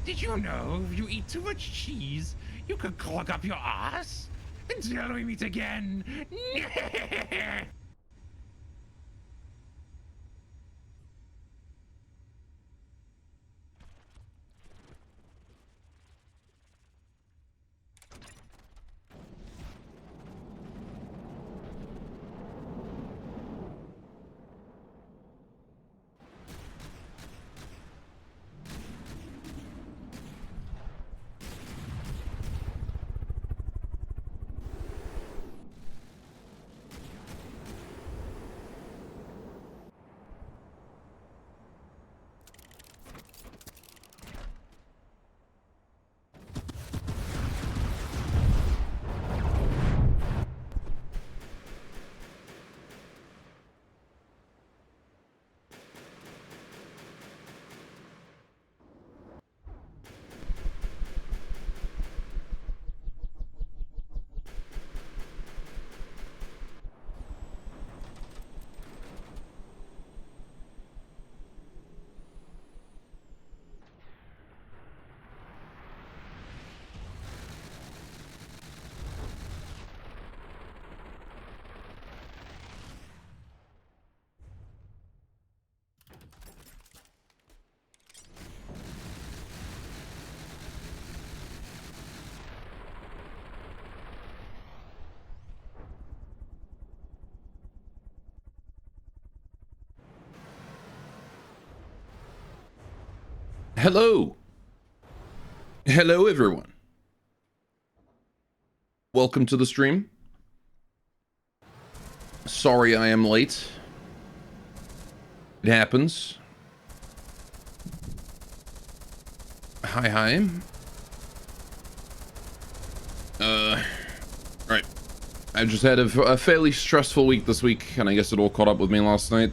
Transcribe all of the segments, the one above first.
Did you know if you eat too much cheese, you could clog up your ass? Until we meet again. Hello. Hello, everyone. Welcome to the stream. Sorry I am late. It happens. Hi. Right. I just had a fairly stressful week this week, and I guess it all caught up with me last night.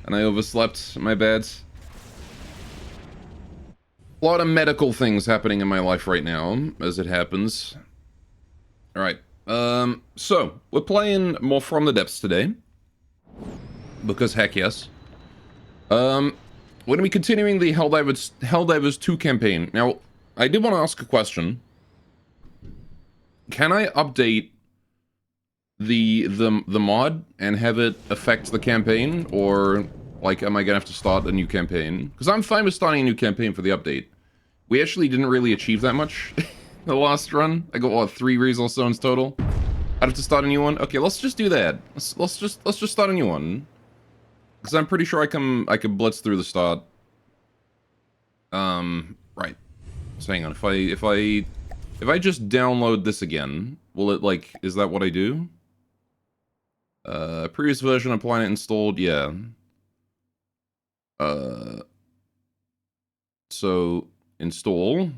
And I overslept. My bad. A lot of medical things happening in my life right now, as it happens. Alright, so, we're playing more From the Depths today. Because heck yes. We're gonna be continuing the Helldivers 2 campaign. Now, I did want to ask a question. Can I update the mod and have it affect the campaign? Or, like, am I gonna have to start a new campaign? Because I'm fine with starting a new campaign for the update. We actually didn't really achieve that much the last run. I got, what, 3 resource zones total? I'd have to start a new one? Okay, let's just do that. Let's just start a new one. Because I'm pretty sure I can blitz through the start. Right. So hang on, if I just download this again, will it, like, is that what I do? Previous version of Planet installed, yeah. So install.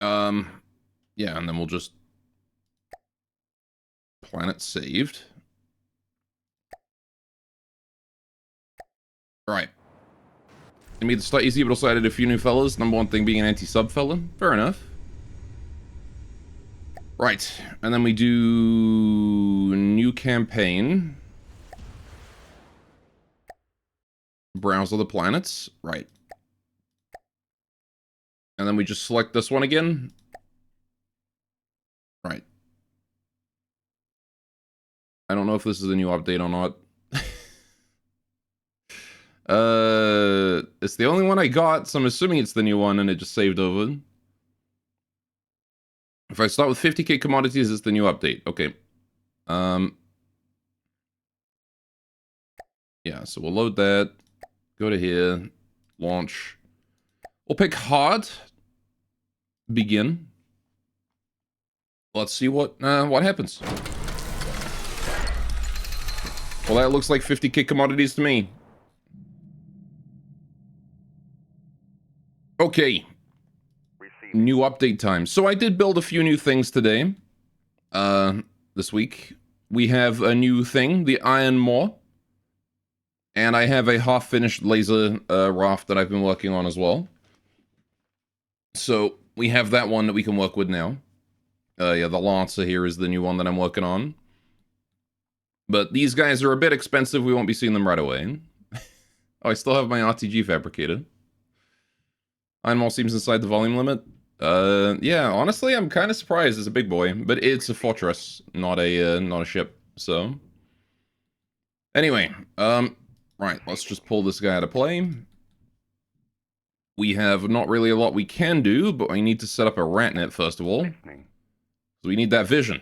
Yeah, and then we'll just Planet saved. Alright. I made the start easy, but also added a few new fellas. Number one thing being an anti-sub fella. Fair enough. Right. And then we do new campaign. Browse all the planets. Right. And then we just select this one again. Right. I don't know if this is a new update or not. It's the only one I got, so I'm assuming it's the new one and it just saved over. If I start with 50k commodities, it's the new update. Okay. Yeah, so we'll load that. Go to here. Launch. We'll pick hard. Begin. Let's see what happens. Well, that looks like 50k commodities to me. Okay. New update time. So I did build a few new things today. This week. We have a new thing, the Iron Maw. And I have a half-finished laser raft that I've been working on as well. So we have that one that we can work with now. Yeah, the Lancer here is the new one that I'm working on. But these guys are a bit expensive. We won't be seeing them right away. Oh, I still have my RTG fabricated. Iron seems inside the volume limit. Yeah, honestly, I'm kind of surprised. It's a big boy, but it's a fortress, not a ship. So, anyway, right, let's just pull this guy out of play. We have not really a lot we can do, but we need to set up a rat net first of all. So we need that vision.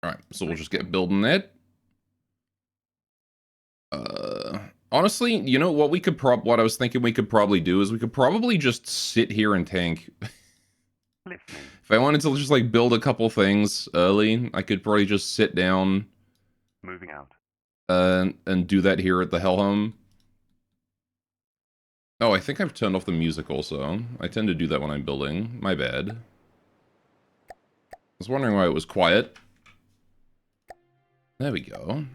Alright, so we'll just get building that. Honestly, you know what we could what I was thinking we could probably do is we could probably just sit here and tank. If I wanted to just like build a couple things early, I could probably just sit down. Moving out. And do that here at the Helm. Oh, I think I've turned off the music also. I tend to do that when I'm building. My bad. I was wondering why it was quiet. There we go.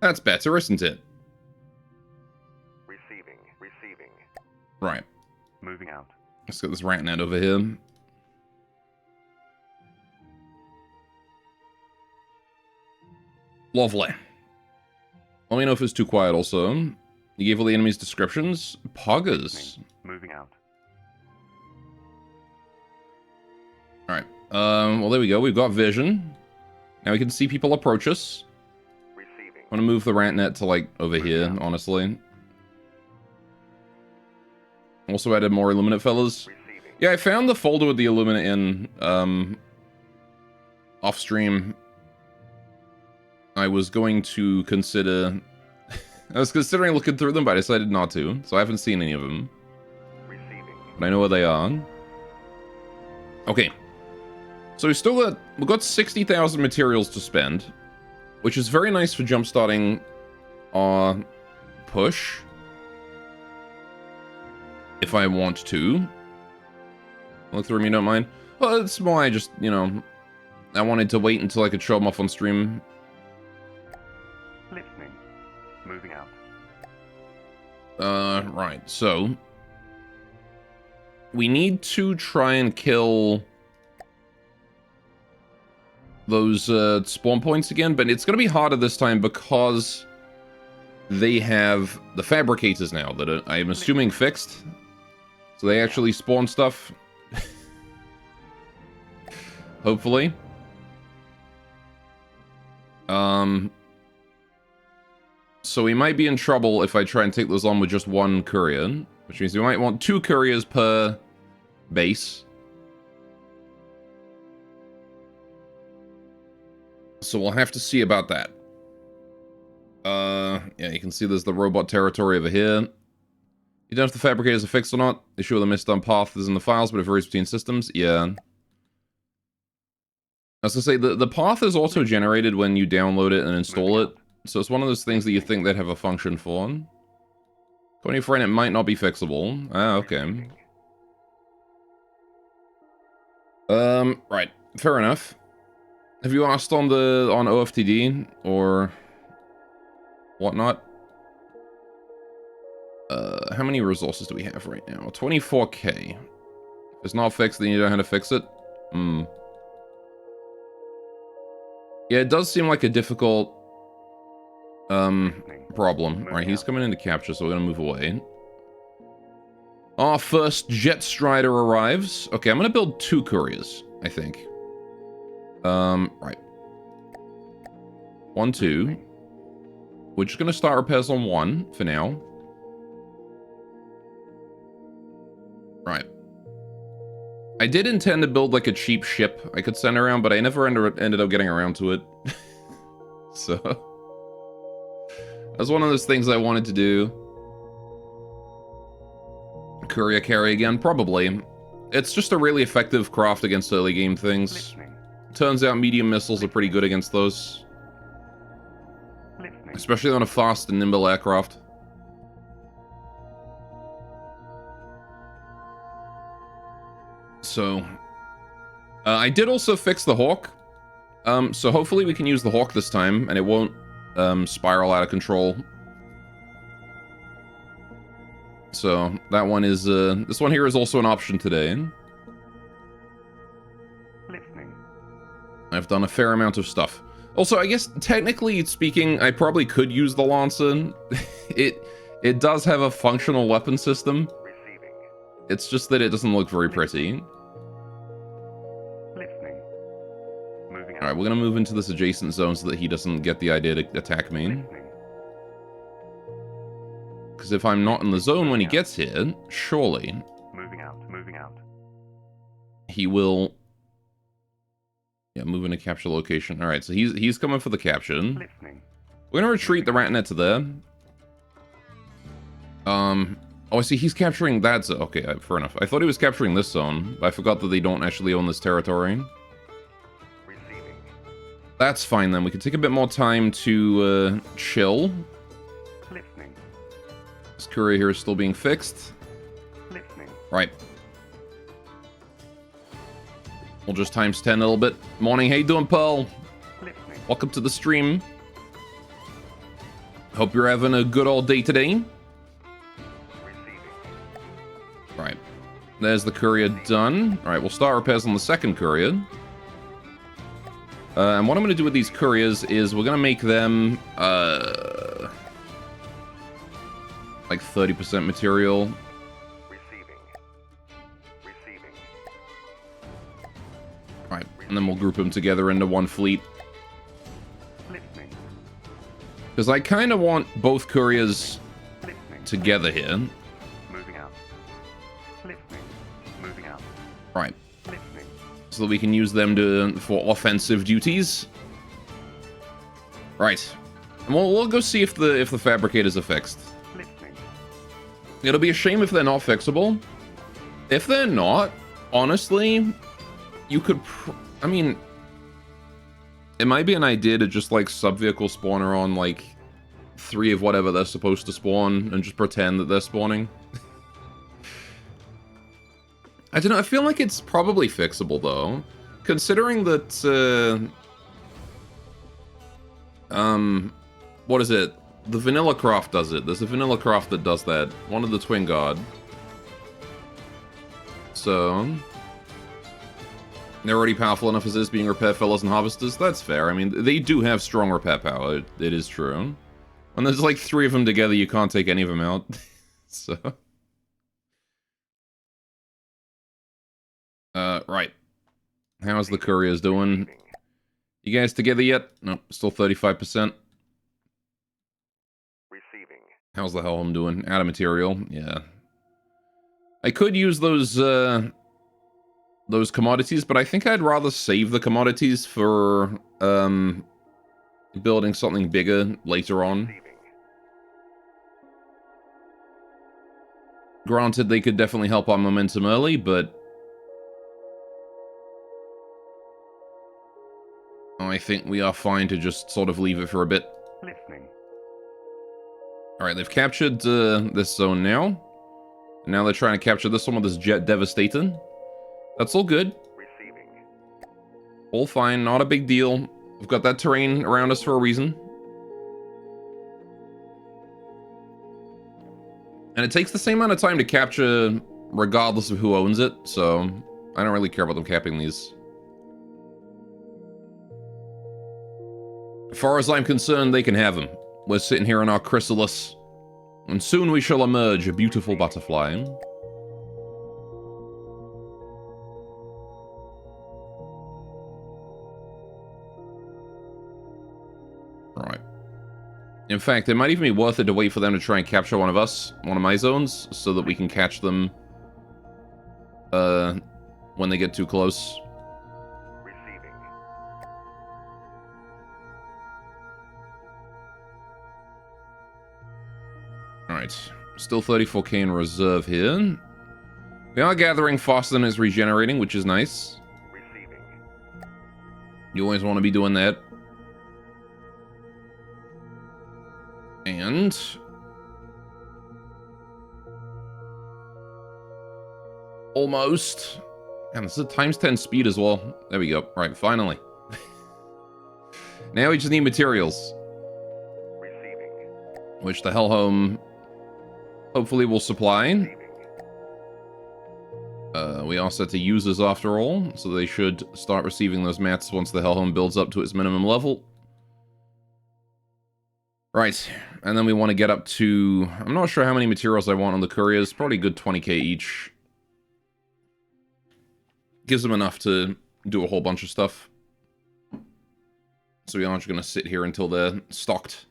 That's better, isn't it? Receiving. Right. Moving out. Let's get this rat net over here. Lovely. Let me know if it's too quiet also. You gave all the enemies descriptions. Poggers. Moving out. Alright. Well, there we go. We've got vision. Now we can see people approach us. Receiving. I'm gonna move the rat net to, like, over here, honestly. Also added more Illuminate fellas. Receiving. Yeah, I found the folder with the Illuminate in, off-stream. I was going to consider... I was considering looking through them, but I decided not to. So I haven't seen any of them. Receiving. But I know where they are. Okay. So we've got 60,000 materials to spend. Which is very nice for jumpstarting our push. If I want to. Look through me, don't mind. Well, it's more I just, you know... I wanted to wait until I could show them off on stream. Listening. Moving out. Right, so... we need to try and kill... those, spawn points again, but it's gonna be harder this time because... they have the fabricators now that are, I'm assuming, fixed. So they actually spawn stuff. Hopefully. So we might be in trouble if I try and take those on with just one courier. Which means we might want 2 couriers per base. So we'll have to see about that. Yeah, you can see there's the robot territory over here. You don't know if the fabricators are fixed or not. They show the misdone path is in the files, but it varies between systems. Yeah. I was gonna say, the path is auto-generated when you download it and install it. So it's one of those things that you think they'd have a function for. According to friend, it might not be fixable. Ah, okay. Right. Fair enough. Have you asked on OFTD or whatnot? How many resources do we have right now? 24k. If it's not fixed, then you don't know how to fix it? Yeah, it does seem like a difficult problem. Right, he's coming in to capture, so we're gonna move away. Our first Jet Strider arrives. Okay, I'm gonna build 2 couriers, I think. Right. 1, 2. We're just gonna start repairs on 1 for now. Right. I did intend to build like a cheap ship I could send around, but I never ended up getting around to it. So that's one of those things I wanted to do. Courier carry again, probably. It's just a really effective craft against early game things. Listening. Turns out medium missiles are pretty good against those. Listening. Especially on a fast and nimble aircraft. So, I did also fix the Hawk. So hopefully we can use the Hawk this time, and it won't spiral out of control. So, that one is, this one here is also an option today. Listening. I've done a fair amount of stuff. Also, I guess, technically speaking, I probably could use the Lancer. It does have a functional weapon system. Receiving. It's just that it doesn't look very pretty. Listening. Moving out. Alright, we're gonna move into this adjacent zone so that he doesn't get the idea to attack me. Listening. Because if I'm not in the zone when he gets here, surely Moving out. Moving out. he will... Yeah, move into capture location. Alright, so he's coming for the capture. Listening. We're gonna retreat the Ratnet to there. Oh, I see, he's capturing that zone. Okay, fair enough. I thought he was capturing this zone, but I forgot that they don't actually own this territory. Receiving. That's fine then. We can take a bit more time to chill. Listening. This courier here is still being fixed. Listening. Right. We'll just times 10 a little bit. Morning, how you doing, Pearl? Listening. Welcome to the stream. Hope you're having a good old day today. Receiving. Right. There's the courier done. Alright, we'll start repairs on the second courier. And what I'm going to do with these couriers is we're going to make them, like 30% material. Receiving. Receiving. Right, and then we'll group them together into one fleet. Listening. Because I kind of want both couriers Listening. together here. Moving out. Listening. Moving out. Right, Listening. so that we can use them for offensive duties. Right, and we'll go see if the fabricators are fixed. Listening. It'll be a shame if they're not fixable. If they're not, honestly, you could... I mean, it might be an idea to just, like, sub-vehicle spawner on, like, 3 of whatever they're supposed to spawn and just pretend that they're spawning. I don't know, I feel like it's probably fixable, though. Considering that, what is it? The Vanilla Craft does it. There's a Vanilla Craft that does that. One of the Twin Guard. So... they're already powerful enough as is, being repair fellows and harvesters. That's fair. I mean, they do have strong repair power. It is true. When there's like 3 of them together, you can't take any of them out. So... right. How's the couriers doing? You guys together yet? Nope, still 35%. Receiving. How's the Helm doing? Out of material? Yeah. I could use those commodities, but I think I'd rather save the commodities for, building something bigger later on. Receiving. Granted, they could definitely help our momentum early, but... I think we are fine to just sort of leave it for a bit. Listening. Alright, they've captured this zone now. And now they're trying to capture this one with this Jet Devastator. That's all good. Receiving. All fine, not a big deal. We've got that terrain around us for a reason. And it takes the same amount of time to capture regardless of who owns it, so I don't really care about them capping these. As far as I'm concerned, they can have them. We're sitting here in our chrysalis, and soon we shall emerge a beautiful butterfly. Right. In fact, it might even be worth it to wait for them to try and capture one of my zones, so that we can catch them when they get too close. Receiving. Alright, still 34k in reserve here. We are gathering faster than it's regenerating, which is nice. Receiving. You always want to be doing that. And... almost. And this is a times 10 speed as well. There we go. Right, finally. Now we just need materials. Receiving. Which the Hellhome hopefully will supply. Receiving. We are set to users after all, so they should start receiving those mats once the Hellhound builds up to its minimum level. Right, and then we want to get up to... I'm not sure how many materials I want on the couriers, probably a good 20k each. Gives them enough to do a whole bunch of stuff. So we aren't just going to sit here until they're stocked.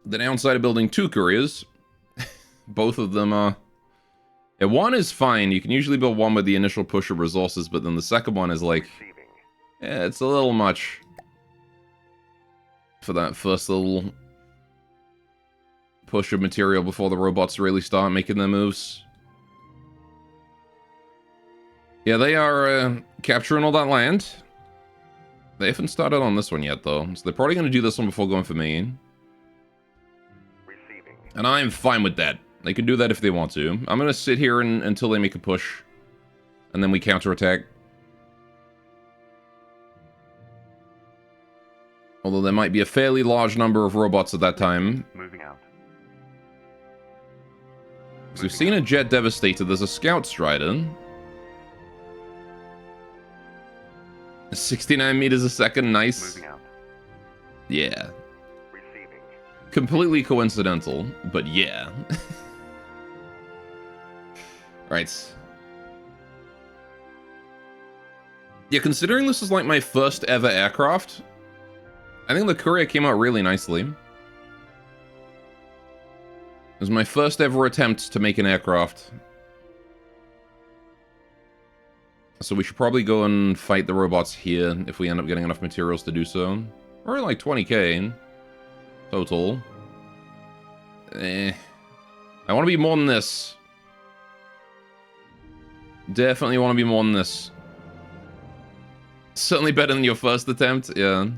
The downside of building 2 couriers, both of them are... Yeah, one is fine. You can usually build one with the initial push of resources, but then the second one is like... Receiving. Yeah, it's a little much for that first little push of material before the robots really start making their moves. Yeah, they are capturing all that land. They haven't started on this one yet, though, so they're probably going to do this one before going for me. Receiving. And I'm fine with that. They can do that if they want to. I'm going to sit here until they make a push, and then we counterattack. Although there might be a fairly large number of robots at that time. Moving out. So we've seen a Jet Devastator. There's a Scout Strider. 69 meters a second. Nice. Moving out. Yeah. Receiving. Completely coincidental, but yeah. Right. Yeah, considering this is like my first ever aircraft, I think the courier came out really nicely. It was my first ever attempt to make an aircraft. So we should probably go and fight the robots here if we end up getting enough materials to do so. Or like 20k total. I want to be more than this. Definitely want to be more than this. Certainly better than your first attempt, yeah.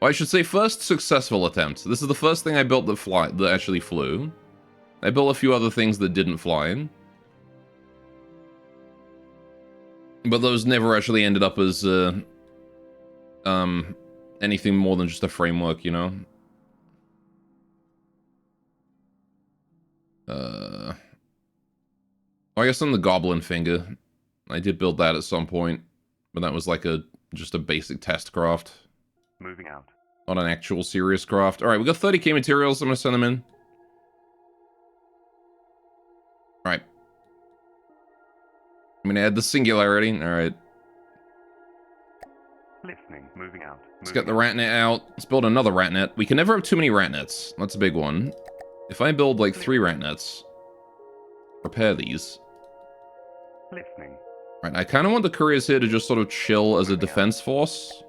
Well, I should say first successful attempt. This is the first thing I built that actually flew. I built a few other things that didn't fly. But those never actually ended up as anything more than just a framework, you know? I guess on the Goblin Finger, I did build that at some point, but that was like just a basic test craft. Moving out. Not an actual serious craft. Alright, we got 30k materials, I'm gonna send them in. Alright. I'm gonna add the Singularity, alright. Listening. Moving out. Let's get the Ratnet out. Let's build another Ratnet. We can never have too many Ratnets. That's a big one. If I build like 3 Ratnets, repair these. Listening. Right, I kind of want the couriers here to just sort of chill as a defense force.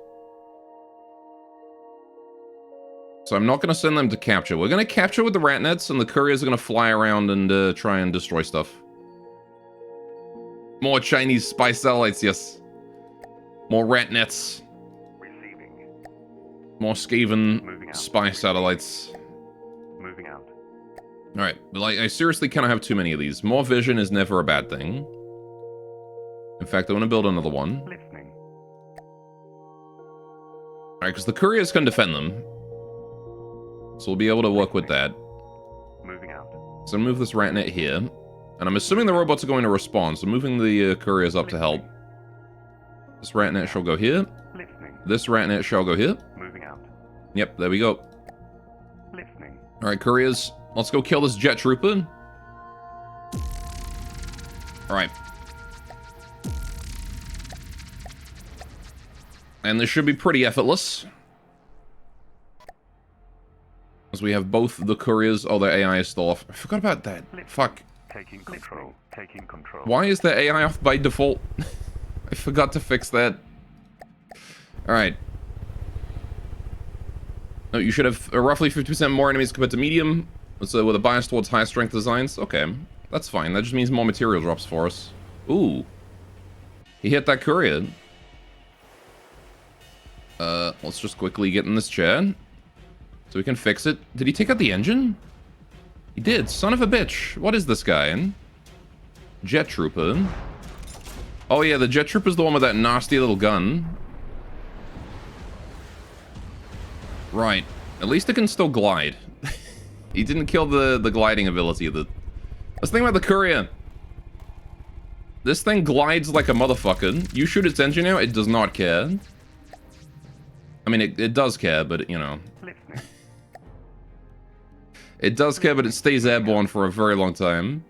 So I'm not going to send them to capture. We're going to capture with the Ratnets, and the couriers are going to fly around and try and destroy stuff. More Chinese spy satellites, yes. More Ratnets. Receiving. More Skaven spy satellites. Moving out. Alright, but like, I seriously cannot have too many of these. More vision is never a bad thing. In fact, I want to build another one. Listening. Alright, because the couriers can defend them. So we'll be able to work with that. Moving out. So move this Ratnet here. And I'm assuming the robots are going to respond, so moving the couriers up to help. This Ratnet shall go here. Listening. This Ratnet shall go here. Moving out. Yep, there we go. Listening. Alright, couriers, let's go kill this Jet Trooper. Alright. And this should be pretty effortless. As we have both the couriers. Oh, their AI is still off. I forgot about that. Fuck. Taking control. Taking control. Why is their AI off by default? I forgot to fix that. Alright. No, you should have roughly 50% more enemies compared to medium. So with a bias towards high strength designs. Okay, that's fine. That just means more material drops for us. Ooh. He hit that courier. Let's just quickly get in this chair. So we can fix it. Did he take out the engine? He did. Son of a bitch. What is this guy? Jet Trooper. Oh yeah, the Jet Trooper's the one with that nasty little gun. Right. At least it can still glide. He didn't kill the gliding ability. Let's think about the courier. This thing glides like a motherfucker. You shoot its engine out, it does not care. I mean, it does care, but, you know. Listening. It does care, but it stays airborne for a very long time.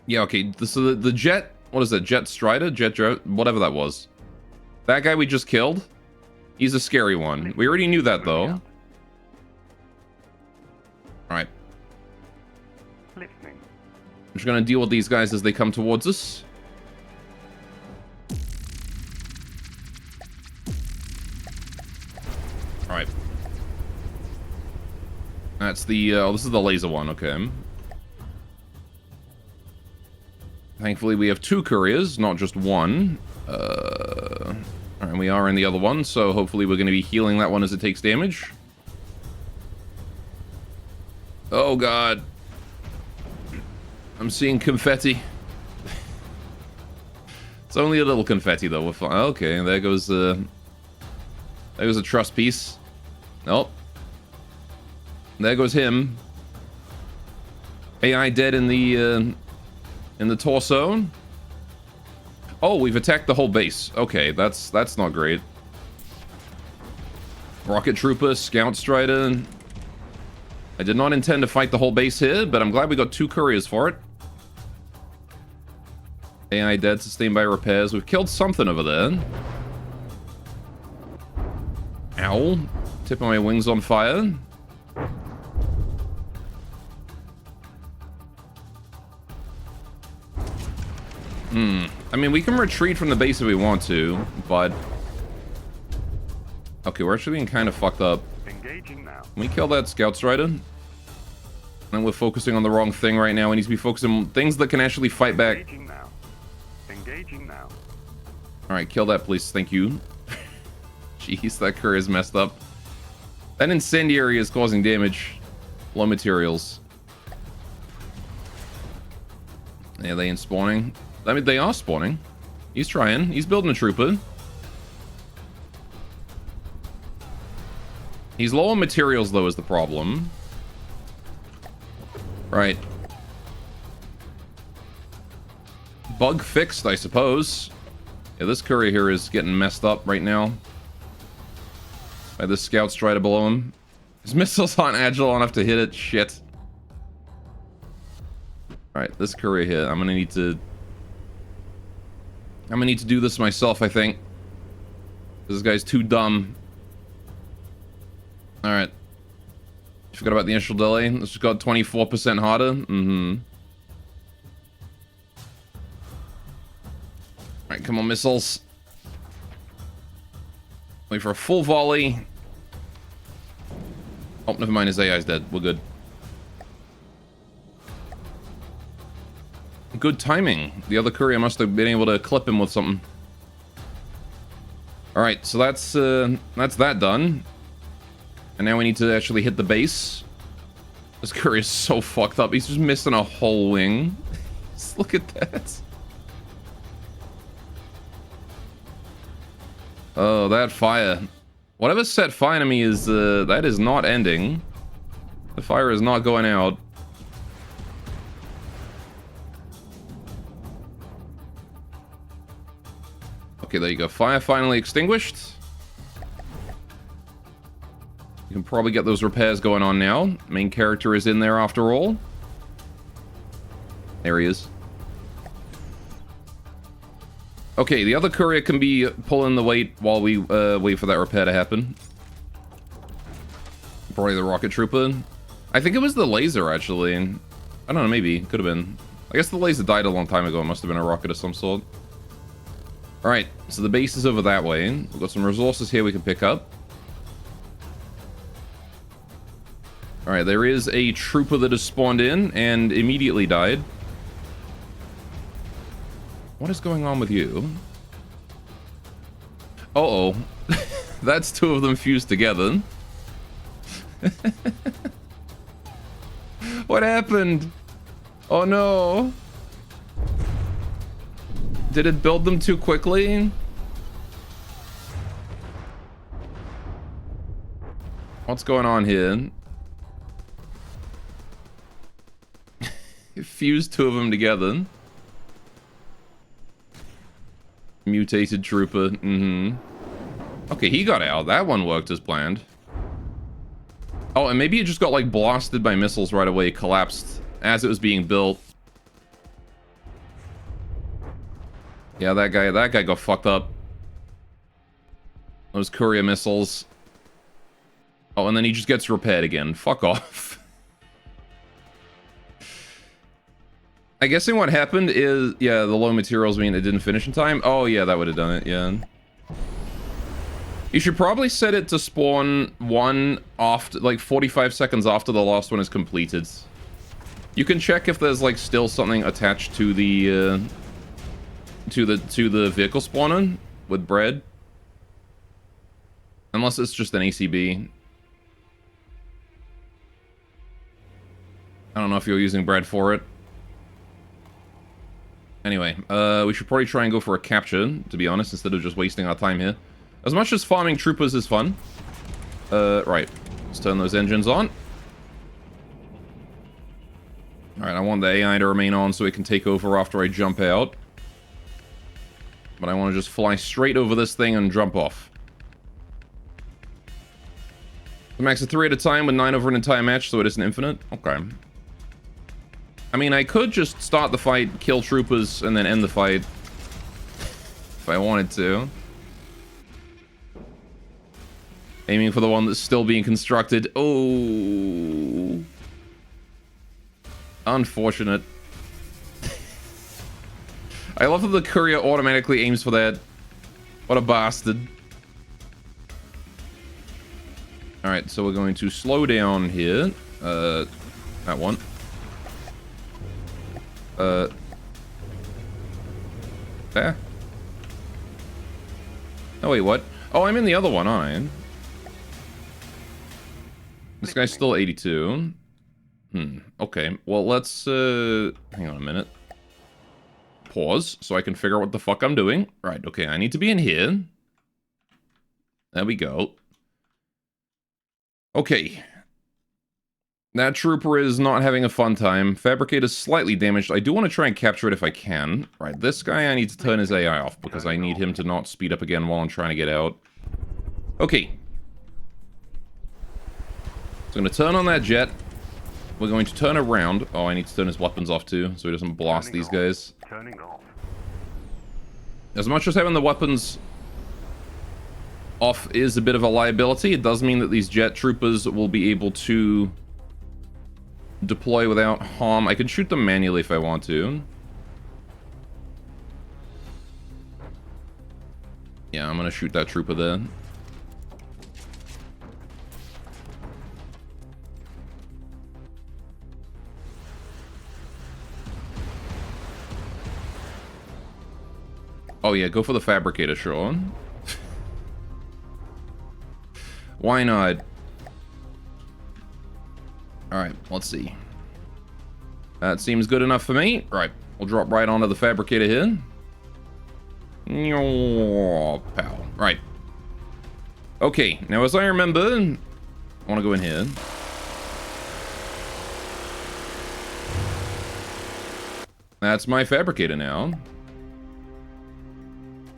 Yeah, okay. So the jet... What is that? Jet Strider? Whatever that was. That guy we just killed? He's a scary one. We already knew that, though. Alright. Listening. I'm just gonna deal with these guys as they come towards us. Alright. That's the, this is the laser one, okay. Thankfully, we have 2 couriers, not just one. Alright, we are in the other one, so hopefully we're gonna be healing that one as it takes damage. Oh god. I'm seeing confetti. It's only a little confetti though. We're fine. Okay, there goes a trust piece. Nope. There goes him. AI dead in the torso. Oh, we've attacked the whole base. Okay, that's not great. Rocket Trooper, Scout Strider. I did not intend to fight the whole base here, but I'm glad we got 2 couriers for it. AI dead, sustained by repairs. We've killed something over there. Ow. Tip of my wings on fire. I mean, we can retreat from the base if we want to, but... Okay, we're actually being kind of fucked up. Engaging now. Can we kill that Scout Strider? And we're focusing on the wrong thing right now. We need to be focusing on things that can actually fight back. Engaging now. Engaging now. Alright, kill that, please. Thank you. Jeez, that courier is messed up. That incendiary is causing damage. Low materials. Yeah, they ain't spawning. I mean, they are spawning. He's trying. He's building a trooper. He's low on materials, though, is the problem. Right. Bug fixed, I suppose. Yeah, this courier here is getting messed up right now. By the Scout Strider below him. His missiles aren't agile enough to hit it. Shit. Alright, this courier here. I'm gonna need to do this myself, I think. This guy's too dumb. Alright. Forgot about the initial delay. This just got 24% harder. Alright, come on, missiles. Wait for a full volley. Oh, never mind. His AI's dead. We're good. Good timing. The other courier must have been able to clip him with something. Alright, so that's that done. And now we need to actually hit the base. This courier is so fucked up. He's just missing a whole wing. Just look at that. Oh, that fire. Whatever set fire to me is, that is not ending. The fire is not going out. Okay, there you go. Fire finally extinguished. You can probably get those repairs going on now. Main character is in there after all. There he is. Okay, the other courier can be pulling the weight while we wait for that repair to happen. Probably the rocket trooper. I think it was the laser, actually. I don't know, maybe. Could have been. I guess the laser died a long time ago. It must have been a rocket of some sort. Alright, so the base is over that way. We've got some resources here we can pick up. Alright, there is a trooper that has spawned in and immediately died. What is going on with you? Uh-oh. That's 2 of them fused together. What happened? Oh no. Did it build them too quickly? What's going on here? fuse two of them together. Mutated trooper. Okay, he got out. That one worked as planned. Oh, and maybe it just got, like, blasted by missiles right away. Collapsed as it was being built. Yeah, that guy got fucked up. Those courier missiles. Oh, and then he just gets repaired again. Fuck off. I'm guessing what happened is, yeah, the low materials mean it didn't finish in time. Oh, yeah, that would have done it, yeah. You should probably set it to spawn one after, like, 45 seconds after the last one is completed. You can check if there's, like, still something attached to the, to the vehicle spawner with bread. Unless it's just an ACB. I don't know if you're using bread for it. Anyway, we should probably try and go for a capture, to be honest, instead of just wasting our time here. As much as farming troopers is fun. Right. Let's turn those engines on. Alright, I want the AI to remain on so it can take over after I jump out. But I want to just fly straight over this thing and jump off. The max of 3 at a time with 9 over an entire match, so it isn't infinite? Okay. I mean, I could just start the fight, kill troopers, and then end the fight. If I wanted to. Aiming for the one that's still being constructed. Oh. Unfortunate. I love that the courier automatically aims for that. What a bastard. Alright, so we're going to slow down here. That one. There. Oh, wait, what? Oh, I'm in the other one, aren't I? This guy's still 82. Okay. Well, let's, hang on a minute. Pause, so I can figure out what the fuck I'm doing. Right, okay, I need to be in here. There we go. Okay. That trooper is not having a fun time. Fabricator's slightly damaged. I do want to try and capture it if I can. Right, this guy I need to turn his AI off because I need him to not speed up again while I'm trying to get out. Okay. So I'm going to turn on that jet. We're going to turn around. Oh, I need to turn his weapons off too, so he doesn't blast these guys. Turning off. As much as having the weapons off is a bit of a liability, it does mean that these jet troopers will be able to deploy without harm. I can shoot them manually if I want to. Yeah, I'm gonna shoot that trooper there. Oh yeah, go for the fabricator, Sean. Why not? Alright, let's see. That seems good enough for me. Right, we'll drop right onto the fabricator here. Pow. Right. Okay, now as I remember, I want to go in here. That's my fabricator now.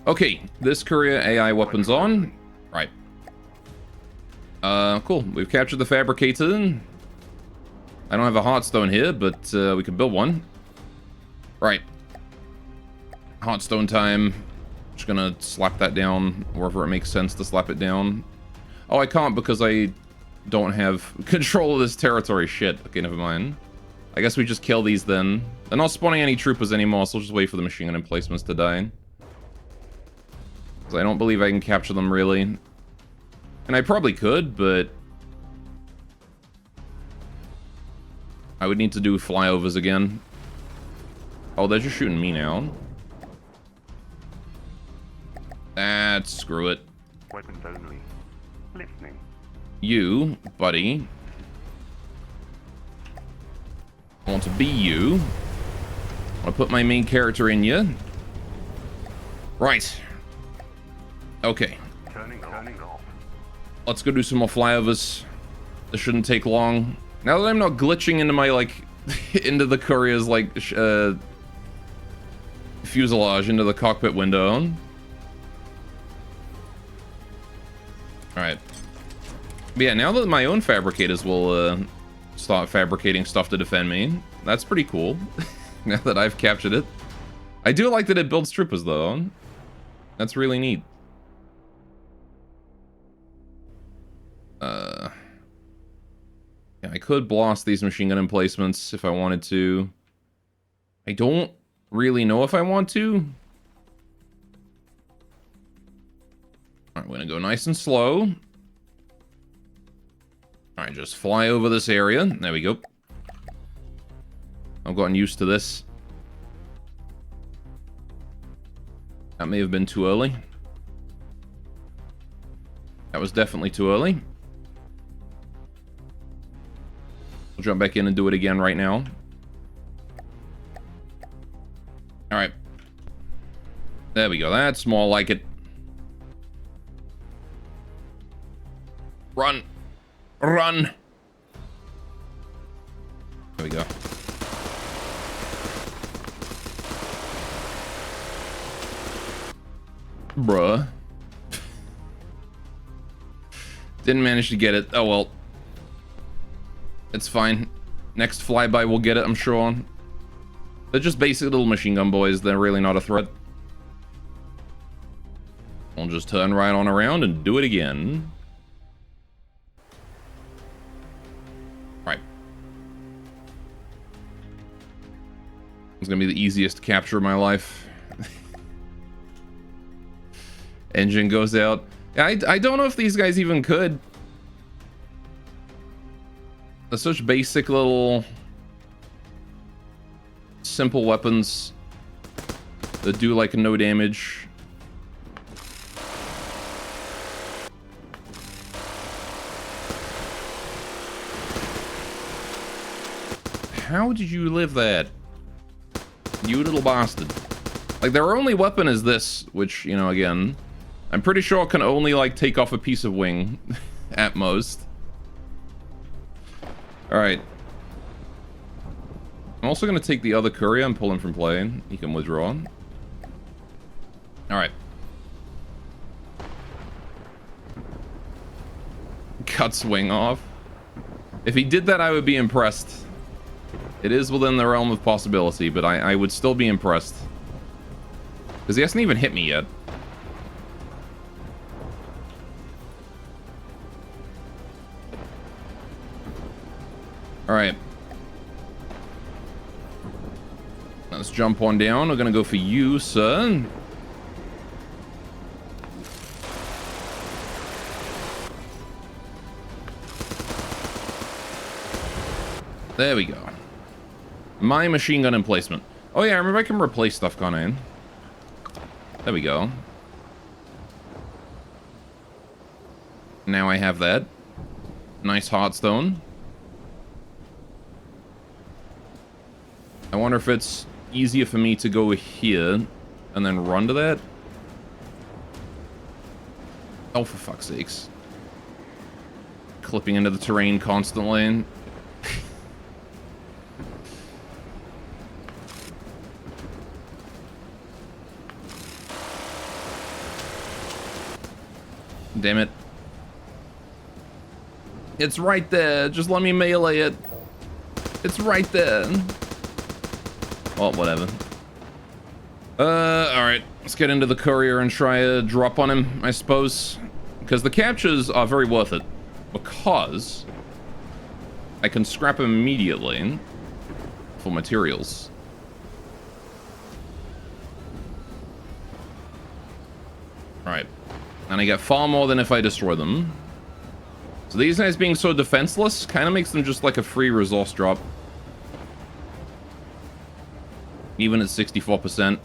Okay, this courier AI weapons on. Right. Cool. We've captured the fabricator. I don't have a heartstone here, but we can build one. Right. Heartstone time. Just gonna slap that down wherever it makes sense to slap it down. Oh, I can't because I don't have control of this territory. Shit. Okay, never mind. I guess we just kill these then. They're not spawning any troopers anymore, so I'll just wait for the machine gun emplacements to die. Because I don't believe I can capture them, really. And I probably could, but I would need to do flyovers again. Oh, they're just shooting me now. Screw it. Weapons only. Listening. You, buddy. I want to be you. I'll put my main character in you. Right. Okay. Turning off. Let's go do some more flyovers. This shouldn't take long. Now that I'm not glitching into my, like, into the courier's, like, fuselage, into the cockpit window. Alright. But yeah, now that my own fabricators will start fabricating stuff to defend me, that's pretty cool. Now that I've captured it. I do like that it builds troopers, though. That's really neat. Yeah, I could blast these machine gun emplacements if I wanted to. I don't really know if I want to. Alright, we're gonna go nice and slow. Alright, just fly over this area. There we go. I've gotten used to this. That may have been too early. That was definitely too early. We'll jump back in and do it again right now. Alright. There we go. That's more like it. Run. Run. There we go. Bruh. Didn't manage to get it. Oh well. It's fine. Next flyby we'll get it, I'm sure. They're just basic little machine gun boys. They're really not a threat. We'll just turn right on around and do it again. Right. It's gonna be the easiest capture of my life. Engine goes out. I don't know if these guys even could. They're such basic little simple weapons that do like no damage. How did you live that? You little bastard. Like, their only weapon is this, which, you know, again, I'm pretty sure it can only, like, take off a piece of wing at most. Alright. I'm also going to take the other courier and pull him from play. He can withdraw. Alright. Cut swing off. If he did that, I would be impressed. It is within the realm of possibility, but I would still be impressed. Because he hasn't even hit me yet. Alright. Let's jump on down. We're gonna go for you, sir. There we go. My machine gun emplacement. Oh yeah, I remember I can replace stuff, can't I? There we go. Now I have that. Nice Heartstone. I wonder if it's easier for me to go here and then run to that. Oh, for fuck's sakes. Clipping into the terrain constantly. Damn it. It's right there. Just let me melee it. It's right there. Well, whatever. Alright. Let's get into the courier and try a drop on him, I suppose. Because the captures are very worth it. Because I can scrap him immediately for materials. Alright. And I get far more than if I destroy them. So these guys being so defenseless kind of makes them just like a free resource drop. Even at 64%.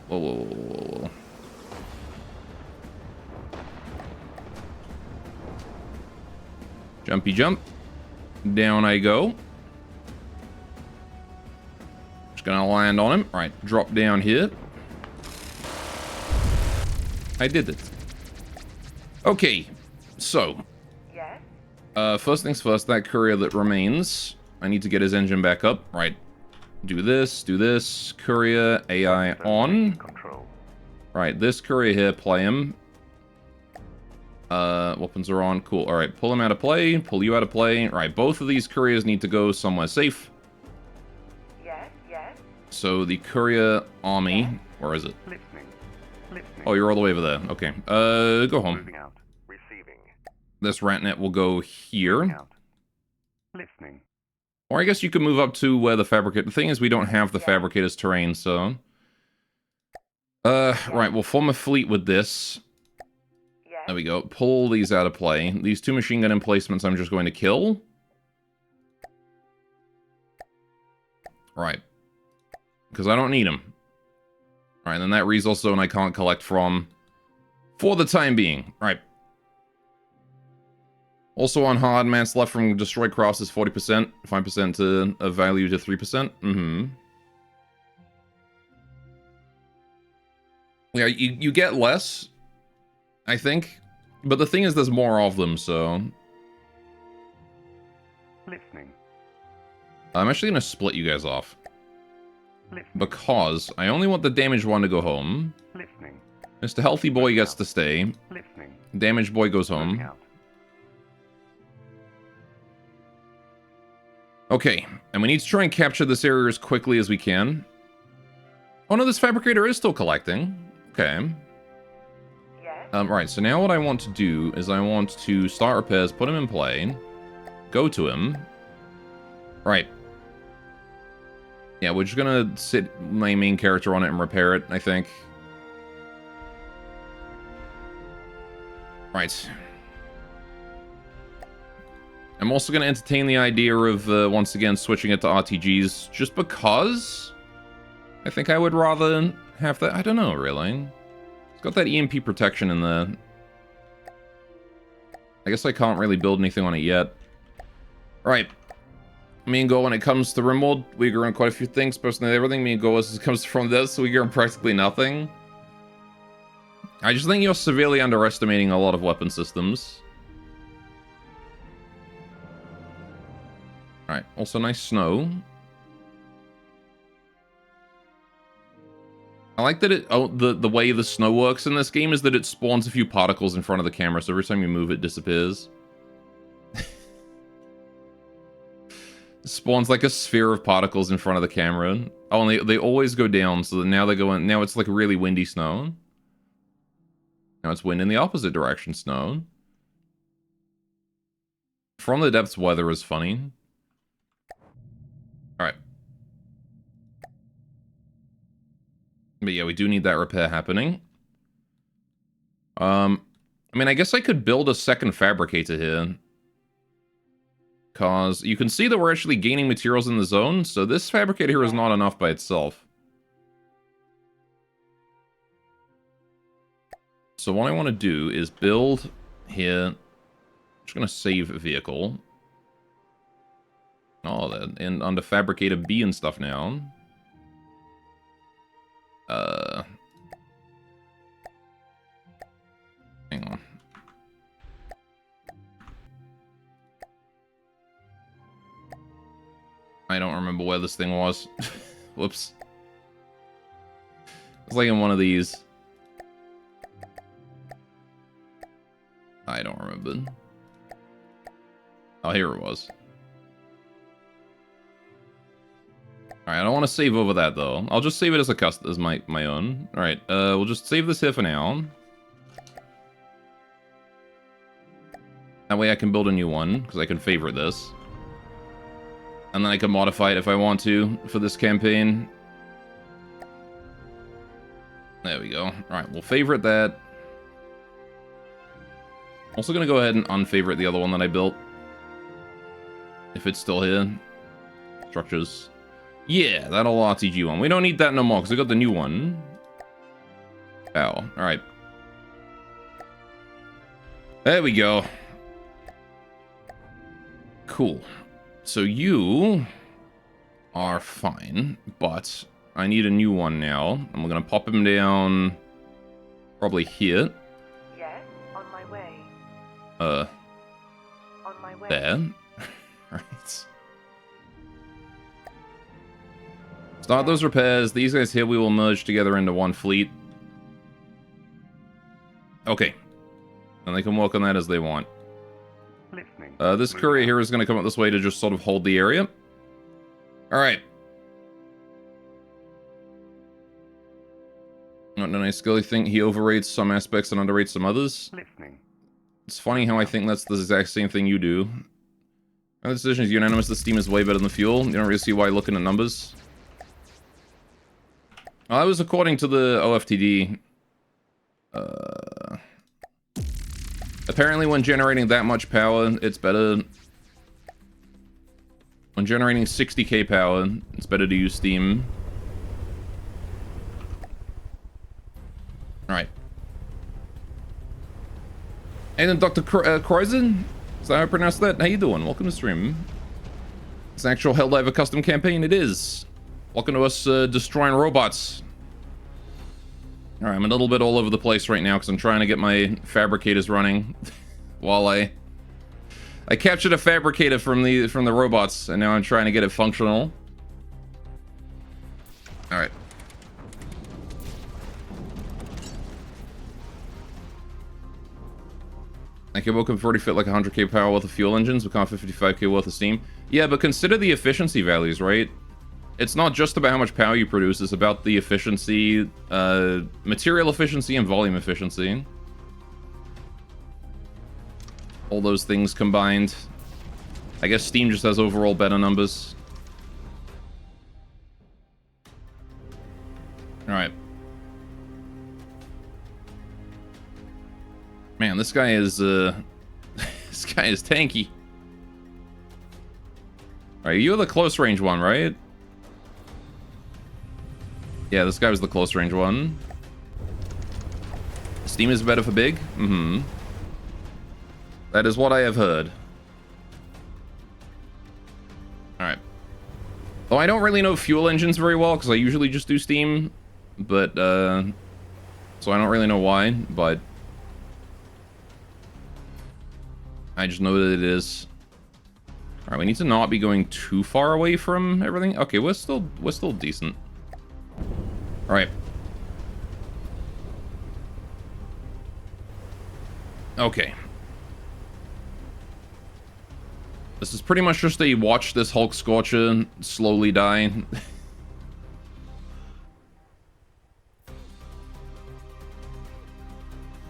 Whoa. Jumpy jump. Down I go. Gonna land on him. Right, drop down here. I did it. Okay, so Yes? first things first, that courier that remains, I need to get his engine back up. Right. Do this. Courier AI on. Control. Right, this courier here, play him. Weapons are on. Cool. Alright, pull him out of play. Pull you out of play. Right, both of these couriers need to go somewhere safe. Yes? Yes? So the courier army, where is it? Listening. Listening. Oh, you're all the way over there. Okay. Go home. Moving out. Receiving. This ratnet will go here. Out. Listening. Or I guess you could move up to where the fabricator... The thing is, we don't have the fabricator's terrain, so... right, we'll form a fleet with this. Yes? There we go. Pull these out of play. These 2 machine gun emplacements I'm just going to kill. Right. Because I don't need them. Right, and that resource zone I can't collect from for the time being. Right. Also on hard, mass left from destroyed crafts is 40%. 5% to a value to 3%. Mm-hmm. Yeah, you get less, I think. But the thing is, there's more of them, so... Listening. I'm actually going to split you guys off. Listening. Because I only want the damaged one to go home. Listening. Mr. Healthy Boy gets to stay. Listening. Damaged Boy goes Moving home. out. Okay, and we need to try and capture this area as quickly as we can. Oh no, this fabricator is still collecting. Okay. Yes? Right, so now what I want to do is I want to start repairs, put him in play, go to him. Right. Yeah, we're just gonna sit my main character on it and repair it, I think. Right. I'm also going to entertain the idea of, once again, switching it to RTGs, just because I think I would rather have that. I don't know, really. It's got that EMP protection in there. I guess I can't really build anything on it yet. Right. Me and Go, when it comes to RimWorld, we agree on quite a few things. Personally, everything me and Go as comes from this, we agree on practically nothing. I just think you're severely underestimating a lot of weapon systems. Alright, also nice snow. I like that it... Oh, the way the snow works in this game is that it spawns a few particles in front of the camera, so every time you move it disappears. It spawns like a sphere of particles in front of the camera. Oh, and they always go down, so that now they go in... Now it's like really windy snow. Now it's wind in the opposite direction snow. From the Depths weather is funny. Alright. But yeah, we do need that repair happening. I mean, I guess I could build a second fabricator here. Because you can see that we're actually gaining materials in the zone, so this fabricator here is not enough by itself. So what I want to do is build here. I'm just going to save a vehicle. Oh, that and under fabricator B and stuff now. Hang on. I don't remember where this thing was. Whoops. It's like in one of these. I don't remember. Oh, here it was. Alright, I don't want to save over that, though. I'll just save it as a as my own. Alright, we'll just save this here for now. That way I can build a new one, because I can favorite this. And then I can modify it if I want to for this campaign. There we go. Alright, we'll favorite that. Also gonna go ahead and unfavorite the other one that I built. If it's still here. Structures. Yeah, that'll RTG one. We don't need that no more, because we got the new one. Ow. Alright. There we go. Cool. So you are fine, but I need a new one now. And we're gonna pop him down probably here. Yes, on my way. On my way. There. Right. Start those repairs. These guys here we will merge together into one fleet. Okay. And they can work on that as they want. Listening. This courier here is going to come up this way to just sort of hold the area. Alright. Not a nice Scully think he overrates some aspects and underrates some others. Listening. It's funny how I think that's the exact same thing you do. The decision is unanimous. The steam is way better than the fuel. You don't really see why looking at numbers. Well, that was according to the OFTD. Apparently when generating that much power, it's better. When generating 60k power, it's better to use steam. Alright. And then Dr. Kreuzen? Is that how I pronounce that? How you doing? Welcome to stream. It's an actual Helldiver custom campaign. It is. Welcome to us destroying robots. Alright, I'm a little bit all over the place right now because I'm trying to get my fabricators running while I captured a fabricator from the robots and now I'm trying to get it functional. Alright. I can welcome 40 fit like 100k power worth of fuel engines, we can't fit 55k worth of steam. Yeah, but consider the efficiency values, right? It's not just about how much power you produce, it's about the efficiency, material efficiency and volume efficiency. All those things combined. I guess steam just has overall better numbers. Alright. Man, this guy is, this guy is tanky. Alright, you're the close range one, right? Yeah, this guy was the close range one. Steam is better for big? Mm-hmm. That is what I have heard. Alright. Oh, I don't really know fuel engines very well, because I usually just do steam. But, so I don't really know why, but I just know that it is. Alright, we need to not be going too far away from everything. Okay, we're still decent. Alright. Okay. This is pretty much just a watch this Hulk Scorcher slowly die.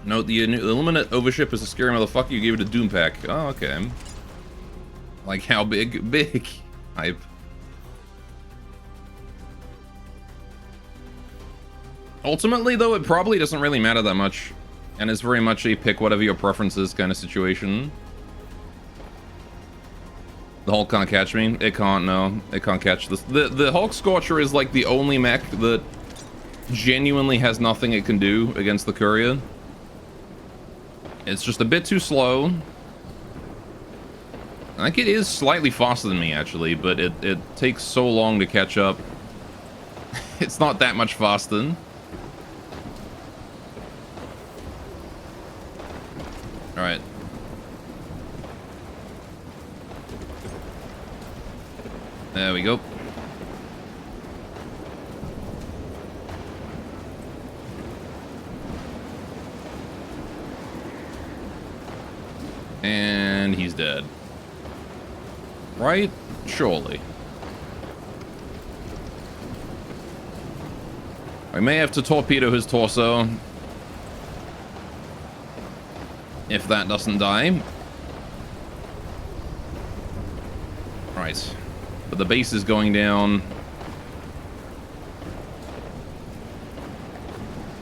Note, the Illuminate Overship is a scary motherfucker. You gave it a Doom Pack. Oh, okay. Like how big? Big. Hype. Ultimately, though, it probably doesn't really matter that much. And it's very much a pick whatever your preference is kind of situation. The Hulk can't catch me? It can't, no. It can't catch this. The Hulk Scorcher is like the only mech that genuinely has nothing it can do against the Courier. It's just a bit too slow. I think it is slightly faster than me, actually, but it takes so long to catch up. It's not that much faster. Alright. There we go. And he's dead. Right? Surely. I may have to torpedo his torso. If that doesn't die. Right. But the base is going down.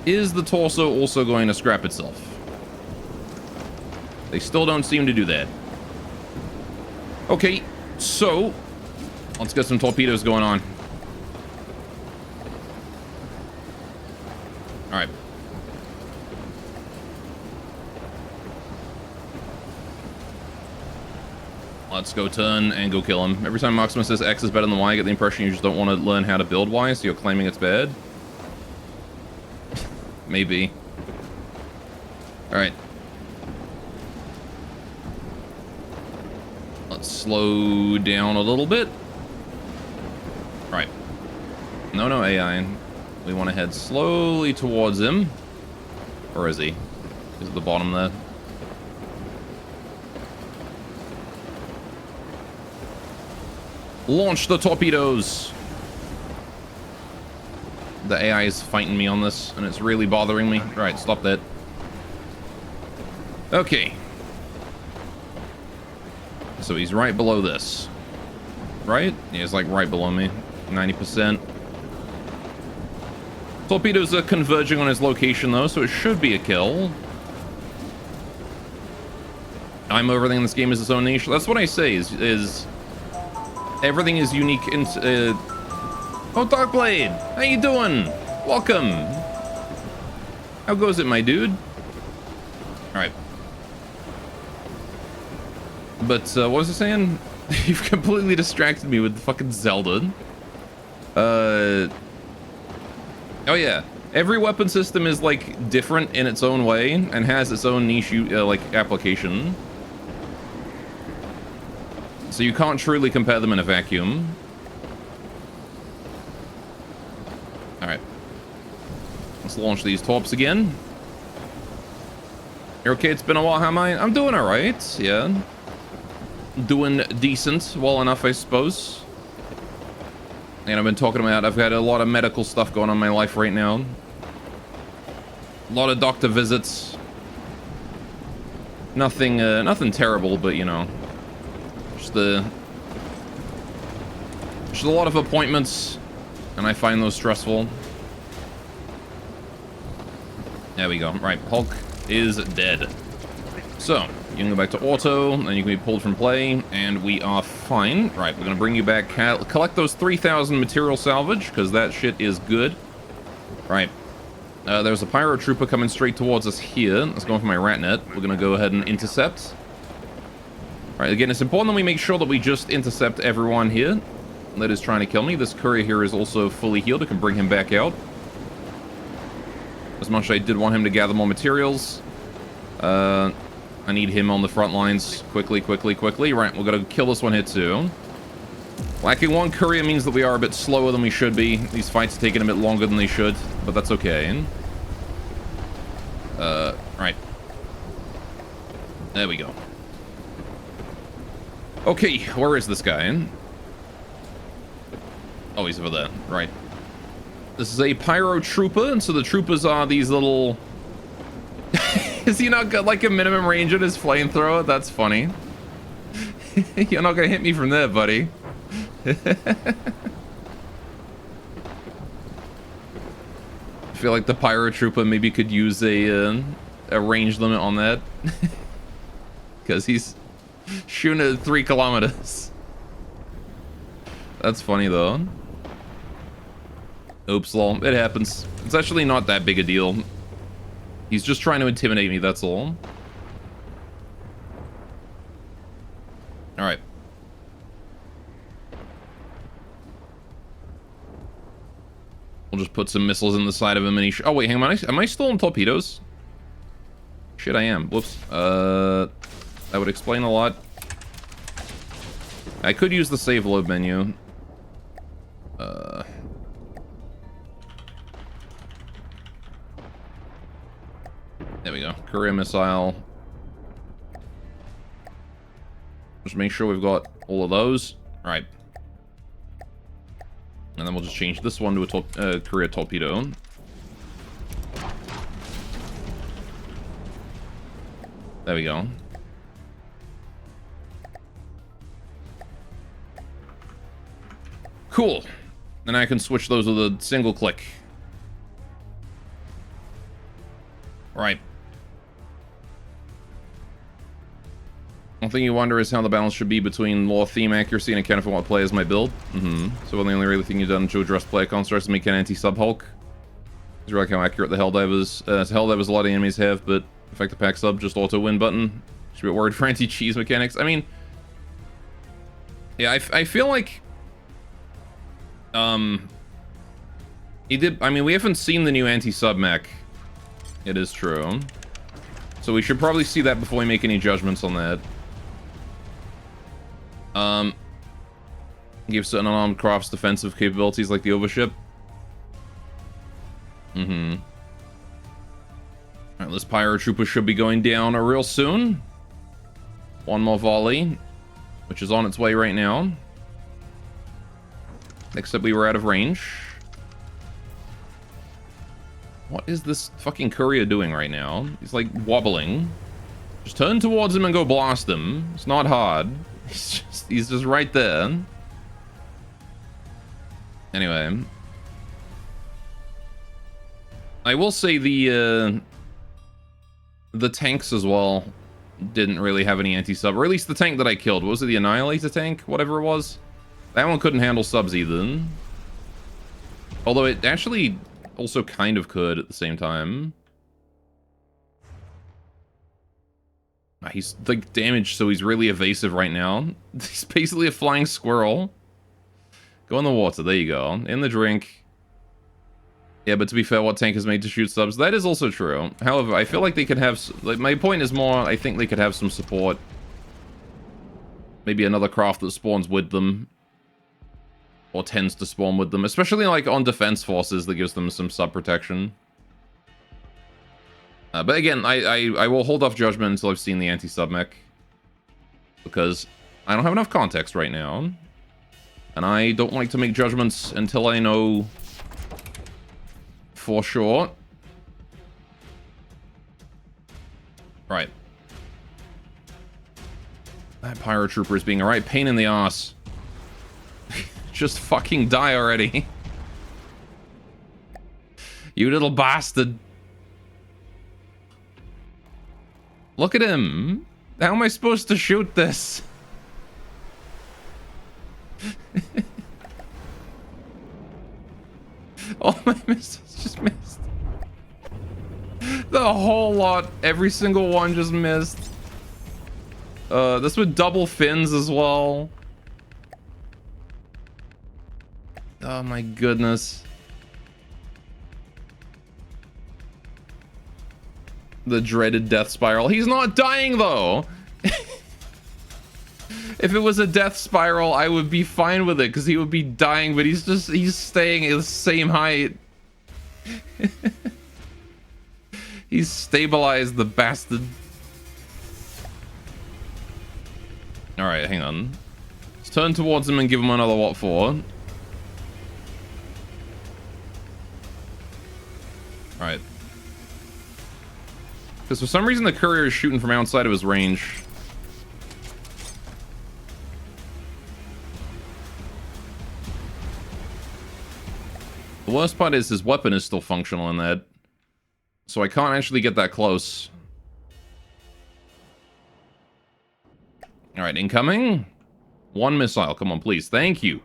Is the torso also going to scrap itself? They still don't seem to do that. Okay, so let's get some torpedoes going on. Alright. Let's go turn and go kill him. Every time Marksman says X is better than Y, I get the impression you just don't want to learn how to build Y, so you're claiming it's bad. Maybe. Alright. slow down a little bit. Right. No, AI. We want to head slowly towards him. Where is he? He's at the bottom there. Launch the torpedoes! The AI is fighting me on this, and it's really bothering me. Right, stop that. Okay. So he's right below this. Right? Yeah, he's like right below me. 90%. Torpedoes are converging on his location though, so it should be a kill. Everything in this game is its own niche. That's what I say, is everything is unique in... Oh, Darkblade! How you doing? Welcome! How goes it, my dude? Alright. But, what was I saying? You've completely distracted me with the fucking Zelda. Oh yeah. Every weapon system is, like, different in its own way, and has its own niche, like, application. So you can't truly compare them in a vacuum. Alright. Let's launch these torps again. You're okay? It's been a while, how am I? I'm doing alright, yeah. Doing decent, well enough, I suppose. And I've been talking about, I've got a lot of medical stuff going on in my life right now. A lot of doctor visits. Nothing, nothing terrible, but you know. Just a lot of appointments, and I find those stressful. There we go. Right, Hulk is dead. So, you can go back to auto, and you can be pulled from play, and we are fine. Right, we're gonna bring you back, collect those 3,000 material salvage, because that shit is good. Right. There's a pyro trooper coming straight towards us here. Let's go for my rat net. We're gonna go ahead and intercept. Alright, again, it's important that we make sure that we just intercept everyone here that is trying to kill me. This courier here is also fully healed. I can bring him back out. As much as I did want him to gather more materials. I need him on the front lines. Quickly, quickly, quickly. Right, we're gonna kill this one here too. Lacking one courier means that we are a bit slower than we should be. These fights are taking a bit longer than they should, but that's okay. Right. There we go. Okay, where is this guy? Oh, he's over there. Right. This is a pyro trooper, and so the troopers are these little... Has he not got like a minimum range on his flamethrower? That's funny. You're not gonna hit me from there, buddy. I feel like the pyro trooper maybe could use a range limit on that. Because he's shooting at 3 kilometers. That's funny though. Oops, lol. It happens. It's actually not that big a deal. He's just trying to intimidate me, that's all. Alright. We'll just put some missiles in the side of him and he... Oh, wait, hang on. Am I still in torpedoes? Shit, I am. Whoops. That would explain a lot. I could use the save load menu. There we go. Courier missile. Just make sure we've got all of those. Right. And then we'll just change this one to a courier torpedo. There we go. Cool. Then I can switch those with a single click. Right. One thing you wonder is how the balance should be between lore theme accuracy and accounting for what players might build. So the only really thing you've done to address player constructs is make an anti-sub Hulk. It's like how accurate the Helldivers, Helldivers a lot of enemies have, but affect the pack sub, just auto win button. Should be worried for anti-cheese mechanics. I mean, yeah, I feel like, he did. I mean, we haven't seen the new anti-sub mech. It is true. So we should probably see that before we make any judgments on that. Give certain unarmed crafts defensive capabilities like the overship. Mm-hmm. Alright, this pyrotrooper should be going down real soon. One more volley, which is on its way right now. Except we were out of range. What is this fucking courier doing right now? He's like wobbling. Just turn towards him and go blast him. It's not hard. He's just right there. Anyway. I will say the tanks as well didn't really have any anti-sub, or at least the tank that I killed. What was it, the Annihilator tank? Whatever it was. That one couldn't handle subs either. Although it actually also kind of could at the same time. He's like damaged, so he's really evasive right now. He's basically a flying squirrel. Go in the water, there you go. In the drink. Yeah, but to be fair, what tank is made to shoot subs? That is also true. However, I feel like they could have... Like, my point is more, I think they could have some support. Maybe another craft that spawns with them. Or tends to spawn with them. Especially, like, on defense forces that gives them some sub protection. But again, I will hold off judgment until I've seen the anti-sub mech. Because I don't have enough context right now. And I don't like to make judgments until I know for sure. Right. That pyrotrooper is being a right pain in the ass. Just fucking die already. You little bastard. Look at him. How am I supposed to shoot this? All my missiles just missed. The whole lot, every single one just missed. This with double fins as well. Oh my goodness. The dreaded death spiral. He's not dying though. If it was a death spiral, I would be fine with it because he would be dying, but he's staying at the same height. He's stabilized, the bastard. Alright, hang on. Let's turn towards him and give him another what for. Alright. Because for some reason the courier is shooting from outside of his range. The worst part is his weapon is still functional in that. So I can't actually get that close. Alright, incoming. One missile, come on please, thank you.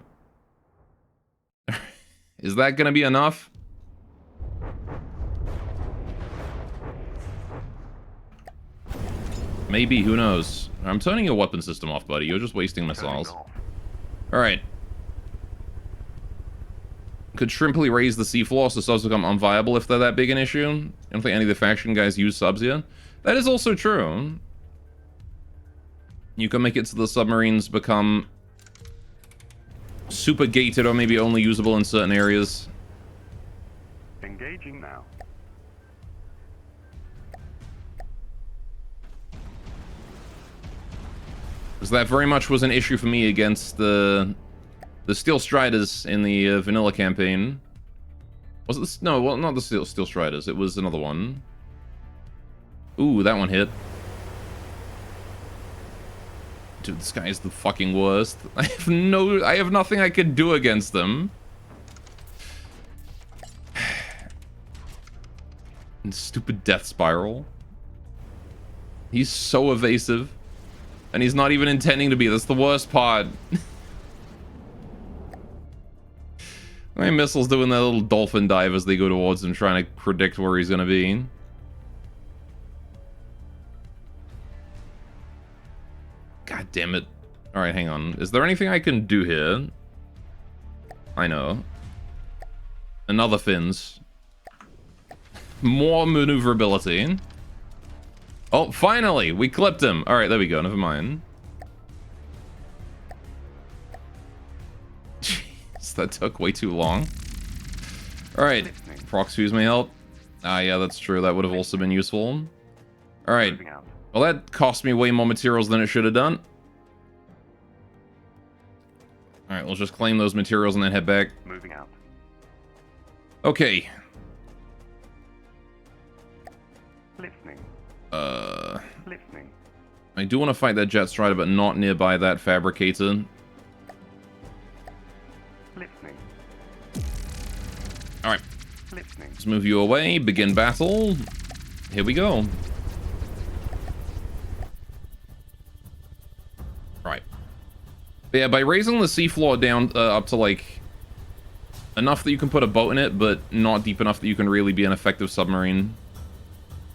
Is that gonna be enough? Maybe, who knows? I'm turning your weapon system off, buddy. You're just wasting missiles. Alright. Could Shrimply raise the seafloor so subs become unviable if they're that big an issue? I don't think any of the faction guys use subs yet. That is also true. You can make it so the submarines become super gated or maybe only usable in certain areas. Engaging now. Because that very much was an issue for me against the Steel Striders in the vanilla campaign. Was it this? No, well, not the Steel Striders. It was another one. Ooh, that one hit. Dude, this guy is the fucking worst. I have nothing I could do against them. And stupid death spiral. He's so evasive. And he's not even intending to be. That's the worst part. My missile's doing that little dolphin dive as they go towards him, trying to predict where he's gonna be. God damn it. Alright, hang on. Is there anything I can do here? I know. Another fins. More maneuverability. Oh, finally! We clipped him! Alright, there we go. Never mind. That took way too long. Alright, proc fuse may help. Ah, yeah, that's true. That would have also been useful. Alright. Moving out. Well, that cost me way more materials than it should have done. Alright, we'll just claim those materials and then head back. Moving out. Okay. Listening. Listening. I do want to fight that Jet Strider, but not nearby that Fabricator. Listening. Alright, Listening. let's move you away. Begin battle. Here we go. Right. But yeah, by raising the seafloor down up to, like, enough that you can put a boat in it, but not deep enough that you can really be an effective submarine,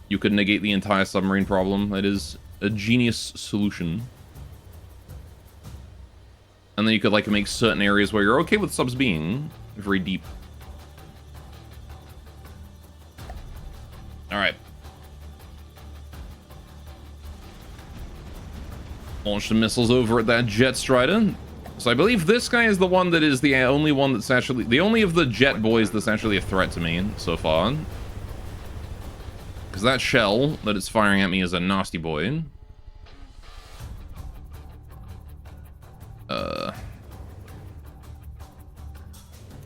you could negate the entire submarine problem. That is a genius solution. And then you could, like, make certain areas where you're okay with subs being very deep. Alright. Launch the missiles over at that Jet Strider. So I believe this guy is the one that is the only one that's actually... the only of the Jet boys that's actually a threat to me so far. Because that shell that it's firing at me is a nasty boy.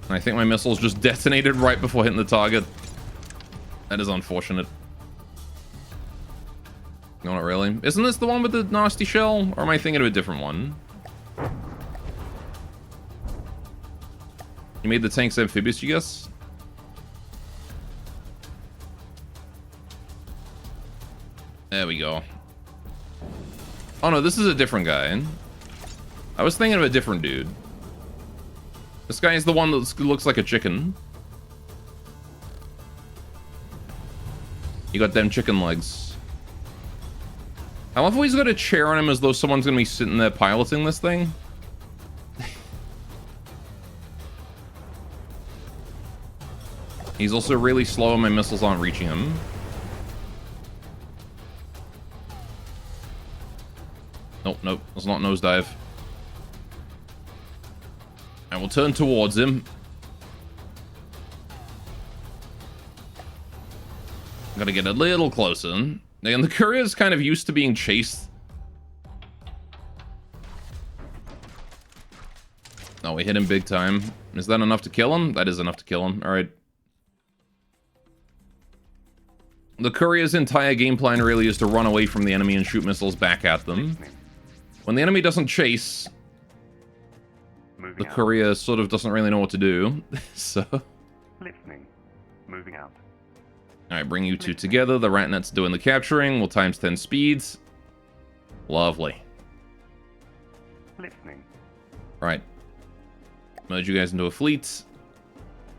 I think my missiles just detonated right before hitting the target. That is unfortunate. No, not really. Isn't this the one with the nasty shell? Or am I thinking of a different one? You made the tanks amphibious, you guess? There we go. Oh no, this is a different guy. I was thinking of a different dude. This guy is the one that looks like a chicken. You got them chicken legs. I love how he's got a chair on him as though someone's gonna be sitting there piloting this thing. He's also really slow and my missiles aren't reaching him. Nope, nope, let's not nosedive. I will turn towards him. Gotta get a little closer. And the courier's kind of used to being chased. Oh, we hit him big time. Is that enough to kill him? That is enough to kill him. Alright. The courier's entire game plan really is to run away from the enemy and shoot missiles back at them. When the enemy doesn't chase, the courier sort of doesn't really know what to do. So... Listening. Moving out. Alright, bring you two together. The Ratnet's doing the capturing. We'll times 10 speeds. Lovely. Listening. Right. Merge you guys into a fleet.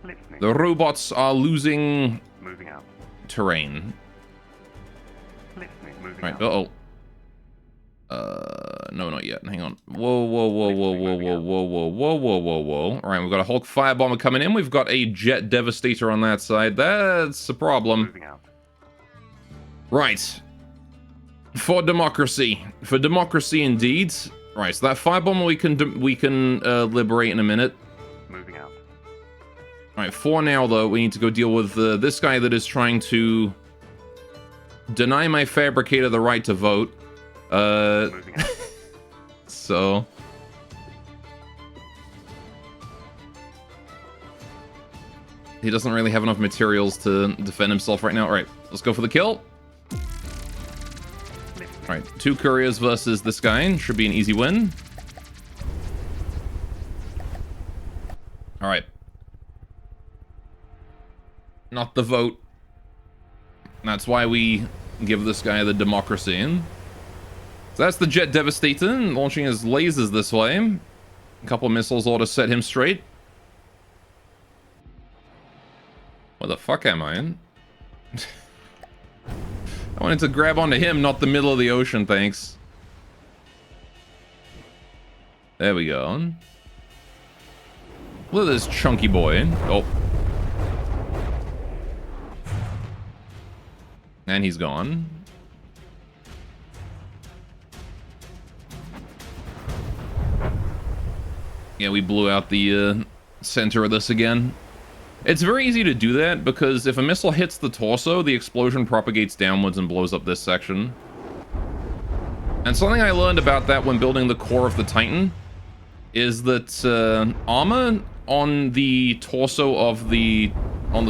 Listening. The robots are losing Moving out. terrain. Listening. Moving Right, out. uh-oh. No, not yet. Hang on. Whoa, whoa, whoa, whoa, whoa, whoa, whoa, whoa, whoa, whoa, whoa, whoa. Alright, we've got a Hulk Firebomber coming in. We've got a Jet Devastator on that side. That's a problem. Moving out. Right. For democracy. For democracy indeed. Right, so that Firebomber we can liberate in a minute. Moving out. Alright, for now, though, we need to go deal with this guy that is trying to deny my Fabricator the right to vote. Moving out. So... he doesn't really have enough materials to defend himself right now. Alright, let's go for the kill. Alright, 2 couriers versus this guy. Should be an easy win. Alright. Not the vote. That's why we give this guy the democracy. So that's the Jet Devastator, launching his lasers this way. A couple missiles ought to set him straight. Where the fuck am I in? I wanted to grab onto him, not the middle of the ocean, thanks. There we go. Look at this chunky boy. Oh. And he's gone. Yeah, we blew out the center of this again. It's very easy to do that because if a missile hits the torso, the explosion propagates downwards and blows up this section. And something I learned about that when building the core of the Titan is that armor on the torso of the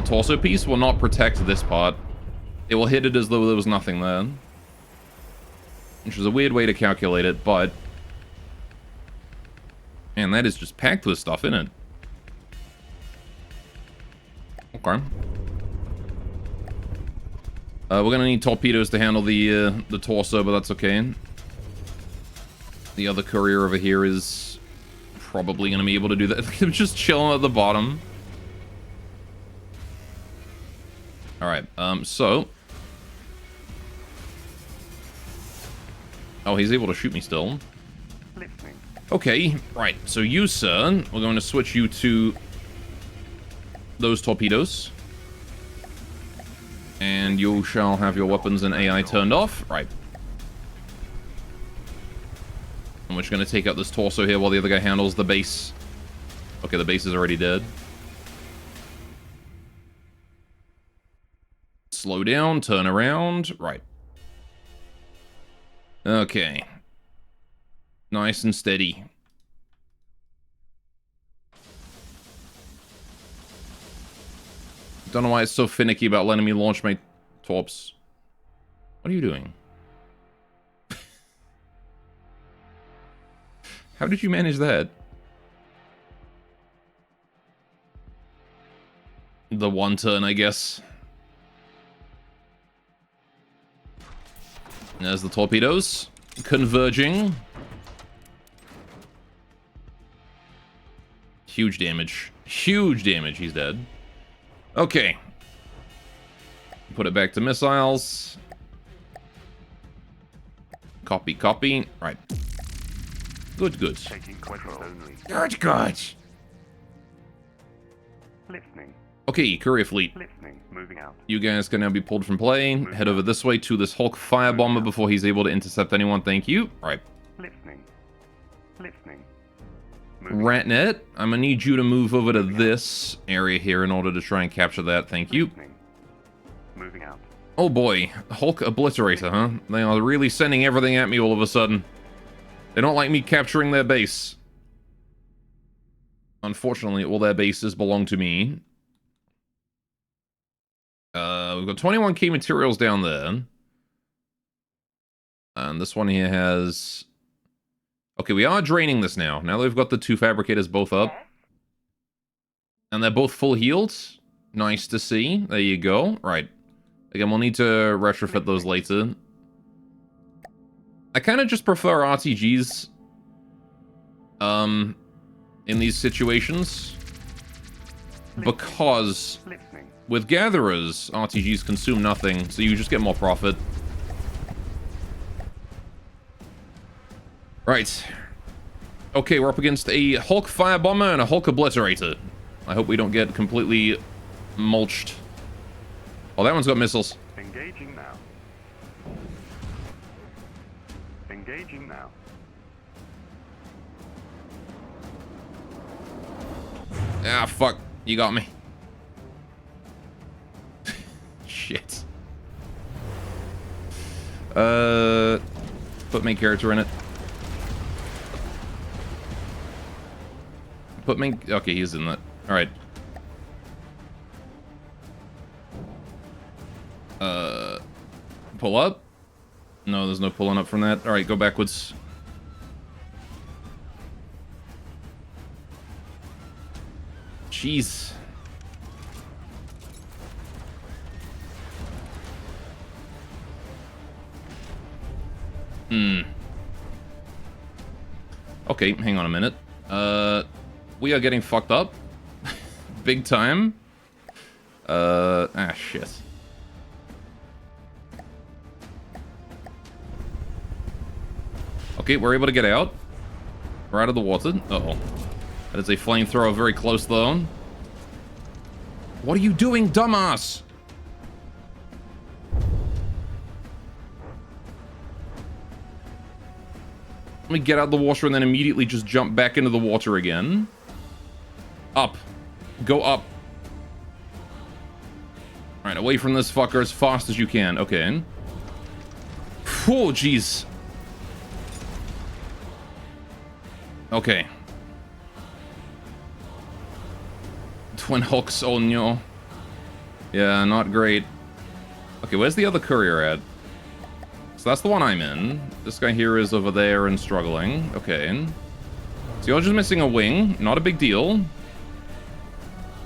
torso piece will not protect this part. It will hit it as though there was nothing there. Which is a weird way to calculate it, but man, that is just packed with stuff in it. Okay. We're gonna need torpedoes to handle the torso, but that's okay. The other courier over here is probably gonna be able to do that. They're just chilling at the bottom. Alright, so... Oh, he's able to shoot me still. Listening. Okay, right. So you, sir, we're going to switch you to those torpedoes. And you shall have your weapons and AI turned off. Right. And we're just going to take out this torso here while the other guy handles the base. Okay, the base is already dead. Slow down, turn around. Right. Okay. Nice and steady. Don't know why it's so finicky about letting me launch my torps. What are you doing? How did you manage that? The one turn, I guess. There's the torpedoes. Converging. Huge damage. Huge damage. He's dead. Okay. Put it back to missiles. Copy, copy. Right. Good, good. Taking control only. Good, good. Listening. Okay, courier fleet. Listening. Moving out. You guys can now be pulled from play. Head over this way to this Hulk firebomber before he's able to intercept anyone. Thank you. Right. Listening. Listening. Moving Ratnet, I'm gonna need you to move over to this area here in order to try and capture that. Thank you. Listening. Moving out. Oh boy, Hulk Obliterator, huh? They are really sending everything at me all of a sudden. They don't like me capturing their base. Unfortunately, all their bases belong to me. We've got 21 key materials down there. And this one here has... Okay, we are draining this now. Now that we've got the two fabricators both up. And they're both full healed. Nice to see. There you go. Right. Again, we'll need to retrofit those later. I kind of just prefer RTGs. In these situations. Because Listening. with gatherers, RTGs consume nothing, so you just get more profit. Right. Okay, we're up against a Hulk Firebomber and a Hulk Obliterator. I hope we don't get completely mulched. Oh, that one's got missiles. Engaging now. Engaging now. Ah, fuck. You got me. Shit. Put main character in it. Put main... Okay, he's in that. Alright. Pull up? No, there's no pulling up from that. Alright, go backwards. Jeez. Okay, hang on a minute. We are getting fucked up. Big time. Shit. Okay, we're able to get out. We're out of the water. Uh-oh. That is a flamethrower very close, though. What are you doing, dumbass? Let me get out of the water and then immediately just jump back into the water again. Up. Go up. Alright, away from this fucker as fast as you can. Okay. Oh, jeez. Okay. Twin Hulks, oh no. Yeah, not great. Okay, where's the other courier at? So that's the one I'm in. This guy here is over there and struggling. Okay. So you're just missing a wing. Not a big deal.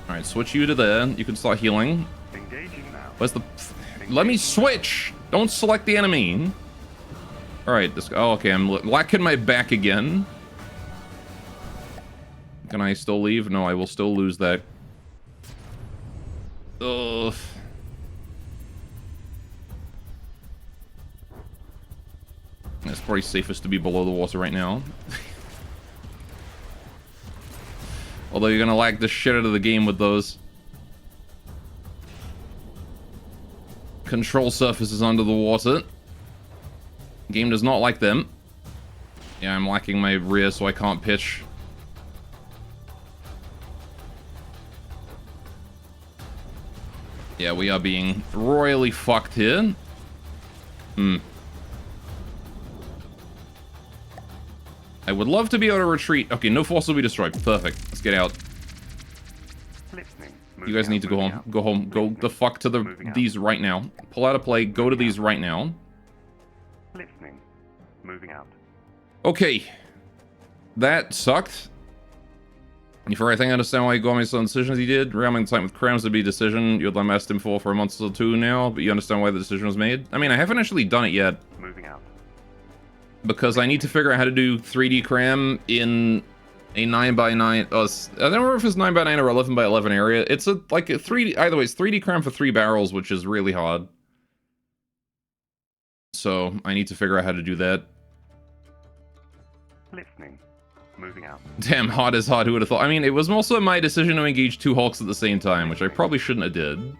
Alright, switch you to there. You can start healing. Engaging now. Where's the... Let me switch! Don't select the enemy. Alright, this... Oh, okay, I'm lacking my back again. Can I still leave? No, I will still lose that. Ugh. It's probably safest to be below the water right now. Although you're gonna lag the shit out of the game with those. Control surfaces under the water. Game does not like them. Yeah, I'm lacking my rear, so I can't pitch. Yeah, we are being royally fucked here. I would love to be able to retreat. Okay, no force will be destroyed. Perfect. Let's get out. Listening. You guys need to go home. Go home. Go the fuck to these right now. Pull out a play. Go to these right now. Listening. Moving out. Okay. That sucked. For I think I understand why he got me some decisions he did. Ramming the time with Krams would be a decision you'd lament him for a month or two now, but you understand why the decision was made? I mean, I haven't actually done it yet. Moving out. Because I need to figure out how to do 3D cram in a 9x9. I don't remember if it's 9x9 or 11x11 area. It's like a 3D. Either way, it's 3D cram for 3 barrels, which is really hard. So I need to figure out how to do that. Listening. Moving out. Damn, hard is hard. Who would have thought? I mean, it was also my decision to engage 2 Hulks at the same time, which I probably shouldn't have did.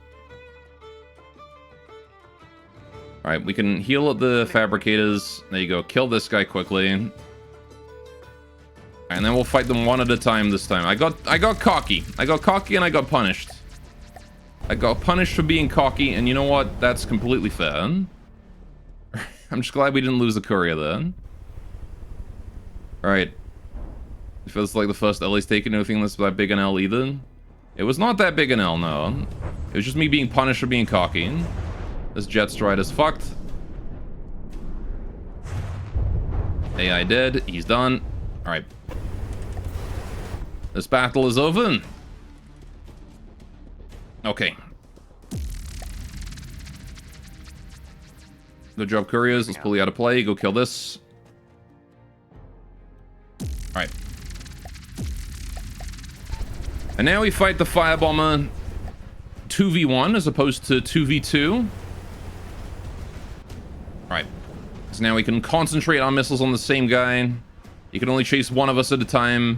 Alright, we can heal at the fabricators. There you go. Kill this guy quickly. And then we'll fight them one at a time this time. I got cocky. I got cocky and I got punished. I got punished for being cocky, and you know what? That's completely fair. I'm just glad we didn't lose the courier then. Alright. It feels like the first L he's taken. Anything that's that big an L either. It was not that big an L, no. It was just me being punished for being cocky. This jet stride is fucked. AI dead. He's done. Alright. This battle is over. Okay. Good job, couriers. Let's pull you out of play. Go kill this. Alright. And now we fight the Firebomber 2v1 as opposed to 2v2. Alright. So now we can concentrate our missiles on the same guy. You can only chase one of us at a time.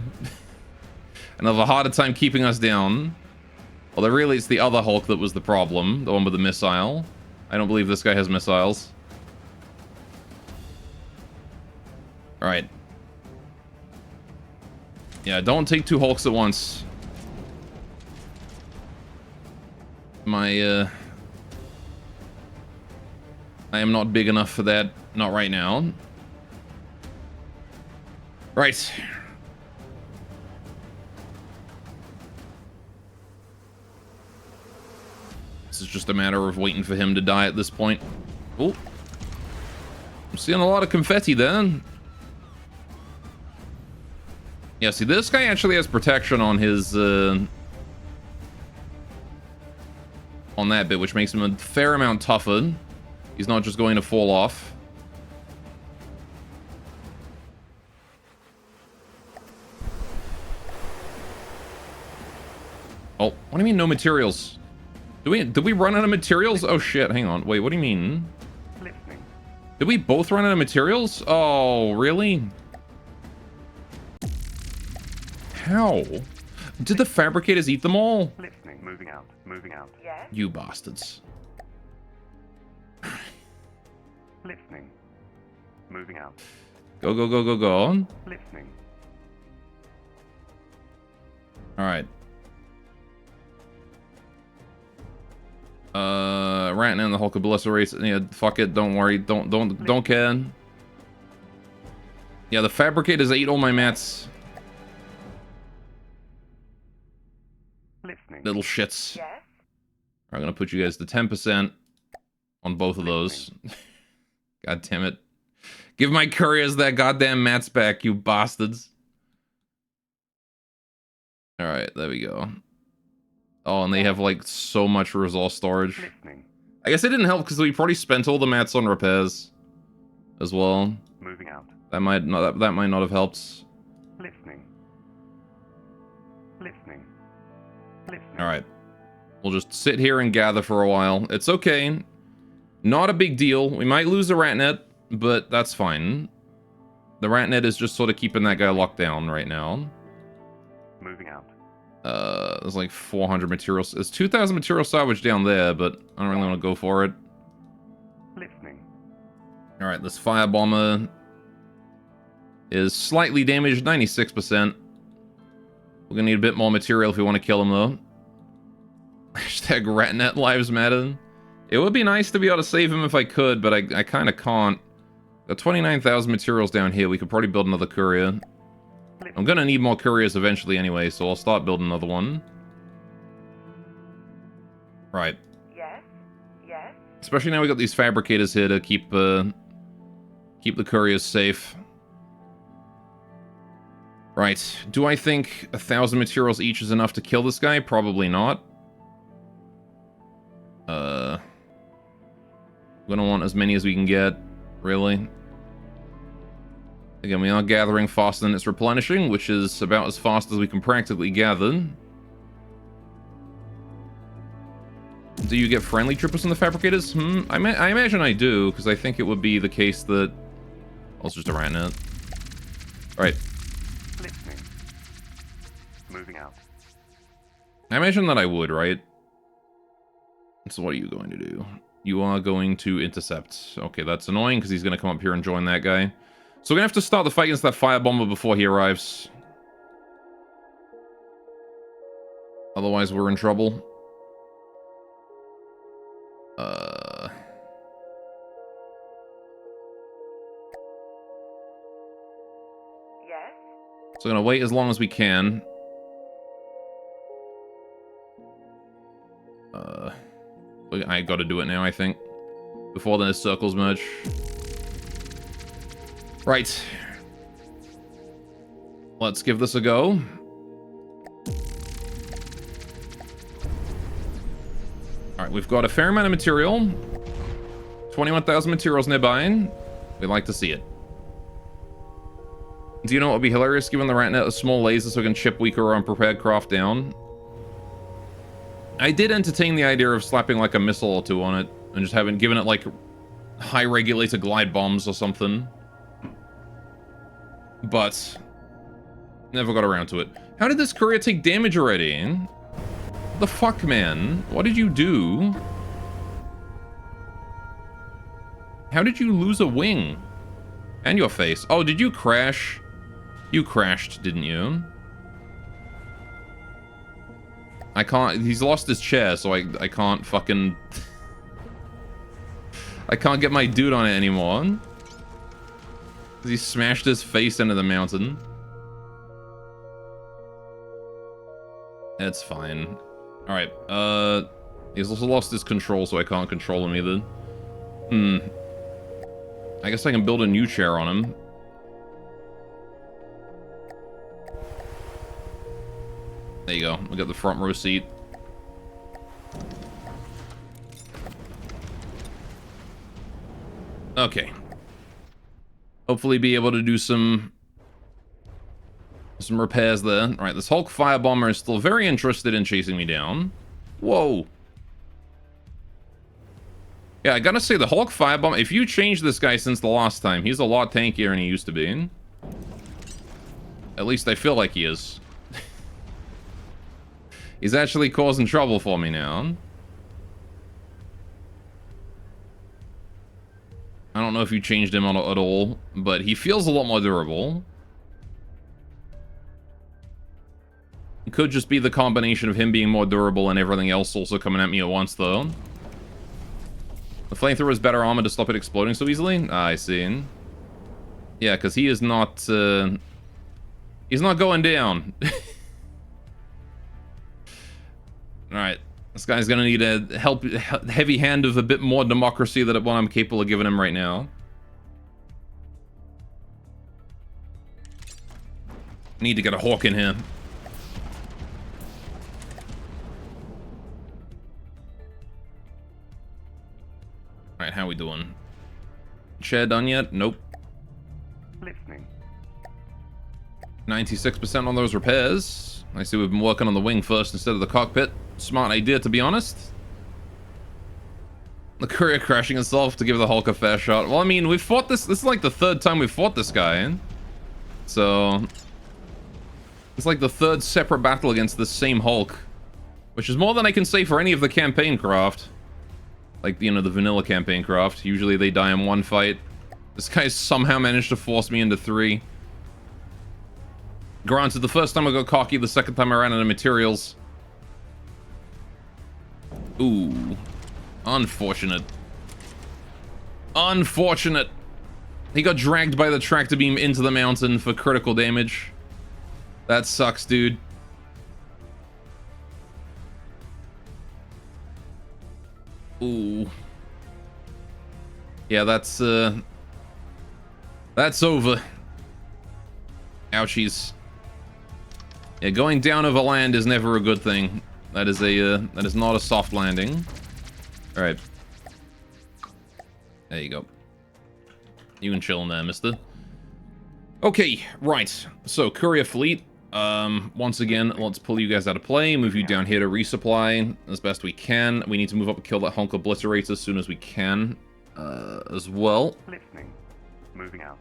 And have a harder time keeping us down. Although really it's the other Hulk that was the problem. The one with the missile. I don't believe this guy has missiles. Alright. Yeah, don't take 2 Hulks at once. I am not big enough for that. Not right now. Right. This is just a matter of waiting for him to die at this point. Oh. I'm seeing a lot of confetti then. Yeah, see, this guy actually has protection on his, on that bit, which makes him a fair amount tougher. He's not just going to fall off. Oh, what do you mean no materials? Did we run out of materials? Oh shit, hang on. Wait, what do you mean? Listening. Did we both run out of materials? Oh, really? How? Did the fabricators eat them all? Listening. Moving out. Moving out. Yes? You bastards. Listening. Moving out. Go, go, go, go, go. Listening. Alright. Ratting in the Hulk of Blissa race. Yeah, fuck it. Don't worry. Don't care. Yeah, the fabricators ate all my mats. Listening. Little shits. Yes? I'm gonna put you guys to 10% on both of those. God damn it. Give my couriers that goddamn mats back, you bastards. Alright, there we go. Oh, and they have like so much resource storage. Listening. I guess it didn't help because we probably spent all the mats on repairs as well. Moving out. That might not have helped. Listening. Listening. Listening. Alright. We'll just sit here and gather for a while. It's okay. Not a big deal. We might lose the ratnet, but that's fine. The ratnet is just sort of keeping that guy locked down right now. Moving out. There's like 400 materials. There's 2,000 material salvage down there, but I don't really want to go for it. Listening. Alright, this firebomber is slightly damaged, 96%. We're gonna need a bit more material if we want to kill him, though. Hashtag ratnet lives matter. It would be nice to be able to save him if I could, but I kind of can't. Got 29,000 materials down here. We could probably build another courier. I'm gonna need more couriers eventually anyway, so I'll start building another one. Right. Yes? Yes? Especially now we got these fabricators here to keep the couriers safe. Right. Do I think 1,000 materials each is enough to kill this guy? Probably not. I'm gonna want as many as we can get, really. Again, we are gathering faster than it's replenishing, which is about as fast as we can practically gather. Do you get friendly troopers in the fabricators? I imagine I do, because I think it would be the case that... Oh, it's just a ratnet. Alright. Listening. Moving out. I imagine that I would, right? So what are you going to do? You are going to intercept. Okay, that's annoying, because he's going to come up here and join that guy. So we're going to have to start the fight against that firebomber before he arrives. Otherwise, we're in trouble. Yes? So I'm going to wait as long as we can. I got to do it now, I think. Before the circles merge. Right. Let's give this a go. Alright, we've got a fair amount of material. 21,000 materials nearby. We'd like to see it. Do you know what would be hilarious? Giving the ratnet a small laser so we can chip weaker or unprepared craft down. I did entertain the idea of slapping like a missile or two on it. And just giving it like high regulator glide bombs or something. But never got around to it. How did this courier take damage already? What the fuck, man? What did you do? How did you lose a wing? And your face. Oh, did you crash? You crashed, didn't you? I can't... He's lost his chair, so I can't fucking... I can't get my dude on it anymore. He smashed his face into the mountain. That's fine. Alright, he's also lost his control, so I can't control him either. I guess I can build a new chair on him. There you go. We got the front row seat. Okay. Hopefully be able to do some repairs there. Alright, this Hulk Firebomber is still very interested in chasing me down. Whoa. Yeah, I gotta say, the Hulk Firebomber, if you change this guy since the last time, he's a lot tankier than he used to be. At least I feel like he is. He's actually causing trouble for me now. I don't know if you changed him at all, but he feels a lot more durable. It could just be the combination of him being more durable and everything else also coming at me at once, though. The flamethrower is better armor to stop it exploding so easily? Ah, I see. Yeah, because he is not, he's not going down. Alright. This guy's gonna need a heavy hand of a bit more democracy than what I'm capable of giving him right now. Need to get a hawk in here. Alright, how we doing? Chair done yet? Nope. Listening. 96% on those repairs. I see we've been working on the wing first instead of the cockpit. Smart idea, to be honest. The courier crashing itself to give the Hulk a fair shot. Well, I mean, we've fought this. This is like the third time we've fought this guy. So... it's like the third separate battle against the same Hulk. Which is more than I can say for any of the campaign craft. Like, you know, the vanilla campaign craft. Usually they die in one fight. This guy somehow managed to force me into 3. Granted, the first time I got cocky, the second time I ran out of materials. Ooh. Unfortunate. Unfortunate. He got dragged by the tractor beam into the mountain for critical damage. That sucks, dude. Ooh. Yeah, that's over. Ouchies. Yeah, going down over land is never a good thing. That is not a soft landing. All right. There you go. You can chill in there, mister. Okay, right. So, courier fleet. Once again, let's pull you guys out of play, move you down here to resupply as best we can. We need to move up and kill that Hulk Obliterator as soon as we can, as well. Listening. Moving out.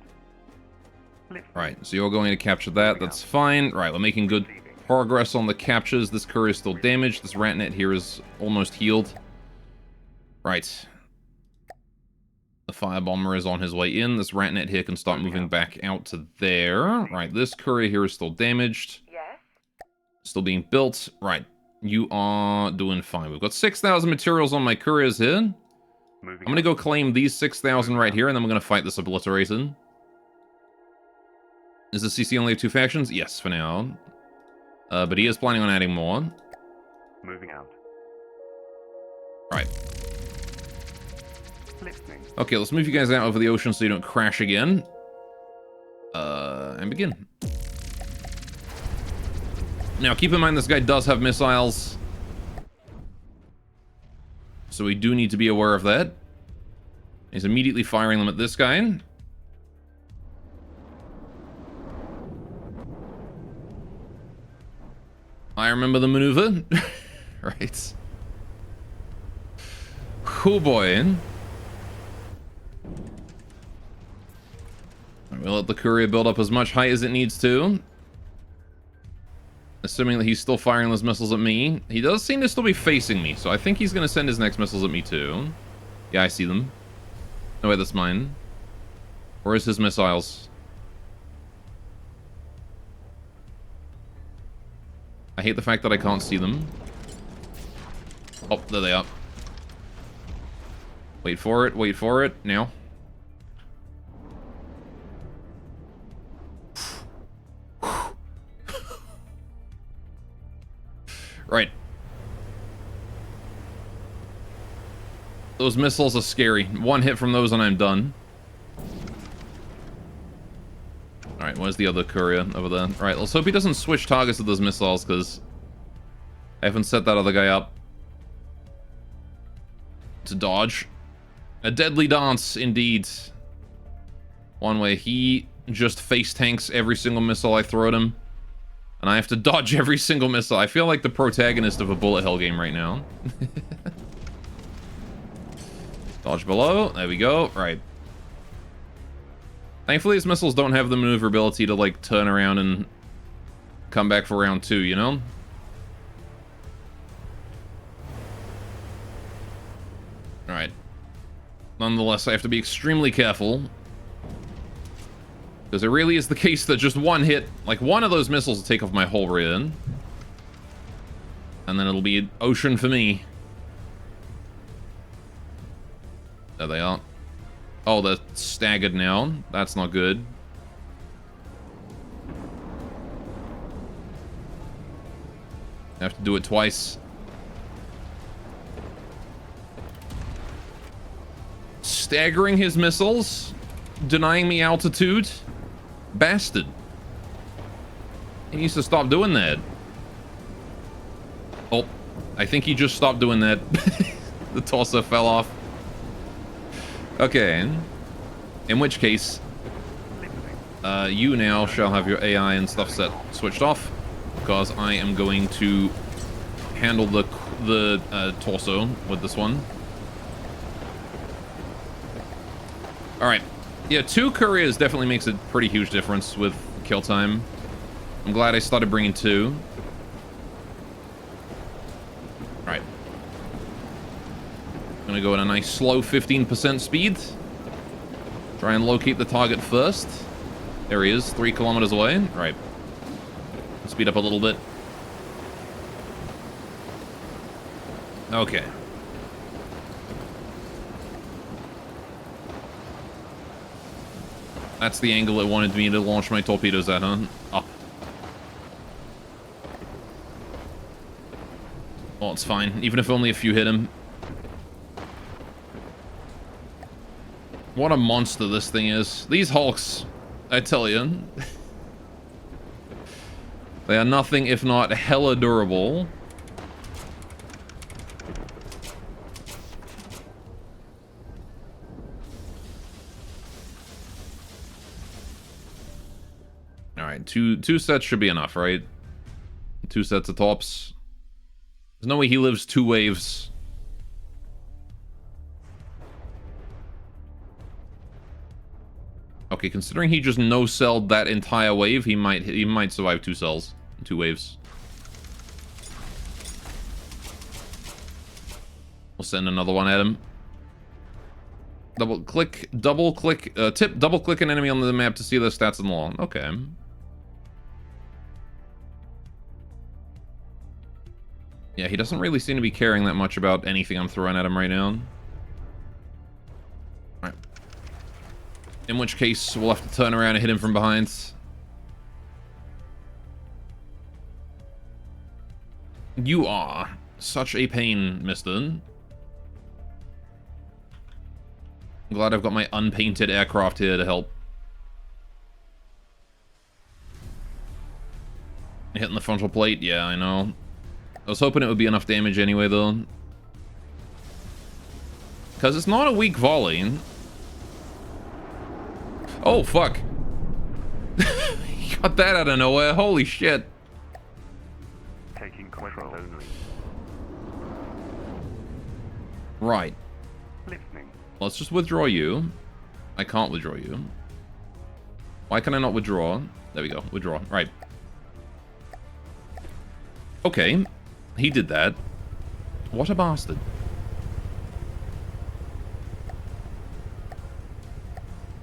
Listening. Right, so you're going to capture that. That's fine. Right, we're making good progress on the captures. This courier is still damaged. This Ratnet here is almost healed. Right. The Firebomber is on his way in. This Ratnet here can start moving back out to there. Right, this courier here is still damaged. Yes. Still being built. Right, you are doing fine. We've got 6,000 materials on my couriers here. I'm going to go claim these 6,000 right here, and then we're going to fight this Obliteration. Is the CC only have 2 factions? Yes, for now. But he is planning on adding more. Moving out. Right. Listening. Okay, let's move you guys out over the ocean so you don't crash again. And begin. Now, keep in mind this guy does have missiles. So we do need to be aware of that. He's immediately firing them at this guy. I remember the maneuver. Right. Oh boy. We'll let the courier build up as much height as it needs to. Assuming that he's still firing those missiles at me. He does seem to still be facing me, so I think he's going to send his next missiles at me too. Yeah, I see them. No, wait, that's mine. Where is his missiles? I hate the fact that I can't see them. Oh, there they are. Wait for it, now. Right. Those missiles are scary. One hit from those and I'm done. Alright, where's the other courier over there? Alright, let's hope he doesn't switch targets with those missiles, because I haven't set that other guy up to dodge. A deadly dance, indeed. One way he just face tanks every single missile I throw at him. And I have to dodge every single missile. I feel like the protagonist of a bullet hell game right now. Dodge below. There we go. Right. Thankfully, these missiles don't have the maneuverability to, like, turn around and come back for round 2, you know? Alright. Nonetheless, I have to be extremely careful. Because it really is the case that just one hit, like one of those missiles will take off my whole rear end. And then it'll be ocean for me. There they are. Oh, they're staggered now. That's not good. I have to do it twice. Staggering his missiles. Denying me altitude. Bastard. He needs to stop doing that. Oh, I think he just stopped doing that. The torso fell off. Okay. In which case, you now shall have your AI and stuff switched off, because I am going to handle the torso with this one. All right. Yeah, 2 couriers definitely makes a pretty huge difference with kill time. I'm glad I started bringing 2. All right. Gonna go at a nice slow 15% speed. Try and locate the target first. There he is, 3 kilometers away. All right. Speed up a little bit. Okay. That's the angle it wanted me to launch my torpedoes at, huh? Up. Oh, it's fine. Even if only a few hit him. What a monster this thing is. These Hulks, I tell you. They are nothing if not hella durable. Alright, two sets should be enough, right? 2 sets of tops. There's no way he lives 2 waves. Okay, considering he just no-celled that entire wave, he might survive 2 cells, 2 waves. We'll send another one at him. Double click an enemy on the map to see their stats in the long. Okay. Yeah, he doesn't really seem to be caring that much about anything I'm throwing at him right now. Alright. In which case, we'll have to turn around and hit him from behind. You are such a pain, mister. I'm glad I've got my unpainted aircraft here to help. Hitting the frontal plate? Yeah, I know. I was hoping it would be enough damage anyway, though. Because it's not a weak volley. Oh, fuck. He got that out of nowhere. Holy shit. Taking control only. Right. Listening. Let's just withdraw you. I can't withdraw you. Why can I not withdraw? There we go. Withdraw. Right. Okay. He did that. What a bastard.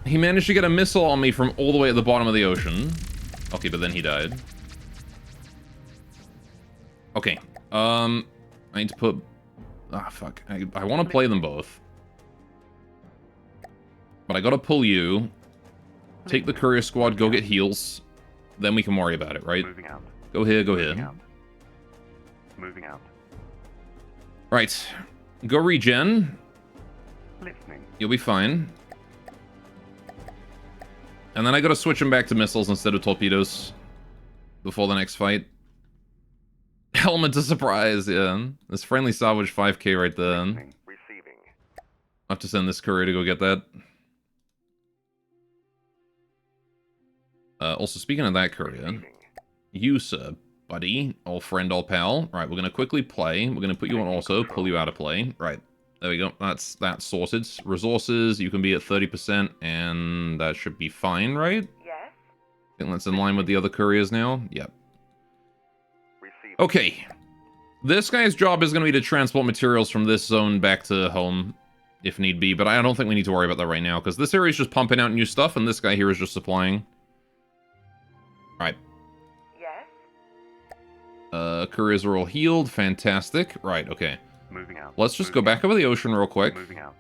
He managed to get a missile on me from all the way at the bottom of the ocean. Okay, but then he died. Okay. I need to put... Ah, fuck. I want to play them both. But I gotta pull you. Take the courier squad, go get heals. Then we can worry about it, right? Moving out. Go here, go Moving here. out. Moving out. Right. Go regen. Listening. You'll be fine. And then I gotta switch him back to missiles instead of torpedoes. Before the next fight. Element of surprise, yeah. This friendly salvage 5k right there. Listening. Receiving. I'll have to send this courier to go get that. Also, speaking of that courier, Receiving. you, sir, buddy, old friend, old pal. Right, we're gonna quickly play. We're gonna put you on also, pull you out of play. Right, there we go. That's sorted. Resources, you can be at 30%, and that should be fine, right? Yes. I think that's in line with the other couriers now. Yep. Receiving. Okay. This guy's job is gonna be to transport materials from this zone back to home, if need be, but I don't think we need to worry about that right now, because this area is just pumping out new stuff, and this guy here is just supplying. Right. Yes. Couriers are all healed. Fantastic. Right, okay. Moving out. Let's just go Moving back out. over the ocean real quick. Moving out.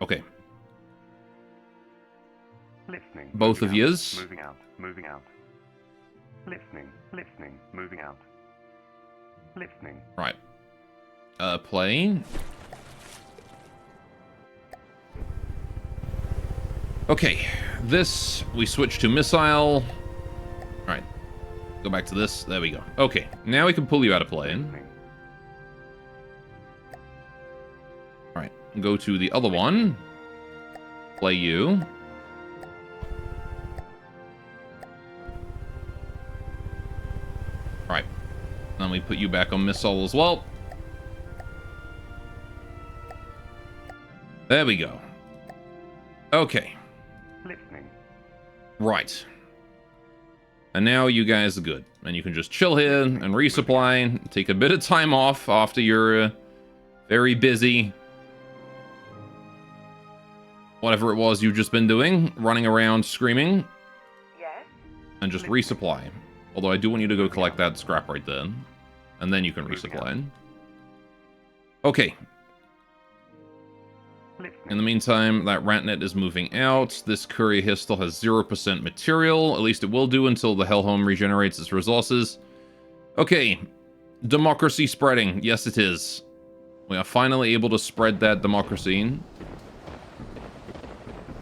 Okay. Listening. Both of moving out, yous. Moving out. Moving out. Listening. Listening. Moving out. Listening. Right. Play. Okay. This, we switch to missile. Alright. Go back to this. There we go. Okay. Now we can pull you out of play. Listening. Alright. Go to the other one. Play you. Alright. Then we put you back on missile as well. There we go. Okay. Listening. Right. And now you guys are good. And you can just chill here and resupply. Take a bit of time off after you're very busy. Whatever it was you've just been doing. Running around screaming. Yes? And just resupply. Although I do want you to go collect that scrap right there. And then you can Moving resupply. Okay. Listening. In the meantime, that Ratnet is moving out. This courier here still has 0% material. At least it will do until the Hellhome regenerates its resources. Okay. Democracy spreading. Yes, it is. We are finally able to spread that democracy.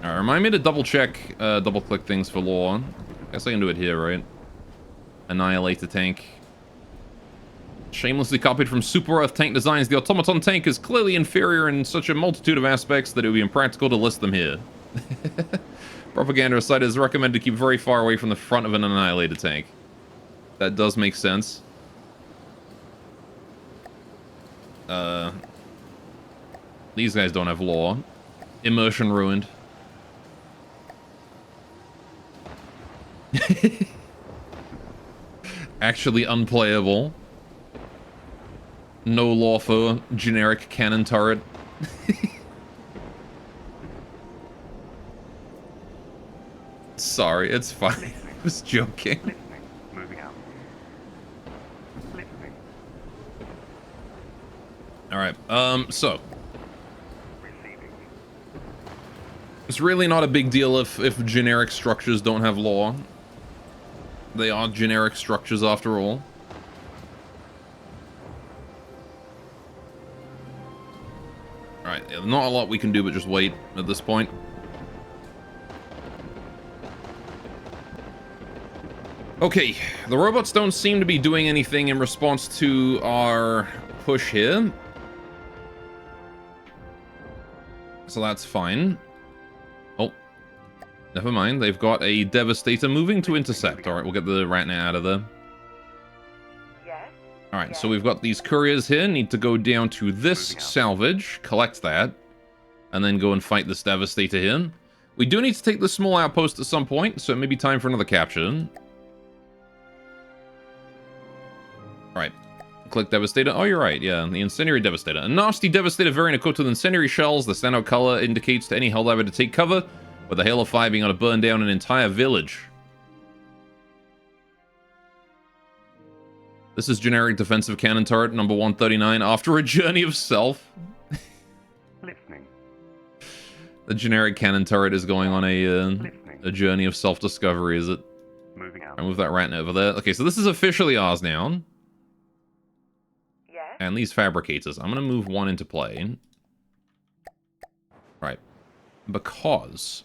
Alright, remind me to double-check, double-click things for lore. Guess I can do it here, right? Annihilate the tank. Shamelessly copied from Super Earth tank designs, the Automaton tank is clearly inferior in such a multitude of aspects that it would be impractical to list them here. Propaganda site is recommended to keep very far away from the front of an annihilated tank. That does make sense. These guys don't have lore. Immersion ruined. Actually unplayable. No law for generic cannon turret. Sorry, it's fine. I was joking. Listening. Moving out. Listening. Alright, so. Receiving. It's really not a big deal if generic structures don't have law. They are generic structures after all. Alright, yeah, not a lot we can do but just wait at this point. Okay, the robots don't seem to be doing anything in response to our push here. So that's fine. Oh, never mind. They've got a Devastator moving to intercept. Alright, we'll get the Ratnet out of there. Yes? Alright, so we've got these couriers here. Need to go down to this salvage, collect that, and then go and fight this Devastator here. We do need to take the small outpost at some point, so it may be time for another capture. Alright. Click Devastator. Oh, you're right. Yeah, the Incendiary Devastator. A nasty Devastator variant equipped with incendiary shells. The standout color indicates to any Helldiver to take cover, with a hail of fire being able to burn down an entire village. This is generic defensive cannon turret number 139 after a journey of self. Listening. The generic cannon turret is going on a journey of self-discovery, is it? Moving out. I move that Ratnet over there. Okay, so this is officially ours now. Yes? And these fabricators. I'm going to move one into play. Right. Because,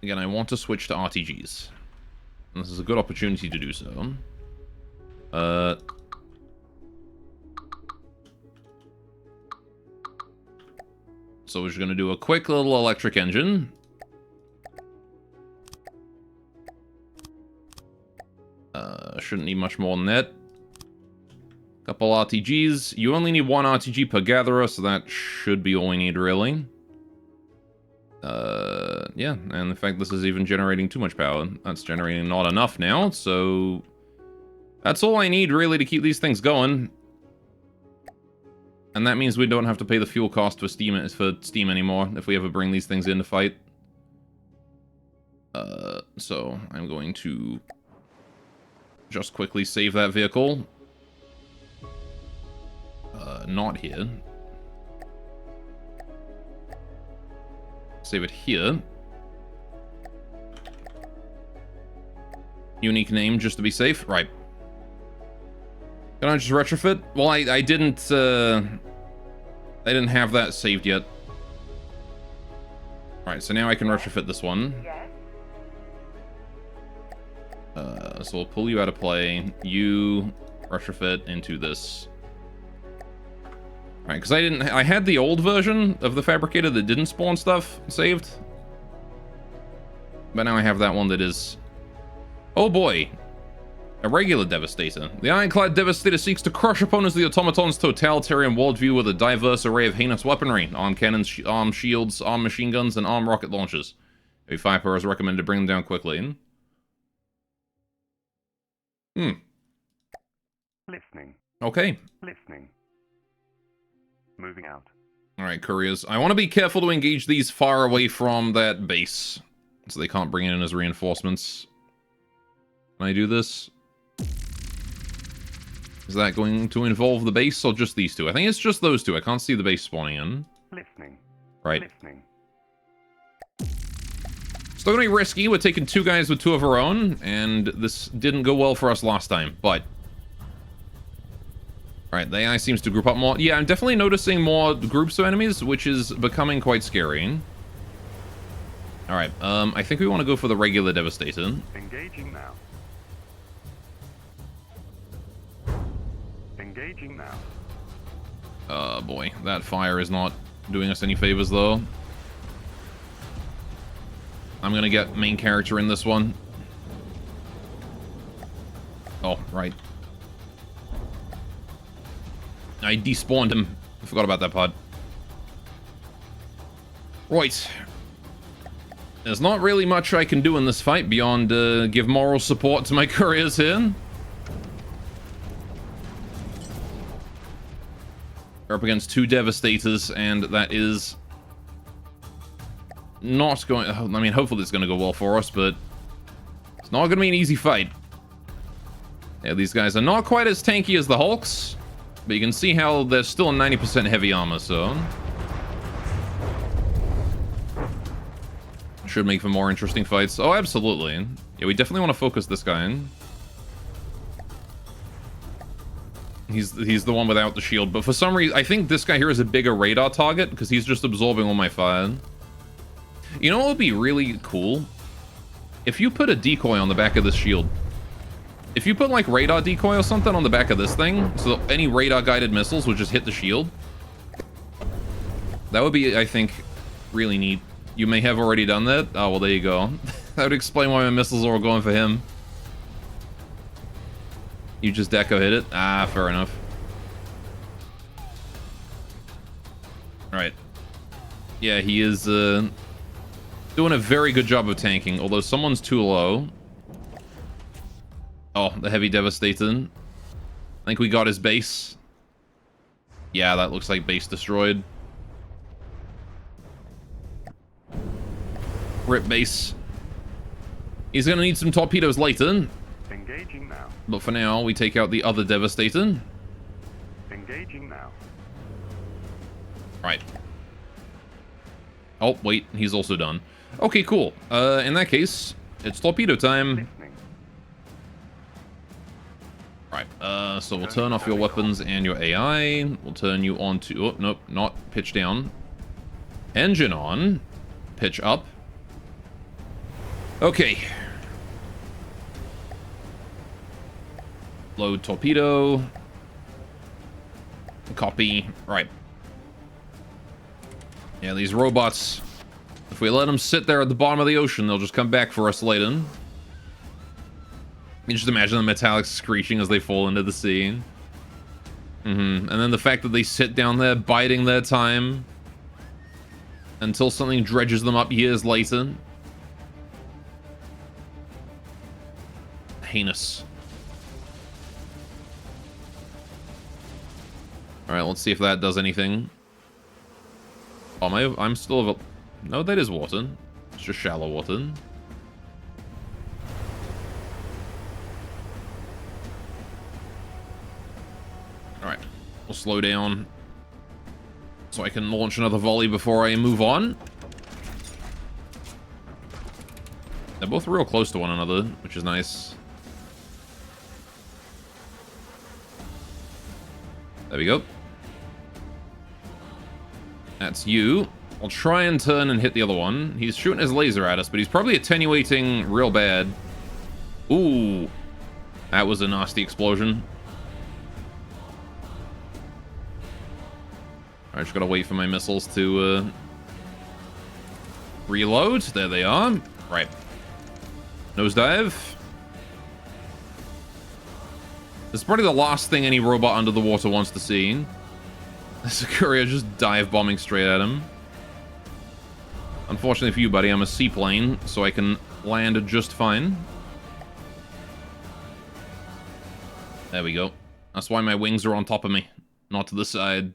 again, I want to switch to RTGs. And this is a good opportunity to do so. So we're just going to do a quick little electric engine. Shouldn't need much more than that. Couple RTGs. You only need one RTG per gatherer, so that should be all we need, really. Yeah, and in fact, this is even generating too much power. That's generating not enough now, so that's all I need, really, to keep these things going. And that means we don't have to pay the fuel cost for Steam anymore if we ever bring these things in to fight. So I'm going to just quickly save that vehicle. Not here. Save it here. Unique name, just to be safe. Right. Can I just retrofit? Well, I didn't have that saved yet. Alright, so now I can retrofit this one. Yes. So we'll pull you out of play. You retrofit into this. Alright, because I had the old version of the fabricator that didn't spawn stuff saved. But now I have that one that is... Oh boy! A regular Devastator. The Ironclad Devastator seeks to crush opponents of the Automaton's totalitarian worldview with a diverse array of heinous weaponry. Armed cannons, armed shields, armed machine guns, and armed rocket launchers. Every 5 per is recommended to bring them down quickly. Listening. Okay. Listening. Moving out. Alright, couriers. I want to be careful to engage these far away from that base, so they can't bring it in as reinforcements. Can I do this? Is that going to involve the base or just these two? I think it's just those two. I can't see the base spawning in. Listening. Right. Listening. Still gonna be risky. We're taking 2 guys with 2 of our own, and this didn't go well for us last time, but... Alright, the AI seems to group up more. Yeah, I'm definitely noticing more groups of enemies, which is becoming quite scary. Alright, I think we want to go for the regular Devastator. Engaging now. Engaging now. Boy, that fire is not doing us any favors, though. I'm gonna get main character in this one. Oh, right. I despawned him. I forgot about that pod. Right. There's not really much I can do in this fight beyond give moral support to my couriers here. We're up against 2 Devastators, and that is not going... I mean, hopefully it's going to go well for us, but it's not going to be an easy fight. Yeah, these guys are not quite as tanky as the Hulks, but you can see how they're still 90% heavy armor, so... should make for more interesting fights. Oh, absolutely. Yeah, we definitely want to focus this guy in. He's the one without the shield, but for some reason, I think this guy here is a bigger radar target, because he's just absorbing all my fire. You know what would be really cool? If you put a decoy on the back of this shield. If you put, like, radar decoy or something on the back of this thing, so that any radar-guided missiles would just hit the shield. That would be, I think, really neat. You may have already done that. Oh, well, there you go. That would explain why my missiles are going for him. You just deco hit it? Ah, fair enough. Alright. Yeah, he is doing a very good job of tanking, although someone's too low. Oh, the heavy Devastator. I think we got his base. Yeah, that looks like base destroyed. Rip base. He's gonna need some torpedoes later. Engaging now. But for now, we take out the other Devastator. Engaging now. Right. Oh, wait, he's also done. Okay, cool. In that case, it's torpedo time. Listening. Right, so we'll turn off your weapons and your AI. We'll turn you on to... Oh, nope, not pitch down. Engine on. Pitch up. Okay. Load torpedo. Copy. Right. Yeah, these robots, if we let them sit there at the bottom of the ocean, they'll just come back for us later. You just imagine the metallics screeching as they fall into the sea. And then the fact that they sit down there biding their time until something dredges them up years later. Heinous. Alright, let's see if that does anything. Oh, I'm still... No, that is water. It's just shallow water. Alright, we'll slow down so I can launch another volley before I move on. They're both real close to one another, which is nice. There we go. That's you. I'll try and turn and hit the other one. He's shooting his laser at us, but he's probably attenuating real bad. Ooh. That was a nasty explosion. I just gotta wait for my missiles to reload. There they are. Right. Nosedive. This is probably the last thing any robot under the water wants to see. This courier just dive bombing straight at him. Unfortunately for you, buddy, I'm a seaplane, so I can land just fine. There we go. That's why my wings are on top of me, not to the side.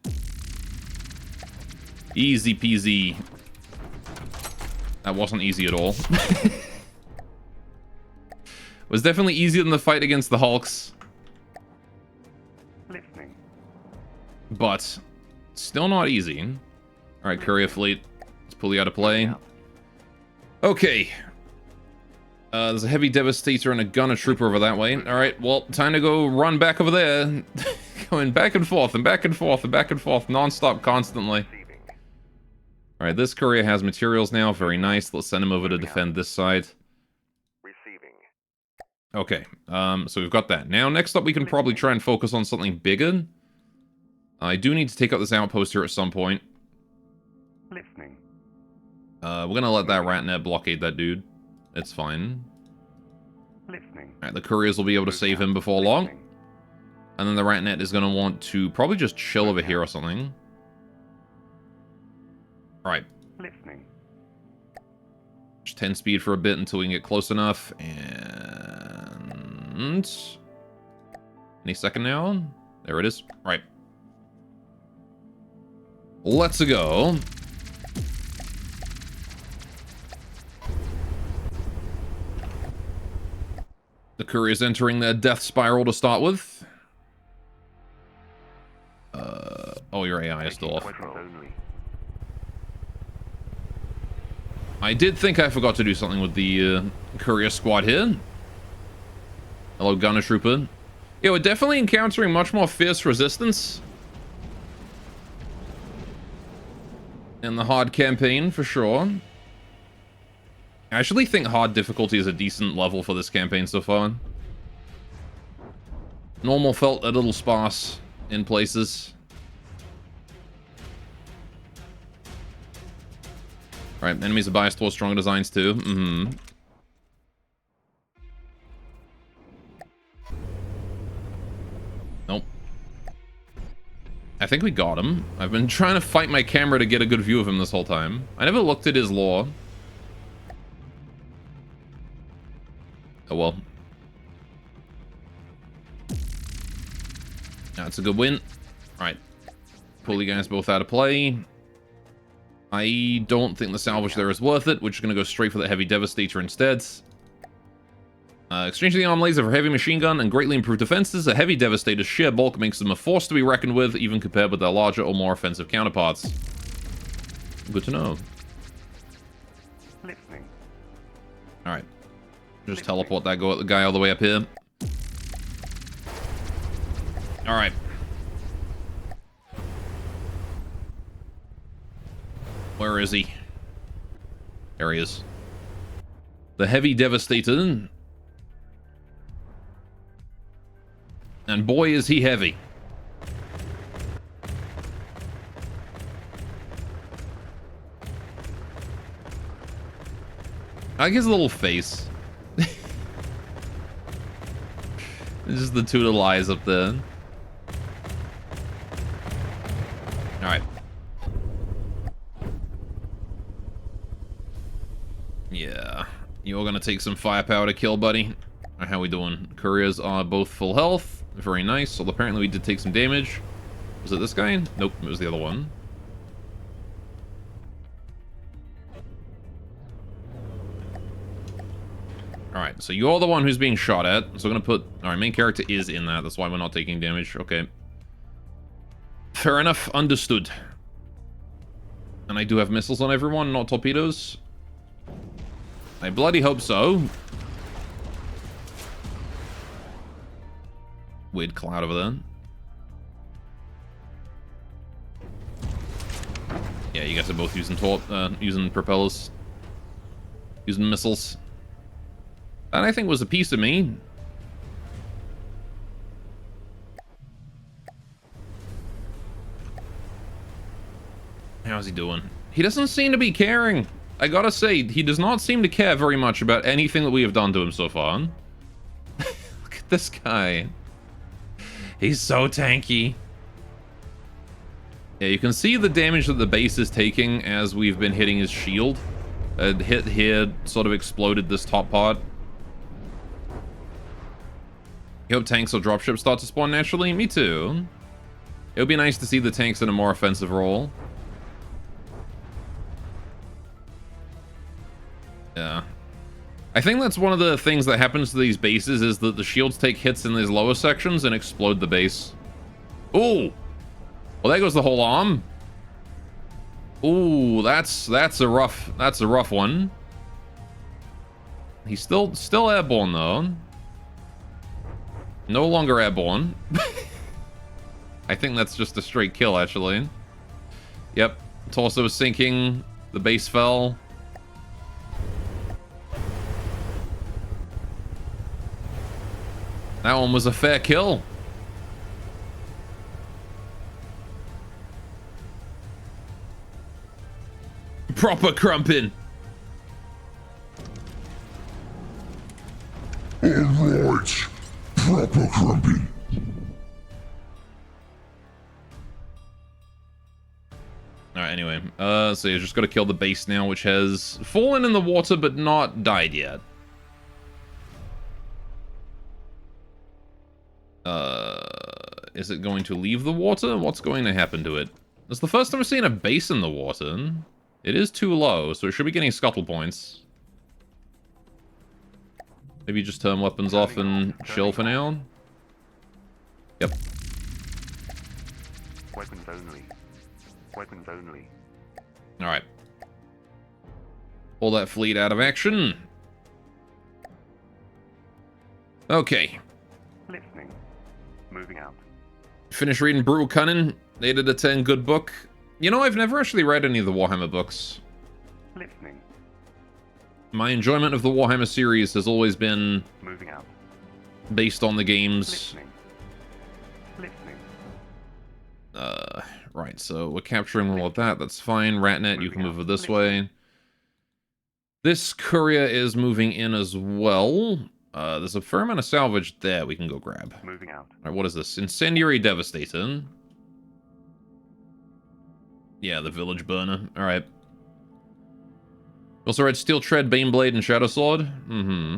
Easy peasy. That wasn't easy at all. Was definitely easier than the fight against the Hulks. Listening. But still not easy. Alright, courier fleet. Let's pull you out of play. Okay. There's a heavy devastator and a gunner trooper over that way. Alright, well, time to go run back over there. Going back and forth and back and forth and back and forth non-stop constantly. Receiving. Alright, this courier has materials now. Very nice. Let's send him over to defend this side. Receiving. Okay, so we've got that. Now, next up, we can probably try and focus on something bigger. I do need to take out this outpost here at some point. Listening. We're gonna let that ratnet blockade that dude. It's fine. Listening. Alright, the couriers will be able to save him before long. Listening. And then the ratnet is gonna want to probably just chill over here or something. Alright, Listening. just 10 speed for a bit until we can get close enough. And... any second now? There it is. Right. Let's go. The courier's entering their death spiral to start with. Oh, your AI is still off. Questions only. I did think I forgot to do something with the courier squad here. Hello, gunner trooper. Yeah, we're definitely encountering much more fierce resistance in the hard campaign, for sure. I actually think hard difficulty is a decent level for this campaign so far. Normal felt a little sparse in places. Right, enemies are biased towards stronger designs too. Nope. I think we got him. I've been trying to fight my camera to get a good view of him this whole time. I never looked at his lore. Oh well. That's a good win. Alright. Pull you guys both out of play. I don't think the salvage there is worth it. We're just going to go straight for the heavy devastator instead. Exchange the arm laser for heavy machine gun and greatly improved defenses. A heavy devastator's sheer bulk makes them a force to be reckoned with, even compared with their larger or more offensive counterparts. Good to know. Listening. Alright. Just teleport that guy all the way up here. Alright. Where is he? There he is. The heavy devastator. And boy is he heavy. I like his little face. Just the two little eyes up there. Alright. Yeah. You're gonna take some firepower to kill, buddy. Alright, how we doing? Couriers are both full health. Very nice. So apparently we did take some damage. Was it this guy? Nope, it was the other one. Alright, so you're the one who's being shot at. So we're gonna put... Our main character is in that. That's why we're not taking damage. Okay. Fair enough. Understood. And I do have missiles on everyone, not torpedoes. I bloody hope so. Weird cloud over there. Yeah, you guys are both using using propellers. Using missiles. That I think was a piece of me. How's he doing? He doesn't seem to be caring. I gotta say, he does not seem to care very much about anything that we have done to him so far. Look at this guy. He's so tanky. Yeah, you can see the damage that the base is taking as we've been hitting his shield. Hit here, sort of exploded this top part. I hope tanks or dropships start to spawn naturally. Me too. It would be nice to see the tanks in a more offensive role. Yeah. I think that's one of the things that happens to these bases is that the shields take hits in these lower sections and explode the base. Ooh! Well, there goes the whole arm. Ooh, that's a rough one. He's still airborne though. No longer airborne. I think that's just a straight kill actually. Yep. Torso is sinking. The base fell. That one was a fair kill. Proper crumpin'. Alright. Proper crumpin'. Alright, anyway. So you just gotta kill the base now, which has fallen in the water but not died yet. Is it going to leave the water? What's going to happen to it? It's the first time I've seen a base in the water. It is too low, so it should be getting scuttle points. Maybe just turn weapons off and chill for now. Yep. Weapons only. Weapons only. Alright. Pull that fleet out of action. Okay. Listening. Moving out. Finish reading Brutal Cunning. 8 out of 10, good book. You know, I've never actually read any of the Warhammer books. Listening. My enjoyment of the Warhammer series has always been Moving out. based on the games. Listening. Listening. Right, so we're capturing all of that. That's fine. Ratnet, you can move it this way. This courier is moving in as well. There's a fair amount of salvage there we can go grab. Moving out. Alright, what is this? Incendiary Devastator. Yeah, the Village Burner. Alright. Also read Steel Tread, Baneblade, and Shadow Sword. Mm-hmm.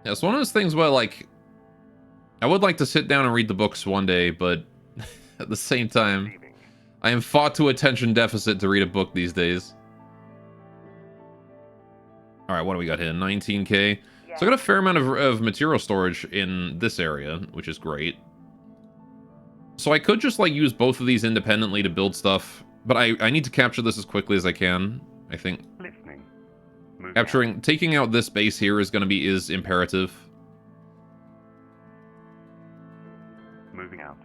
Yeah, it's one of those things where, like, I would like to sit down and read the books one day, but at the same time, Leaving. I am far too attention deficit to read a book these days. Alright, what do we got here? 19k. So I got a fair amount of material storage in this area, which is great. So I could just, like, use both of these independently to build stuff, but I need to capture this as quickly as I can, I think. Listening. Moving Capturing, taking out this base here is imperative. out. Moving out.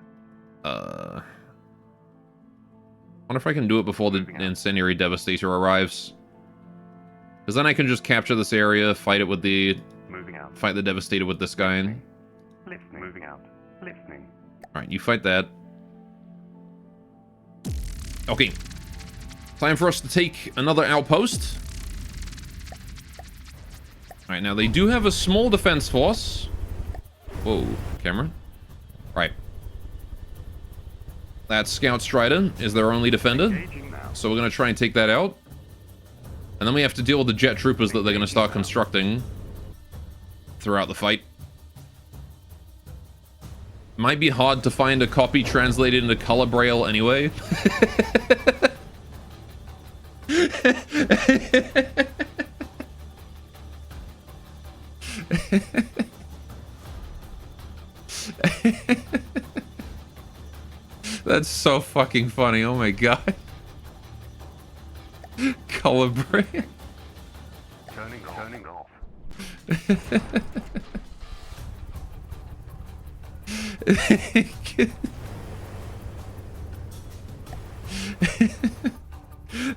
Wonder if I can do it before the Moving out. Incendiary Devastator arrives. Because then I can just capture this area, fight it with the... Moving out. Fight the Devastator with this guy. Listening. Moving out. Listening. Alright, you fight that. Okay. Time for us to take another outpost. Alright, now they do have a small defense force. Whoa, camera. Right. That Scout Strider is their only defender. Engaging now. So we're going to try and take that out. And then we have to deal with the jet troopers that they're going to start constructing throughout the fight. Might be hard to find a copy translated into color braille anyway. That's so fucking funny. Oh my god. Color braille. Turning off.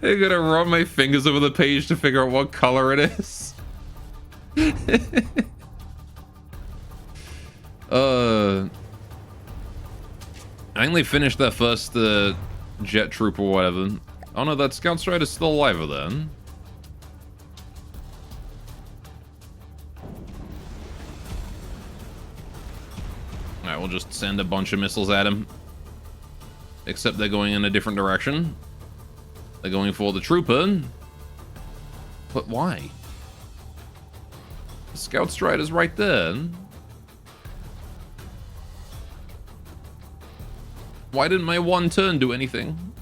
I'm gonna run my fingers over the page to figure out what color it is. I only finished that first jet troop or whatever. Oh no, that Scout Strider's still alive then. Alright, we'll just send a bunch of missiles at him. Except they're going in a different direction. They're going for the trooper. But why? The Scout Strider's right there. Why didn't my one turn do anything?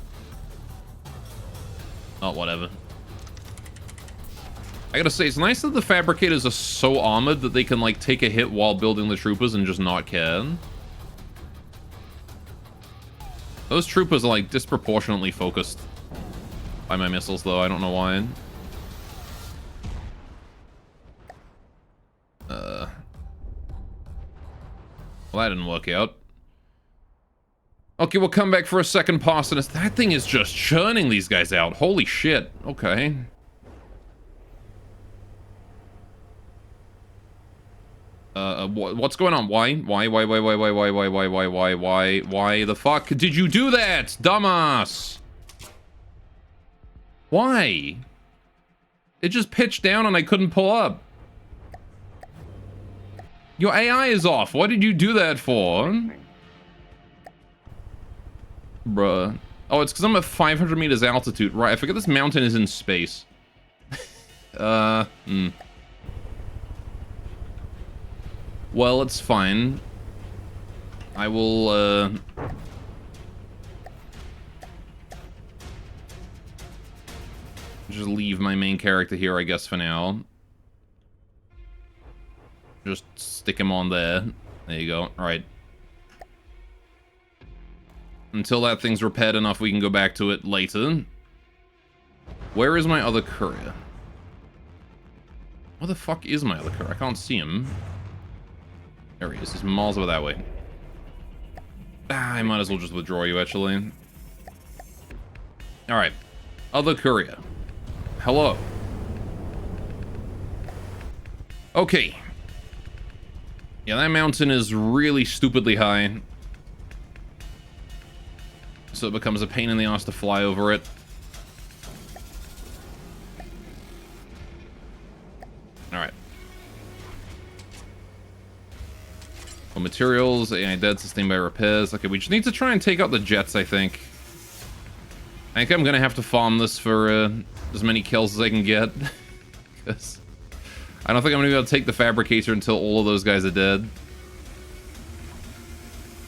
Oh, whatever. I gotta say, it's nice that the fabricators are so armored that they can, like, take a hit while building the troopers and just not care. Those troopers are, like, disproportionately focused by my missiles, though. I don't know why. Well, that didn't work out. Okay, we'll come back for a second pass, and that thing is just churning these guys out. Holy shit. Okay. What's going on? Why the fuck did you do that, dumbass? Why? It just pitched down and I couldn't pull up. Your AI is off. What did you do that for? Bruh. Oh, it's because I'm at 500 meters altitude. Right, I forget this mountain is in space. Well, it's fine. I will, just leave my main character here, I guess, for now. Just stick him on there. There you go. Alright. Until that thing's repaired enough, we can go back to it later. Where is my other courier? Where the fuck is my other courier? I can't see him. There he is. He's miles over that way. Ah, I might as well just withdraw you, actually. Alright. Other courier. Hello. Okay. Yeah, that mountain is really stupidly high. So it becomes a pain in the ass to fly over it. Alright. Well, materials, AI dead, sustained by repairs. Okay, we just need to try and take out the jets, I think. I think I'm gonna have to farm this for as many kills as I can get. Because I don't think I'm gonna be able to take the fabricator until all of those guys are dead.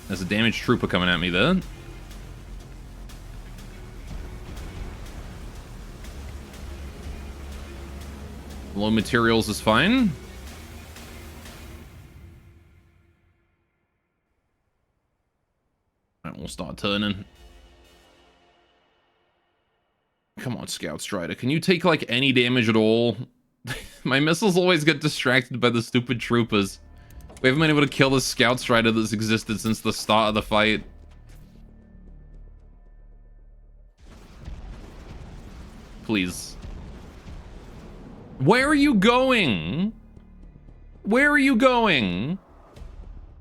There's a damaged trooper coming at me there. Low materials is fine. Alright, we'll start turning. Come on, Scout Strider. Can you take, like, any damage at all? My missiles always get distracted by the stupid troopers. We haven't been able to kill the Scout Strider that's existed since the start of the fight. Please. Where are you going? Where are you going?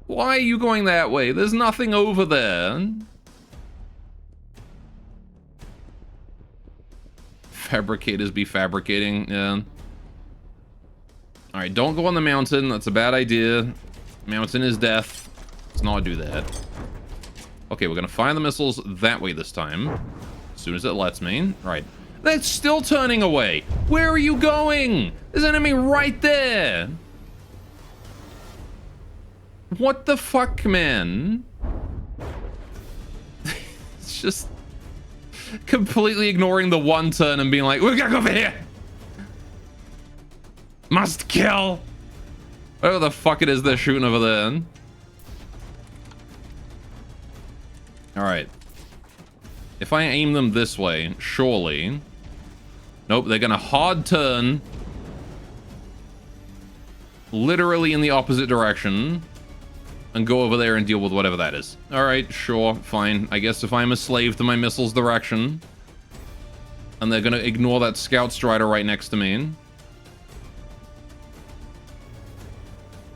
Why are you going that way? There's nothing over there. Fabricators be fabricating, yeah. Alright, don't go on the mountain. That's a bad idea. Mountain is death. Let's not do that. Okay, we're gonna fire the missiles that way this time. As soon as it lets me. Right. That's still turning away. Where are you going? There's an enemy right there. What the fuck, man? It's just completely ignoring the one turn and being like, we gotta go over here. Must kill. Whatever the fuck it is they're shooting over there. Alright. If I aim them this way, surely... Nope, they're gonna hard turn. literally in the opposite direction and go over there and deal with whatever that is. Alright, sure, fine. I guess if I'm a slave to my missile's direction, and they're gonna ignore that Scout Strider right next to me.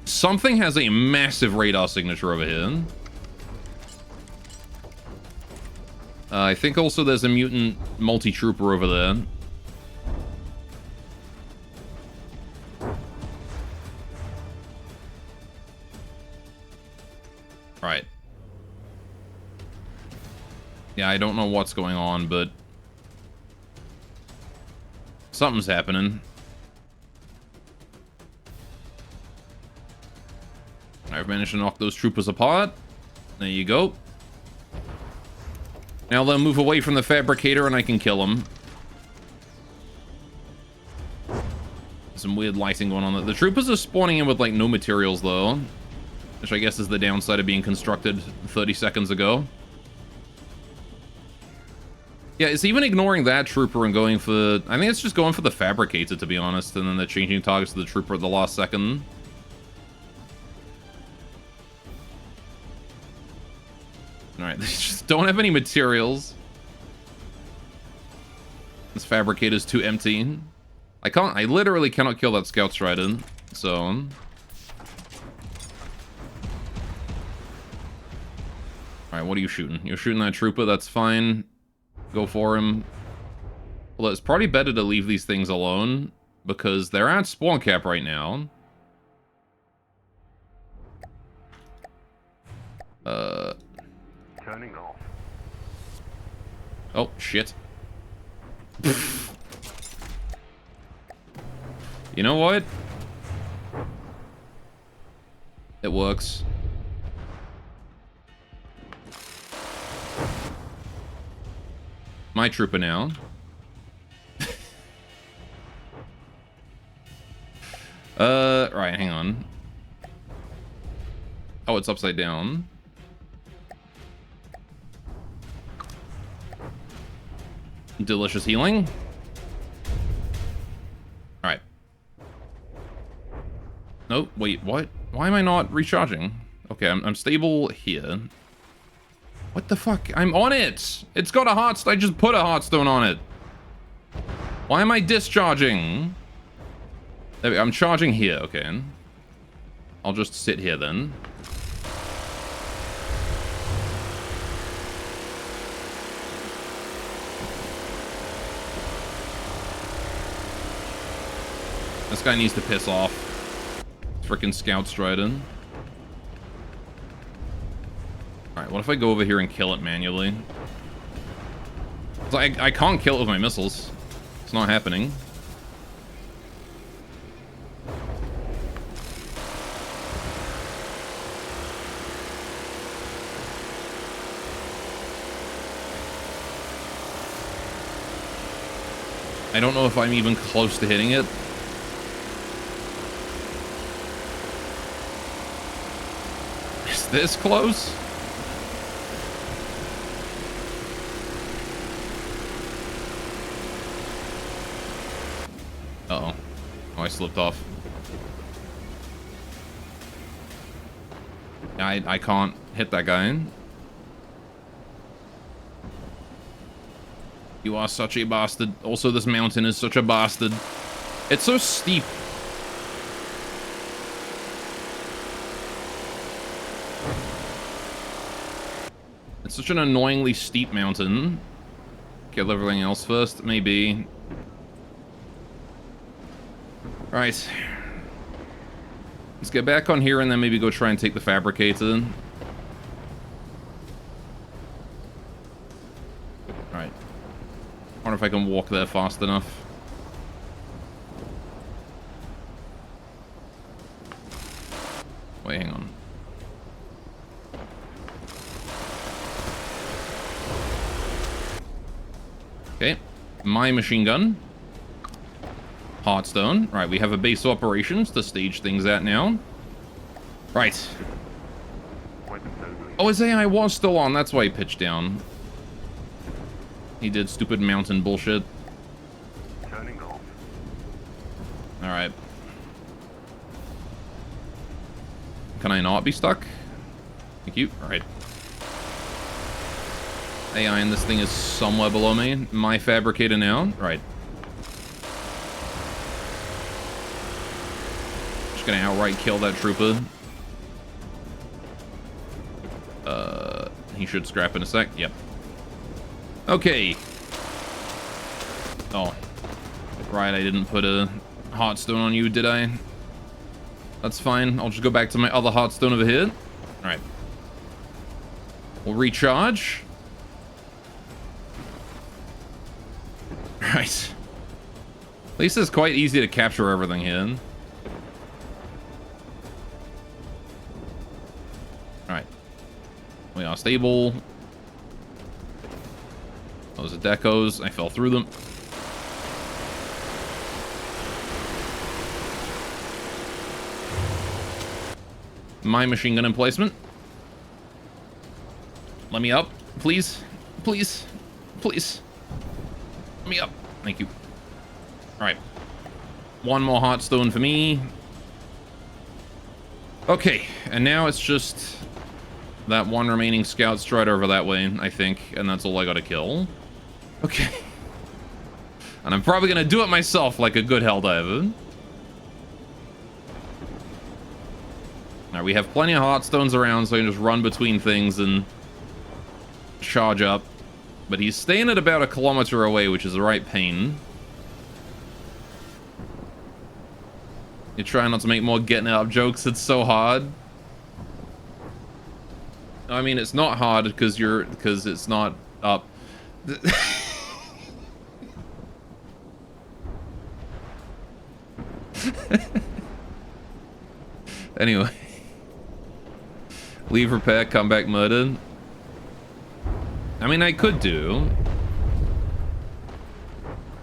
Something has a massive radar signature over here. I think also there's a mutant multi-trooper over there. Right. Yeah, I don't know what's going on, but something's happening. I've managed to knock those troopers apart. There you go. Now they'll move away from the fabricator and I can kill them. Some weird lighting going on there. The troopers are spawning in with like no materials though, which I guess is the downside of being constructed 30 seconds ago. Yeah, it's even ignoring that trooper and going for... I think it's just going for the fabricator, to be honest, and then they're changing targets to the trooper at the last second. Alright, they just don't have any materials. This fabricator's too empty. I literally cannot kill that Scout Strider, so... Alright, what are you shooting? You're shooting that trooper, that's fine. Go for him. Well, it's probably better to leave these things alone, because they're at spawn cap right now. Turning off. Oh, shit. You know what? It works. My trooper now. Right, hang on. Oh, it's upside down. Delicious healing. Alright. Nope, wait, what? Why am I not recharging? Okay, I'm stable here. What the fuck? I'm on it! It's got a heartstone. I just put a heartstone on it. Why am I discharging? There we go. I'm charging here, okay. I'll just sit here then. This guy needs to piss off. Frickin' Scout Strider. Alright, what if I go over here and kill it manually? I can't kill it with my missiles. It's not happening. I don't know if I'm even close to hitting it. Is this close? Uh-oh. Oh, I slipped off. I can't hit that guy in. You are such a bastard. Also, this mountain is such a bastard. It's so steep. It's such an annoyingly steep mountain. Kill everything else first, maybe. Right. Let's get back on here and then maybe go try and take the fabricator. Alright. I wonder if I can walk there fast enough. Wait, hang on. Okay. My machine gun. Heartstone. Right, we have a base of operations to stage things at now. Right. Oh, his AI was still on. That's why he pitched down. He did stupid mountain bullshit. Turning off. Alright. Can I not be stuck? Thank you. Alright. AI and this thing is somewhere below me. My fabricator now. Right. Just gonna outright kill that trooper. He should scrap in a sec. Yep. Okay. Oh. Right, I didn't put a hot stone on you, did I? That's fine. I'll just go back to my other hot stone over here. Alright. We'll recharge. Right. At least it's quite easy to capture everything here. Alright. We are stable. Those are decos. I fell through them. My machine gun emplacement. Let me up, please. Please. Please. Let me up. Thank you. Alright. One more hot stone for me. Okay, and now it's just that one remaining scout strider over that way, I think, and that's all I gotta kill. Okay. And I'm probably gonna do it myself like a good Helldiver. Alright, we have plenty of hot stones around, so I can just run between things and charge up. But he's staying at about 1 kilometer away, which is the right pain. You try not to make more getting up jokes, it's so hard. I mean, it's not hard because it's not up. Anyway. Leave repair, come back murdered. I mean, I could do.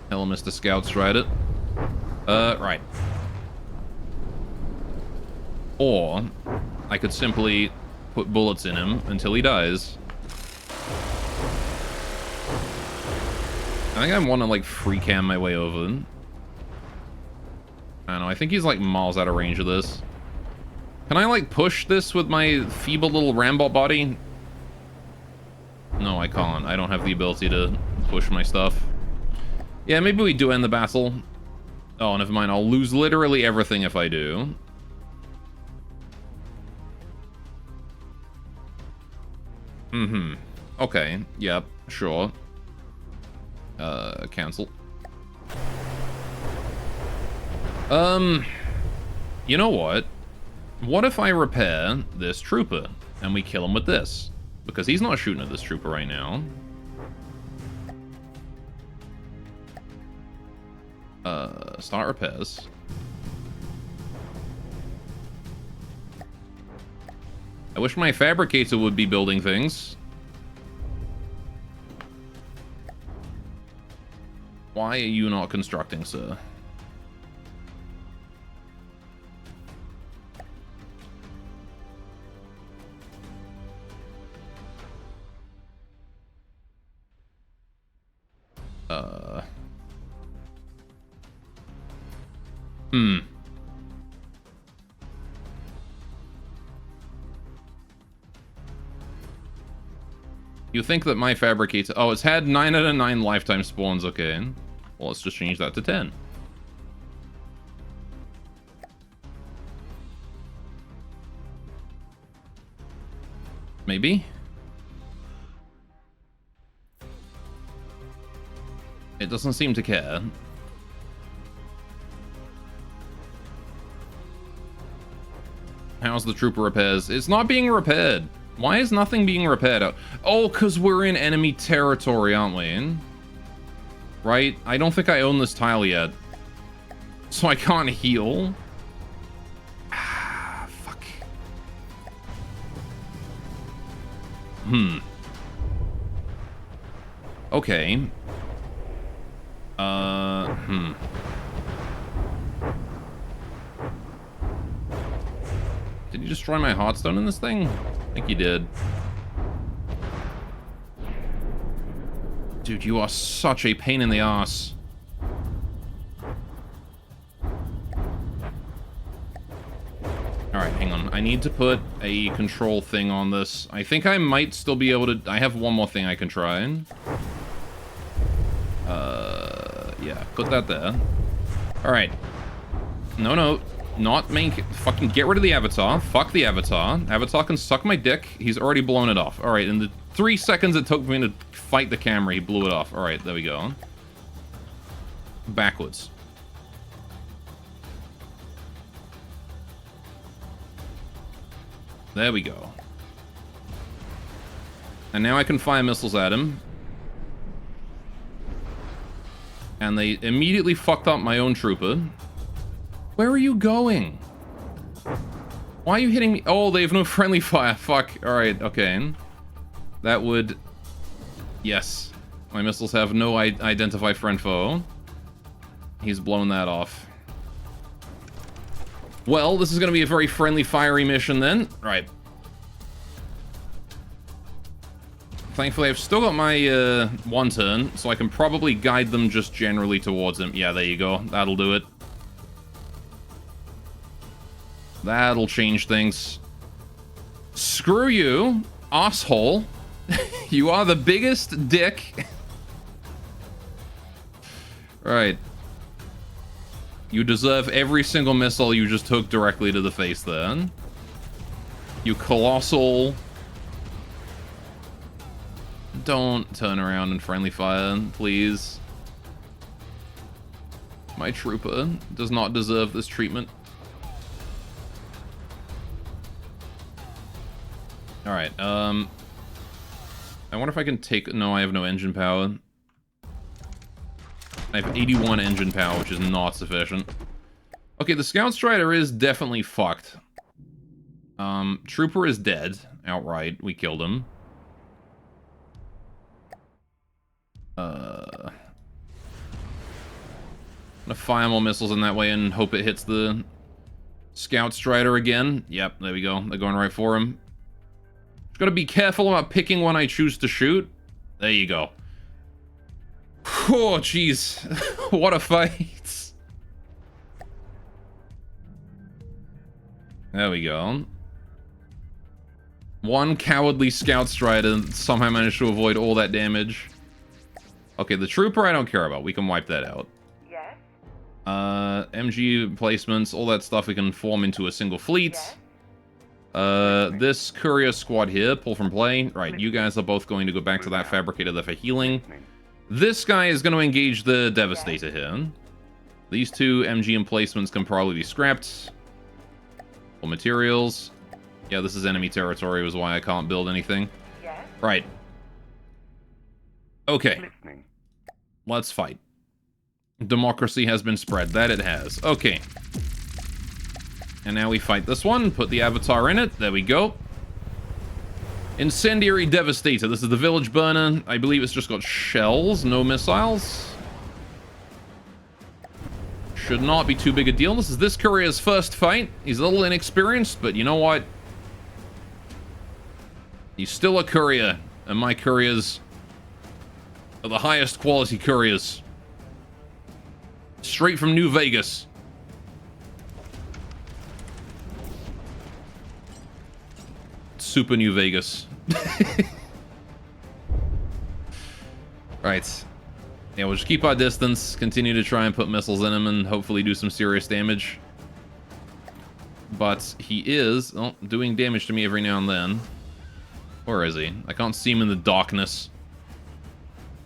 Hello, Mr. Scout Strider. Right. Or I could simply put bullets in him until he dies. I think I want to, like, free cam my way over. I don't know, I think he's, like, miles out of range of this. Can I, like, push this with my feeble little Rambot body? No, I can't. I don't have the ability to push my stuff. Yeah, maybe we do end the battle. Oh, never mind. I'll lose literally everything if I do. Mm-hmm. Okay. Yep. Sure. Cancel. You know what? What if I repair this trooper and we kill him with this? Because he's not shooting at this trooper right now. Start repairs. I wish my fabricator would be building things. Why are you not constructing, sir? You think that my fabricator... Oh, it's had 9 out of 9 lifetime spawns. Okay. Well, let's just change that to 10. Maybe? It doesn't seem to care. How's the trooper repairs? It's not being repaired. Why is nothing being repaired? Oh, because we're in enemy territory, aren't we? Right? I don't think I own this tile yet. So I can't heal. Ah, fuck. Okay. Did you destroy my hotstone in this thing? I think you did. Dude, you are such a pain in the ass. Alright, hang on. I need to put a control thing on this. I think I might still be able to... I have one more thing I can try. Yeah, put that there. Alright. No. Not main... Fucking get rid of the avatar. Fuck the avatar. Avatar can suck my dick. He's already blown it off. Alright, in the 3 seconds it took me to fight the camera, he blew it off. Alright, there we go. Backwards. There we go. And now I can fire missiles at him. And they immediately fucked up my own trooper. Where are you going? Why are you hitting me? Oh, they have no friendly fire. Fuck. Alright, okay. That would... Yes. My missiles have no identify friend foe. He's blown that off. Well, this is going to be a very friendly, fiery mission then. Right. Thankfully, I've still got my one turn, so I can probably guide them just generally towards him. Yeah, there you go. That'll do it. That'll change things. Screw you, asshole. You are the biggest dick. Right. You deserve every single missile you just took directly to the face then. You colossal... Don't turn around and friendly fire, please. My trooper does not deserve this treatment. Alright, I wonder if I can take... No, I have no engine power. I have 81 engine power, which is not sufficient. Okay, the Scout Strider is definitely fucked. Trooper is dead outright. We killed him. I'm gonna fire more missiles in that way and hope it hits the Scout Strider again. Yep, there we go. They're going right for him. Just gotta be careful about picking when I choose to shoot. There you go. Oh, jeez. What a fight. There we go. One cowardly Scout Strider somehow managed to avoid all that damage. Okay, the Trooper I don't care about. We can wipe that out. Yes. MG placements, all that stuff we can form into a single fleet. Yes. This courier squad here, pull from play. Right, you guys are both going to go back to that fabricator there for healing. This guy is going to engage the Devastator here. These two MG emplacements can probably be scrapped. Or materials. Yeah, this is enemy territory, was why I can't build anything. Yes. Right. Okay. Listening. Let's fight. Democracy has been spread. That it has. Okay. And now we fight this one. Put the avatar in it. There we go. Incendiary Devastator. This is the village burner. I believe it's just got shells, no missiles. Should not be too big a deal. This is this courier's first fight. He's a little inexperienced, but you know what? He's still a courier. And my couriers are the highest quality couriers. Straight from New Vegas. Super New Vegas. Right. Yeah, we'll just keep our distance, continue to try and put missiles in him, and hopefully do some serious damage. But he is doing damage to me every now and then. Where is he? I can't see him in the darkness.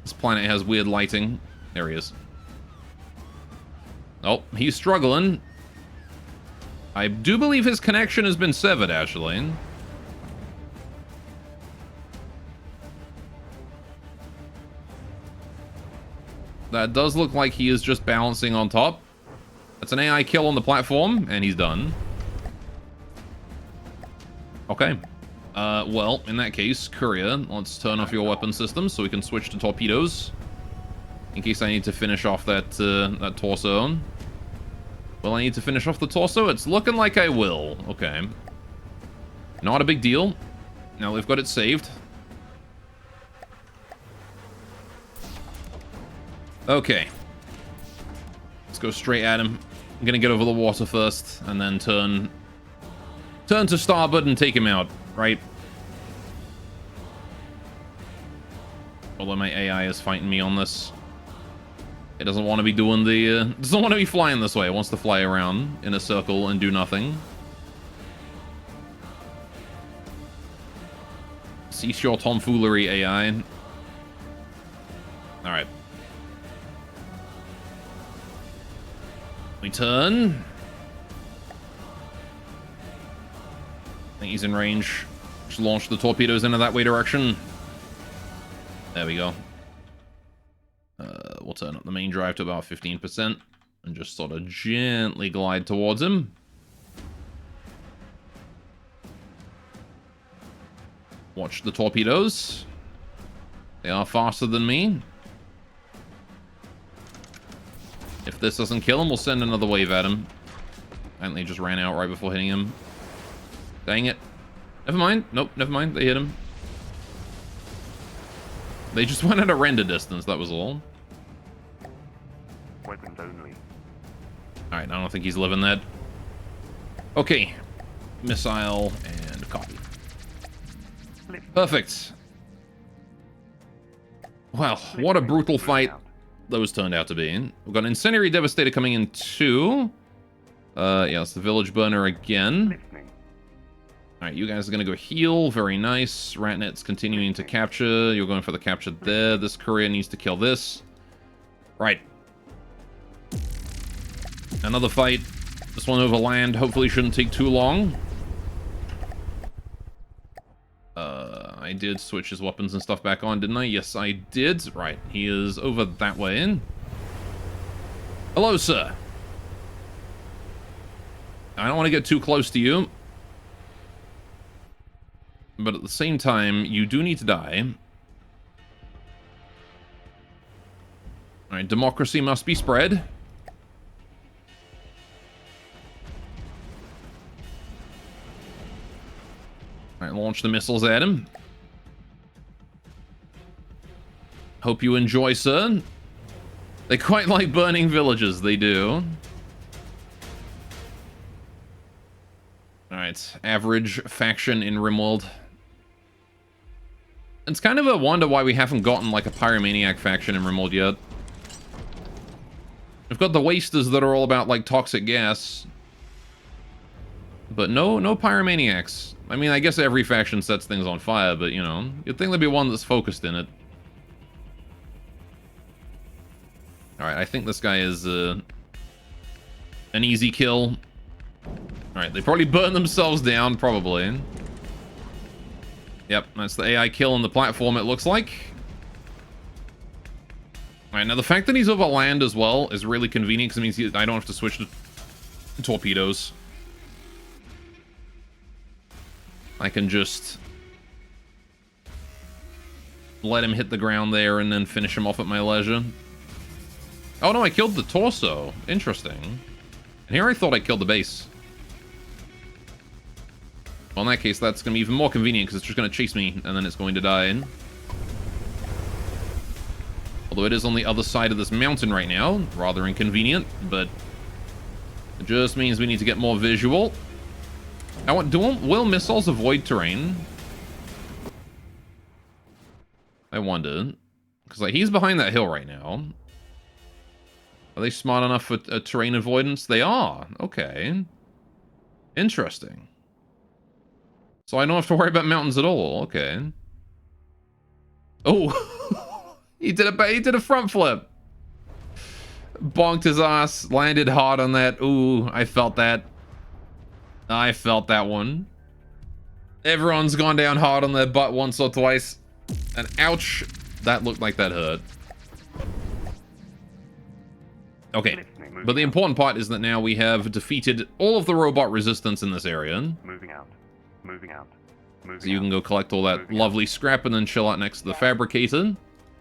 This planet has weird lighting. There he is. Oh, he's struggling. I do believe his connection has been severed, actually. That does look like he is just balancing on top. That's an AI kill on the platform, and he's done. Okay. Well, in that case, Courier, let's turn off your weapon system so we can switch to torpedoes. In case I need to finish off that, that torso. Will I need to finish off the torso? It's looking like I will. Okay. Not a big deal. Now we've got it saved. Okay. Let's go straight at him. I'm gonna get over the water first, and then turn Turn to starboard and take him out, right? Although my AI is fighting me on this. It doesn't want to be doing the... doesn't want to be flying this way. It wants to fly around in a circle and do nothing. Cease your tomfoolery, AI. Alright. We turn. I think he's in range. Just launch the torpedoes into that way direction. There we go. We'll turn up the main drive to about 15% and just sort of gently glide towards him. Watch the torpedoes. They are faster than me. If this doesn't kill him, we'll send another wave at him. I think they just ran out right before hitting him. Dang it. Never mind. Nope, never mind. They hit him. They just went at a render distance, that was all. Weapons only. Alright, I don't think he's living that. Okay. Missile and copy. Perfect. Wow, what a brutal fight those turned out to be. We've got an Incendiary Devastator coming in too. Yeah, it's the Village Burner again. Alright, you guys are going to go heal. Very nice. Ratnet's continuing to capture. You're going for the capture there. This courier needs to kill this. Right. Another fight. This one over land. Hopefully shouldn't take too long. I did switch his weapons and stuff back on, didn't I? Yes, I did. Right, he is over that way. Hello, sir. I don't want to get too close to you. But at the same time, you do need to die. Alright, democracy must be spread. Alright, launch the missiles at him. Hope you enjoy, sir. They quite like burning villages, they do. Alright, average faction in RimWorld. It's kind of a wonder why we haven't gotten like a Pyromaniac faction in RimWorld yet. We've got the Wasters that are all about like toxic gas. But no Pyromaniacs. I mean, I guess every faction sets things on fire, but you know, you'd think there'd be one that's focused in it. Alright, I think this guy is an easy kill. Alright, they probably burn themselves down, probably. Yep, that's the AI kill on the platform, it looks like. Alright, now the fact that he's over land as well is really convenient, because it means I don't have to switch to torpedoes. I can just let him hit the ground there and then finish him off at my leisure. Oh no, I killed the torso. Interesting. And here I thought I killed the base. Well, in that case, that's going to be even more convenient because it's just going to chase me and then it's going to die. Although it is on the other side of this mountain right now. Rather inconvenient, but it just means we need to get more visual. Will missiles avoid terrain? I wonder. Because like, he's behind that hill right now. Are they smart enough for terrain avoidance? They are. Okay. Interesting. So I don't have to worry about mountains at all. Okay. Oh. he did a front flip. Bonked his ass. Landed hard on that. Ooh, I felt that. I felt that one. Everyone's gone down hard on their butt once or twice. And ouch. That looked like that hurt. Okay, but the important part is that now we have defeated all of the robot resistance in this area. Moving out. Moving out. Moving so you can go collect all that lovely scrap and then chill out next to the fabricator.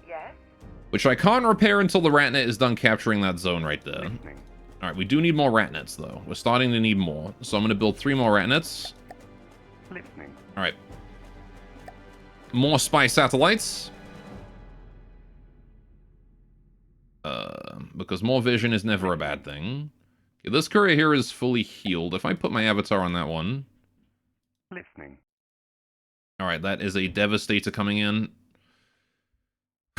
Yes. Which I can't repair until the Ratnet is done capturing that zone right there. Alright, we do need more Ratnets though. We're starting to need more. So I'm going to build 3 more Ratnets. Alright. More spy satellites. Because more vision is never a bad thing. Okay, this courier here is fully healed. If I put my avatar on that one, Listening. Alright, that is a Devastator coming in.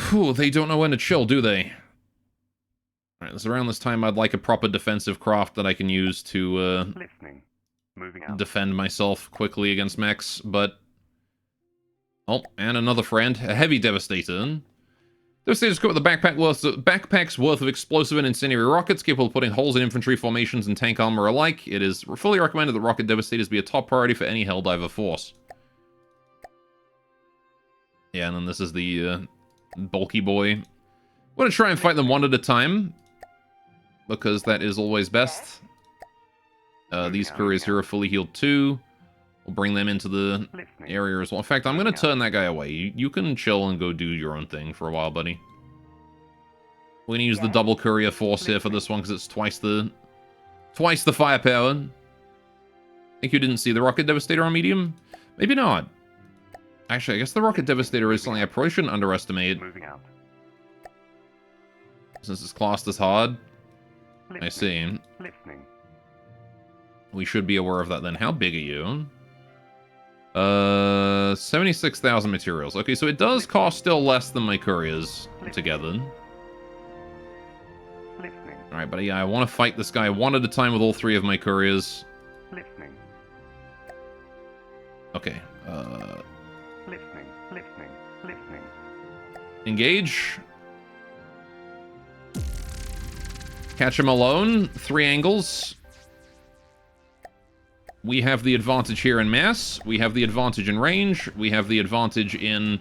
Whew, they don't know when to chill, do they? Alright, this around this time I'd like a proper defensive craft that I can use to Listening. Moving out. defend myself quickly against mechs, but... Oh, and another friend. A heavy Devastator. Devastator's equipped with a backpack's worth of explosive and incendiary rockets, capable of putting holes in infantry formations and tank armor alike. It is fully recommended that rocket Devastators be a top priority for any Helldiver force. Yeah, and then this is the bulky boy. I'm going to try and fight them one at a time, because that is always best. These couriers here are fully healed too. We'll bring them into the area as well. In fact, I'm going to turn that guy away. You can chill and go do your own thing for a while, buddy. We're going to use the double courier force here for this one, because it's twice the firepower. I think you didn't see the Rocket Devastator on medium? Maybe not. Actually, I guess the Rocket Devastator is something I probably shouldn't underestimate. Moving out. Since it's classed as hard. I see. Listening. We should be aware of that then. How big are you? 76,000 materials. Okay, so it does cost still less than my couriers together. Listening. Alright, but yeah, I want to fight this guy one at a time with all three of my couriers. Listening. Okay, Listening. Listening. Listening. engage. Catch him alone. 3 angles. We have the advantage here in mass. We have the advantage in range. We have the advantage in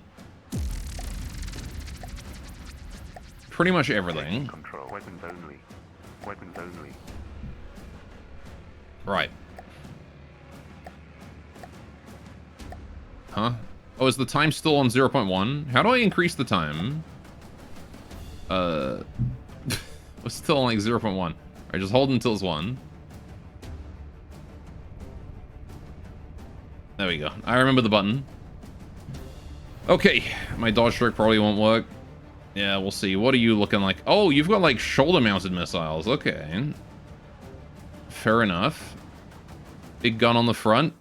pretty much everything. Control. Weapons only. Weapons only. Right. Huh? Oh, is the time still on 0.1? How do I increase the time? It's still on like 0.1. Alright, just hold until it's 1. There we go. I remember the button. Okay, my dodge strike probably won't work. Yeah, we'll see. What are you looking like? Oh, you've got like shoulder-mounted missiles. Okay. Fair enough. Big gun on the front.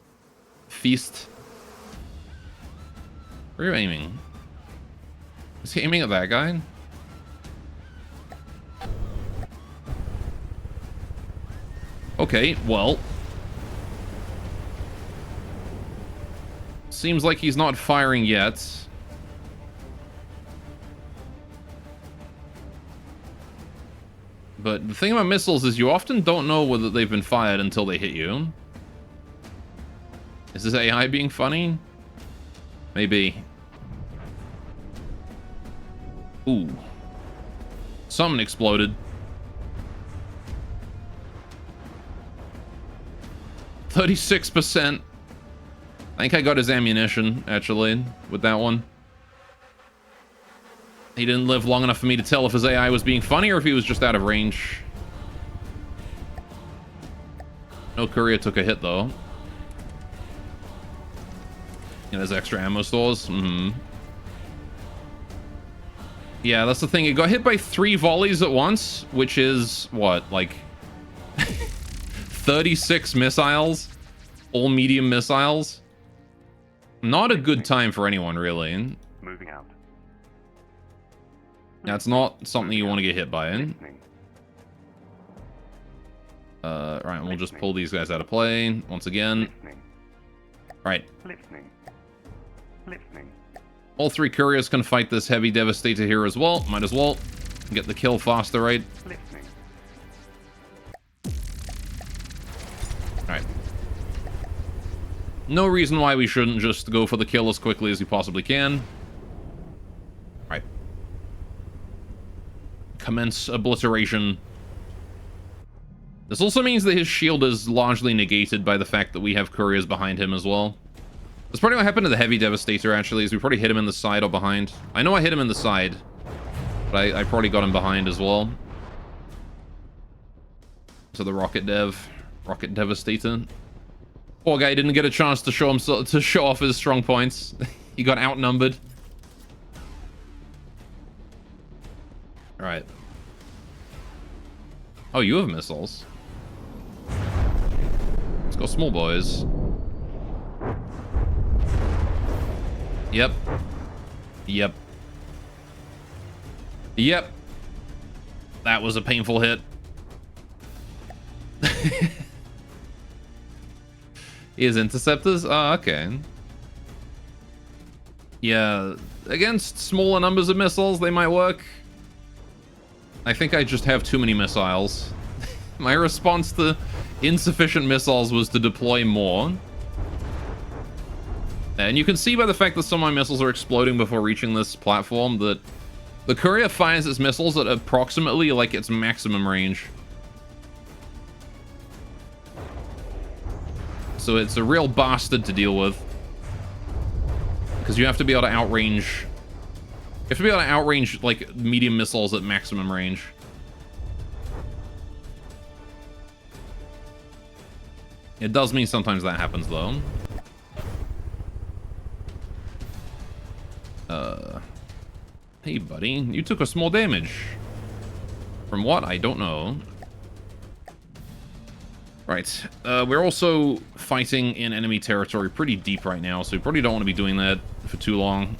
Feast. Where are you aiming? Is he aiming at that guy? Okay, well. Seems like he's not firing yet. But the thing about missiles is you often don't know whether they've been fired until they hit you. Is this AI being funny? Maybe. Ooh. Something exploded. 36%. I think I got his ammunition, actually, with that one. He didn't live long enough for me to tell if his AI was being funny or if he was just out of range. No courier took a hit, though. And there's extra ammo stores. Yeah, that's the thing. It got hit by 3 volleys at once, which is, what, like... 36 missiles? All medium missiles? Not a good time for anyone, really. Moving out. That's not something you want to get hit by. Listening. Right, we'll just pull these guys out of play once again. Listening. Right. Listening. Listening. All 3 couriers can fight this heavy Devastator here as well. Might as well get the kill faster, right? Listening. Alright. No reason why we shouldn't just go for the kill as quickly as we possibly can. Right. Commence obliteration. This also means that his shield is largely negated by the fact that we have couriers behind him as well. That's probably what happened to the heavy Devastator, actually, is we probably hit him in the side or behind. I know I hit him in the side, but I probably got him behind as well. So the Rocket Devastator. Poor guy didn't get a chance to show off his strong points. He got outnumbered. All right. Oh, you have missiles. Let's go, small boys. Yep. Yep. Yep. That was a painful hit. He has interceptors? Oh, okay. Yeah, against smaller numbers of missiles, they might work. I think I just have too many missiles. My response to insufficient missiles was to deploy more. And you can see by the fact that some of my missiles are exploding before reaching this platform that the courier fires its missiles at approximately like its maximum range. So it's a real bastard to deal with. Because you have to be able to outrange... You have to be able to outrange, like, medium missiles at maximum range. It does mean sometimes that happens, though. Hey, buddy. You took a small damage. From what? I don't know. Right. We're also fighting in enemy territory pretty deep right now, so we probably don't want to be doing that for too long.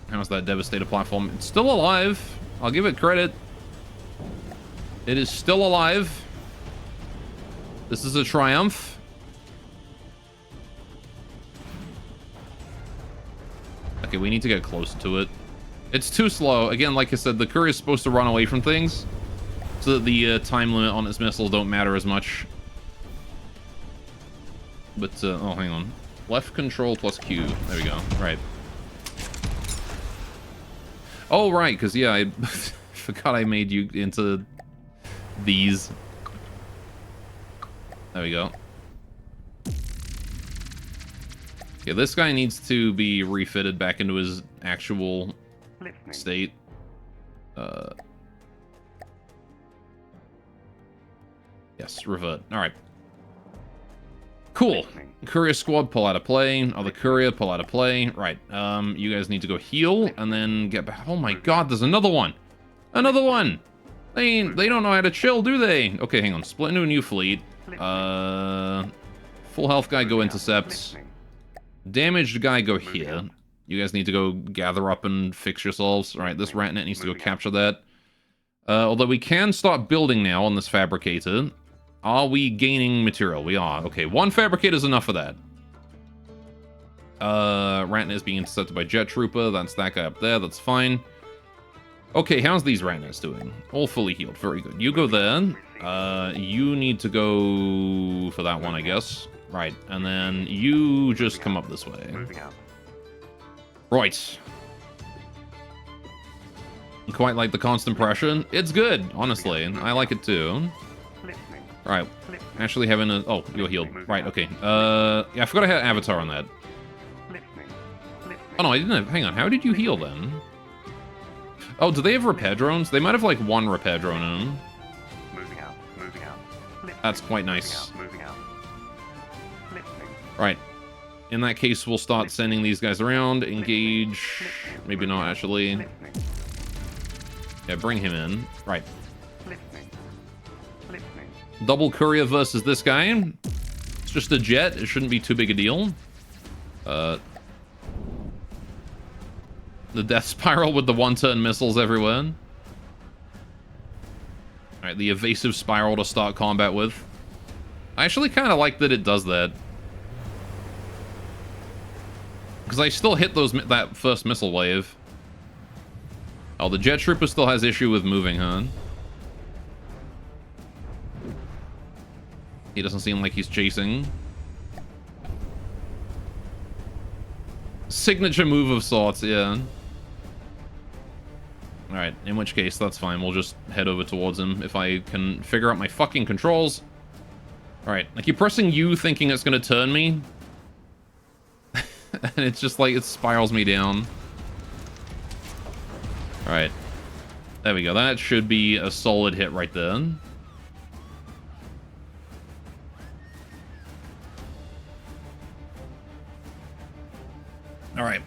How's that devastator platform? It's still alive. I'll give it credit. It is still alive. This is a triumph. Okay, we need to get close to it. It's too slow. Again, like I said, the courier is supposed to run away from things so that the time limit on its missiles don't matter as much. But, oh, hang on. Left control plus Q. There we go. Right. Oh, right, because, yeah, I forgot I made you into these. There we go. Yeah, this guy needs to be refitted back into his actual state. Yes, revert. Alright. Cool. Courier squad, pull out of play. Other courier, pull out of play. Right. You guys need to go heal and then get back. Oh my god, there's another one. Another one! They don't know how to chill, do they? Okay, hang on. Split into a new fleet. Full health guy, go intercept. Damaged guy, go here. You guys need to go gather up and fix yourselves. Alright, this ratnet needs to go capture that. Although we can start building now on this fabricator. Are we gaining material? We are. Okay, one fabricator is enough for that. Ratnet is being intercepted by Jet Trooper. That's that guy up there. That's fine. Okay, how's these Ratnets doing? All fully healed. Very good. You go there. You need to go for that one, I guess. Right, and then you just come up this way. Right. Quite like the constant pressure. It's good, honestly. I like it too. Right. Actually having a... Oh, you're healed. Right, okay. Yeah, I forgot I had Avatar on that. Oh, no, I didn't have... Hang on, how did you heal then? Oh, do they have repair drones? They might have, like, one repair drone in them. That's quite nice. Right. In that case, we'll start sending these guys around. Engage. Maybe not, actually. Yeah, bring him in. Right. Double courier versus this guy. It's just a jet. It shouldn't be too big a deal. The death spiral with the one-turn missiles everywhere. Alright, the evasive spiral to start combat with. I actually kind of like that it does that. Because I still hit that first missile wave. Oh, the Jet Trooper still has issue with moving, huh? He doesn't seem like he's chasing. Signature move of sorts, yeah. Alright, in which case, that's fine. We'll just head over towards him if I can figure out my fucking controls. Alright, I keep pressing U thinking it's gonna turn me. And it's just like, it spirals me down. Alright. There we go. That should be a solid hit right there. Alright.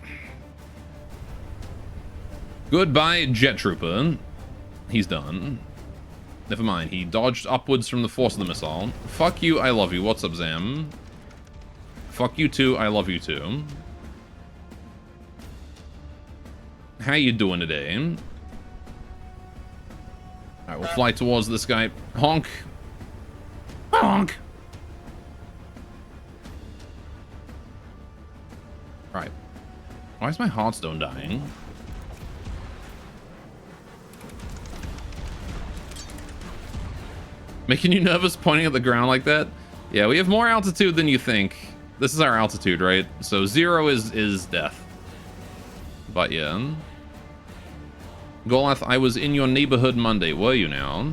Goodbye, Jet Trooper. He's done. Never mind. He dodged upwards from the force of the missile. Fuck you, I love you. What's up, Zam? Fuck you too. I love you too. How you doing today? Alright, we'll fly towards this guy. Honk. Honk. Right. Why is my Hearthstone dying? Making you nervous pointing at the ground like that? Yeah, we have more altitude than you think. This is our altitude, right? So 0 is death. But yeah. Golath, I was in your neighborhood Monday. Were you now?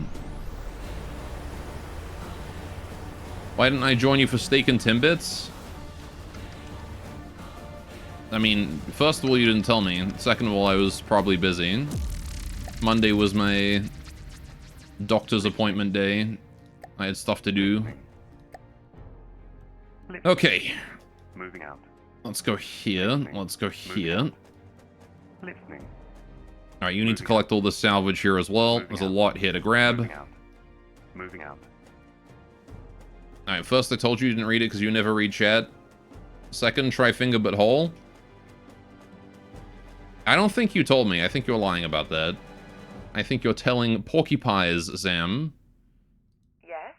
Why didn't I join you for steak and Timbits? I mean, first of all, you didn't tell me. Second of all, I was probably busy. Monday was my doctor's appointment day. I had stuff to do. Okay. Moving out. Let's go here. Let's go here. Listening. Alright, you need to collect all the salvage here as well. There's a lot here to grab. Moving out. Moving out. Alright, first I told you didn't read it because you never read chat. Second, try finger but hole. I don't think you told me. I think you're lying about that. I think you're telling porcupines, Zam. Yes?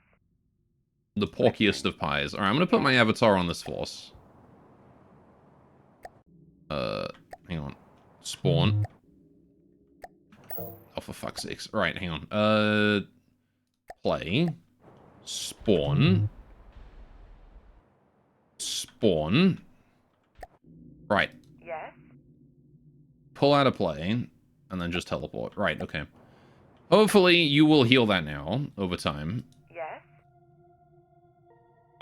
The porkiest of pies. Alright, I'm gonna put my avatar on this force. Hang on. Spawn. Oh, for fuck's sakes. Alright, hang on. Play. Spawn. Spawn. Right. Yes? Pull out a play, and then just teleport. Right, okay. Hopefully, you will heal that now, over time. Yes?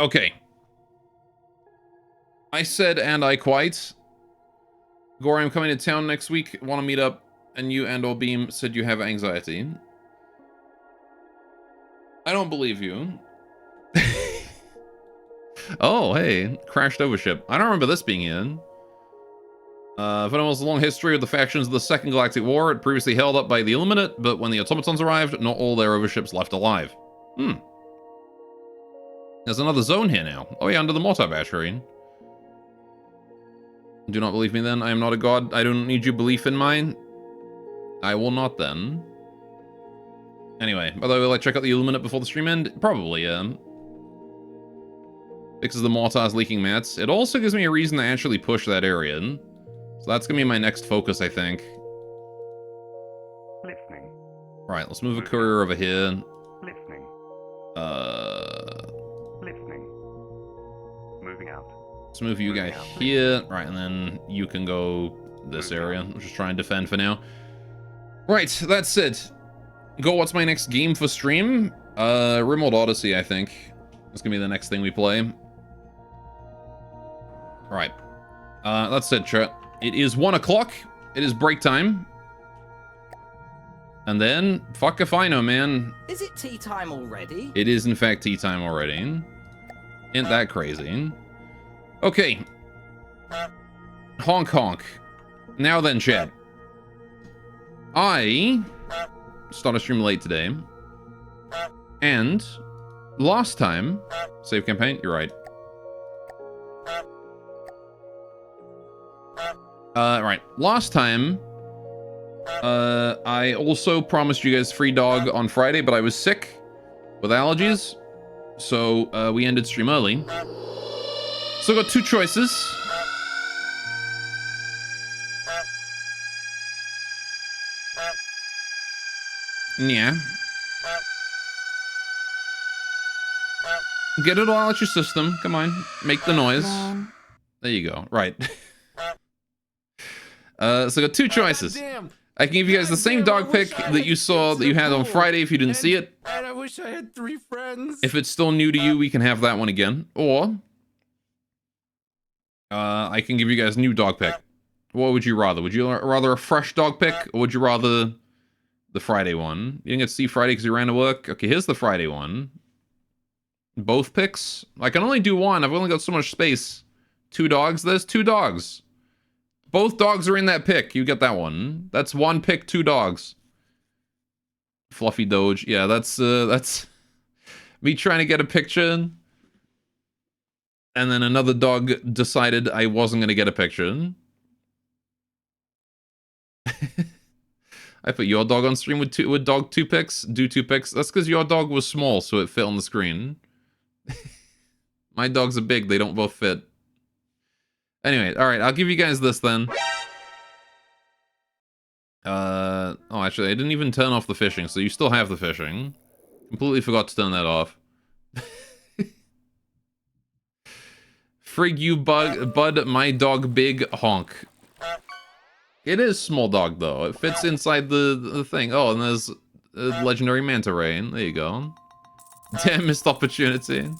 Okay. I said, and I quite. Gore, I'm coming to town next week. Want to meet up, and you and or Beam said you have anxiety. I don't believe you. Oh, hey. Crashed overship. I don't remember this being in. Venom has a long history of the factions of the Second Galactic War. It previously held up by the Illuminate, but when the automatons arrived, not all their overships left alive. There's another zone here now. Oh yeah, under the mortar battery. Do not believe me then. I am not a god. I don't need your belief in mine. I will not then. Anyway, by the way, will I check out the Illuminate before the stream end? Probably, yeah. Fixes the mortars leaking mats. It also gives me a reason to actually push that area. So that's gonna be my next focus, I think. Listening. Right, let's move a courier over here. Listening. Listening. Moving out. Let's move you guy here. Right, and then you can go this area. I'm just trying to defend for now. Right, that's it. Go, what's my next game for stream? Rimworld Odyssey, I think. It's gonna be the next thing we play. Right. That's it, chat. It is 1 o'clock. It is break time. And then, fuck if I know, man. Is it tea time already? It is, in fact, tea time already. Ain't that crazy? Okay. Honk honk. Now then, chat. I started stream late today. And last time, save campaign, you're right. Right. Last time, I also promised you guys free dog on Friday, but I was sick with allergies. So, we ended stream early. So I got two choices. Yeah. Get it all out your system. Come on. Make the noise. There you go. Right. So I got two choices. I can give you guys the same dog pick that you saw that you had on Friday if you didn't see it. And I wish I had 3 friends. If it's still new to you, we can have that one again. Or I can give you guys a new dog pick. What would you rather? Would you rather a fresh dog pick, or would you rather the Friday one? You didn't get to see Friday because you ran to work? Okay, here's the Friday one. Both picks? I can only do one. I've only got so much space. 2 dogs? There's 2 dogs. Both dogs are in that pick. You get that one. That's 1 pick, 2 dogs. Fluffy Doge. Yeah, that's me trying to get a picture. and then another dog decided I wasn't going to get a picture. I put your dog on stream with dog 2 pics, do 2 pics. That's because your dog was small, so it fit on the screen. My dogs are big, they don't both fit. Anyway, alright, I'll give you guys this then. Oh, actually, I didn't even turn off the fishing, so you still have the fishing. Completely forgot to turn that off. Frig you, bud, my dog big honk. It is small dog, though. It fits inside the thing. Oh, and there's a legendary manta ray. There you go. Damn missed opportunity.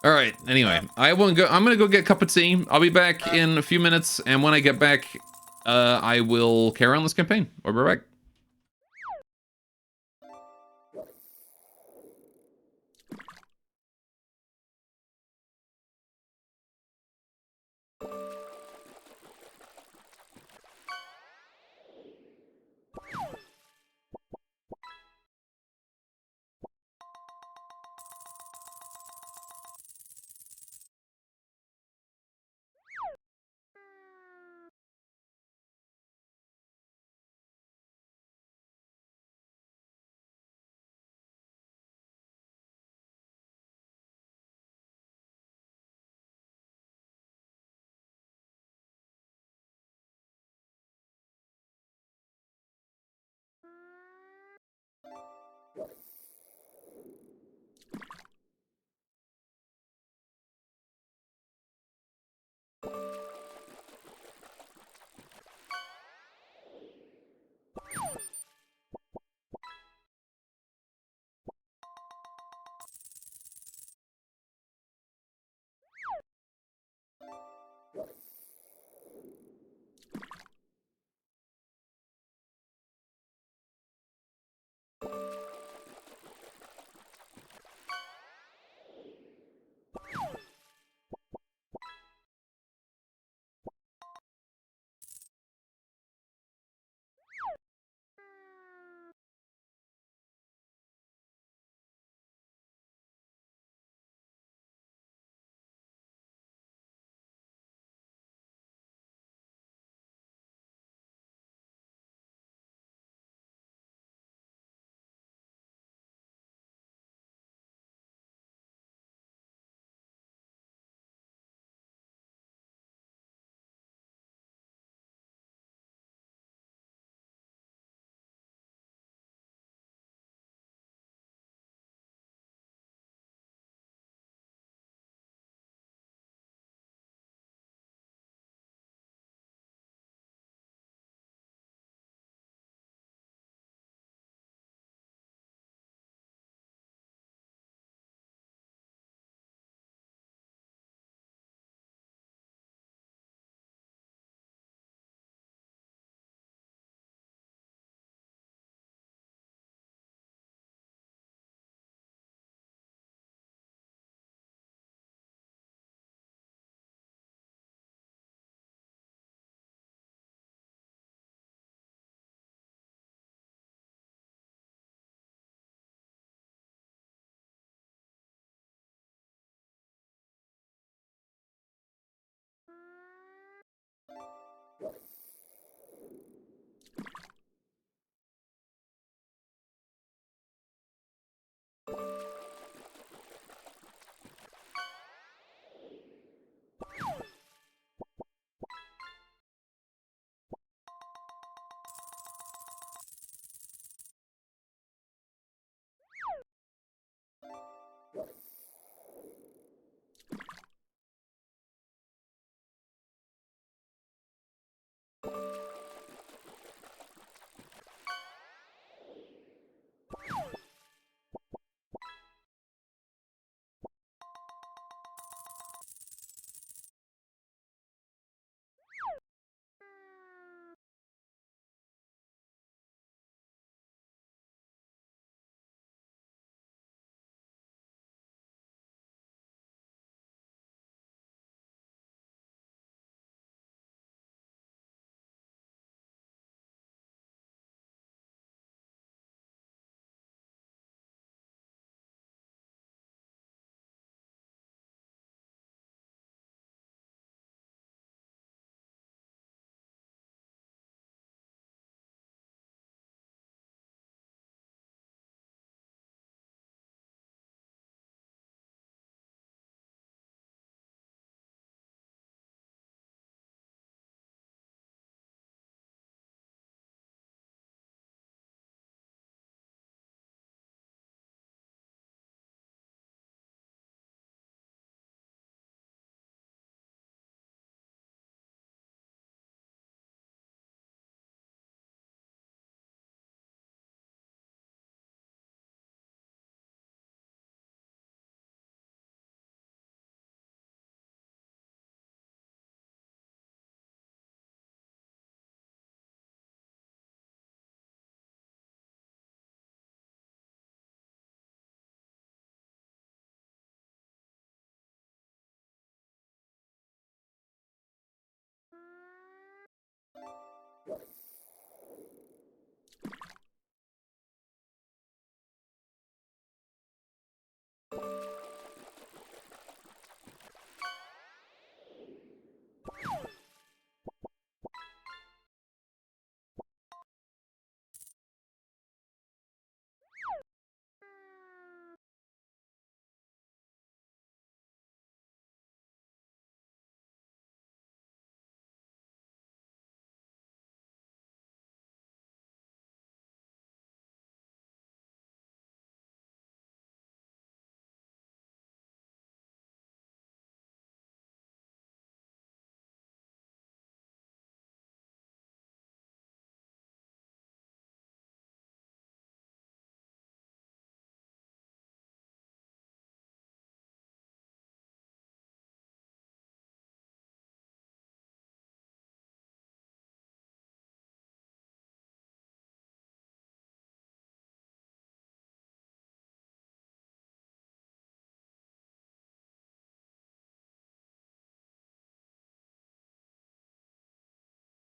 Alright, anyway. I'm gonna go get a cup of tea. I'll be back in a few minutes, and when I get back, I will carry on this campaign. I'll be right back.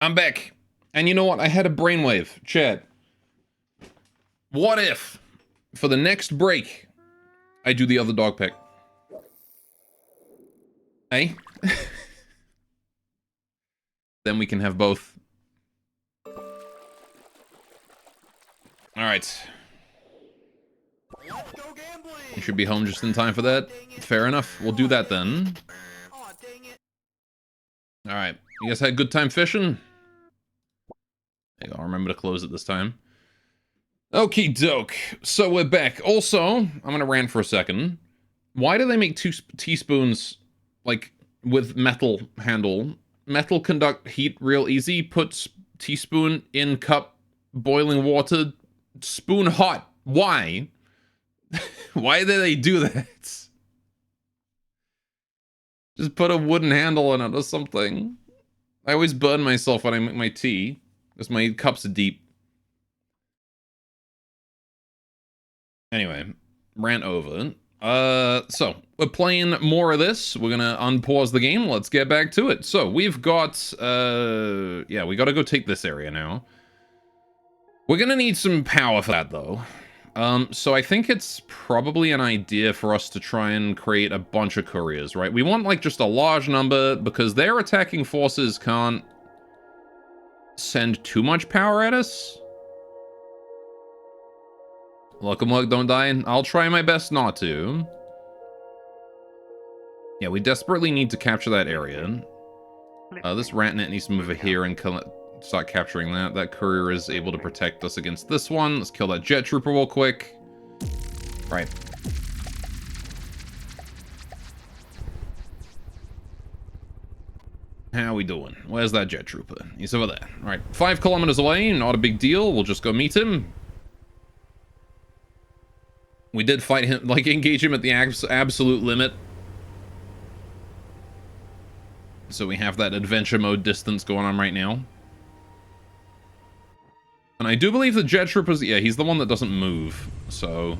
I'm back. And you know what? I had a brainwave. Chad. What if, for the next break, I do the other dog pick? Hey? Then we can have both. Alright. Let's go gambling. You should be home just in time for that. Fair enough. We'll do that then. Aw, dang it. Alright. You guys had a good time fishing? There you go. I'll remember to close it this time. Okie doke. So we're back. Also, I'm gonna rant for a second. Why do they make two teaspoons, like, with metal handle? Metal conduct heat real easy. Puts teaspoon in cup, boiling water, spoon hot. Why? Why do they do that? Just put a wooden handle on it or something. I always burn myself when I make my tea, because my cups are deep. Anyway, rant over. So, we're playing more of this. We're gonna unpause the game. Let's get back to it. So, we've got, yeah, we gotta go take this area now. We're gonna need some power for that, though. So I think it's probably an idea for us to try and create a bunch of couriers, right? We want, like, just a large number, because their attacking forces can't send too much power at us. Look, don't die. I'll try my best not to. Yeah, we desperately need to capture that area. This Ratnet needs to move over here and start capturing that. That courier is able to protect us against this one. Let's kill that jet trooper real quick. Right. How we doing? Where's that jet trooper? He's over there. All right, 5 kilometers away. Not a big deal. We'll just go meet him. We did fight him, like, engage him at the absolute limit. So we have that adventure mode distance going on right now. And I do believe the jet troopers, yeah, he's the one that doesn't move, so...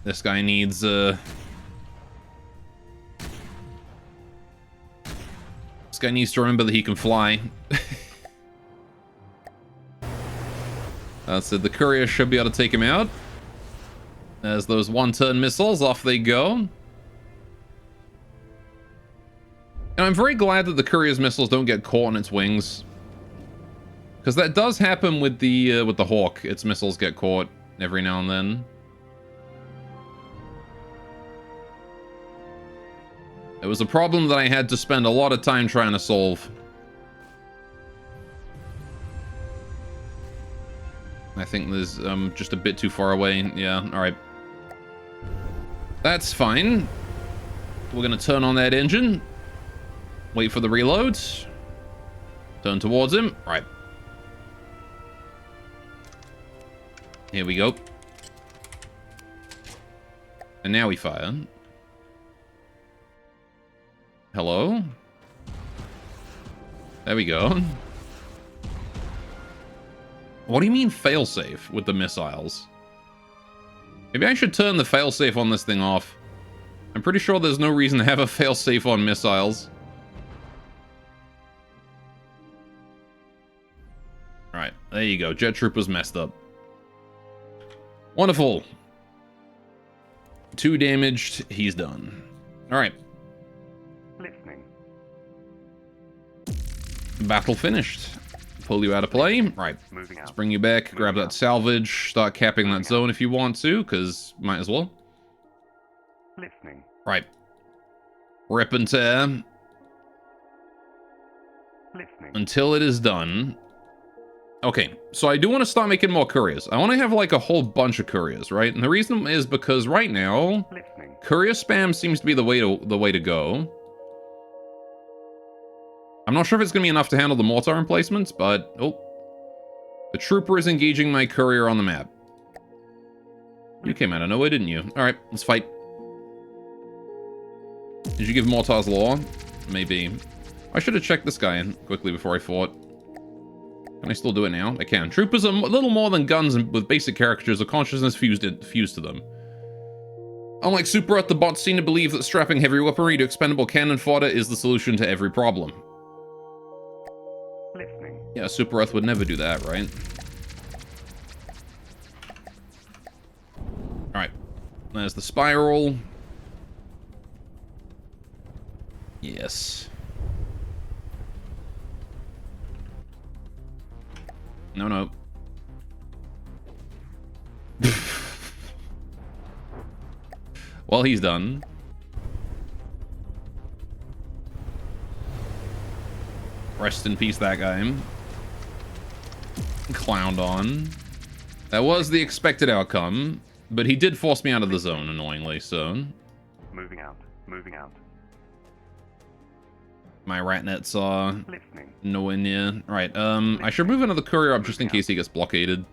This guy needs, This guy needs to remember that he can fly. So the courier should be able to take him out. There's those one-turn missiles, off they go. And I'm very glad that the courier's missiles don't get caught on its wings. Because that does happen with the Hawk. Its missiles get caught every now and then. It was a problem that I had to spend a lot of time trying to solve. I think there's just a bit too far away. Yeah, alright. That's fine. We're gonna turn on that engine. Wait for the reload. Turn towards him. Right. Here we go. And now we fire. Hello? There we go. What do you mean failsafe with the missiles? Maybe I should turn the failsafe on this thing off. I'm pretty sure there's no reason to have a failsafe on missiles. Alright, there you go. Jet Trooper's messed up. Wonderful. 2 damaged. He's done. Alright. Listening. Battle finished. Pull you out of play. Right. Moving Let's out. bring you back. Grab that salvage. Start capping that zone if you want to, because might as well. Listening. Right. Rip and tear. Listening. Until it is done. Okay, so I do want to start making more couriers. I want to have like a whole bunch of couriers, right? And the reason is because right now, Listening. courier spam seems to be the way to go. I'm not sure if it's going to be enough to handle the mortar emplacements, but oh, the trooper is engaging my courier on the map. You came out of nowhere, didn't you? All right, let's fight. Did you give mortars law? Maybe. I should have checked this guy in quickly before I fought. Can I still do it now? I can. Troopers are a little more than guns and with basic caricatures of consciousness fused to them. Unlike Super Earth, the bots seem to believe that strapping heavy weaponry to expendable cannon fodder is the solution to every problem. Listening. Yeah, Super Earth would never do that, right? Alright. There's the spiral. Yes. No, no. Well, he's done. Rest in peace, that guy. Clowned on. That was the expected outcome, but he did force me out of the zone, annoyingly, so... Moving out. Moving out. My rat nets are Listening. nowhere near. Right, I should move another courier up just in case he gets blockaded.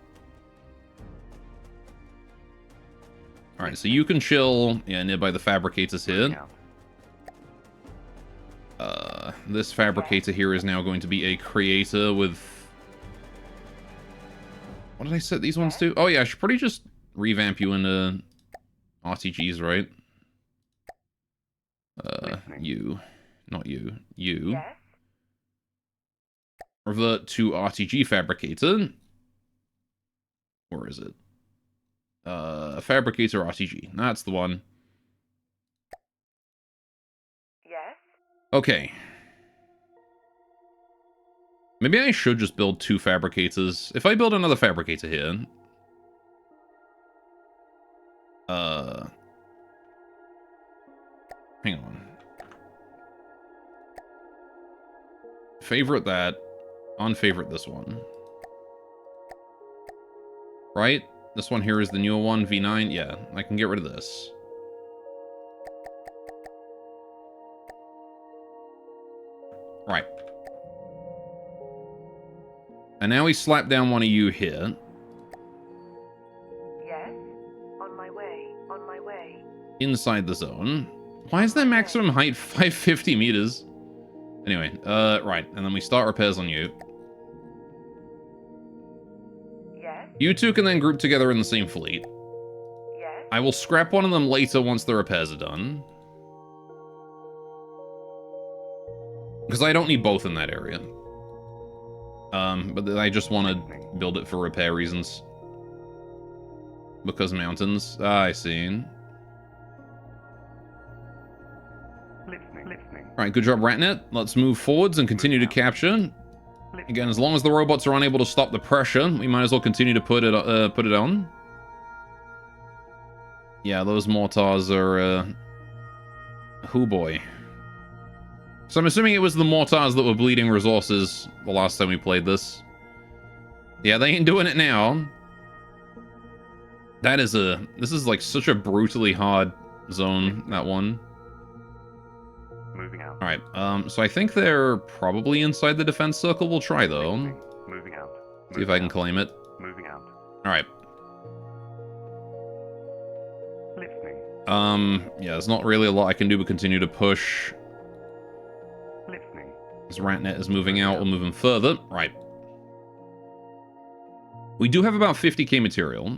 Alright, so you can chill, yeah, nearby the fabricators here. Moving out. This fabricator here is now going to be a creator with... What did I set these ones to? Oh yeah, I should probably just revamp you into RTGs, right? You. Not you. You. Yes. Revert to RTG fabricator. Where is it? Fabricator RTG. That's the one. Yes. Okay. Maybe I should just build 2 fabricators. If I build another fabricator here... Hang on. Favorite that. Unfavorite this one. Right? This one here is the newer one, V9. Yeah, I can get rid of this. Right. And now we slap down one of you here. Yes. On my way. On my way. Inside the zone. Why is their maximum height 550 meters? Anyway, right. And then we start repairs on you. Yes. You two can then group together in the same fleet. Yes. I will scrap one of them later once the repairs are done. Because I don't need both in that area. But I just want to build it for repair reasons. Because mountains. Ah, I see. Listening. Listening. Alright, good job, Ratnet. Let's move forwards and continue to capture. Again, as long as the robots are unable to stop the pressure, we might as well continue to put it on. Yeah, those mortars are, oh boy. So I'm assuming it was the mortars that were bleeding resources the last time we played this. Yeah, they ain't doing it now. This is like such a brutally hard zone, that one. Moving out. Alright, so I think they're probably inside the defense circle. We'll try, though. Listening. Moving out. See if I can claim it. Moving out. Alright. Listening. Yeah, there's not really a lot I can do but continue to push. Listening. As Ratnet is moving out, we'll move him further. Right. We do have about 50k material.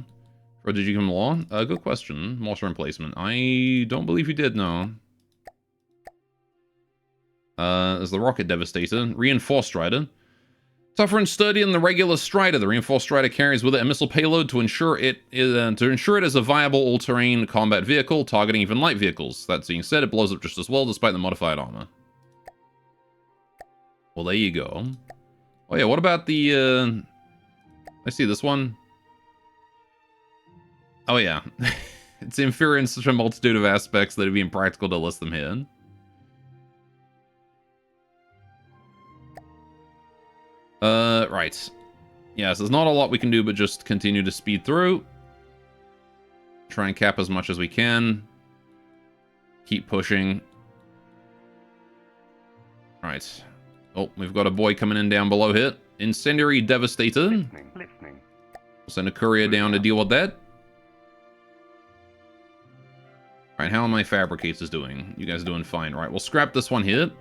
Or did you give him law? Good question. Mortar emplacement. I don't believe you did, no. There's the Rocket Devastator. Reinforced Rider. Tougher and sturdier than the regular Strider. The reinforced Strider carries with it a missile payload to ensure it is a viable all-terrain combat vehicle, targeting even light vehicles. That being said, it blows up just as well despite the modified armor. Well, there you go. Oh yeah, what about the, I see this one. Oh yeah. It's inferior in such a multitude of aspects that it'd be impractical to list them here. Right. Yes, there's not a lot we can do but just continue to speed through. Try and cap as much as we can. Keep pushing. Right. Oh, we've got a boy coming in down below here. Incendiary Devastator. Listening. We'll send a courier down to deal with that. Alright, how are my fabricators doing? You guys doing fine. Right, we'll scrap this one here.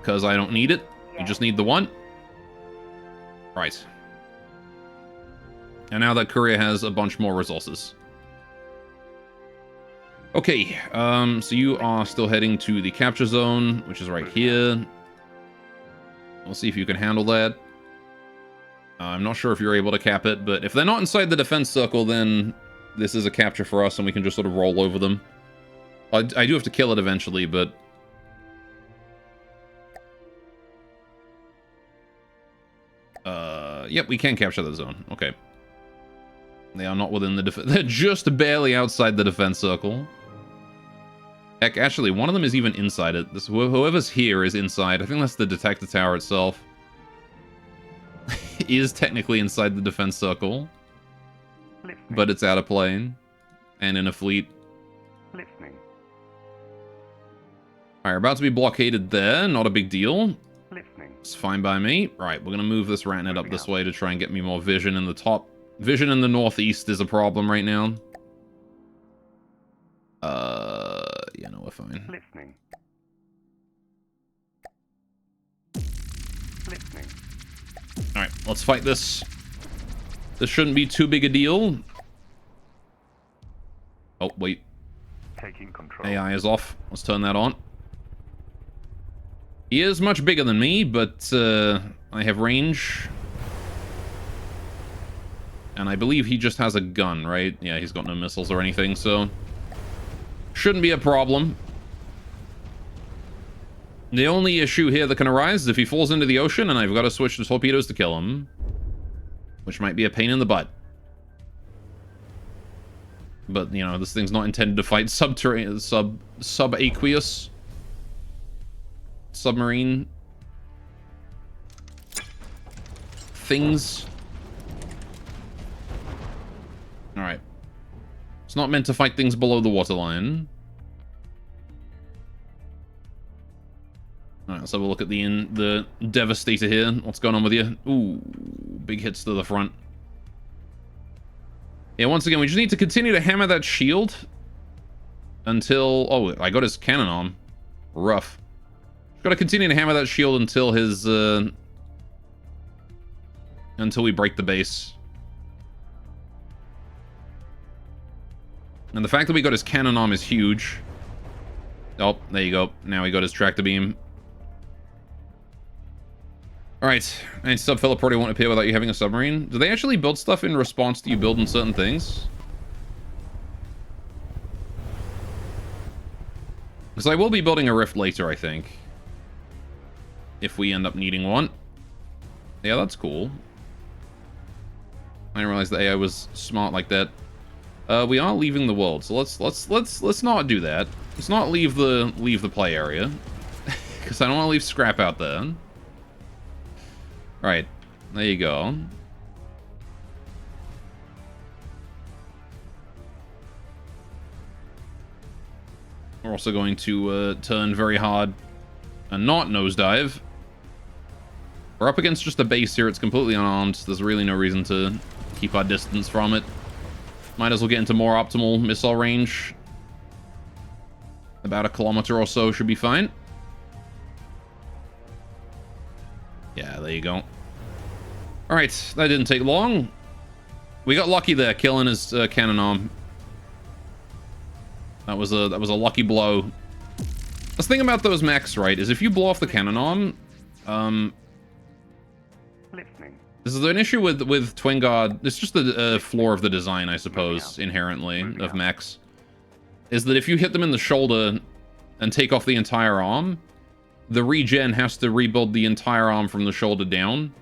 Because I don't need it. You just need the one. Right. And now that courier has a bunch more resources. Okay, so you are still heading to the capture zone, which is right here. We'll see if you can handle that. I'm not sure if you're able to cap it, but if they're not inside the defense circle, then this is a capture for us and we can just sort of roll over them. I do have to kill it eventually, but... Yep, we can capture the zone. Okay. They are not within the defense... They're just barely outside the defense circle. Heck, actually, one of them is even inside it. Whoever's here is inside. I think that's the detector tower itself. Is technically inside the defense circle. Listening. But it's out of plane. And in a fleet. Listening. Alright, about to be blockaded there. Not a big deal. Listening. It's fine by me. Right, we're going to move this ratnet up this way to try and get me more vision in the top. Vision in the northeast is a problem right now. Yeah, no, we're fine. Listening. Listening. Alright, let's fight this. This shouldn't be too big a deal. Oh, wait. Taking control. AI is off. Let's turn that on. He is much bigger than me, but I have range. And I believe he just has a gun, right? Yeah, he's got no missiles or anything, so... shouldn't be a problem. The only issue here that can arise is if he falls into the ocean and I've got to switch to torpedoes to kill him. Which might be a pain in the butt. But, you know, this thing's not intended to fight subaqueous. Submarine. Things. Alright. It's not meant to fight things below the waterline. Alright, let's have a look at the Devastator here. What's going on with you? Ooh, big hits to the front. Yeah, once again, we just need to continue to hammer that shield until... oh, I got his cannon arm. Rough. Got to continue to hammer that shield until his... until we break the base. And the fact that we got his cannon arm is huge. Oh, there you go. Now we got his tractor beam. Alright. Anti-sub filler probably won't appear without you having a submarine. Do they actually build stuff in response to you building certain things? Because I will be building a rift later, I think. If we end up needing one. Yeah, that's cool. I didn't realize the AI was smart like that. We are leaving the world, so let's not do that. Let's not leave the play area. Because I don't want to leave scrap out there. Alright, there you go. We're also going to turn very hard and not nosedive. We're up against just a base here. It's completely unarmed. There's really no reason to keep our distance from it. Might as well get into more optimal missile range. About a kilometer or so should be fine. Yeah, there you go. Alright, that didn't take long. We got lucky there, killing his cannon arm. That was a lucky blow. The thing about those mechs, right, is if you blow off the cannon arm, Listening. This is an issue with Twin God. It's just the flaw of the design, I suppose, inherently, of mechs. Is that if you hit them in the shoulder and take off the entire arm, the regen has to rebuild the entire arm from the shoulder down.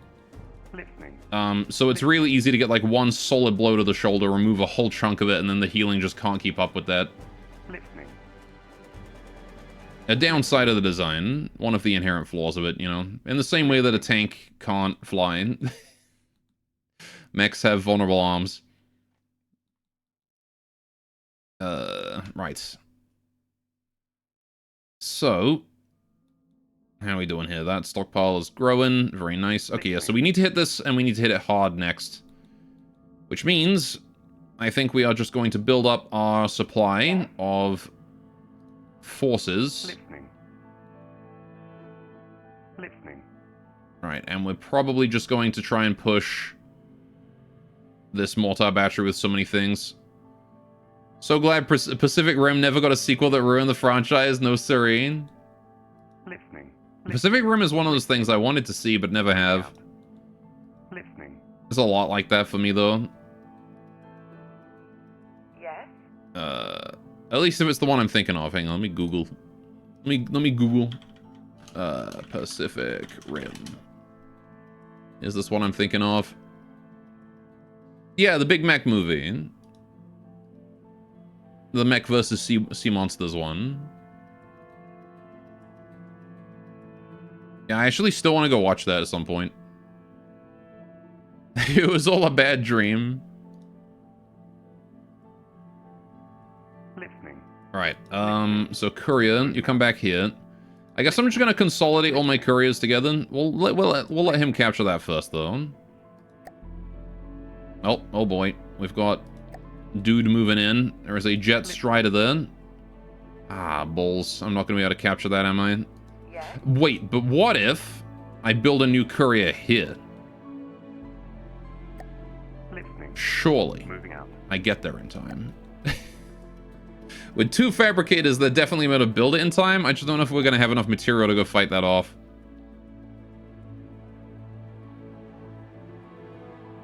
Listening. So it's really easy to get like one solid blow to the shoulder, remove a whole chunk of it, and then the healing just can't keep up with that. Listening. A downside of the design, one of the inherent flaws of it, you know, in the same way that a tank can't fly. Mechs have vulnerable arms. Right. So, how are we doing here? That stockpile is growing. Very nice. Okay, yeah, so we need to hit this, and we need to hit it hard next. Which means, I think we are just going to build up our supply of forces. Listening. Listening. Right, and we're probably just going to try and push this mortar battery with so many things. So glad Pacific Rim never got a sequel that ruined the franchise. No serene. Listening. Pacific Rim is one of those things I wanted to see but never have. Listening. There's a lot like that for me though. Yes? At least if it's the one I'm thinking of. Hang on, let me Google. Let me Google. Pacific Rim. Is this one I'm thinking of? Yeah, the Big Mech movie. The Mech versus Sea Monsters one. Yeah, I actually still want to go watch that at some point. It was all a bad dream. Listening. Alright, so Courier, you come back here. I guess I'm just gonna consolidate all my couriers together. We'll let him capture that first, though. Oh boy. We've got dude moving in. There is a jet strider there. Ah, balls. I'm not gonna be able to capture that, am I? Yes? Wait, but what if I build a new courier here? Listening. Surely Moving out. I get there in time. With 2 fabricators, they're definitely able to build it in time. I just don't know if we're gonna have enough material to go fight that off.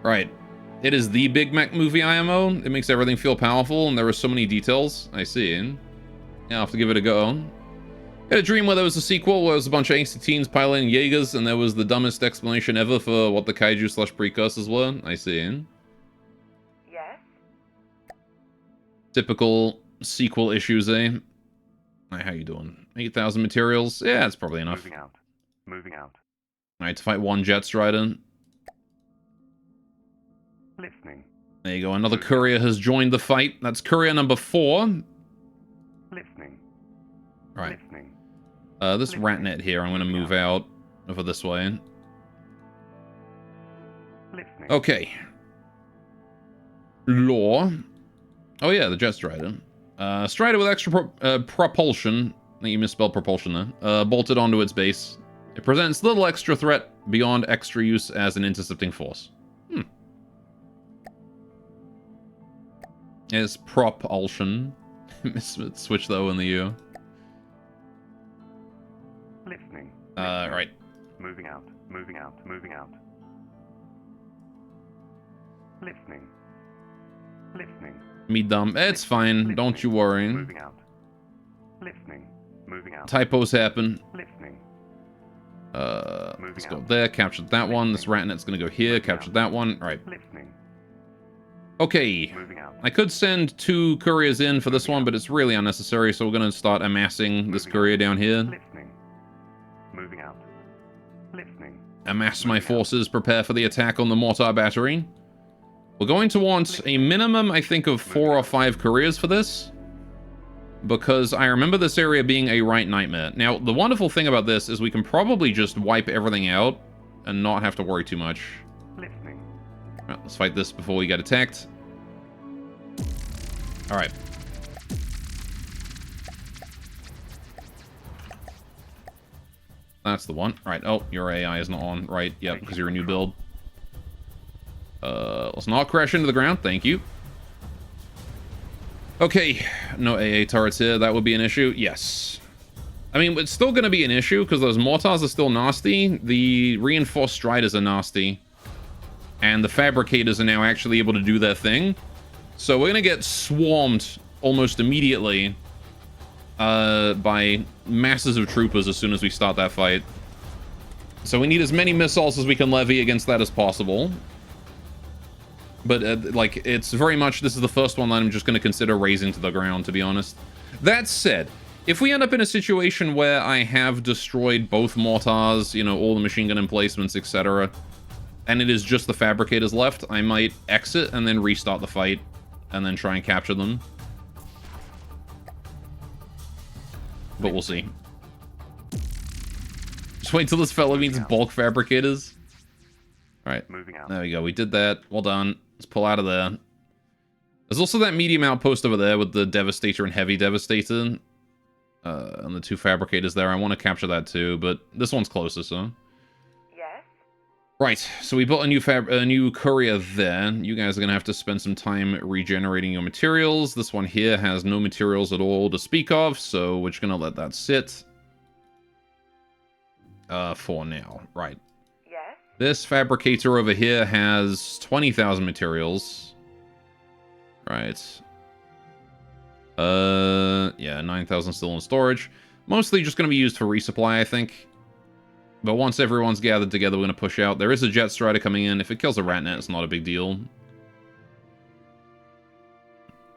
Right. It is the Big Mech movie IMO. It makes everything feel powerful, and there are so many details. I see. Yeah, I'll have to give it a go. I had a dream where there was a sequel where there was a bunch of angsty teens piloting Jaegers, and there was the dumbest explanation ever for what the kaiju / precursors were. I see. Yes? Typical sequel issues, eh? Alright, how you doing? 8,000 materials? Yeah, that's probably enough. Moving out. Moving out. Alright, to fight one jet strider. Listening. There you go, another courier has joined the fight. That's courier number 4. Listening. Alright. Listening. This ratnet here, I'm gonna move out over this way. Listening. Okay. Law. Oh yeah, the jet strider. Strider with extra propulsion. I think you misspelled propulsion there. Bolted onto its base. It presents little extra threat beyond extra use as an intercepting force. It's propulsion. Switch the O and the U. Listening. Right. Moving out. Moving out. Moving out. Listening. Listening. Me dumb. It's fine. Don't you worry. Moving out. Listening. Moving out. Typos happen. Listening. Let's go there. Captured that one. This ratnet's gonna go here. Captured that one. All right. Listening. Okay. Moving out. I could send 2 couriers in for this one, but it's really unnecessary, so we're gonna start amassing this courier down here. Listening. Moving out. Listening. Amass my forces, prepare for the attack on the mortar battery. We're going to want a minimum, I think, of 4 or 5 couriers for this, because I remember this area being a right nightmare. Now, the wonderful thing about this is we can probably just wipe everything out and not have to worry too much. Listening. Right, let's fight this before we get attacked. Alright. That's the one. Alright, oh, your AI is not on. Right, yep, because you're a new build. Let's not crash into the ground, thank you. Okay, no AA turrets here, that would be an issue. Yes. I mean, it's still going to be an issue because those mortars are still nasty. The reinforced striders are nasty. And the fabricators are now actually able to do their thing. So we're going to get swarmed almost immediately by masses of troopers as soon as we start that fight. So we need as many missiles as we can levy against that as possible. But, like, it's very much, this is the first one that I'm just going to consider razing to the ground, to be honest. That said, if we end up in a situation where I have destroyed both mortars, you know, all the machine gun emplacements, etc., and it is just the fabricators left, I might exit and then restart the fight, and then try and capture them. But we'll see. Just wait till this fellow means bulk fabricators. Alright, there we go, we did that. Well done. Let's pull out of there. There's also that medium outpost over there with the Devastator and Heavy Devastator. And the two fabricators there. I want to capture that too, but this one's closer, so... Yes? Right, so we built a new courier there. You guys are going to have to spend some time regenerating your materials. This one here has no materials at all to speak of, so we're just going to let that sit. For now. Right. Yes? This fabricator over here has 20,000 materials. Right. Yeah, 9,000 still in storage. Mostly just going to be used for resupply, I think. But once everyone's gathered together, we're going to push out. There is a jet strider coming in. If it kills a ratnet, it's not a big deal.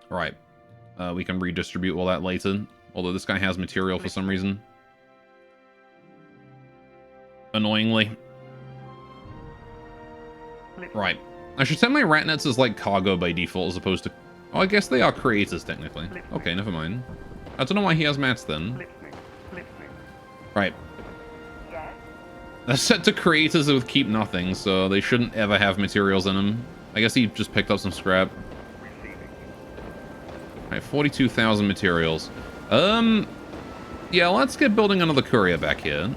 Right. We can redistribute all that later. Although this guy has material for some reason. Annoyingly. Right. I should set my ratnets as like cargo by default as opposed to... Oh, I guess they are creators technically. Okay, never mind. I don't know why he has mats then. Right. Yes? They're set to creators with keep nothing, so they shouldn't ever have materials in them. I guess he just picked up some scrap. Alright, 42,000 materials. Yeah, let's get building another courier back here.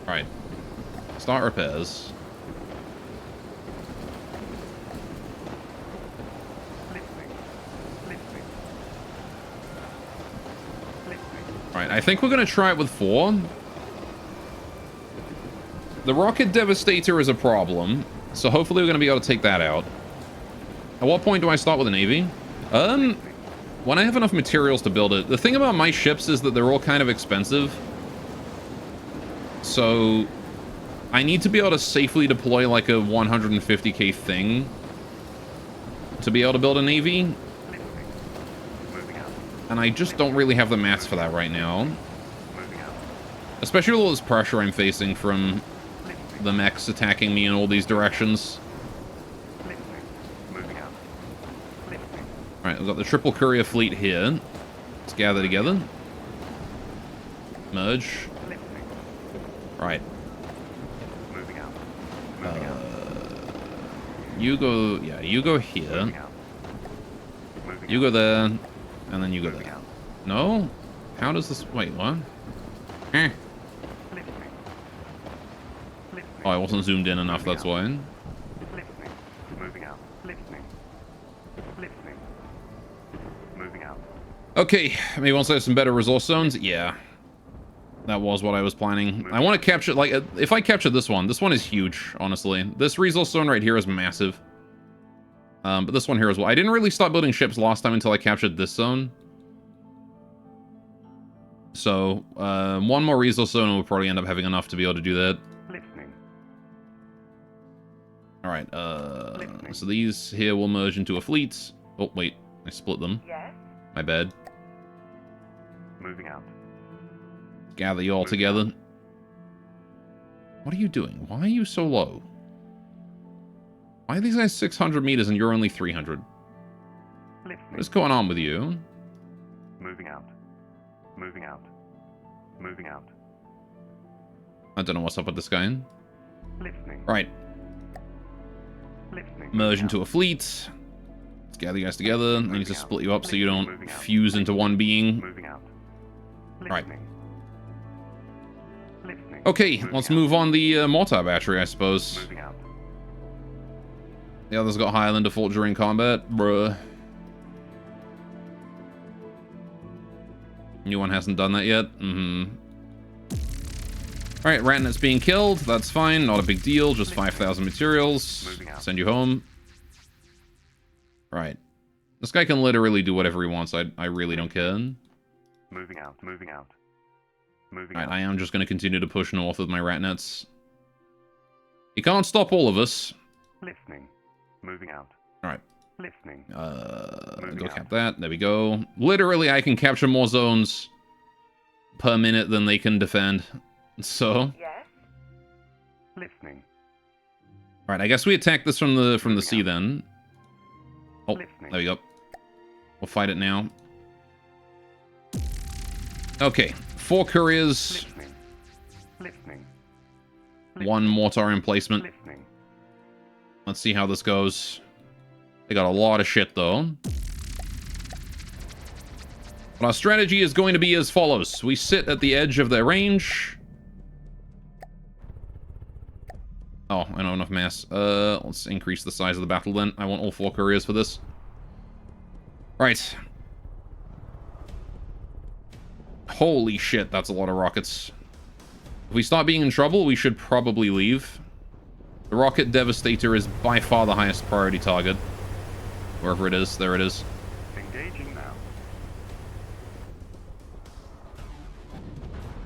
Alright. Start repairs. Alright, I think we're going to try it with 4. The Rocket Devastator is a problem, so hopefully we're going to be able to take that out. At what point do I start with a Navy? When I have enough materials to build it. The thing about my ships is that they're all kind of expensive. So I need to be able to safely deploy like a 150k thing to be able to build a Navy. And I just don't really have the mats for that right now. Especially with all this pressure I'm facing from the mechs attacking me in all these directions. Alright, we've got the triple courier fleet here. Let's gather together. Merge. Right. You go... Yeah, you go here. You go there. And then you go there. No? How does this... Wait, what? Eh. Oh, I wasn't zoomed in enough, that's why. Okay, maybe once I have some better resource zones, yeah. That was what I was planning. I want to capture, like, if I capture this one is huge, honestly. This resource zone right here is massive. But this one here as well. I didn't really start building ships last time until I captured this zone. So, one more resource zone and we'll probably end up having enough to be able to do that. Alright, so these here will merge into a fleet. Oh, wait, I split them. Yes? My bad. Moving out. Gather you all together. What are you doing? Why are you so low? Why are these guys 600 meters and you're only 300? What is going on with you? Moving out. Moving out. Moving out. I don't know what's up with this guy. Listening. Right. Listening. Merge into a fleet. Let's gather you guys together. I need to split you up so you don't fuse into one being. Moving out. Right. Listening. Okay, let's move on the mortar battery, I suppose. Moving out. The others got higher than default during combat. Bruh. New one hasn't done that yet. Alright, Ratnet's being killed. That's fine. Not a big deal. Just 5,000 materials. Send you home. Right. This guy can literally do whatever he wants. I really don't care. Moving out, moving out. Moving Alright, out. I am just going to continue to push north with my Ratnets. He can't stop all of us. Listening. Moving out. Alright. Listening. Go cap that. There we go. Literally, I can capture more zones per minute than they can defend. So, Yes. Listening. alright, I guess we attack this from the sea then. Oh, Listening. there we go. We'll fight it now. Okay, 4 couriers, Listening. Listening. 1 mortar emplacement. Listening. Let's see how this goes. They got a lot of shit, though. But our strategy is going to be as follows. We sit at the edge of their range. Oh, I don't have enough mass. Let's increase the size of the battle then. I want all 4 couriers for this. Right. Holy shit, that's a lot of rockets. If we start being in trouble, we should probably leave. The Rocket Devastator is by far the highest priority target. Wherever it is, there it is. Engaging now.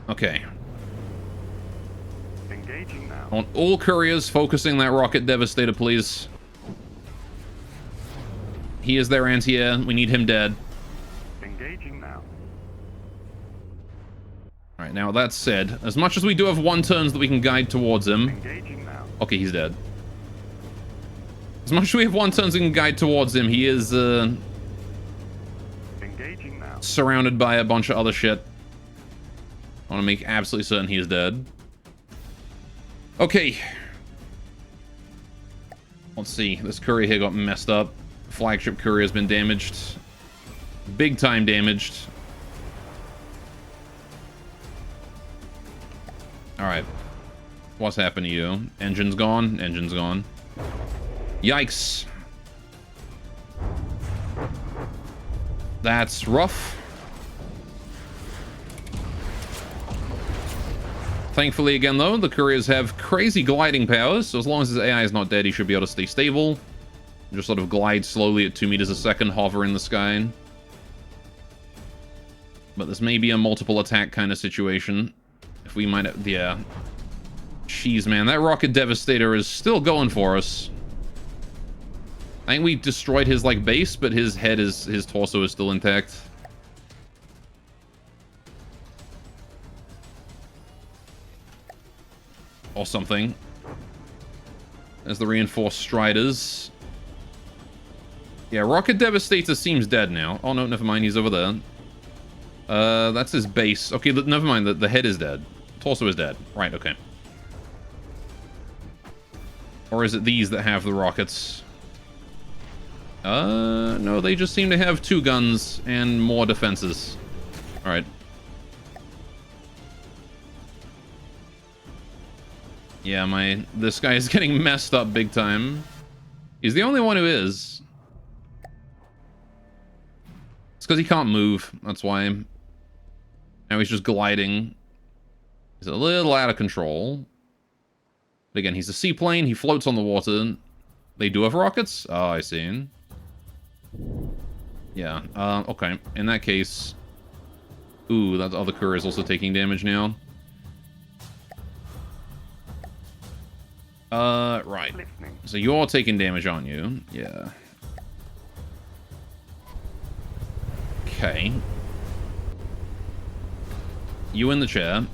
Okay. Engaging now. I want all couriers focusing that Rocket Devastator, please. He is their anti-air. We need him dead. Engaging now. Alright, now that said, as much as we do have 1 turns that we can guide towards him... Engaging now. Okay, he's dead. As much as we have 1 turn we can guide towards him, he is, Engaging now. surrounded by a bunch of other shit. I want to make absolutely certain he is dead. Okay. Let's see. This courier here got messed up. Flagship courier has been damaged. Big time damaged. Alright. What's happened to you? Engine's gone? Engine's gone. Yikes. That's rough. Thankfully, again, though, the couriers have crazy gliding powers, so as long as his AI is not dead, he should be able to stay stable. Just sort of glide slowly at 2 meters a second, hover in the sky. But this may be a multiple attack kind of situation. If we might have... Yeah. Jeez, man, that Rocket Devastator is still going for us. I think we destroyed his, like, base, but his head is... his torso is still intact. Or something. There's the reinforced Striders. Yeah, Rocket Devastator seems dead now. Oh, no, never mind. He's over there. That's his base. Okay, never mind. The head is dead. Torso is dead. Right, okay. Or is it these that have the rockets? No, they just seem to have 2 guns and more defenses. Alright. Yeah, this guy is getting messed up big time. He's the only one who is. It's because he can't move. That's why. Now he's just gliding. He's a little out of control. But again, he's a seaplane. He floats on the water. They do have rockets? Oh, I see. Yeah, okay. In that case... Ooh, that other courier is also taking damage now. Right. Listening. So you're taking damage, aren't you? Yeah. Okay. You in the chair.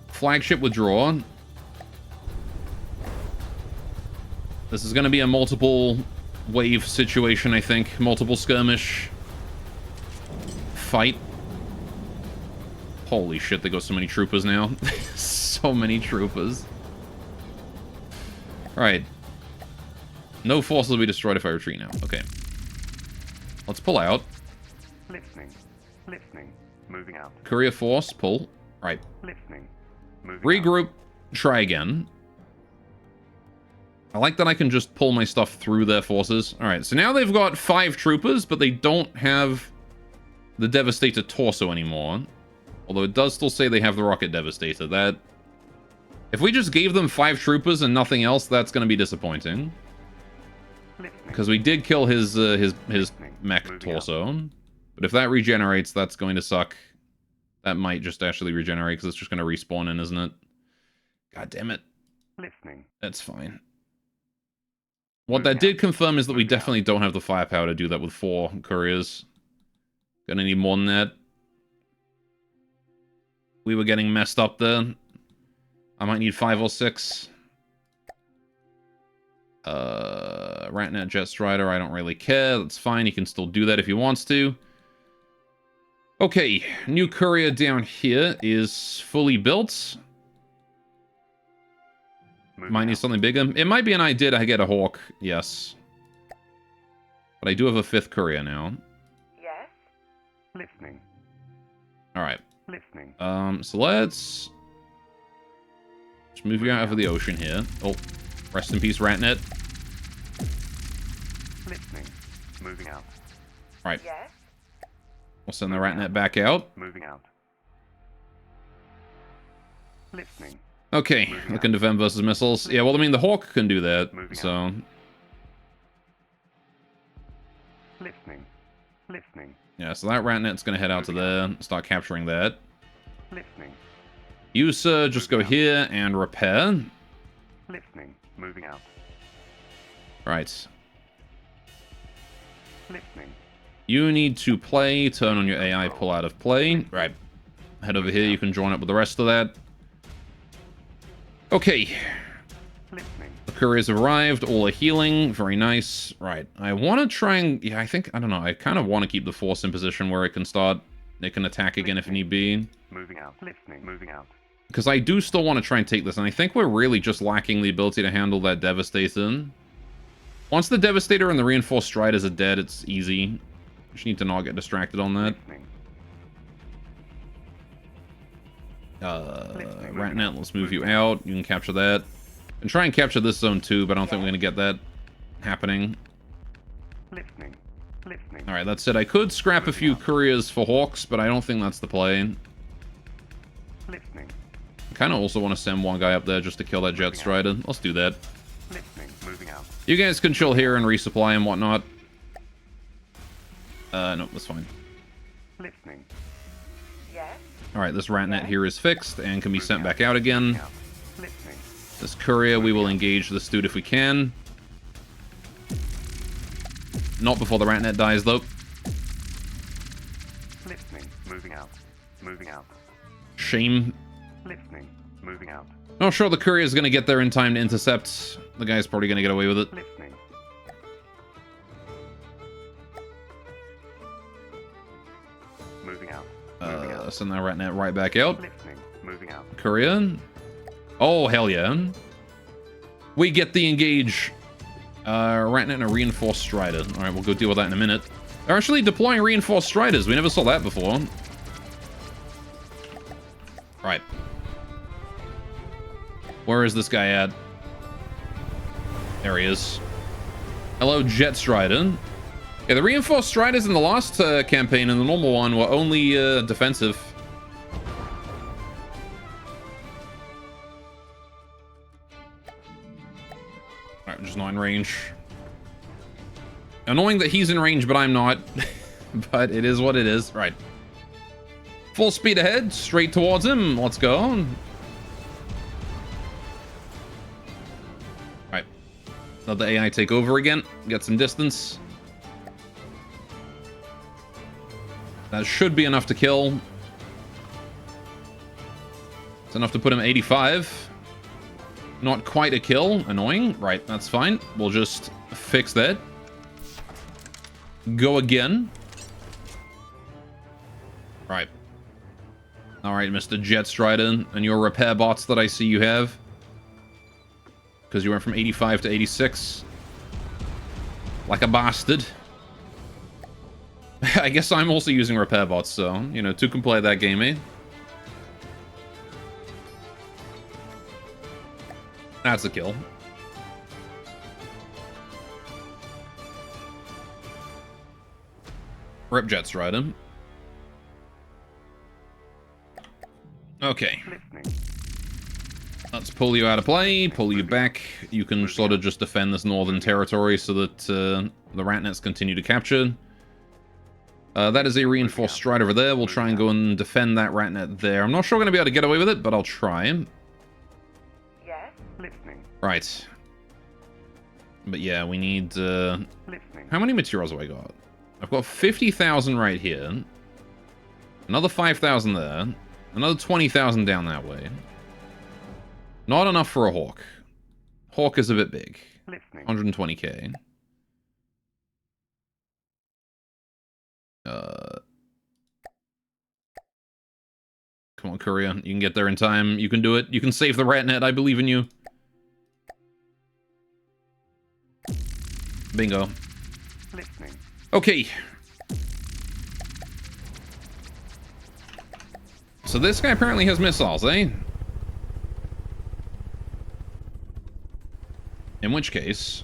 Flagship withdraw. This is going to be a multiple wave situation, I think. Multiple skirmish fight. Holy shit, they got so many troopers now. So many troopers. Alright. No forces will be destroyed if I retreat now. Okay. Let's pull out. Listening. Listening. Moving out. Courier force, pull. Right. Listening. Moving Regroup. Try again. I like that I can just pull my stuff through their forces. Alright, so now they've got 5 troopers, but they don't have the Devastator torso anymore. Although it does still say they have the Rocket Devastator. That... If we just gave them 5 troopers and nothing else, that's going to be disappointing. Because we did kill his mech torso. But if that regenerates, that's going to suck. That might just actually regenerate, because it's just going to respawn in, isn't it? God damn it. Listening. That's fine. What that did confirm is that we definitely don't have the firepower to do that with 4 couriers. Gonna need more than that. We were getting messed up there. I might need 5 or 6. Ratnet Jet Strider, I don't really care. That's fine, he can still do that if he wants to. Okay, new courier down here is fully built. Might need something bigger. It might be an idea to get a Hawk, yes. But I do have a 5th courier now. Yes. Listening. Alright. Listening. So let's move you out over the ocean here. Oh, rest in peace, Ratnet. Listening. Moving out. Alright. Yes. We'll send the Ratnet back out. Moving out. Listening. Okay, looking to Vem versus missiles. Yeah, well, I mean, the Hawk can do that, so... Listening. Listening. Yeah, so that Ratnet's gonna head out to there, start capturing that. Listening. You, sir, just go here and repair. Listening. Moving out. Right. Listening. You need to play, turn on your AI, pull out of play. Right. Head over here, you can join up with the rest of that. Okay. Listening. The couriers have arrived, all are healing, very nice. Right, I want to try and... Yeah, I don't know, I kind of want to keep the Force in position where it can attack again if need be. Moving out. Listening. Moving out. Because I do still want to try and take this, and I think we're really just lacking the ability to handle that Devastator. Once the Devastator and the Reinforced Striders are dead, it's easy. Just need to not get distracted on that. Listening. Ratnet, let's move you out. You can capture that. And try and capture this zone too, but I don't think we're going to get that happening. Listening. Listening. Alright, that said, I could scrap a few couriers for Hawks, but I don't think that's the play. Listening. I kind of also want to send one guy up there just to kill that Jet Strider. Let's do that. Listening. Moving out. You guys can chill here and resupply and whatnot. No, that's fine. Listening. Yes. Alright, this Ratnet here is fixed and can be sent back out again. Listening. This courier, we will engage this dude if we can. Not before the Ratnet dies, though. Listening. Moving out. Moving out. Shame. Listening. Moving out. Not sure the courier is going to get there in time to intercept. The guy's probably going to get away with it. Listening. Moving out. Moving out. Send that Ratnet right back out. Listening. Moving out. Courier. Oh, hell yeah. We get the engage. Ratnet and a Reinforced Strider. Alright, we'll go deal with that in a minute. They're actually deploying Reinforced Striders. We never saw that before. Right. Where is this guy at? There he is. Hello, Jet Strider. Yeah, the Reinforced Striders in the last campaign and the normal one were only defensive. Alright, just not in range. Annoying that he's in range, but I'm not. But it is what it is. Right. Full speed ahead, straight towards him. Let's go. Right. Let the AI take over again. Get some distance. That should be enough to kill. It's enough to put him 85. Not quite a kill. Annoying. Right, that's fine. We'll just fix that. Go again. Right. Alright, Mr. Jet Strider, and your repair bots that I see you have. Because you went from 85 to 86. Like a bastard. I guess I'm also using repair bots, so, you know, two can play that game, eh? That's a kill. Rip Jet Strider. Okay. Listening. Let's pull you out of play, pull you back. You can sort of just defend this northern territory so that the Ratnets continue to capture. That is a reinforced stride over there. We'll try and go and defend that Ratnet there. I'm not sure we're going to be able to get away with it, but I'll try. Yes. Listening. Right. But yeah, we need... Listening. How many materials have I got? I've got 50,000 right here. Another 5,000 there. Another 20,000 down that way. Not enough for a Hawk. Hawk is a bit big. Listening. 120k. Come on, Courier. You can get there in time. You can do it. You can save the Ratnet. I believe in you. Bingo. Listening. Okay. So this guy apparently has missiles, eh? In which case...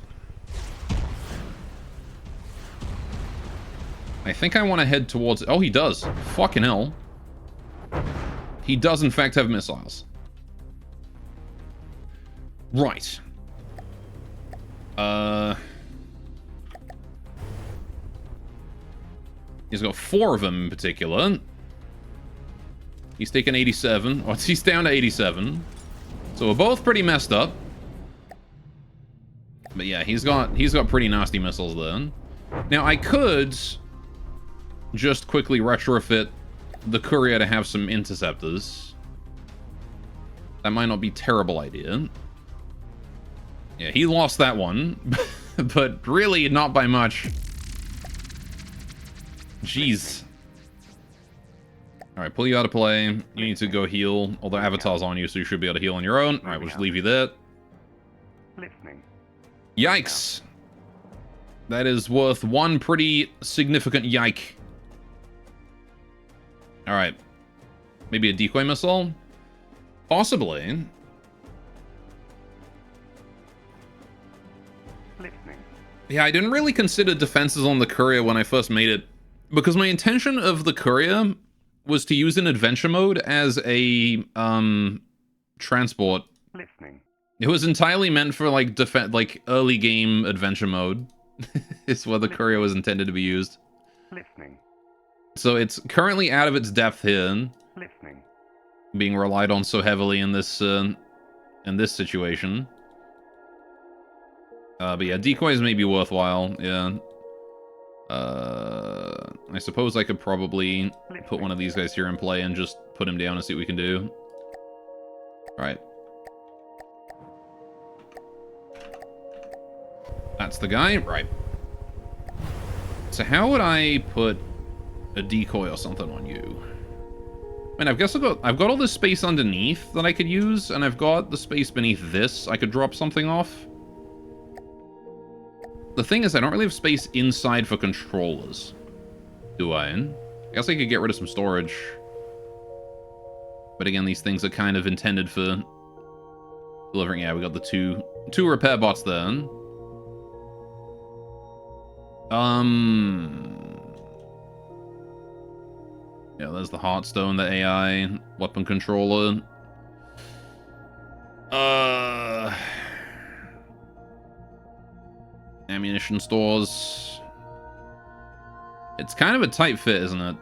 I think I want to head towards... Oh, he does. Fucking hell. He does, in fact, have missiles. Right. He's got 4 of them in particular. He's taken 87. Oh, he's down to 87. So we're both pretty messed up. But yeah, he's got pretty nasty missiles then. Now I could just quickly retrofit the Courier to have some interceptors. That might not be a terrible idea. Yeah, he lost that one, but really not by much. Jeez. Alright, pull you out of play. You need to go heal, although Avatar's on you, so you should be able to heal on your own. Alright, we'll just leave you there. Listening. Yikes. That is worth one pretty significant yike. Alright. Maybe a decoy missile? Possibly. Listening. Yeah, I didn't really consider defenses on the Courier when I first made it, because my intention of the Courier was to use in adventure mode as a transport. Listening. It was entirely meant for like early game adventure mode. Is where the Courier was intended to be used. Listening. So it's currently out of its depth here, Listening. being relied on so heavily in this situation. But yeah, decoys may be worthwhile. Yeah. I suppose I could probably put one of these guys here in play and just put him down and see what we can do. Alright. That's the guy? Right. So how would I put a decoy or something on you? I mean, I guess I've got all this space underneath that I could use, and I've got the space beneath this I could drop something off. The thing is, I don't really have space inside for controllers. Do I? I guess I could get rid of some storage. But again, these things are kind of intended for delivering. Yeah, we got the two repair bots there. Yeah, there's the Heartstone, the AI weapon controller. Ammunition stores. It's kind of a tight fit, isn't it?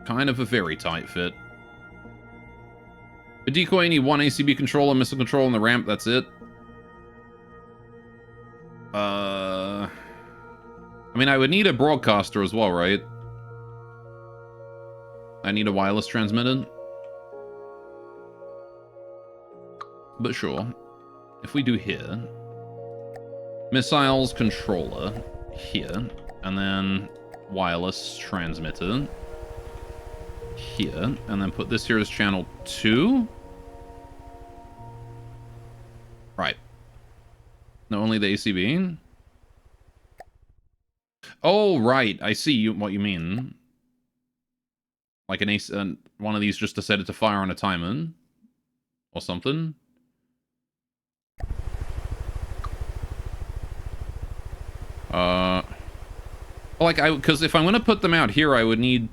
Kind of a very tight fit. A decoy, you need 1 ACB controller, missile control, and the ramp, that's it. I mean, I would need a broadcaster as well, right? I need a wireless transmitter. But sure. If we do here... Missiles controller here. And then wireless transmitter here. And then put this here as channel 2. Right. No, only the ACB. Oh, right. I see what you mean. Like an one of these just decided to fire on a timer. Or something. Like, because if I'm gonna put them out here, I would need...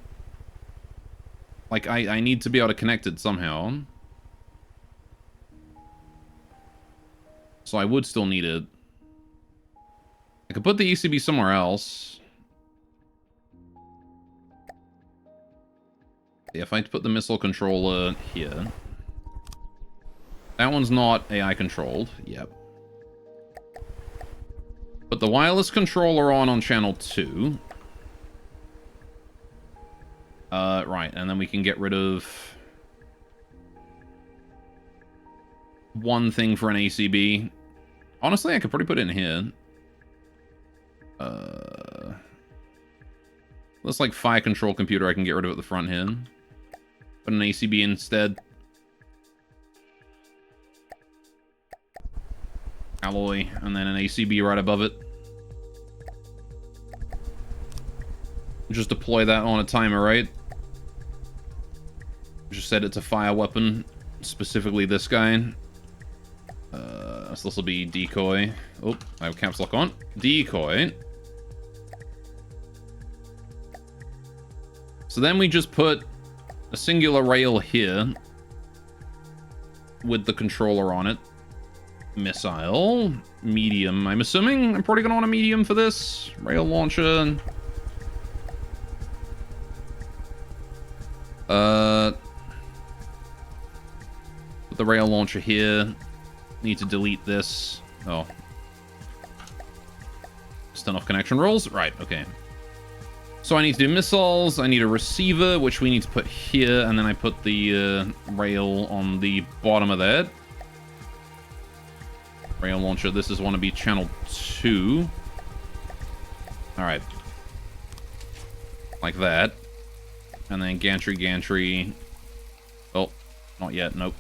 Like, I need to be able to connect it somehow. So I would still need it. I could put the ECB somewhere else. Yeah, if I put the missile controller here. That one's not AI controlled. Yep. Put the wireless controller on channel 2. Right, and then we can get rid of one thing for an ACB. Honestly, I could probably put it in here. Looks like fire control computer I can get rid of at the front here. Put an ACB instead. Alloy, and then an ACB right above it. Just deploy that on a timer, right? Just set it to fire weapon, specifically this guy. So this will be decoy. Oh, I have caps lock on. Decoy. So then we just put a singular rail here with the controller on it. Missile. Medium, I'm assuming. I'm probably going to want a medium for this. Rail launcher. Put the rail launcher here. Need to delete this. Oh. Just turn off connection rules? Right, okay. So I need to do missiles. I need a receiver, which we need to put here. And then I put the rail on the bottom of that. Rail launcher. This is want to be channel 2. Alright. Like that. And then gantry. Oh, not yet. Nope.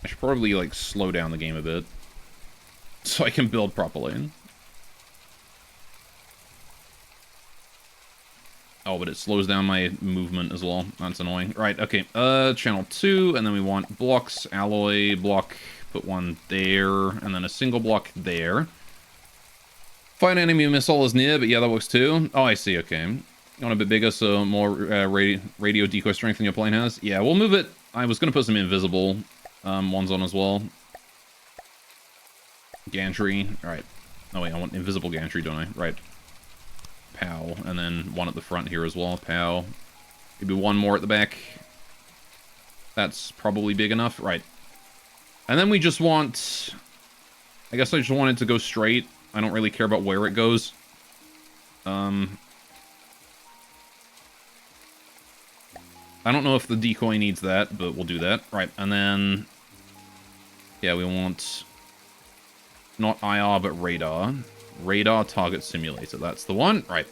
I should probably, like, slow down the game a bit. So I can build properly. Oh, but it slows down my movement as well. That's annoying. Right, okay. Channel 2, and then we want blocks, alloy, block, put one there, and then a single block there. Find enemy missile is near, but yeah, that works too. Oh, I see, okay. You want a bit bigger, so more radio decoy strength than your plane has? Yeah, we'll move it. I was going to put some invisible ones on as well. Gantry. Alright. Oh, wait, I want invisible gantry, don't I? Right. Pow. And then one at the front here as well. Pow. Maybe one more at the back. That's probably big enough. Right. And then we just want... I guess I just want it to go straight. I don't really care about where it goes. I don't know if the decoy needs that, but we'll do that. Right, and then... Yeah, we want... Not IR, but radar. Radar target simulator. That's the one. Right.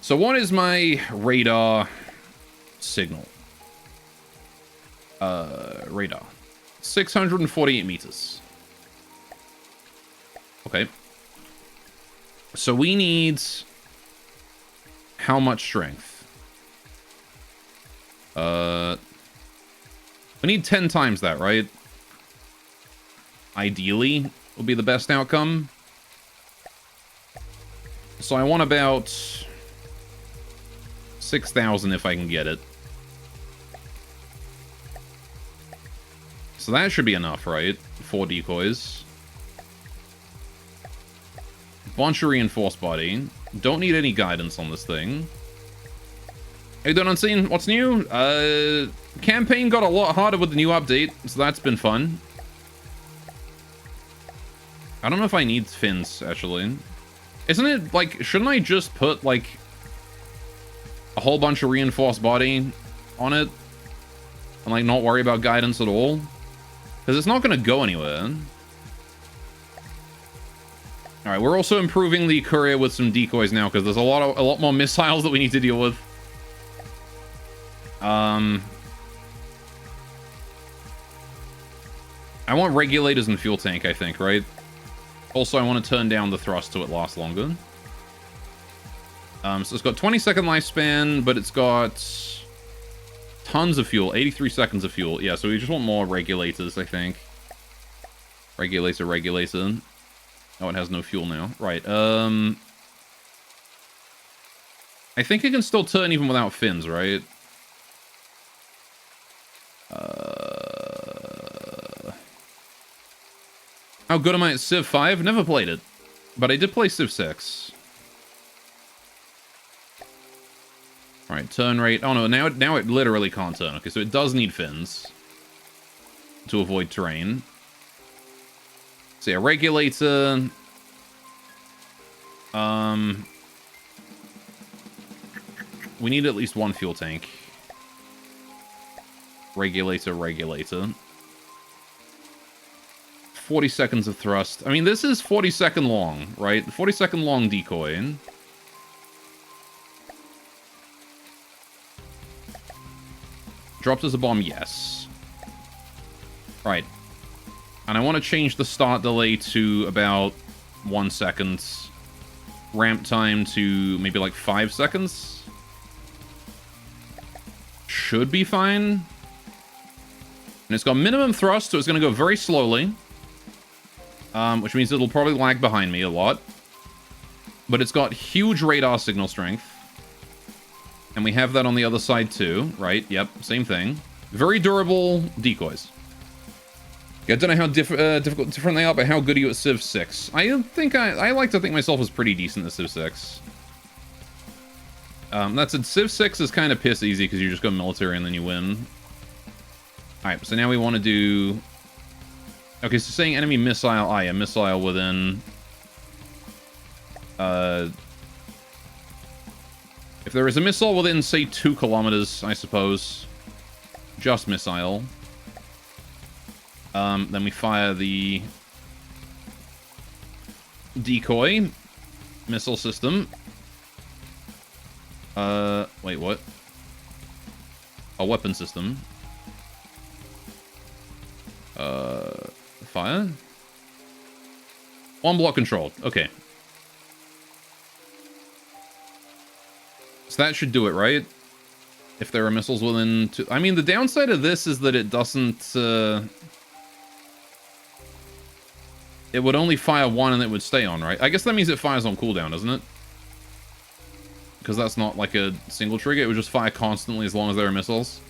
So what is my radar signal? Radar. 648 meters. Okay. So we need... How much strength? We need 10 times that, right? Ideally, will be the best outcome. So I want about 6,000 if I can get it. So that should be enough, right? 4 decoys. Bunch of reinforced body. Don't need any guidance on this thing. Hey, Don Unseen, what's new? Campaign got a lot harder with the new update, so that's been fun. I don't know if I need fins, actually. Isn't it, like, shouldn't I just put, like, a whole bunch of reinforced body on it? And, like, not worry about guidance at all? Because it's not going to go anywhere. Alright, we're also improving the courier with some decoys now, because there's a lot more missiles that we need to deal with. I want regulators and fuel tank, I think, right? Also, I want to turn down the thrust so it lasts longer. So it's got 20-second lifespan, but it's got tons of fuel. 83 seconds of fuel. Yeah, so we just want more regulators, I think. Regulator. Oh, it has no fuel now. Right, I think it can still turn even without fins, right? How good am I at Civ 5? Never played it. But I did play Civ 6. Alright, turn rate. Oh no, now it literally can't turn. Okay, so it does need fins to avoid terrain. So yeah, regulator. We need at least one fuel tank. Regulator. 40 seconds of thrust. I mean, this is 40-second long, right? 40-second long decoy. Dropped as a bomb, yes. Right. And I want to change the start delay to about 1 second. Ramp time to maybe like 5 seconds. Should be fine. And it's got minimum thrust, so it's going to go very slowly. Which means it'll probably lag behind me a lot. But it's got huge radar signal strength. And we have that on the other side too, right? Yep, same thing. Very durable decoys. Yeah, I don't know how different they are, but how good are you at Civ 6? I think I like to think myself as pretty decent at Civ 6. That's it. Civ 6 is kind of piss easy because you just go military and then you win. Alright, so now we want to do... Okay, so saying enemy missile... Ah, yeah, missile within... If there is a missile within, say, 2 kilometers, I suppose. Just missile. Then we fire the... decoy missile system. Wait, what? A weapon system. Fire? One block controlled. Okay. So that should do it, right? If there are missiles within two... I mean, the downside of this is that it doesn't... It would only fire one and it would stay on, right? I guess that means it fires on cooldown, doesn't it? Because that's not like a single trigger. It would just fire constantly as long as there are missiles.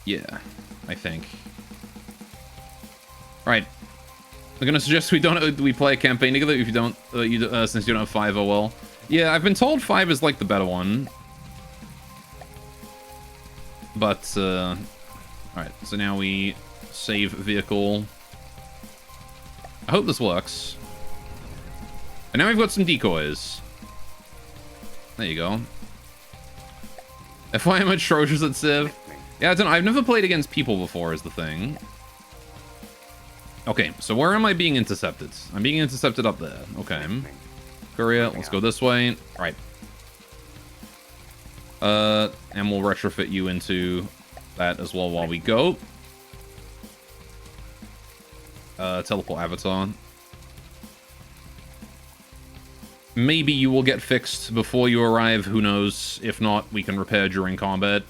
Yeah, I think. Right. I'm gonna suggest we play a campaign together if you don't since you don't have 5 OL. Yeah, I've been told 5 is like the better one. But alright, so now we save vehicle. I hope this works. And now we've got some decoys. There you go. If I am atrocious at Civ. Yeah, I don't know. I've never played against people before is the thing. Okay, so where am I being intercepted? I'm being intercepted up there. Okay. Korea, let's go this way. Right. And we'll retrofit you into that as well while we go. Teleport avatar. Maybe you will get fixed before you arrive. Who knows? If not, we can repair during combat.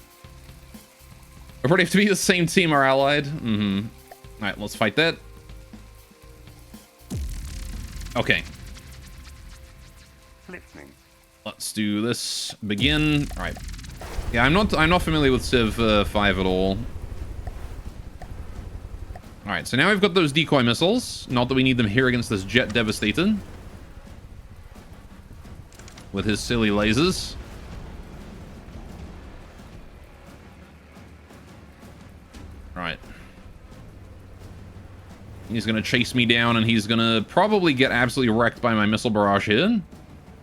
We probably have to be the same team or allied. Alright, let's fight that. Okay. Listening. Let's do this. Begin. Alright. Yeah, I'm not familiar with Civ 5 at all. Alright, so now we've got those decoy missiles. Not that we need them here against this Jet Devastator. With his silly lasers. Alright. He's gonna chase me down and he's gonna probably get absolutely wrecked by my missile barrage here.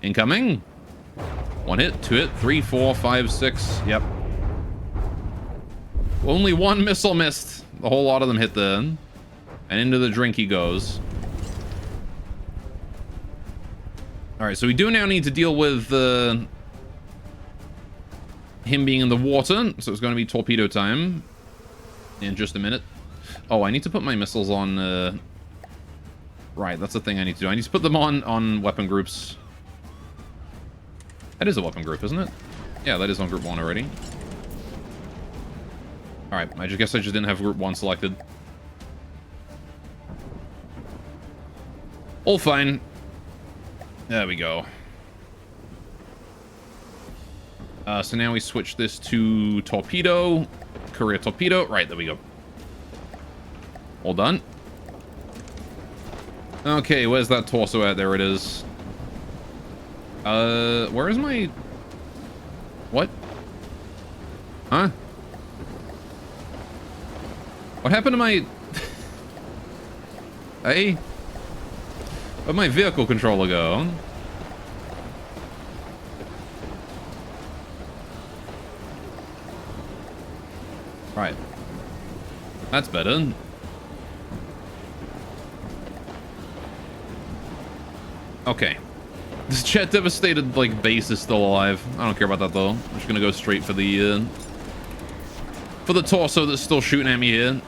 Incoming. 1 hit, 2 hit, 3, 4, 5, 6. Yep. Only 1 missile missed. The whole lot of them hit there. And into the drink he goes. Alright, so we do now need to deal with him being in the water. So it's going to be torpedo time in just a minute. Oh, I need to put my missiles on... Right, that's the thing I need to do. I need to put them on weapon groups. That is a weapon group, isn't it? Yeah, that is on group 1 already. Alright, I guess I just didn't have group 1 selected. All fine. There we go. So now we switch this to torpedo. Career torpedo. Right, there we go. All done. Okay, where's that torso at? There it is. Where is my... What? Huh? What happened to my... Hey? Where'd my vehicle controller go? Right. That's better. Okay. This jet devastated, like, base is still alive. I don't care about that, though. I'm just gonna go straight for the torso that's still shooting at me here.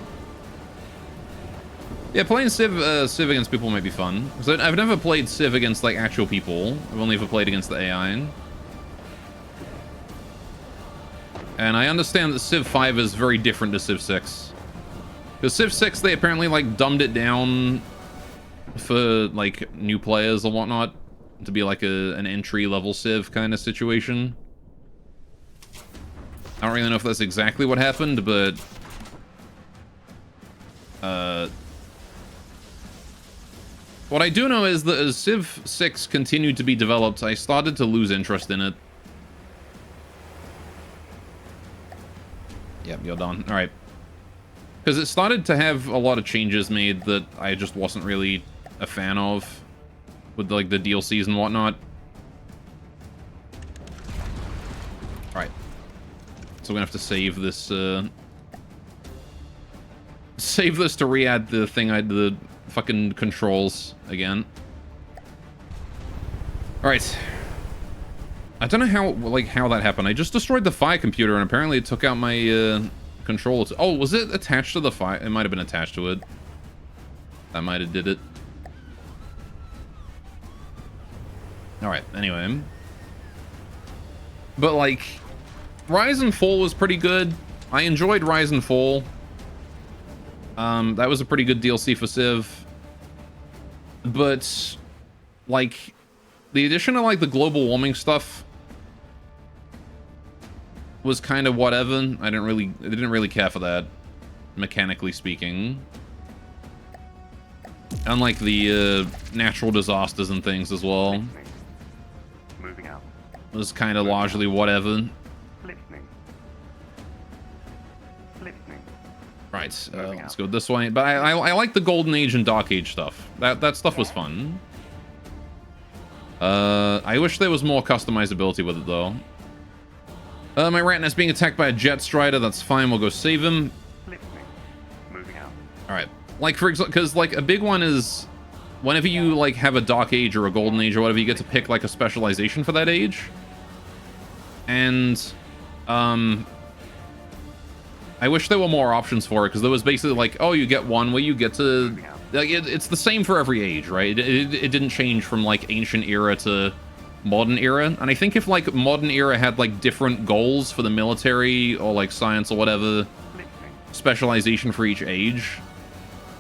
Yeah, playing Civ against people might be fun. Because I've never played Civ against, like, actual people. I've only ever played against the AI. And I understand that Civ 5 is very different to Civ 6. Because Civ 6, they apparently, like, dumbed it down for, like, new players or whatnot. To be, like, an entry-level Civ kind of situation. I don't really know if that's exactly what happened, but... What I do know is that as Civ 6 continued to be developed, I started to lose interest in it. Yep, you're done. Alright. Because it started to have a lot of changes made that I just wasn't really a fan of. With, like, the DLCs and whatnot. Alright. So we're gonna have to save this, save this to re-add the thing the fucking controls again. Alright. I don't know how that happened. I just destroyed the fire computer and apparently it took out my controller. Oh, was it attached to the fire? It might have been attached to it. That might have did it. Alright, anyway. But, like, Rise and Fall was pretty good. I enjoyed Rise and Fall. That was a pretty good DLC for Civ. But, like, the addition of, like, the global warming stuff was kind of whatever. I didn't really care for that, mechanically speaking. Unlike the natural disasters and things as well. Moving out. It was kind of largely whatever. Listening. Listening. Right, let's go this way. But I like the Golden Age and Dark Age stuff. That stuff was fun. I wish there was more customizability with it, though. My Ratnet's being attacked by a Jet Strider. That's fine. We'll go save him. Listening. Moving out. All right. Like, for example, because, like, a big one is whenever you, like, have a Dark Age or a Golden Age or whatever, you get to pick, like, a specialization for that age. And, I wish there were more options for it, because there was basically, like, oh, you get one where you get to... Like, it's the same for every age, right? It didn't change from, like, ancient era to modern era. And I think if, like, modern era had, like, different goals for the military or, like, science or whatever, specialization for each age,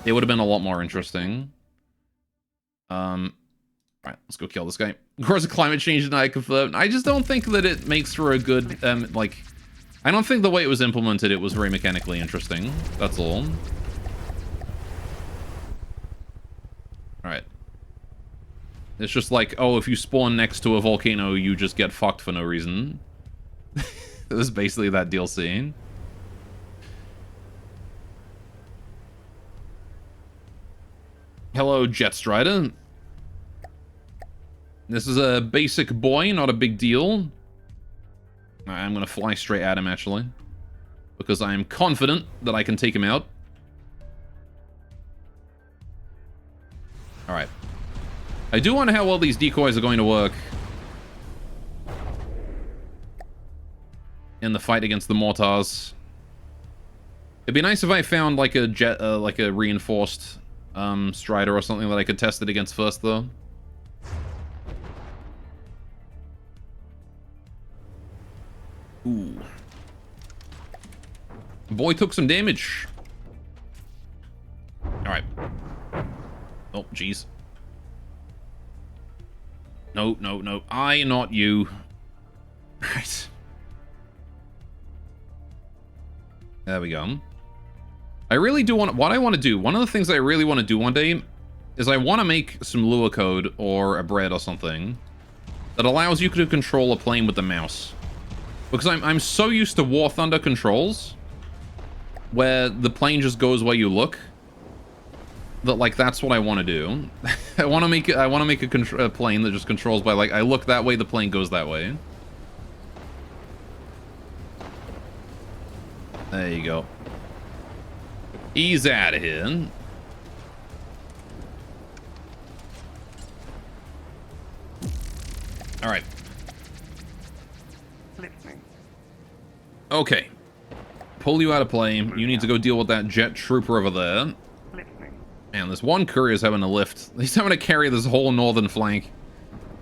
it would have been a lot more interesting. Alright, let's go kill this guy. Of course, climate change denied confirmed. I just don't think that it makes for a good, like... I don't think the way it was implemented, it was very mechanically interesting. That's all. Alright. It's just like, oh, if you spawn next to a volcano, you just get fucked for no reason. It was basically that DLC. Hello, Jet Strider. This is a basic boy, not a big deal. I'm gonna fly straight at him, actually. Because I am confident that I can take him out. Alright. I do wonder how well these decoys are going to work in the fight against the mortars. It'd be nice if I found like a jet, like a reinforced Strider or something that I could test it against first, though. Ooh. Boy took some damage. Alright. Oh, jeez. No, no, no. I, not you. Right. There we go. I really do want... What I want to do... One of the things I really want to do one day is I want to make some Lua code or a bread or something that allows you to control a plane with the mouse. Because I'm so used to War Thunder controls where the plane just goes where you look that, like, that's what I want to do. I want to make a plane that just controls by, like, I look that way, the plane goes that way. There you go. Ease out of here. All right. Listening. Okay. Pull you out of play. You need to go deal with that jet trooper over there. Listening. Man, this one courier's having to lift. He's having to carry this whole northern flank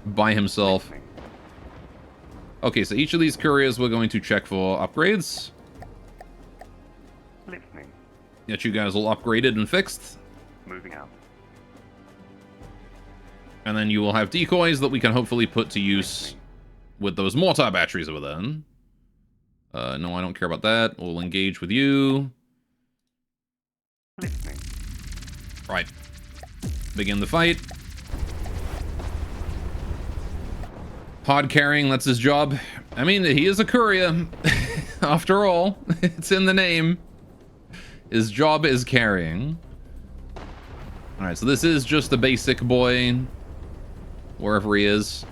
by himself. Listening. Okay, so each of these couriers we're going to check for upgrades. Listening. Get you guys all upgraded and fixed. Moving out. And then you will have decoys that we can hopefully put to use Listening. with those mortar batteries over there. No, I don't care about that. We'll engage with you. Listening. Right. Begin the fight. Pod carrying, that's his job. I mean, he is a courier. After all, it's in the name. His job is carrying. Alright, so this is just a basic boy. Wherever he is.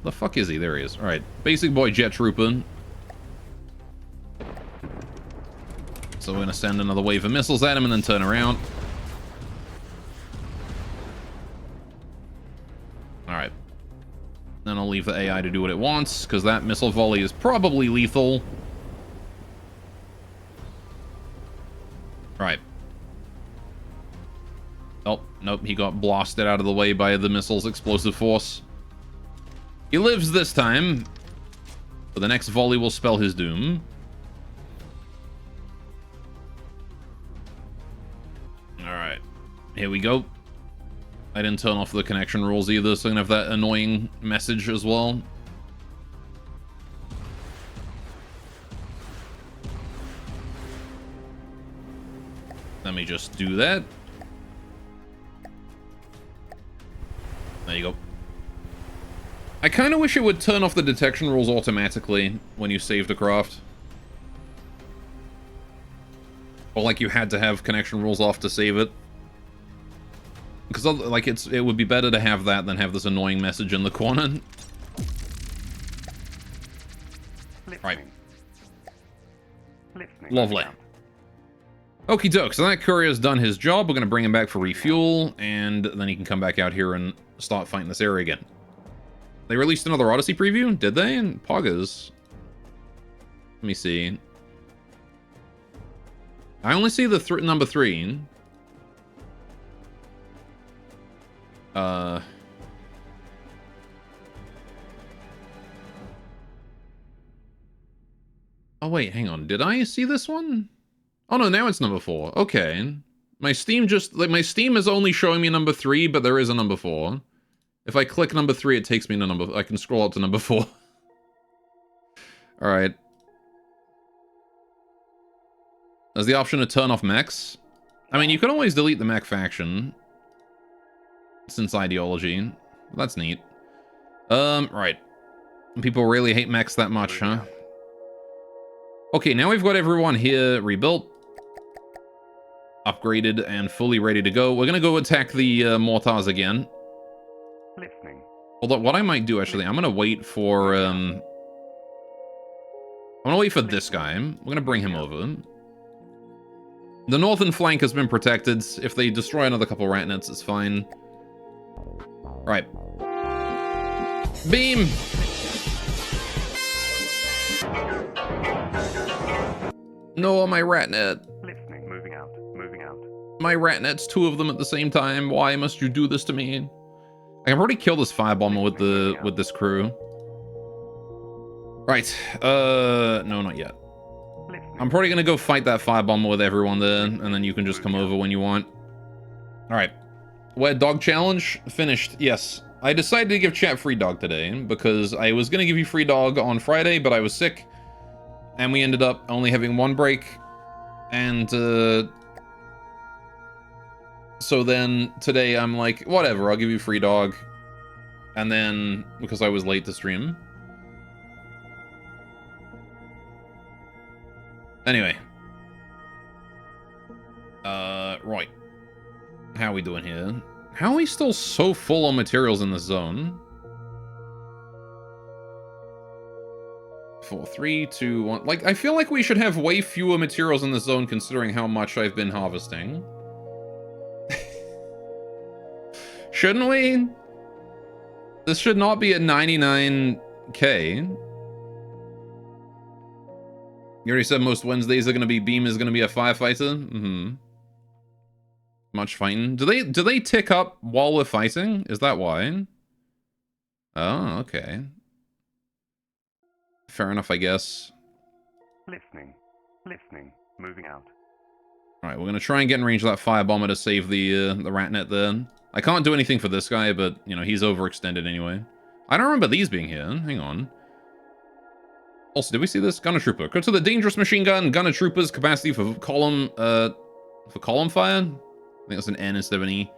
The fuck is he? There he is. Alright, basic boy jet trooper. So we're gonna send another wave of missiles at him and then turn around. Alright. Then I'll leave the AI to do what it wants, because that missile volley is probably lethal. Right. Oh, nope, he got blasted out of the way by the missile's explosive force. He lives this time, but the next volley will spell his doom. Alright, here we go. I didn't turn off the connection rules either, so I'm gonna have that annoying message as well. Let me just do that. There you go. I kind of wish it would turn off the detection rules automatically when you saved a craft. Or like you had to have connection rules off to save it. Because like it would be better to have that than have this annoying message in the corner. Listening. Right. Listening. Lovely. Okie doke, so that courier's done his job. We're going to bring him back for refuel, and then he can come back out here and start fighting this area again. They released another Odyssey preview? Did they? And Poggers. Let me see. I only see the number 3. Oh wait, hang on. Did I see this one? Oh no, now it's number 4. Okay. My Steam is only showing me number 3, but there is a number 4. If I click number 3, it takes me to I can scroll up to number 4. Alright. There's the option to turn off mechs. I mean, you can always delete the mech faction. Since ideology. That's neat. Right. People really hate mechs that much, huh? Okay, now we've got everyone here rebuilt. Upgraded and fully ready to go. We're gonna go attack the mortars again. Listening. Although, what I might do, actually, I'm gonna wait for, I'm gonna wait for this guy. We're gonna bring him over. The northern flank has been protected. If they destroy another couple ratnets, it's fine. Right. Beam! No, my ratnet. Listening. Moving out. Moving out. My ratnets, 2 of them at the same time. Why must you do this to me? I can already kill this firebomber with this crew. Right. No, not yet. Listening. I'm probably gonna go fight that firebomber with everyone there, and then you can just come over when you want. Alright. Wet dog challenge? Finished. Yes. I decided to give chat free dog today because I was going to give you free dog on Friday, but I was sick. And we ended up only having one break. And so then today I'm like, whatever, I'll give you free dog. And then, because I was late to stream. Anyway. Right. How are we doing here? How are we still so full on materials in this zone? 4, 3, 2, 1. Like, I feel like we should have way fewer materials in this zone considering how much I've been harvesting. Shouldn't we? This should not be at 99k. You already said most Wednesdays are going to be Beam is going to be a firefighter? Mm-hmm. Much fighting. Do they tick up while we're fighting? Is that why? Oh, okay. Fair enough, I guess. Listening. Listening. Moving out. Alright, we're gonna try and get in range of that fire bomber to save the rat net there. I can't do anything for this guy, but, you know, he's overextended anyway. I don't remember these being here. Hang on. Also, did we see this? Gunner Trooper. Go to the dangerous machine gun. Gunner Trooper's capacity for column fire? I think that's an N instead of an E.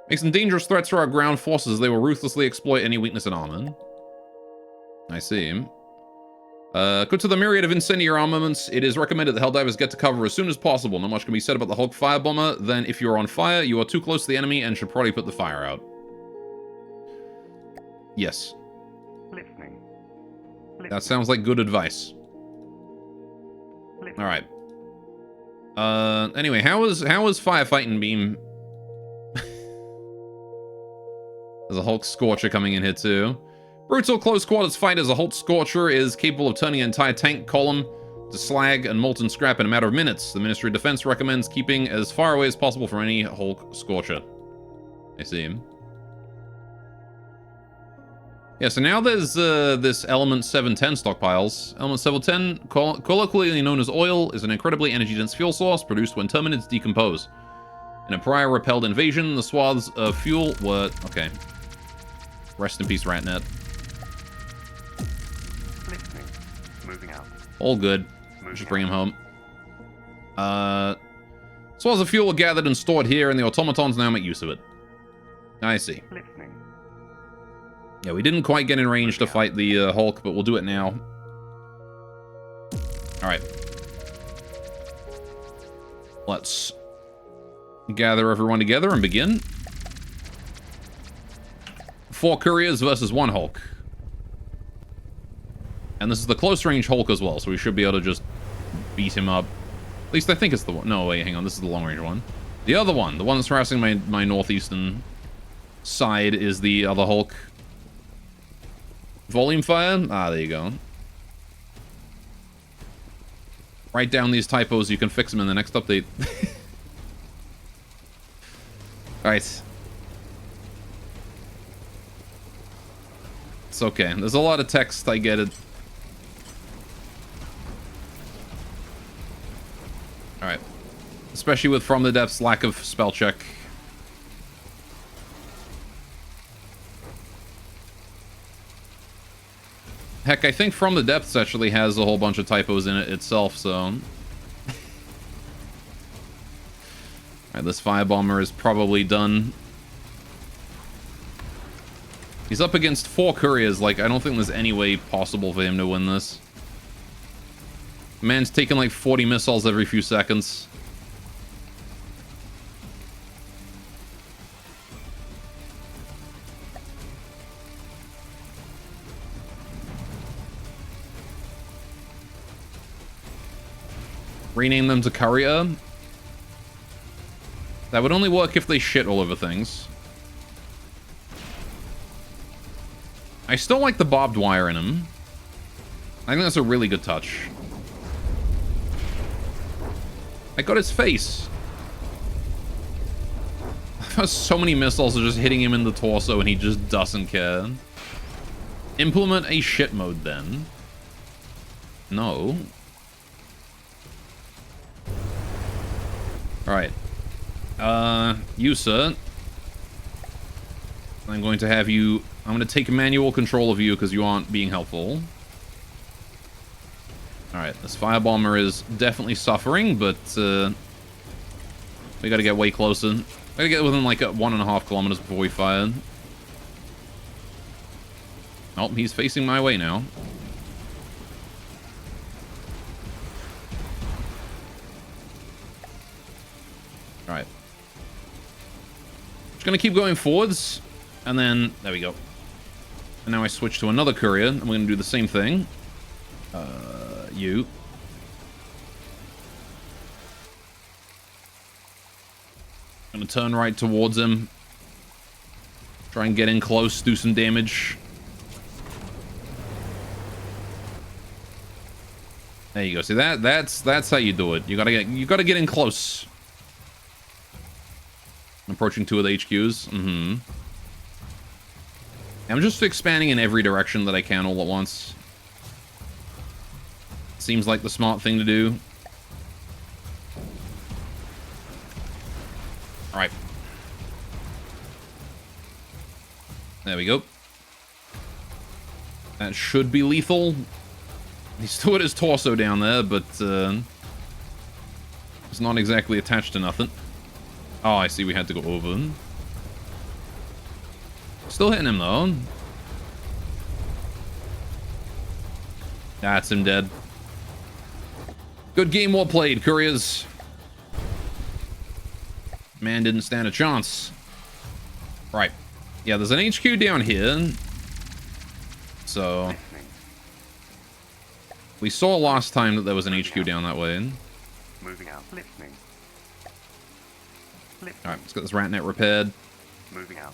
Makes them dangerous threats to our ground forces. They will ruthlessly exploit any weakness in armor. I see. Go to the myriad of incendiary armaments. It is recommended that Helldivers get to cover as soon as possible. Not much can be said about the Hulk Firebomber. Then, if you are on fire, you are too close to the enemy and should probably put the fire out. Yes. Listening. That sounds like good advice. Alright. Anyway, how was firefighting Beam? There's a Hulk Scorcher coming in here too. Brutal close quarters fight as a Hulk Scorcher is capable of turning an entire tank column to slag and molten scrap in a matter of minutes. The Ministry of Defense recommends keeping as far away as possible from any Hulk Scorcher. I see him. Yeah, so now there's this Element 710 stockpiles. Element 710, colloquially known as oil, is an incredibly energy-dense fuel source produced when terminids decompose. In a prior repelled invasion, the swaths of fuel were... Okay. Rest in peace, Ratnet. Listening. Moving out. All good. Just bring him home. Swaths of fuel were gathered and stored here, and the automatons now make use of it. I see. Listening. Yeah, we didn't quite get in range to fight the Hulk, but we'll do it now. Alright. Let's gather everyone together and begin. 4 couriers versus 1 Hulk. And this is the close range Hulk as well, so we should be able to just beat him up. At least I think it's the one. No, wait, hang on. This is the long range one. The other one, the one that's harassing my northeastern side, is the other Hulk. Volume fire? Ah, there you go. Write down these typos, you can fix them in the next update. Alright. It's okay. There's a lot of text, I get it. Alright. Especially with From the Depths' lack of spell check. Heck, I think From the Depths actually has a whole bunch of typos in it itself, so... Alright, this Firebomber is probably done. He's up against 4 couriers, like, I don't think there's any way possible for him to win this. Man's taking like 40 missiles every few seconds. Rename them to Courier. That would only work if they shit all over things. I still like the barbed wire in him. I think that's a really good touch. I got his face. So many missiles are just hitting him in the torso and he just doesn't care. Implement a shit mode then. No. Alright. You, sir. I'm going to have you... I'm going to take manual control of you because you aren't being helpful. Alright, this firebomber is definitely suffering, but we gotta get way closer. We gotta get within like 1.5 kilometers before we fire. Oh, he's facing my way now. Alright. Just gonna keep going forwards, and then... There we go. And now I switch to another courier, and we're gonna do the same thing. You. Gonna turn right towards him. Try and get in close, do some damage. There you go. See that's how you do it. You gotta get in close. I'm approaching 2 of the HQs. I'm just expanding in every direction that I can all at once. Seems like the smart thing to do. Alright. There we go. That should be lethal. He's still got his torso down there, but it's not exactly attached to nothing. Oh, I see we had to go over. Still hitting him, though. That's him dead. Good game, well played, couriers. Man didn't stand a chance. Right. Yeah, there's an HQ down here. So... We saw last time that there was an HQ down that way. Moving out. Listening. Alright, let's get this rat net repaired. Moving out.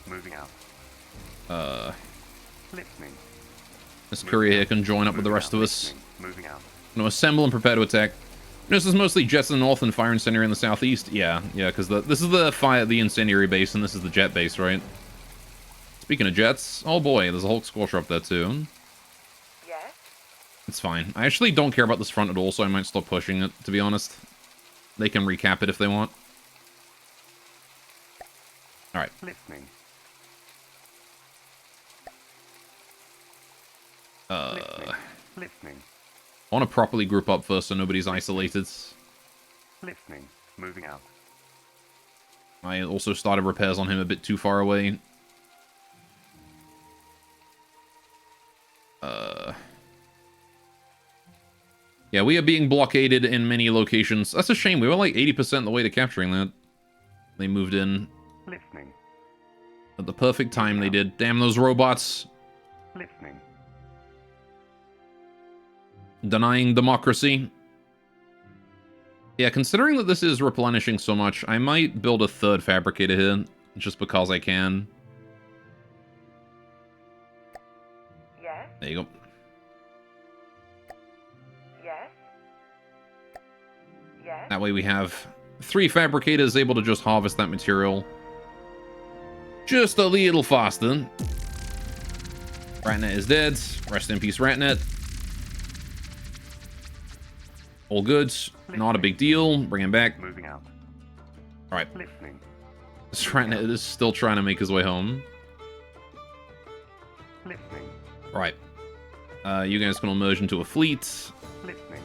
Moving out. Listening. This courier here can join up with the rest of us. Moving out. No, assemble and prepare to attack. This is mostly jets in the north and fire incendiary in the southeast. Yeah, because this is the incendiary base, and this is the jet base, right? Speaking of jets, oh boy, there's a Hulk Scorcher up there too. Yes? It's fine. I actually don't care about this front at all, so I might stop pushing it, to be honest. They can recap it if they want. Alright. Listening. Listening. I want to properly group up first so nobody's isolated. Listening. Moving out. I also started repairs on him a bit too far away. Yeah, we are being blockaded in many locations. That's a shame. We were like 80% the way to capturing that. They moved in. Listening. At the perfect time they did. Damn those robots. Listening. Denying democracy. Yeah, considering that this is replenishing so much, I might build a 3rd fabricator here. Just because I can. Yes? There you go. Yes? Yes? That way we have 3 fabricators able to just harvest that material just a little faster. Ratnet is dead. Rest in peace, Ratnet. All good. Not a big deal. Bring him back. Moving out. Alright. Listening. This Ratnet is still trying to make his way home. Listening. Right. You guys can all merge into a fleet. Listening.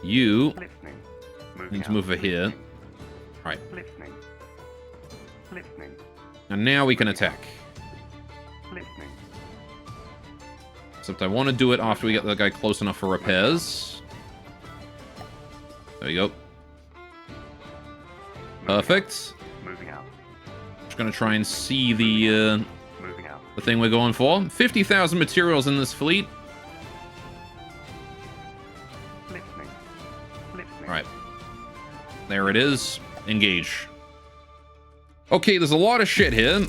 You Listening. need to move over here. Alright. Listening. Listening. And now we can attack. Listening. Except I want to do it after we get the guy close enough for repairs. There we go. Perfect. Moving out. Just gonna try and see the Moving out. thing we're going for. 50,000 materials in this fleet. Listening. Listening. Alright. There it is. Engage. Okay, there's a lot of shit here.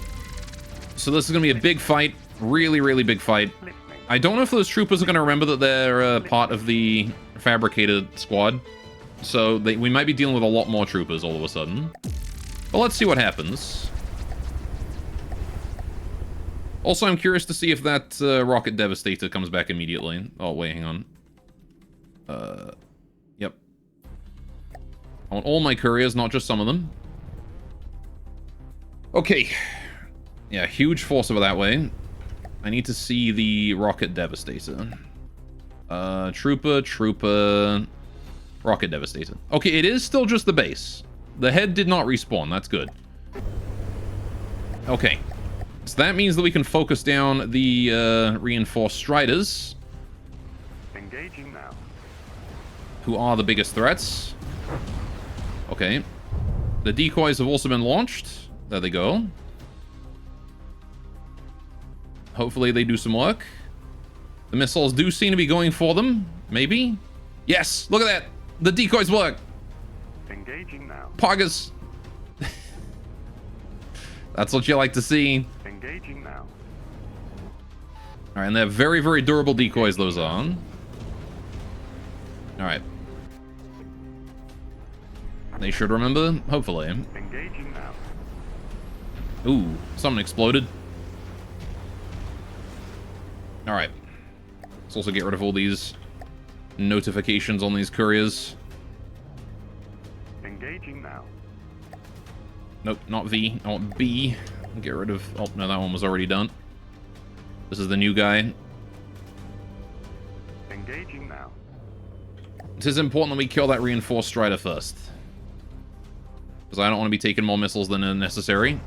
So this is gonna be a big fight. Really, really big fight. Listening. I don't know if those troopers are gonna remember that they're part of the fabricated squad. So we might be dealing with a lot more troopers all of a sudden. But let's see what happens. Also, I'm curious to see if that Rocket Devastator comes back immediately. Oh, wait, hang on. Yep. I want all my couriers, not just some of them. Okay. Yeah, huge force over that way. I need to see the Rocket Devastator. Trooper, Rocket Devastator. Okay, it is still just the base. The head did not respawn. That's good. Okay. So that means that we can focus down the reinforced Striders. Engaging now. Who are the biggest threats. Okay. The decoys have also been launched. There they go. Hopefully they do some work. The missiles do seem to be going for them. Maybe? Yes! Look at that! The decoys work! Engaging now. Poggers! That's what you like to see. Engaging now. Alright, and they're very, very durable decoys, those are. Alright. They should remember, hopefully. Engaging now. Ooh, something exploded. Alright. Let's also get rid of all these notifications on these couriers. Engaging now. Nope, not V. I want B. Get rid of... Oh, no, that one was already done. This is the new guy. Engaging now. It is important that we kill that reinforced Strider first. Because I don't want to be taking more missiles than are necessary.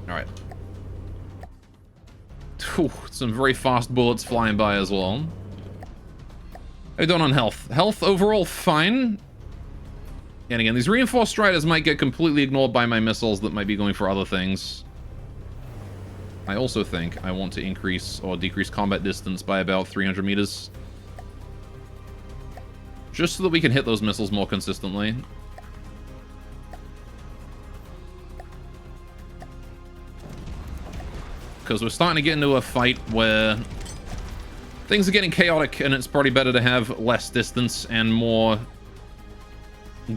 Alright. Some very fast bullets flying by as well. How you doing on health? Health overall fine. And again, these reinforced Striders might get completely ignored by my missiles that might be going for other things. I also think I want to increase or decrease combat distance by about 300 meters. Just so that we can hit those missiles more consistently. Because we're starting to get into a fight where things are getting chaotic, and it's probably better to have less distance and more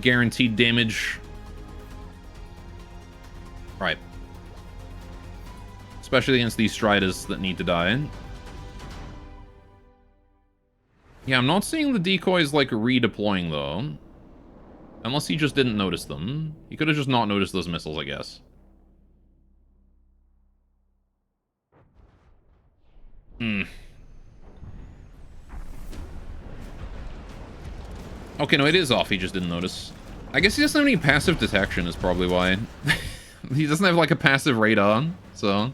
guaranteed damage. Right. Especially against these Striders that need to die. Yeah, I'm not seeing the decoys, like, redeploying, though. Unless he just didn't notice them. He could have just not noticed those missiles, I guess. Okay, no, it is off. He just didn't notice. I guess he doesn't have any passive detection is probably why. He doesn't have, like, a passive radar, so...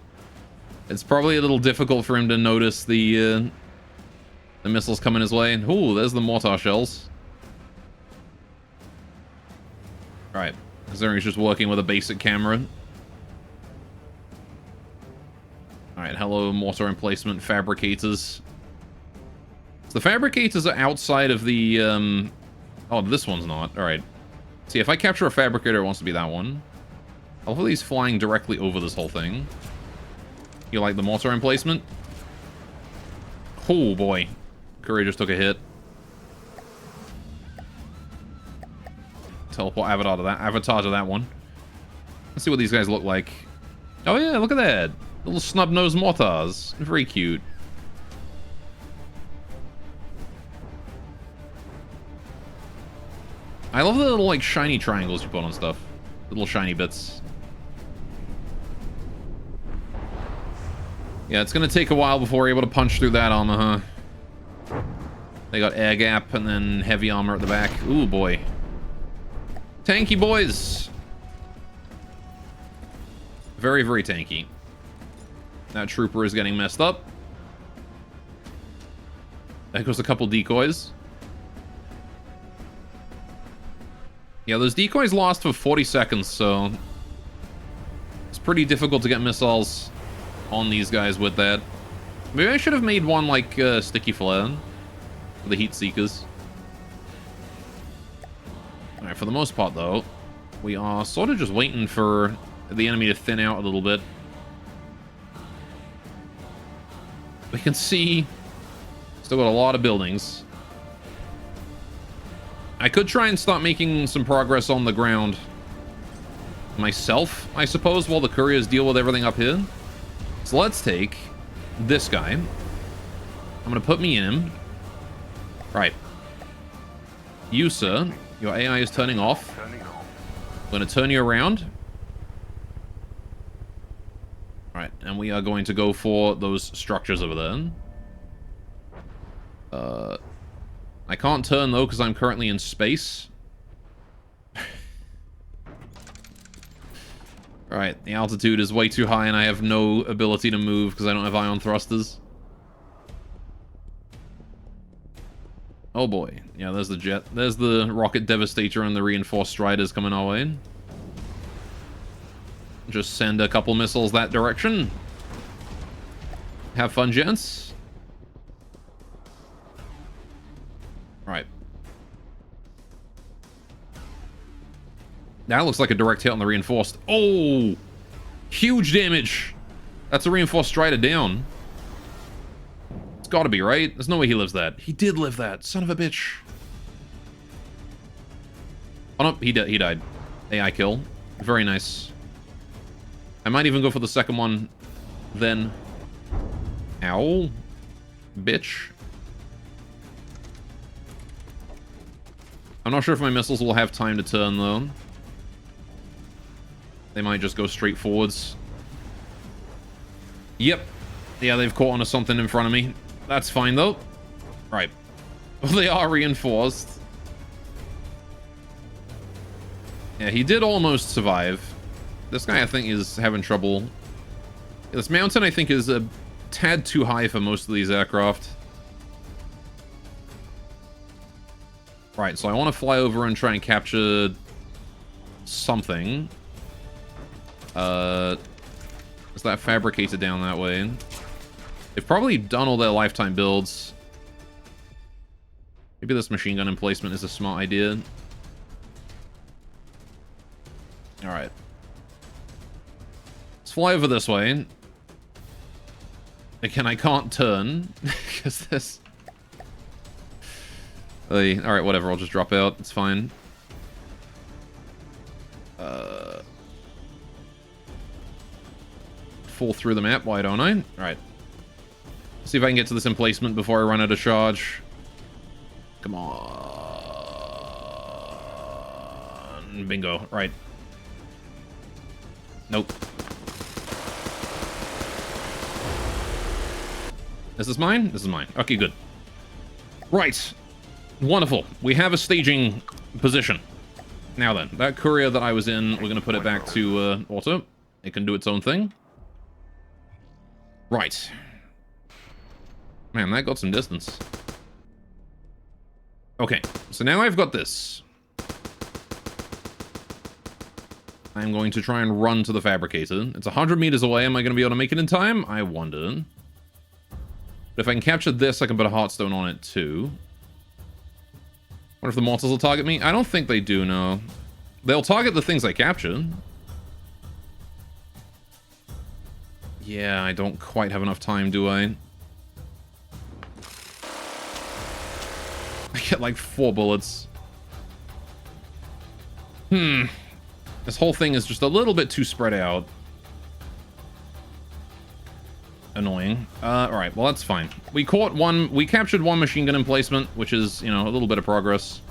It's probably a little difficult for him to notice the missiles coming his way. Ooh, there's the mortar shells. Alright. Considering he's just working with a basic camera. Alright, hello, mortar emplacement fabricators. So the fabricators are outside of the, Oh, this one's not. Alright. See, if I capture a fabricator, it wants to be that one. Hopefully he's flying directly over this whole thing. You like the mortar emplacement? Oh, boy. Courier just took a hit. Teleport avatar to that one. Let's see what these guys look like. Oh, yeah, look at that. Little snub-nosed mortars. Very cute. I love the little, like, shiny triangles you put on stuff. Little shiny bits. Yeah, it's gonna take a while before we're able to punch through that armor, huh? They got air gap and then heavy armor at the back. Ooh, boy. Tanky boys! Very, very tanky. That trooper is getting messed up. There goes a couple decoys. Yeah, those decoys last for 40 seconds, so... It's pretty difficult to get missiles on these guys with that. Maybe I should have made one like Sticky Flare for the Heat Seekers. Alright, for the most part, though, we are sort of just waiting for the enemy to thin out a little bit. We can see still got a lot of buildings. I could try and start making some progress on the ground myself, I suppose, while the couriers deal with everything up here. So let's take this guy. I'm going to put me in him. Right. You, sir, your AI is turning off. Turning off. I'm going to turn you around. Alright, and we are going to go for those structures over there. I can't turn, though, because I'm currently in space. Alright, the altitude is way too high, and I have no ability to move because I don't have ion thrusters. Oh boy. Yeah, there's the jet. There's the rocket devastator and the reinforced striders coming our way. Just send a couple missiles that direction. Have fun, gents. Right. That looks like a direct hit on the reinforced. Oh! Huge damage! That's a reinforced strider down. It's gotta be, right? There's no way he lives that. He did live that. Son of a bitch. Oh no, he died. AI kill. Very nice. I might even go for the second one then. Ow. Bitch. I'm not sure if my missiles will have time to turn, though. They might just go straight forwards. Yep. Yeah, they've caught onto something in front of me. That's fine, though. Right. They are reinforced. Yeah, he did almost survive. This guy, I think, is having trouble. This mountain, I think, is a tad too high for most of these aircraft. Right, so I want to fly over and try and capture something. Is that fabricated down that way? They've probably done all their lifetime builds. Maybe this machine gun emplacement is a smart idea. Alright. Let's fly over this way. Again, I can't turn, because this... Alright, whatever, I'll just drop out, it's fine. Fall through the map, why don't I? Alright. See if I can get to this emplacement before I run out of charge. Come on. Bingo, right. Nope. Is this mine? This is mine. Okay, good. Right. Wonderful. We have a staging position. Now then, that courier that I was in, we're going to put it back to auto. It can do its own thing. Right. Man, that got some distance. Okay, so now I've got this. I'm going to try and run to the fabricator. It's 100 meters away. Am I going to be able to make it in time? I wonder. But if I can capture this, I can put a Heartstone on it too. Wonder if the mortals will target me? I don't think they do, no. They'll target the things I capture. Yeah, I don't quite have enough time, do I? I get like 4 bullets. This whole thing is just a little bit too spread out. Annoying. Alright, well that's fine. We captured one machine gun emplacement, which is, you know, a little bit of progress.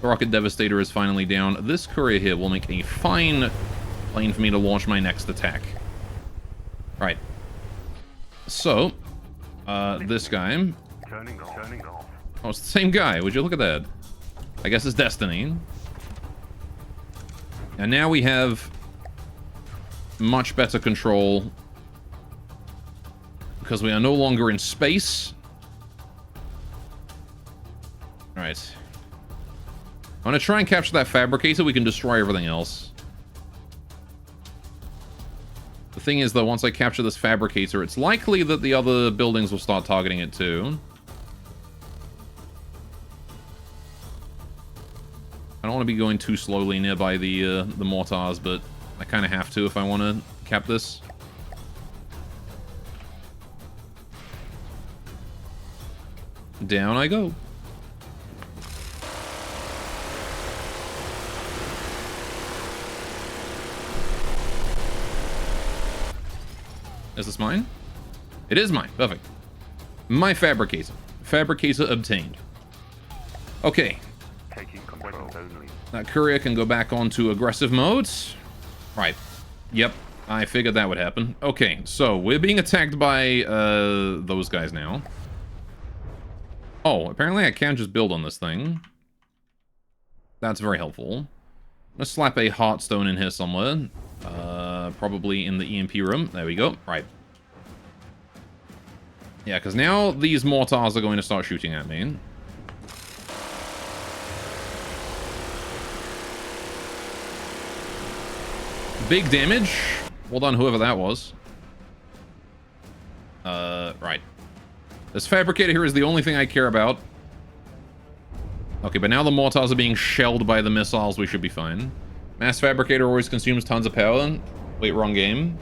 The Rocket Devastator is finally down. This courier here will make a fine plane for me to launch my next attack. Right. So, this guy. Turning off. Oh, it's the same guy. Would you look at that? I guess it's destiny. And now we have much better control because we are no longer in space. Alright. I'm going to try and capture that fabricator. We can destroy everything else. The thing is, though, once I capture this fabricator, it's likely that the other buildings will start targeting it, too. I don't want to be going too slowly nearby the mortars, but I kind of have to if I want to cap this. Down I go. Is this mine? It is mine. Perfect. My fabricator. Fabricator obtained. Okay. Taking control. only. That courier can go back onto aggressive mode. Right. Yep. I figured that would happen. Okay, so we're being attacked by those guys now. Oh, apparently I can just build on this thing. That's very helpful. Let's slap a Heartstone in here somewhere. Probably in the EMP room. There we go. Right. Yeah, because now these mortars are going to start shooting at me. Big damage. Well done, whoever that was. Right. This fabricator here is the only thing I care about. Okay, but now the mortars are being shelled by the missiles. We should be fine. Mass fabricator always consumes tons of power. Wait, wrong game.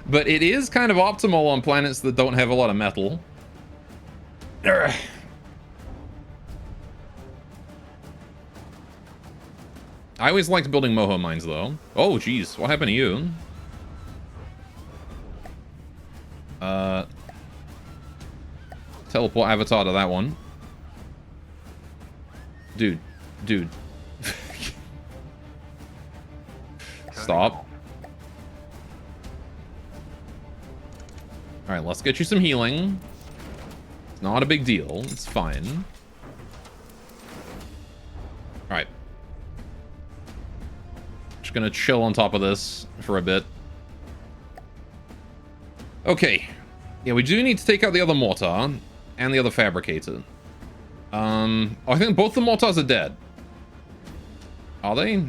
But it is kind of optimal on planets that don't have a lot of metal. Urgh. I always liked building moho mines, though. Oh, jeez. What happened to you? Teleport avatar to that one. Dude. Dude. Stop. Alright, let's get you some healing. It's not a big deal. It's fine. Alright. Just gonna chill on top of this for a bit. Okay. Yeah, we do need to take out the other mortar and the other fabricator. I think both the mortars are dead. Are they?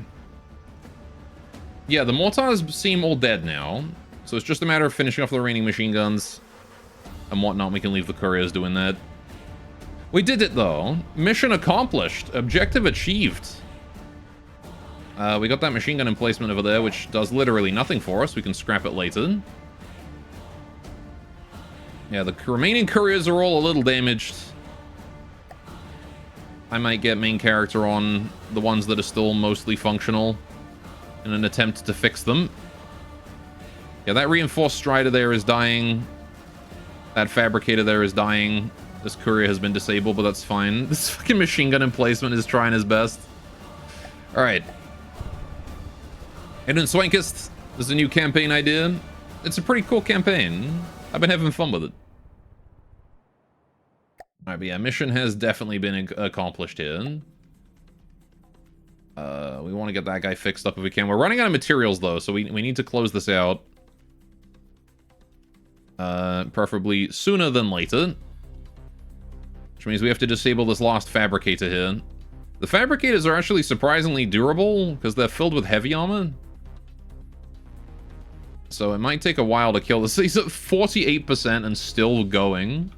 Yeah, the mortars seem all dead now. So it's just a matter of finishing off the remaining machine guns and whatnot. We can leave the couriers doing that. We did it, though. Mission accomplished. Objective achieved. We got that machine gun emplacement over there, which does literally nothing for us. We can scrap it later. Yeah, the remaining couriers are all a little damaged. I might get main character on the ones that are still mostly functional in an attempt to fix them. Yeah, that reinforced strider there is dying. That fabricator there is dying. This courier has been disabled, but that's fine. This fucking machine gun emplacement is trying his best. Alright. Hidden Swankist. This is a new campaign idea. It's a pretty cool campaign. I've been having fun with it. Alright, but yeah, mission has definitely been accomplished here. We want to get that guy fixed up if we can. We're running out of materials, though, so we need to close this out. Preferably sooner than later. Which means we have to disable this last fabricator here. The fabricators are actually surprisingly durable, because they're filled with heavy armor. So it might take a while to kill this. He's at 48% and still going.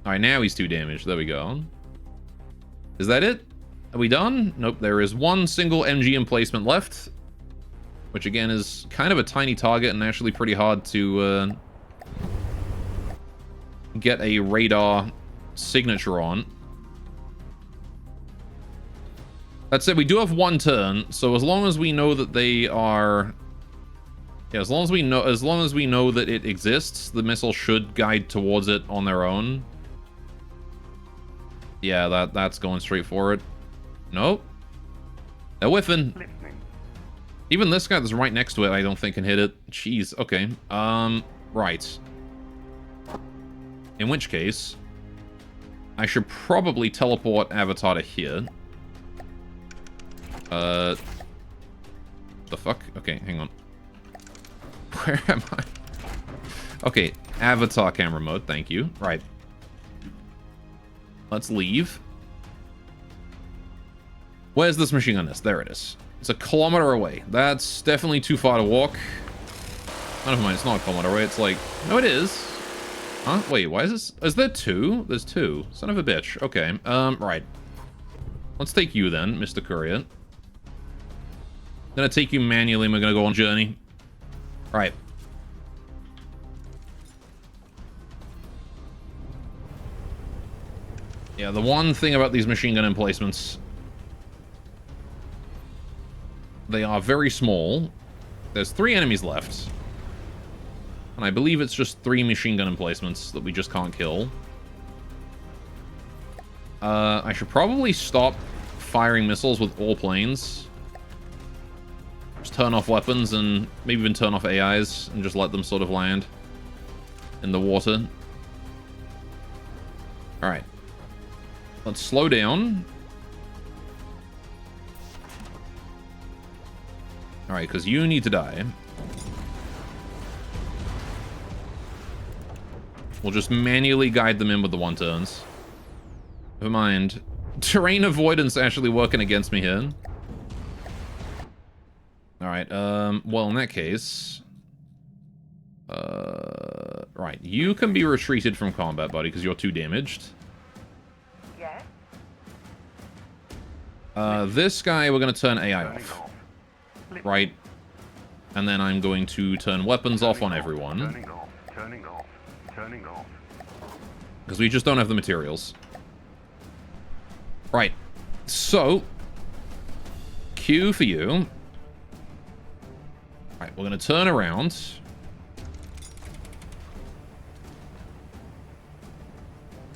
Alright, now he's 2 damaged. There we go. Is that it? Are we done? Nope, there is one single MG emplacement left. Which, again, is kind of a tiny target and actually pretty hard to get a radar signature on. That said, we do have 1 turn, so as long as we know that they are... Yeah, as long as we know that it exists, the missile should guide towards it on their own. Yeah, that's going straight for it. Nope. They're whiffing. Listening. Even this guy that's right next to it, I don't think can hit it. Jeez, okay. Right. In which case, I should probably teleport Avatar to here. The fuck? Okay, hang on. Where am I? Okay, Avatar camera mode, thank you. Right. Let's leave. Where's this machine gun nest? There it is. It's a kilometer away. That's definitely too far to walk. Oh, never mind, it's not a kilometer away. It's like... No, it is. Huh? Wait, why is this... Is there 2? There's 2. Son of a bitch. Okay, right. Let's take you then, Mr. Courier. Gonna take you manually and we're gonna go on journey. Right. Yeah, the one thing about these machine gun emplacements... They are very small. There's 3 enemies left. And I believe it's just 3 machine gun emplacements that we just can't kill. I should probably stop firing missiles with all planes. Just turn off weapons and maybe even turn off AIs and just let them sort of land in the water. Alright. Let's slow down. Alright, because you need to die. We'll just manually guide them in with the 1-turns. Never mind. Terrain avoidance actually working against me here. Alright, well, in that case... right, you can be retreated from combat, buddy, because you're too damaged. Yes. This guy, we're going to turn AI Turning off. off. Right? And then I'm going to turn weapons off on everyone. Turning off. Turning off. Turning off. Because we just don't have the materials. Right. So, Q for you. Right, we're going to turn around.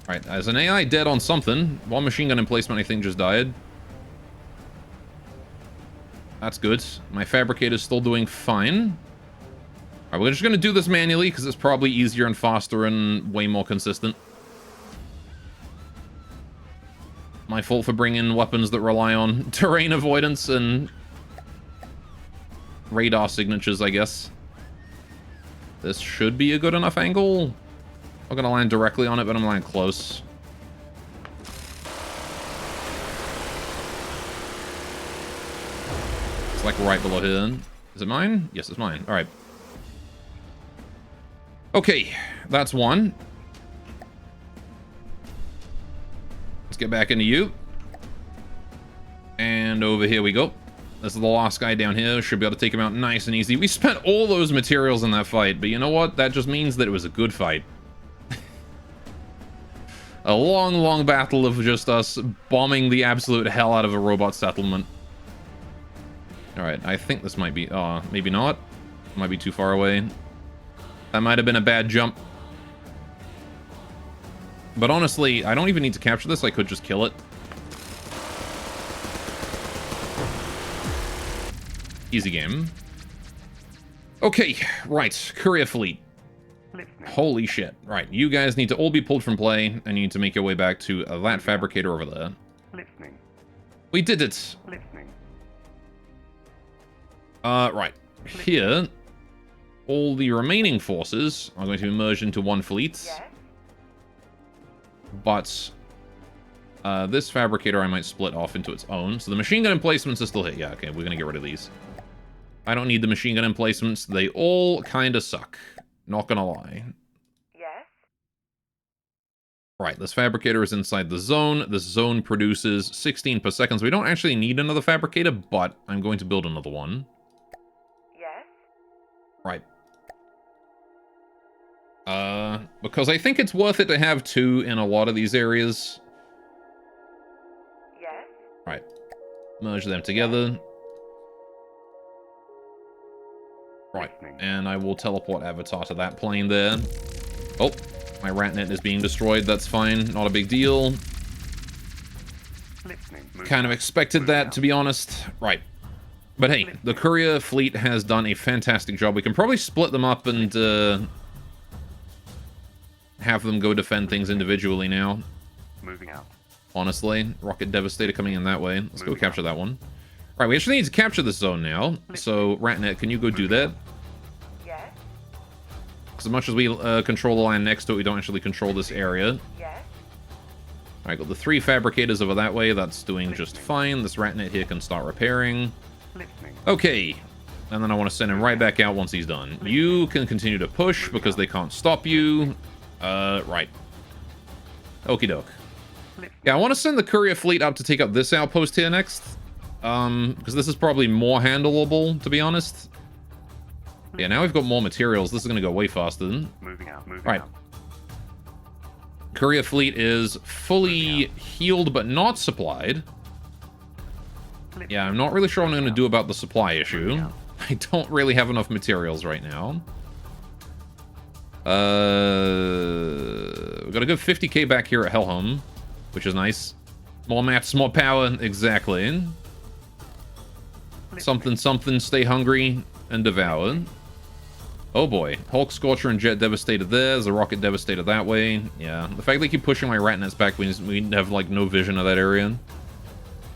Right, as an AI dead on something. One machine gun emplacement, I think, just died. That's good. My fabricator's still doing fine. Alright, we're just going to do this manually, because it's probably easier and faster and way more consistent. My fault for bringing weapons that rely on terrain avoidance and radar signatures, I guess. This should be a good enough angle. I'm gonna land directly on it, but I'm landing close. It's like right below here. Is it mine? Yes, it's mine. Alright. Okay, that's one. Let's get back into you. And over here we go. This is the last guy down here. Should be able to take him out nice and easy. We spent all those materials in that fight, but you know what? That just means that it was a good fight. A long, long battle of just us bombing the absolute hell out of a robot settlement. Alright, I think this might be... maybe not. Might be too far away. That might have been a bad jump. But honestly, I don't even need to capture this. I could just kill it. Easy game. Okay, right. Courier fleet. Listening. Holy shit. Right, you guys need to all be pulled from play, and you need to make your way back to that fabricator over there. Listening. We did it! Listening. Right. Here, all the remaining forces are going to merge into one fleet. Yes. But this fabricator I might split off into its own. So the machine gun emplacements are still here. Yeah, okay, we're going to get rid of these. I don't need the machine gun emplacements. They all kind of suck. Not going to lie. Yes. Right, this fabricator is inside the zone. This zone produces 16 per second. So we don't actually need another fabricator, but I'm going to build another one. Yes. Right. Because I think it's worth it to have two in a lot of these areas. Yes. Right. Merge them together. Right. And I will teleport Avatar to that plane there. Oh, my ratnet is being destroyed. That's fine. Not a big deal. Listening. Kind of expected that, to be honest. Right. But hey, the courier fleet has done a fantastic job. We can probably split them up and have them go defend things individually now. Moving out. Honestly, Rocket Devastator coming in that way. Let's go capture that one. Right, we actually need to capture this zone now. So, Ratnet, can you go do that? Yes. Because as much as we control the land next to it, we don't actually control this area. Yes. Alright, got the 3 fabricators over that way. That's doing just fine. This Ratnet here can start repairing. Listening. Okay. And then I want to send him right back out once he's done. You can continue to push because they can't stop you. Right. Okie doke. Yeah, I want to send the courier fleet up to take up this outpost here next. Because this is probably more handleable, to be honest. Yeah, now we've got more materials. This is going to go way faster. Moving out. Moving Right. out. Courier fleet is fully healed but not supplied. Yeah, I'm not really sure what I'm going to do about the supply issue. I don't really have enough materials right now. We've got a good 50k back here at Helheim. which is nice. More maps, more power, exactly. Something, something, stay hungry and devour. Oh boy, Hulk, Scorcher, and Jet devastated there. There's a Rocket devastated that way. Yeah, the fact they keep pushing my rat nets back means we have, like, no vision of that area.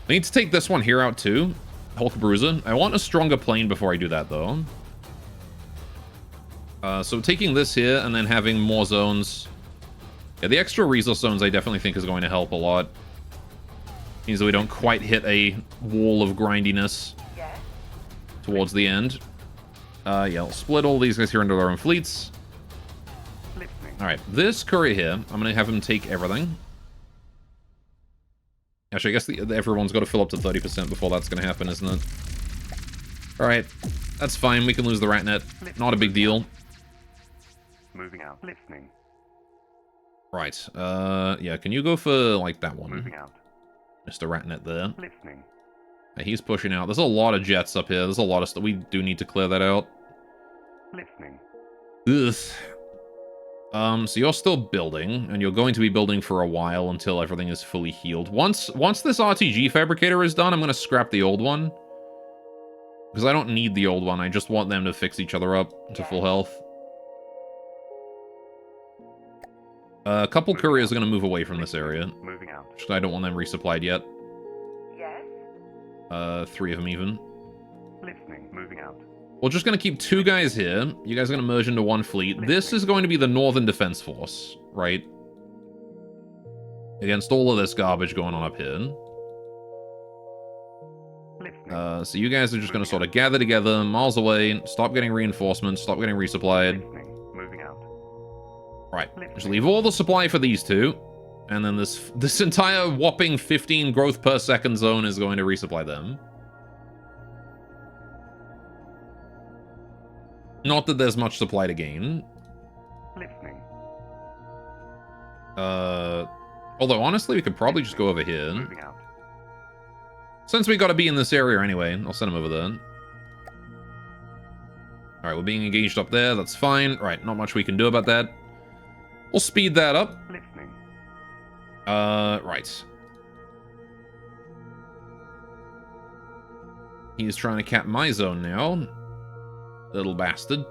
I need to take this one here out, too. Hulk Bruiser. I want a stronger plane before I do that, though. So taking this here and then having more zones. Yeah, the extra resource zones I definitely think is going to help a lot. Means that we don't quite hit a wall of grindiness Yes. towards the end. Yeah, I'll split all these guys here into their own fleets. Listening. Alright, this courier here, I'm going to have him take everything. Actually, I guess everyone's got to fill up to 30% before that's going to happen, isn't it? Alright, that's fine. We can lose the rat net. Not a big deal. Moving out. Listening. Right, yeah, can you go for, like, that one? Moving out. Mr. Ratnet there. Listening. He's pushing out. There's a lot of jets up here. There's a lot of stuff. We do need to clear that out. Listening. Ugh. So you're still building, and you're going to be building for a while until everything is fully healed. Once this RTG fabricator is done, I'm going to scrap the old one. Because I don't need the old one. I just want them to fix each other up to full health. A couple couriers are going to move away from this area. Moving out. I don't want them resupplied yet. Yes. 3 of them even. Listening. Moving out. We're just going to keep 2 guys here. You guys are going to merge into 1 fleet. This is going to be the Northern Defense Force, right? Against all of this garbage going on up here. Listening. So you guys are just going to sort of gather together, miles away, stop getting reinforcements, stop getting resupplied. Listening. Moving out. Right, just leave all the supply for these 2. And then this entire whopping 15 growth per second zone is going to resupply them. Not that there's much supply to gain. Listening. Although, honestly, we could probably just go over here. Moving out. Since we gotta be in this area anyway, I'll send them over there. Alright, we're being engaged up there, that's fine. Right, not much we can do about that. We'll speed that up. Listening. Right. He's trying to cap my zone now. Little bastard.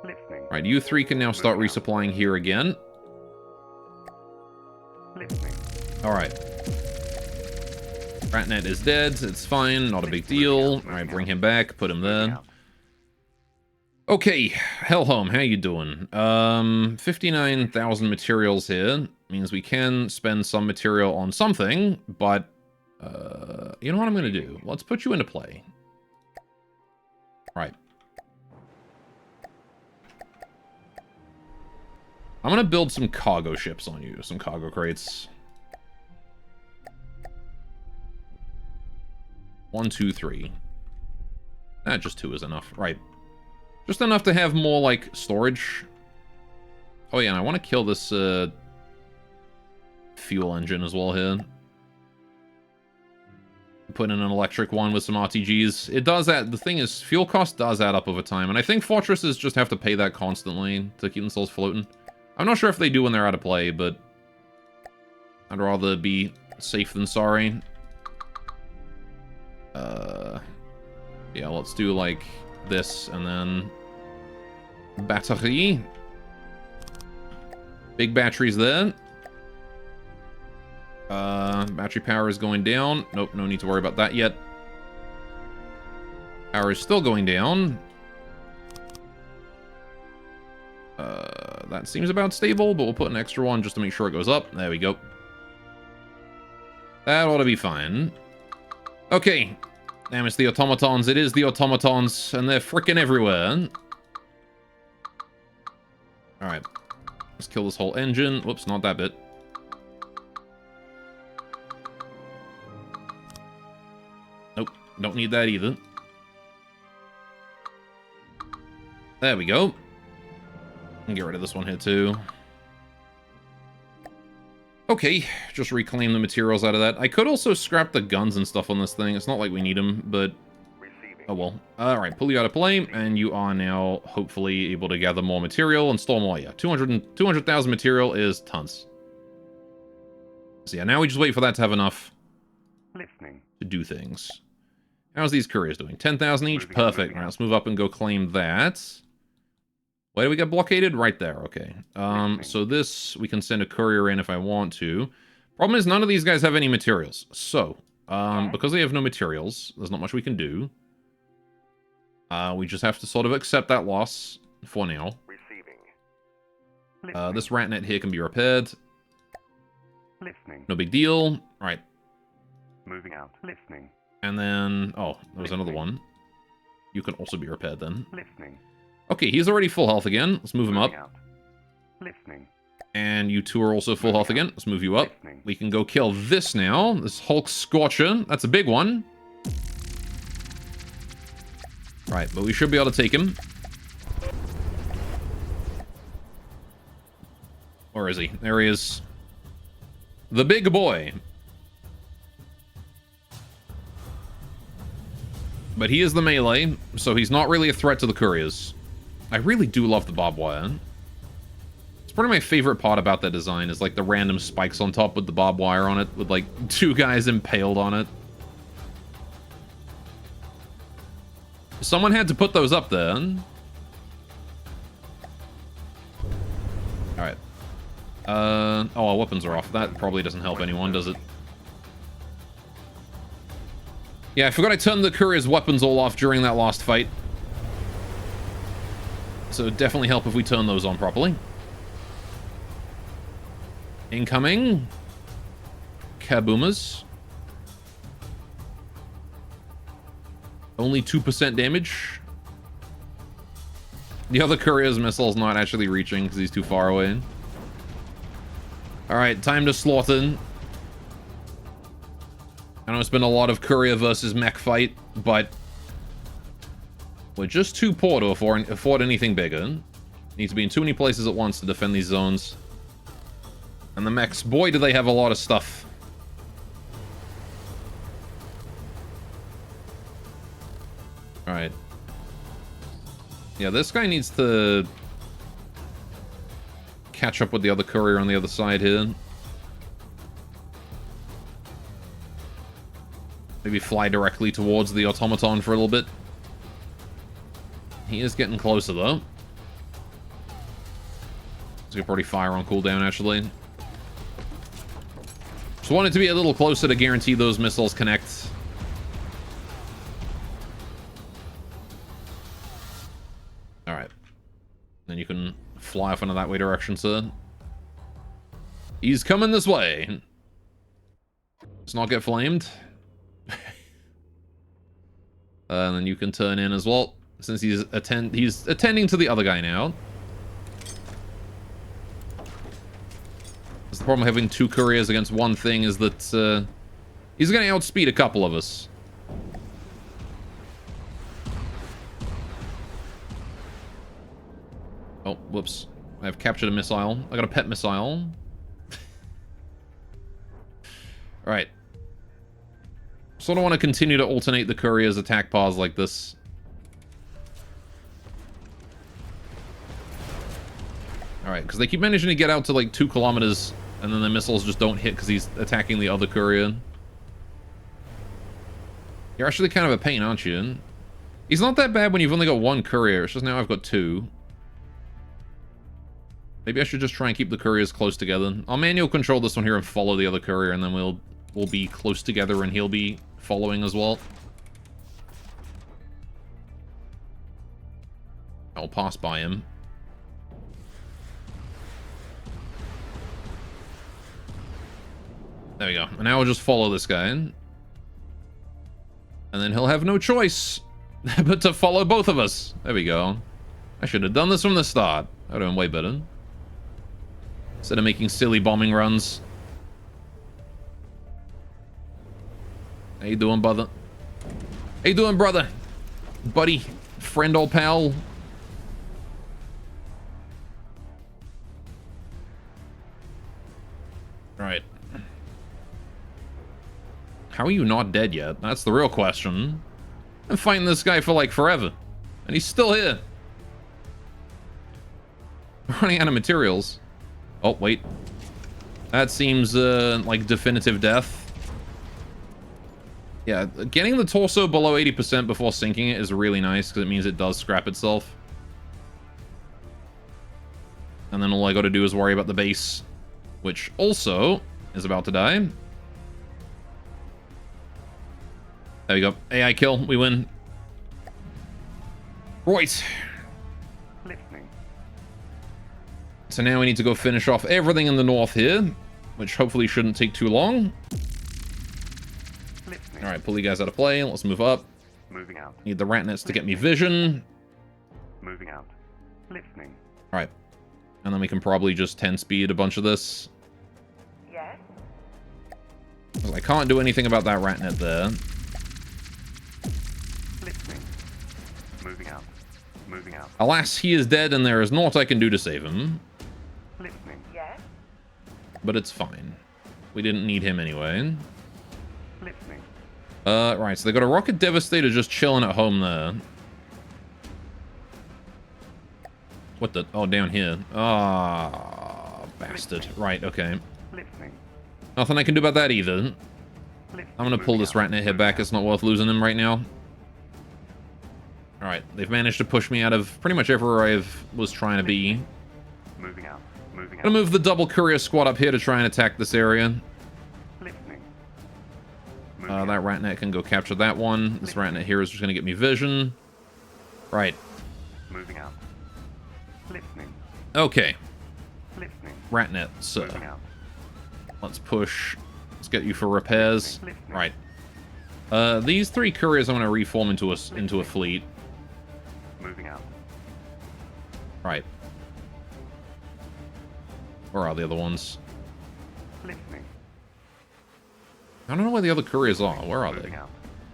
Listening. Right, you 3 can now start resupplying here again. Listening. Alright. Ratnet is dead, it's fine, not a big deal. Alright, bring him back, put him there. Okay, Hellhome, how you doing? 59,000 materials here. Means we can spend some material on something, but... you know what I'm gonna do? Let's put you into play. Right. I'm gonna build some cargo ships on you, some cargo crates. 1, 2, 3. Just 2 is enough. Right. Just enough to have more, like, storage. Oh, yeah, and I want to kill this, fuel engine as well here. Put in an electric one with some RTGs. It does add... The thing is, fuel cost does add up over time, and I think fortresses just have to pay that constantly to keep themselves floating. I'm not sure if they do when they're out of play, but... I'd rather be safe than sorry. Yeah, let's do, like, this, and then... Battery. Big batteries there. Battery power is going down. Nope, no need to worry about that yet. Power is still going down. That seems about stable, but we'll put an extra one just to make sure it goes up. There we go. That ought to be fine. Okay. Damn, it's the automatons. It is the automatons, and they're freaking everywhere. Alright. Let's kill this whole engine. Whoops, not that bit. Nope, don't need that either. There we go. And get rid of this one here too. Okay, just reclaim the materials out of that. I could also scrap the guns and stuff on this thing. It's not like we need them, but... Oh well. Alright, pull you out of play, and you are now hopefully able to gather more material and store more. Yeah, 200,000 material is tons. So yeah, now we just wait for that to have enough Listening. to do things. How's these couriers doing? 10,000 each? Moving out, Perfect. moving Right, out. let's move up and go claim that. Where do we get blockaded? Right there, okay. So this, we can send a courier in if I want to. Problem is, none of these guys have any materials. So, because they have no materials, there's not much we can do. We just have to sort of accept that loss for now. Receiving. Listening. This rat net here can be repaired. Listening. No big deal. Right. Moving out. Listening. And then, oh, there was another one. You can also be repaired then. Listening. Okay, he's already full health again. Let's move him up. Moving out. Listening. And you two are also full health again. Let's move you up. Listening. We can go kill this now. This Hulk Scorcher. That's a big one. Right, but we should be able to take him. Where is he? There he is. The big boy. But he is the melee, so he's not really a threat to the couriers. I really do love the barbed wire. It's probably my favorite part about that design is like the random spikes on top with the barbed wire on it, with like 2 guys impaled on it. Someone had to put those up there. Alright. Oh, our weapons are off. That probably doesn't help anyone, does it? Yeah, I forgot I turned the courier's weapons all off during that last fight. So it'd definitely help if we turn those on properly. Incoming. Kaboomers. Only 2% damage. The other courier's missile's not actually reaching because he's too far away. Alright, time to slaughter. I know it's been a lot of courier versus mech fight, but we're just too poor to afford anything bigger. Need to be in too many places at once to defend these zones. And the mechs, boy, do they have a lot of stuff. Alright. Yeah, this guy needs to catch up with the other courier on the other side here. Maybe fly directly towards the automaton for a little bit. He is getting closer, though. So he'll probably fire on cooldown, actually. Just wanted to be a little closer to guarantee those missiles connect. Alright. Then you can fly off into that way direction, sir. He's coming this way. Let's not get flamed. And then you can turn in as well, since he's attending to the other guy now. That's the problem having 2 couriers against one thing is that he's going to outspeed a couple of us. Oh, whoops. I've captured a missile. I got a pet missile. Alright. Sort of want to continue to alternate the courier's attack paths like this. Alright, because they keep managing to get out to like 2 kilometers, and then the missiles just don't hit because he's attacking the other courier. You're actually kind of a pain, aren't you? He's not that bad when you've only got 1 courier, it's just now I've got 2. Maybe I should just try and keep the couriers close together. I'll manual control this one here and follow the other courier, and then we'll be close together and he'll be following as well. I'll pass by him. There we go. And now we'll just follow this guy in. And then he'll have no choice but to follow both of us. There we go. I should have done this from the start. That would have been way better. Instead of making silly bombing runs. How you doing, brother? How you doing, brother? Buddy? Friend or pal? Right. How are you not dead yet? That's the real question. I'm fighting this guy for like forever. And he's still here. We're running out of materials. Oh, wait. That seems like definitive death. Yeah, getting the torso below 80% before sinking it is really nice because it means it does scrap itself. And then all I got to do is worry about the base, which also is about to die. There we go. AI kill. We win. Right. Listening. So now we need to go finish off everything in the north here, which hopefully shouldn't take too long. Listening. All right, pull you guys out of play. Let's move up. Moving out. Need the rat nets to get me vision. Moving out. Listening. All right. And then we can probably just 10 speed a bunch of this. Yes. Well, I can't do anything about that rat net there. Listening. Moving out. Moving out. Alas, he is dead and there is naught I can do to save him. Listening. Yes. But it's fine. We didn't need him anyway. Listening. Right, so they got a Rocket Devastator just chilling at home there. What the? Oh, down here. Ah, bastard. Right, okay. Listening. Nothing I can do about that either. Listening. I'm gonna pull this rat net head back. It's not worth losing him right now. Alright, they've managed to push me out of pretty much everywhere I was trying to be. Moving out. Moving I'm gonna out. move the double courier squad up here to try and attack this area. Listening. Moving That out. rat net can go capture that one. This rat net here is just gonna get me vision. Right. Moving out. Listening. Okay. Listening. Rat net, so Moving out. let's push. Let's get you for repairs. Listening. Right. These 3 couriers I'm gonna reform into a fleet. Moving out. Right. Where are the other ones? Listening. I don't know where the other couriers are. Where are they? Moving out.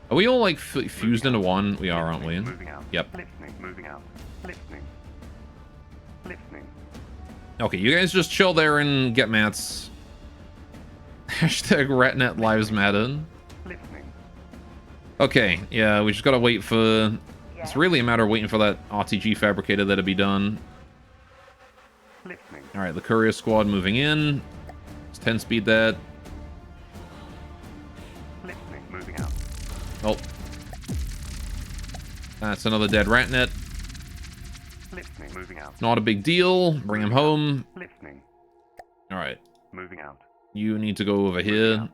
Are we all like fused into one? We are, aren't we? Moving out. Yep. Listening. Moving out. Listening. Listening. Okay, you guys just chill there and get mats. Hashtag RatNet lives matter. Listening. Okay, yeah, we just gotta wait for... Yes. It's really a matter of waiting for that RTG fabricator there to be done. Listening. Alright, the courier squad moving in. It's 10 speed that. Listening. Moving out. Oh. That's another dead RatNet. Listening. Moving out. Not a big deal. Bring him home. Listening. Alright. Moving out. You need to go over here.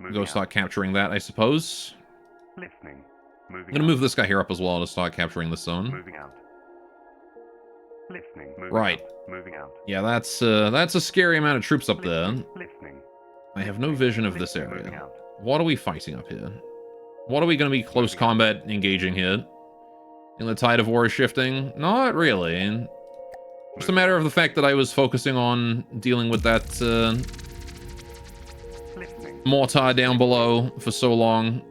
Moving Go out. start capturing that, I suppose. Listening. I'm Moving gonna out. move this guy here up as well to start capturing the zone. Moving out. Listening. Moving Right. out. Moving out. Yeah, that's a scary amount of troops up there. Listening. I have no vision of this Moving area. out. What are we fighting up here? What are we going to be close combat engaging here? In the tide of war is shifting? Not really. Just a matter of the fact that I was focusing on dealing with that Listening. mortar down below for so long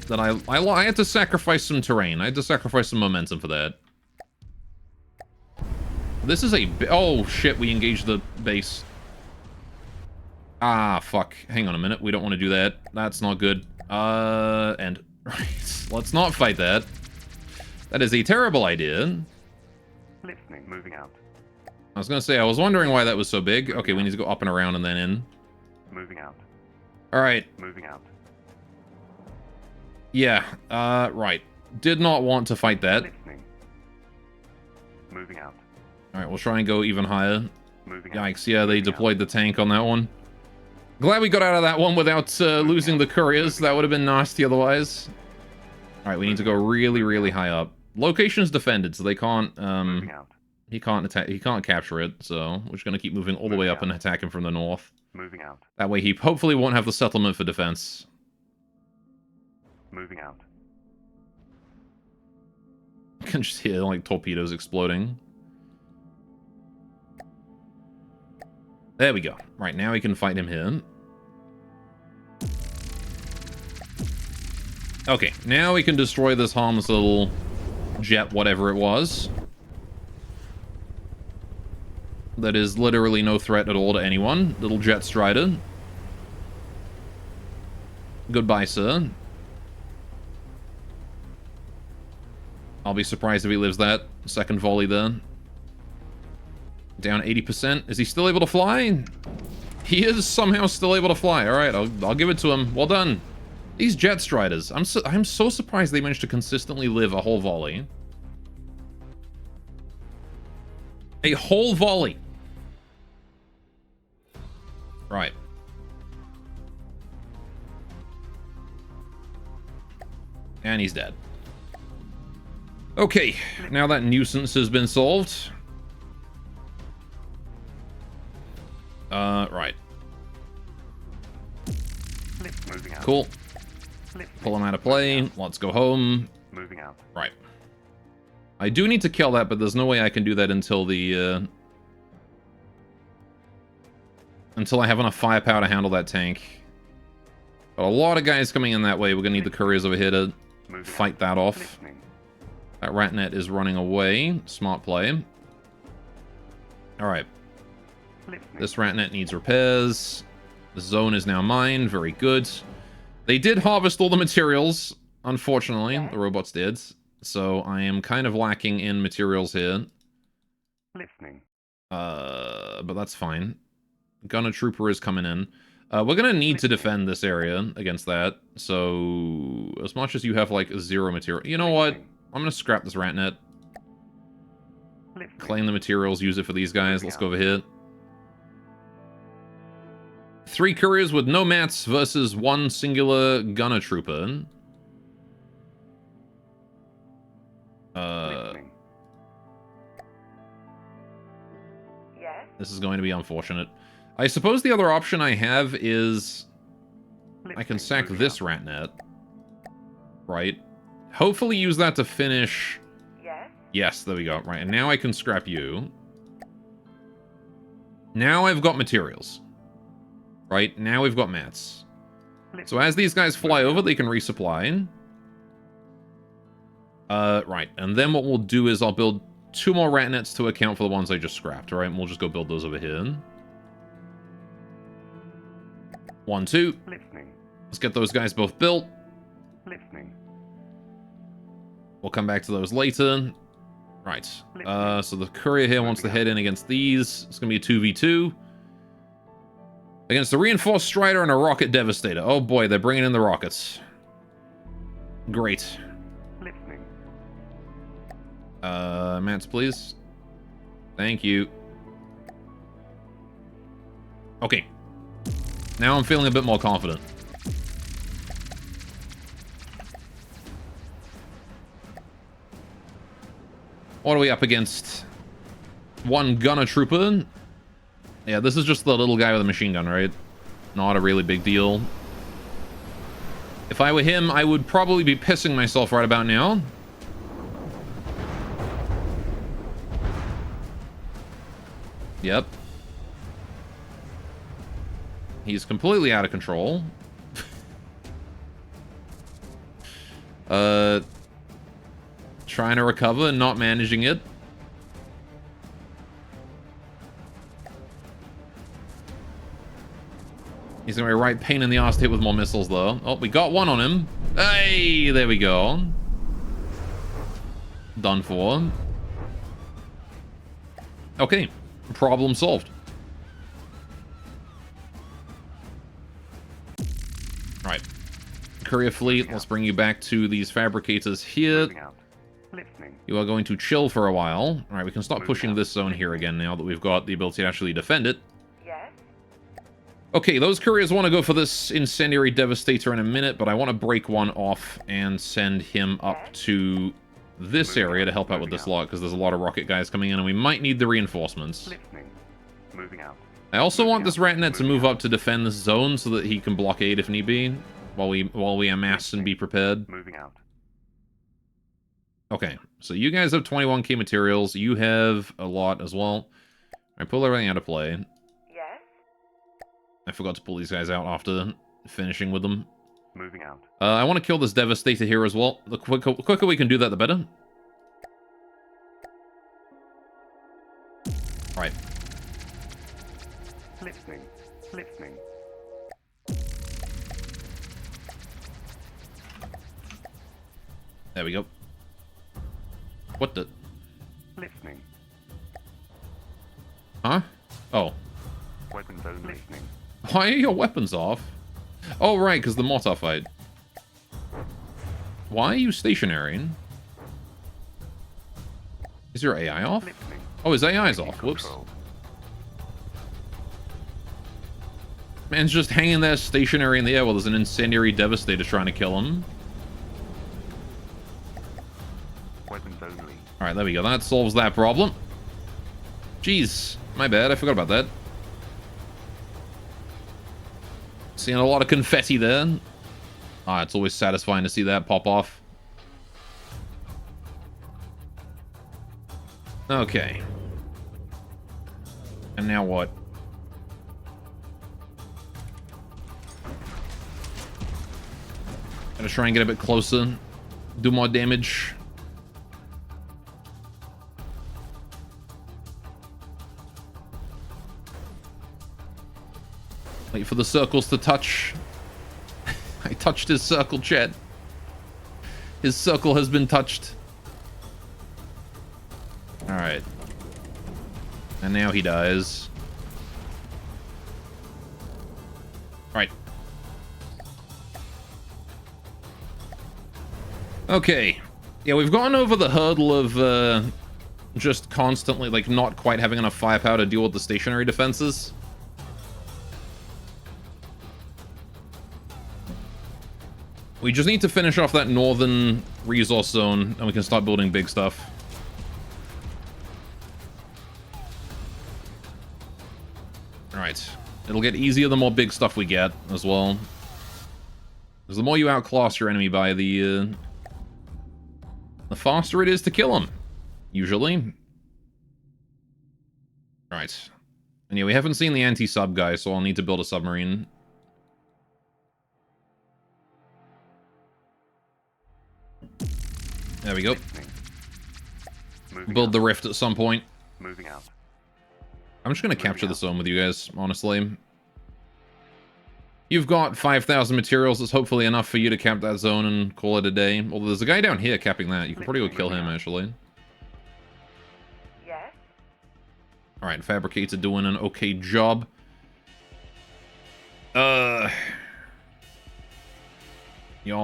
that I had to sacrifice some terrain. I had to sacrifice some momentum for that. This is a... Oh, shit, we engaged the base. Ah, fuck. Hang on a minute. We don't want to do that. That's not good. And... Right. Let's not fight that. That is a terrible idea. Listening. Moving out. I was going to say, I was wondering why that was so big. Okay, we need to go up and around and then in. Moving out. Alright. Moving out. Yeah, right. Did not want to fight that. Listening. Moving out. Alright, we'll try and go even higher. Moving out. Yikes, yeah, they Moving deployed the tank on that one. Glad we got out of that one without losing the couriers. That would have been nasty otherwise. Alright, we need to go really, really high up. Location's defended, so they can't, Moving out. he can't attack, he can't capture it, so we're just gonna keep moving all the way up and attack him from the north. Moving out. That way he hopefully won't have the settlement for defense. Moving out. I can just hear, like, torpedoes exploding. There we go. Right, now we can fight him here. Okay, now we can destroy this harmless little jet, whatever it was. That is literally no threat at all to anyone. Little jet strider. Goodbye, sir. I'll be surprised if he lives that second volley there. Down 80%. Is he still able to fly? He is somehow still able to fly. All right, I'll give it to him. Well done. These jet striders. I'm so surprised they managed to consistently live a whole volley. A whole volley. Right. And he's dead. Okay, now that nuisance has been solved. Right. Moving out. Cool. Pull him out of play. Let's go home. Moving out. Right. I do need to kill that, but there's no way I can do that until the, until I have enough firepower to handle that tank. But a lot of guys coming in that way. We're gonna need the couriers over here to fight that off. Listening. That Ratnet is running away. Smart play. Alright. Listening. This Ratnet needs repairs. The zone is now mine. Very good. They did harvest all the materials. Unfortunately, the robots did. So I am kind of lacking in materials here. Listening. But that's fine. Gunner Trooper is coming in. We're gonna need to defend this area against that. So as much as you have like 0 material, you know what? I'm gonna scrap this Ratnet. Listening. Claim the materials, use it for these guys. Let's go over here. 3 couriers with no mats versus 1 singular gunner trooper. Listening. Yes. This is going to be unfortunate. I suppose the other option I have is I can sack Moving this out. Ratnet. Right? Hopefully use that to finish... Yes. Yes, there we go. Right, and now I can scrap you. Now I've got materials. Right, now we've got mats. So as these guys fly over, they can resupply. Right, and then what we'll do is I'll build 2 more Ratnets to account for the ones I just scrapped, alright? And we'll just go build those over here. 1, 2. Listening. Let's get those guys both built. Listening. We'll come back to those later. Right. So the courier here wants to head in against these. It's going to be a 2v2. Against the Reinforced Strider and a Rocket Devastator. Oh boy, they're bringing in the rockets. Great. Listening. Mats, please. Thank you. Okay. Now I'm feeling a bit more confident. What are we up against? 1 gunner trooper. Yeah, this is just the little guy with a machine gun, right? Not a really big deal. If I were him, I would probably be pissing myself right about now. Yep. He's completely out of control. Trying to recover and not managing it. He's gonna be a right pain in the ass to hit with more missiles, though. Oh, we got 1 on him. Hey, there we go. Done for. Okay, problem solved. Right. Courier fleet, let's bring you back to these fabricators here. Moving out. Listening. You are going to chill for a while. Alright, we can stop Moving pushing out. this zone here again now that we've got the ability to actually defend it. Yes. Okay, those couriers want to go for this Incendiary Devastator in a minute, but I want to break one off and send him up to this area to help out with this lot, because there's a lot of rocket guys coming in, and we might need the reinforcements. Listening. Moving out. I also want this Moving Ratnet out. to move up to defend this zone so that he can blockade if need be, while we amass and be prepared. Moving out. Okay, so you guys have 21k materials. You have a lot as well. I pull everything out of play. Yes. I forgot to pull these guys out after finishing with them. Moving out. I want to kill this Devastator here as well. The quicker we can do that, the better. Right. Listening. Listening. There we go. What the... Listening. Huh? Oh. Weapons only. Listening. Why are your weapons off? Oh, right, because the Mortar fight. Why are you stationary? Is your AI off? Listening. Oh, his AI's off. Whoops. Control. Man's just hanging there stationary in the air while there's an incendiary devastator trying to kill him. Weapons only. Alright, there we go. That solves that problem. Jeez, my bad. I forgot about that. Seeing a lot of confetti there. Ah, it's always satisfying to see that pop off. Okay. And now what? Gotta try and get a bit closer. Do more damage. Wait for the circles to touch. I touched his circle, chat. His circle has been touched. Alright. And now he dies. Alright. Okay. Yeah, we've gone over the hurdle of just constantly, like, not quite having enough firepower to deal with the stationary defenses. We just need to finish off that northern resource zone, and we can start building big stuff. Alright. It'll get easier the more big stuff we get, as well. Because the more you outclass your enemy by, the faster it is to kill him. Usually. Alright. And yeah, we haven't seen the anti-sub guy, so I'll need to build a submarine. There we go. Build the rift at some point. Moving out. I'm just going to capture the zone with you guys, honestly. You've got 5,000 materials. That's hopefully enough for you to cap that zone and call it a day. Although there's a guy down here capping that. You can probably go kill him, actually. Yes. Alright, Fabricator doing an okay job. Y'all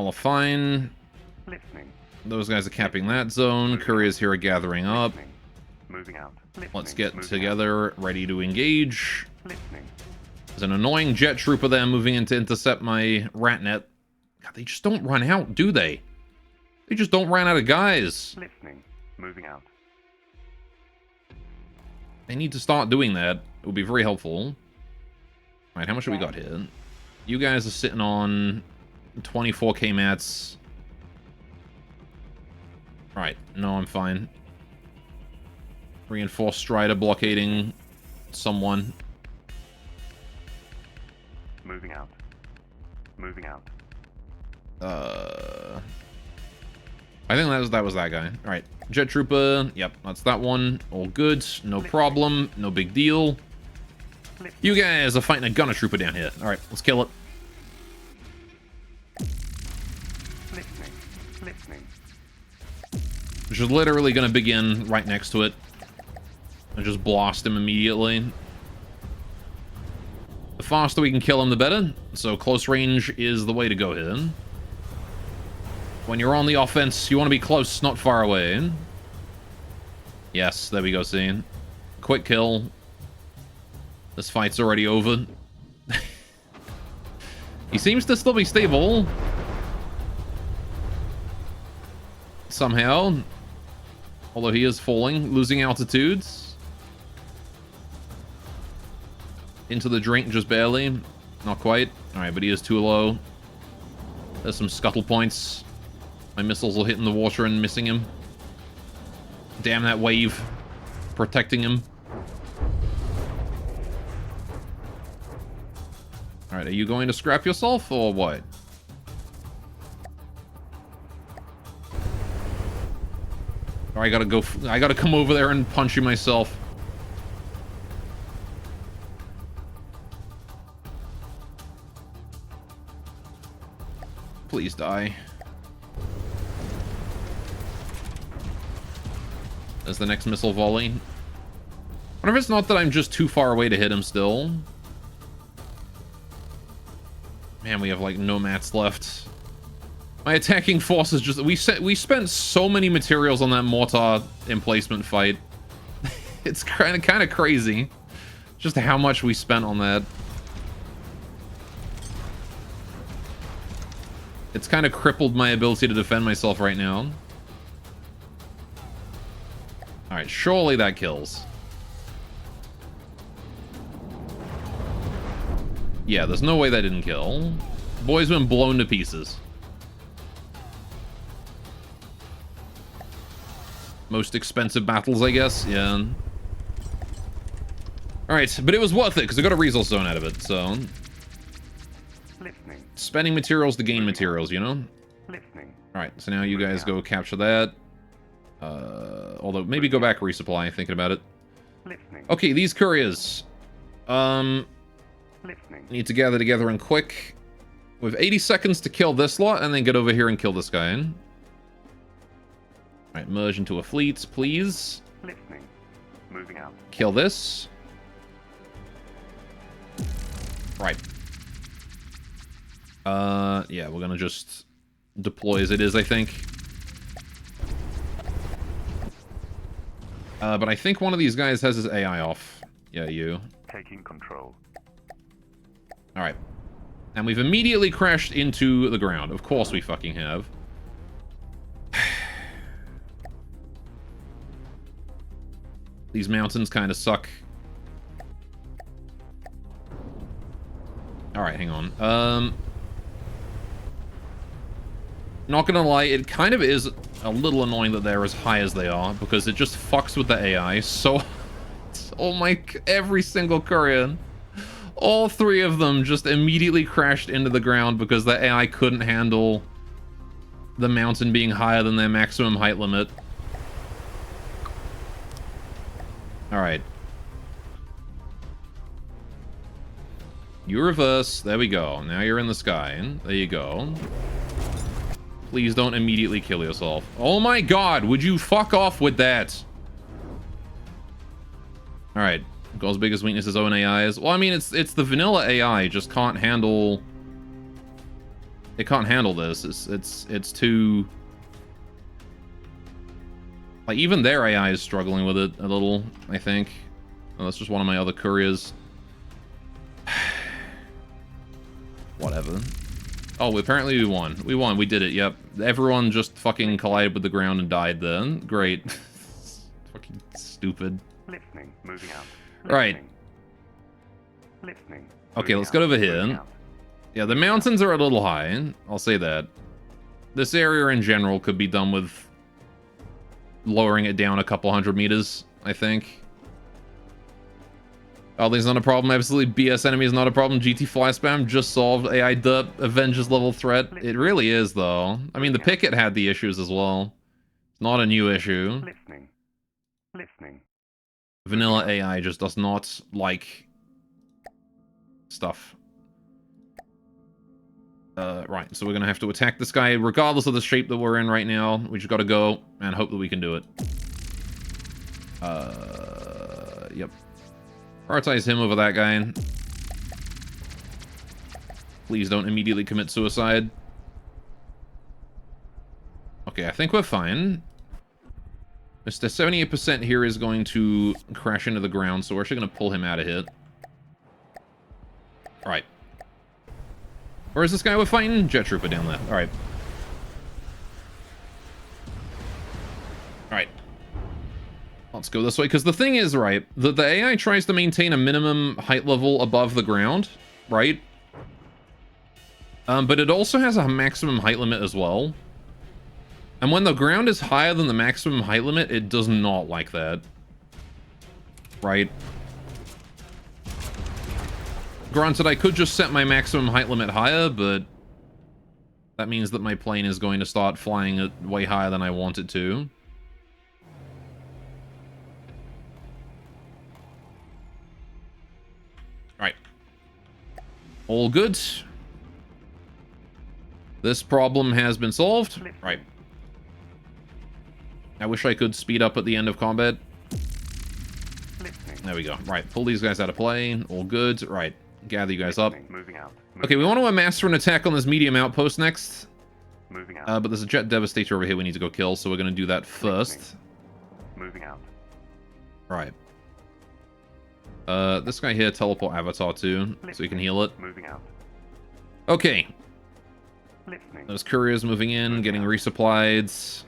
are fine. Listening. Those guys are capping that zone. Couriers here are gathering up. Listening. Moving out. Let's get together, ready to engage. Listening. There's an annoying jet trooper there moving in to intercept my rat net. God, they just don't run out, do they? They just don't run out of guys. Listening. Moving out. They need to start doing that. It would be very helpful. Alright, how much have we got here? You guys are sitting on 24k mats. Right, no, I'm fine. Reinforced Strider blockading someone. Moving out. Moving out. I think that was that guy. Alright, Jet Trooper. Yep, that's that one. All good. No problem. No big deal. You guys are fighting a Gunner Trooper down here. Alright, let's kill it. Listening. Listening. Which is literally going to begin right next to it. And just blast him immediately. The faster we can kill him, the better. So close range is the way to go here. When you're on the offense, you want to be close, not far away. Yes, there we go, see. Quick kill. This fight's already over. He seems to still be stable. Somehow. Although he is falling, losing altitudes. Into the drink, just barely. Not quite. Alright, but he is too low. There's some scuttle points. My missiles will hit in the water and missing him. Damn that wave. Protecting him. Alright, are you going to scrap yourself or what? Or I gotta come over there and punch you myself. Please die. There's the next missile volley. Wonder if it's not that I'm just too far away to hit him still. Man, we have like no mats left. My attacking force is just... We spent so many materials on that mortar emplacement fight. It's kind of crazy. Just how much we spent on that. It's kind of crippled my ability to defend myself right now. Alright, surely that kills. Yeah, there's no way that didn't kill. Boy's been blown to pieces. Most expensive battles, I guess. Yeah. Alright, but it was worth it, because I got a resource zone out of it, so... Listening. Spending materials to gain materials, you know? Listening. Alright, so now you guys go capture that. Although, maybe go back resupply, thinking about it. Listening. Okay, these couriers. Listening. Need to gather together and quick. We have 80 seconds to kill this lot, and then get over here and kill this guy. Alright, merge into a fleet, please. Listening. Moving out. Kill this. Right. Yeah, we're gonna just deploy as it is, I think. But I think one of these guys has his AI off. Yeah, you. Taking control. Alright. And we've immediately crashed into the ground. Of course we fucking have. These mountains kind of suck. Alright, hang on. Not gonna lie, it kind of is a little annoying that they're as high as they are, because it just fucks with the AI so... Oh my... Every single courier. All three of them just immediately crashed into the ground because the AI couldn't handle the mountain being higher than their maximum height limit. Alright. You reverse. There we go. Now you're in the sky. There you go. Please don't immediately kill yourself. Oh my god, would you fuck off with that? Alright. Goal's biggest weakness is own AIs. Well, I mean, it's the vanilla AI just can't handle... It can't handle this. It's too... Like, even their AI is struggling with it a little, I think. Oh, that's just one of my other couriers. Whatever. Oh, apparently we won. We won. We did it. Yep. Everyone just fucking collided with the ground and died then. Great. Fucking stupid. Listening. Moving out. Right. Listening. Okay, let's get over here. Yeah, the mountains are a little high. I'll say that. This area in general could be done with lowering it down a couple hundred meters, I think. Oddly's not a problem. Absolutely BS enemy is not a problem. GT fly spam just solved AI derp Avengers level threat. It really is, though. I mean, the Picket had the issues as well. It's not a new issue. Listening. Listening. Vanilla AI just does not like stuff. Right, so we're gonna have to attack this guy regardless of the shape that we're in right now. We just gotta go and hope that we can do it. Yep. Prioritize him over that guy. Please don't immediately commit suicide. Okay, I think we're fine. Mr. 78% here is going to crash into the ground, so we're actually going to pull him out of here. Alright. Where is this guy we're fighting? Jet Trooper down there. Alright. Alright. Let's go this way, because the thing is, right, the AI tries to maintain a minimum height level above the ground, right? But it also has a maximum height limit as well. And when the ground is higher than the maximum height limit, it does not like that. Right? Granted, I could just set my maximum height limit higher, but that means that my plane is going to start flying at way higher than I want it to. Alright. All good. This problem has been solved. Right. I wish I could speed up at the end of combat. Listening. There we go. Right, pull these guys out of play. All good. Right, gather you guys up. Moving out. Okay, we want to amass for an attack on this medium outpost next. Moving out. But there's a Jet Devastator over here we need to go kill, so we're going to do that first. Moving out. Right. This guy here, teleport Avatar to, so he can heal it. Moving out. Okay. Listening. Those couriers moving in, getting resupplied.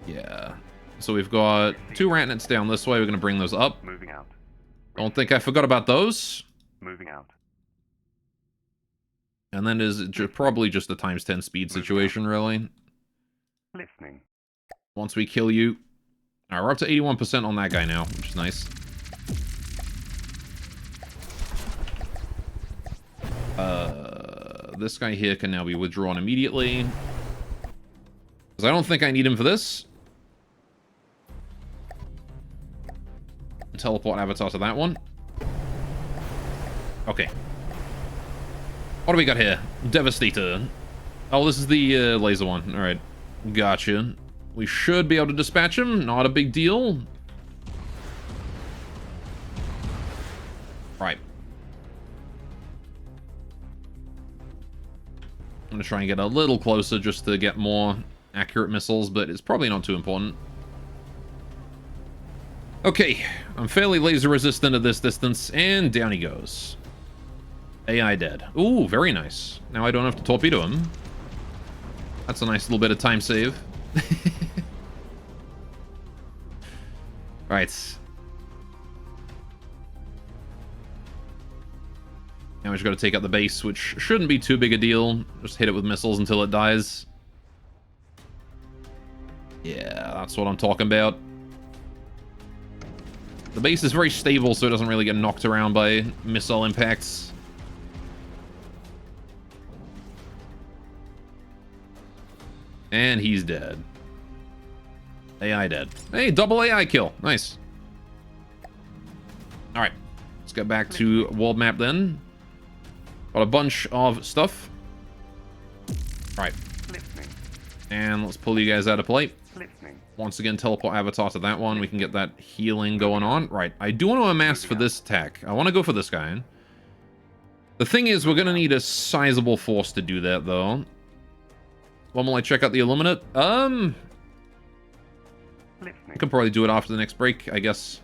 Yeah. So we've got 2 Ratnets down this way. We're going to bring those up. Moving out. Don't think I forgot about those. Moving out. And then is probably just a times 10 speed situation, really. Listening. Once we kill you. Alright, we're up to 81% on that guy now, which is nice. This guy here can now be withdrawn immediately. Because I don't think I need him for this. Teleport Avatar to that one. Okay. What do we got here? Devastator. Oh, this is the laser one. Alright. Gotcha. We should be able to dispatch him. Not a big deal. Right. I'm going to try and get a little closer just to get more accurate missiles, but it's probably not too important. Okay, I'm fairly laser resistant at this distance, and down he goes. AI dead. Ooh, very nice. Now I don't have to torpedo him. That's a nice little bit of time save. Right. Now we just got to take out the base, which shouldn't be too big a deal. Just hit it with missiles until it dies. Yeah, that's what I'm talking about. The base is very stable, so it doesn't really get knocked around by missile impacts. And he's dead. AI dead. Hey, double AI kill. Nice. Alright. Let's get back to world map then. Got a bunch of stuff. Alright. And let's pull you guys out of play. Once again, teleport Avatar to that one. We can get that healing going on. Right. I do want to amass for this attack. I want to go for this guy. The thing is, we're going to need a sizable force to do that, though. When will I check out the Illuminate? I can probably do it after the next break, I guess.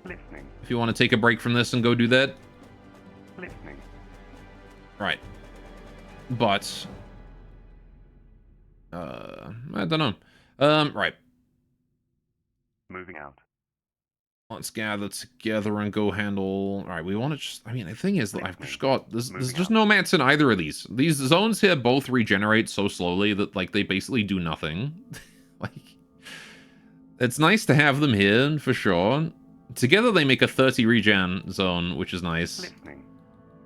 If you want to take a break from this and go do that. Right. But I don't know. Right. Moving out. Let's gather together and go handle. All right, we want to just. I mean, the thing is, I've just got there's just no mats in either of these. These zones here both regenerate so slowly that like they basically do nothing. Like, it's nice to have them here for sure. Together they make a 30 regen zone, which is nice.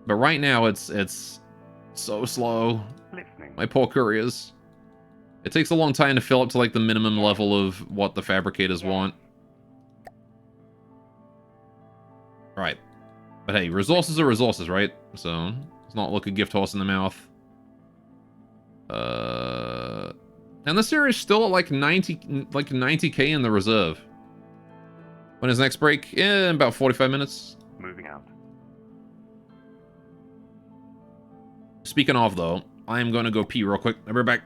But right now it's so slow. My poor couriers. It takes a long time to fill up to like the minimum level of what the fabricators want. Right. But hey, resources are resources, right? So it's not like a gift horse in the mouth. And this area is still at like 90k in the reserve. When is next break? In about 45 minutes. Moving out. Speaking of though, I am going to go pee real quick. I'll be right back.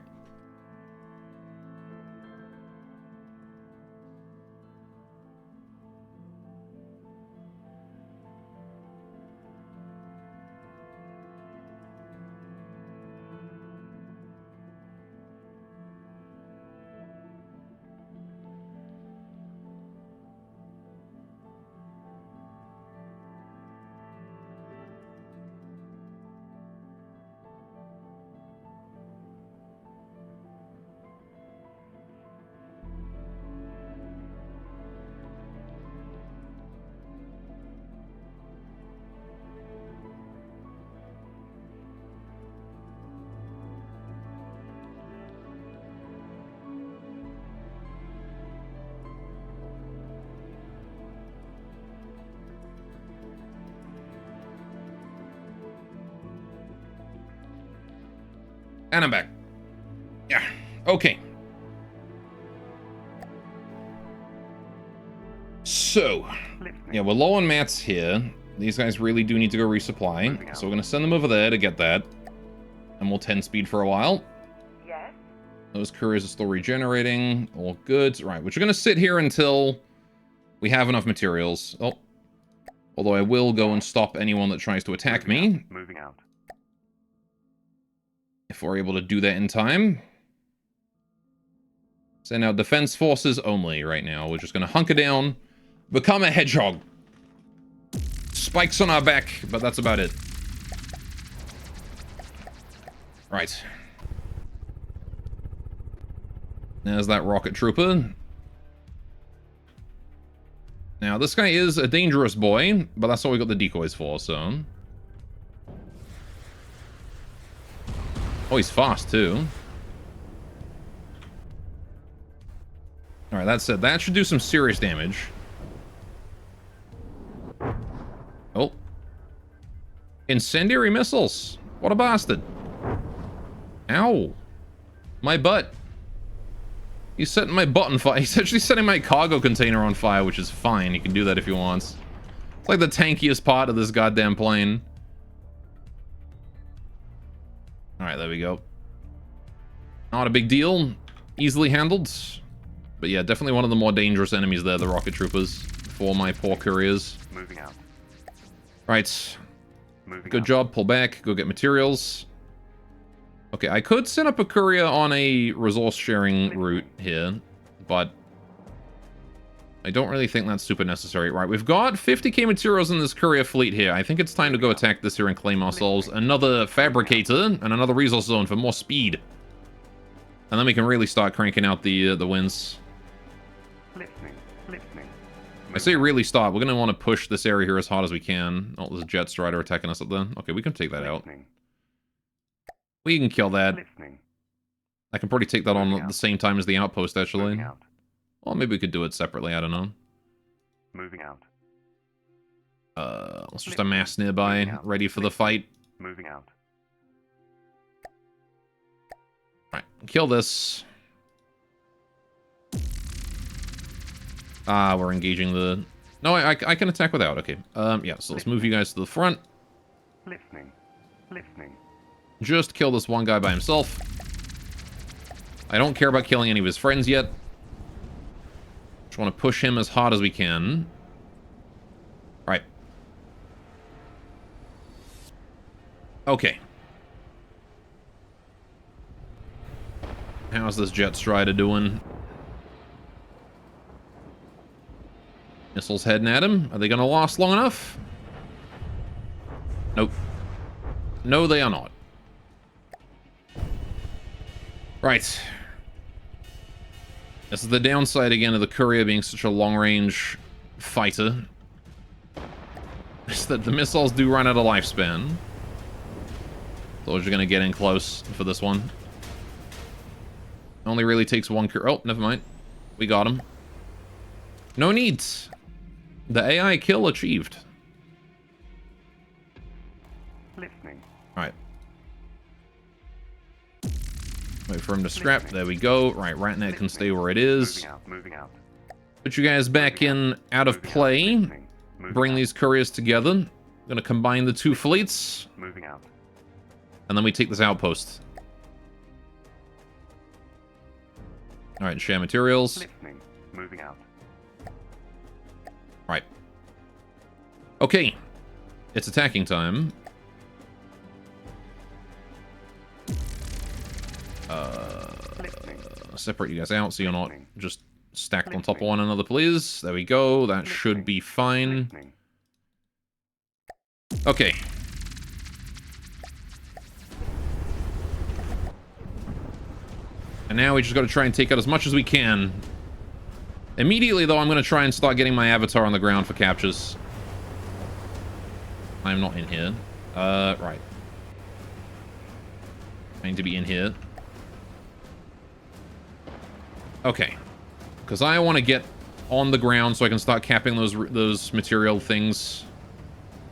And I'm back. Yeah. Okay. So, yeah, we're low on mats here. These guys really do need to go resupply. So we're going to send them over there to get that. And we'll 10 speed for a while. Yes. Those couriers are still regenerating. All good. Right, we're just going to sit here until we have enough materials. Oh. Although I will go and stop anyone that tries to attack me. Moving out. If we're able to do that in time. Send out defense forces only right now. We're just going to hunker down. Become a hedgehog. Spikes on our back, but that's about it. Right. There's that rocket trooper. Now, this guy is a dangerous boy, but that's what we got the decoys for, so... Oh, he's fast, too. Alright, that said, that should do some serious damage. Oh. Incendiary missiles. What a bastard. Ow. My butt. He's setting my butt on fire. He's actually setting my cargo container on fire, which is fine. He can do that if he wants. It's like the tankiest part of this goddamn plane. Alright, there we go. Not a big deal. Easily handled. But yeah, definitely one of the more dangerous enemies there, the rocket troopers. For my poor couriers. Moving out. Right. Moving Good out. job. Pull back. Go get materials. Okay, I could set up a courier on a resource-sharing route here, but I don't really think that's super necessary. Right, we've got 50k materials in this courier fleet here. I think it's time to go attack this here and claim ourselves another fabricator and another resource zone for more speed. And then we can really start cranking out the wins. Listening. Listening. I say really start. We're going to want to push this area here as hard as we can. Oh, there's a Jet Strider attacking us up there. Okay, we can take that out. Listening. We can kill that. Listening. I can probably take that on at the same time as the outpost, actually. Moving out. Well, maybe we could do it separately. I don't know. Moving out. Let's just amass nearby, ready for the fight. Moving out. Alright, kill this. Ah, we're engaging the... No, I can attack without. Okay. Yeah, so let's move you guys to the front. Listening. Listening. Just kill this one guy by himself. I don't care about killing any of his friends yet. Just want to push him as hard as we can. Right. Okay. How's this Jet Strider doing? Missiles heading at him. Are they going to last long enough? Nope. No, they are not. Right. This is the downside again of the courier being such a long-range fighter. Is that the missiles do run out of lifespan. Those are going to get in close for this one. Only really takes one Oh, never mind. We got him. No needs. The AI kill achieved. Listening. Alright. Wait for him to scrap. There we go. Right, Ratnet can stay where it is. Moving out. Moving out. Put you guys back in out of play. Listening. Moving Bring out. these couriers together. Gonna combine the two fleets. Moving out. And then we take this outpost. Alright, share materials. Listening. Moving out. Right. Okay. It's attacking time. Listening. Separate you guys out so you're not just stacked on top of one another, please. There we go. That should be fine. Listening. Okay. And now we just got to try and take out as much as we can. Immediately, though, I'm going to try and start getting my avatar on the ground for captures. I'm not in here. Right. I need to be in here. Okay. Because I want to get on the ground so I can start capping those material things.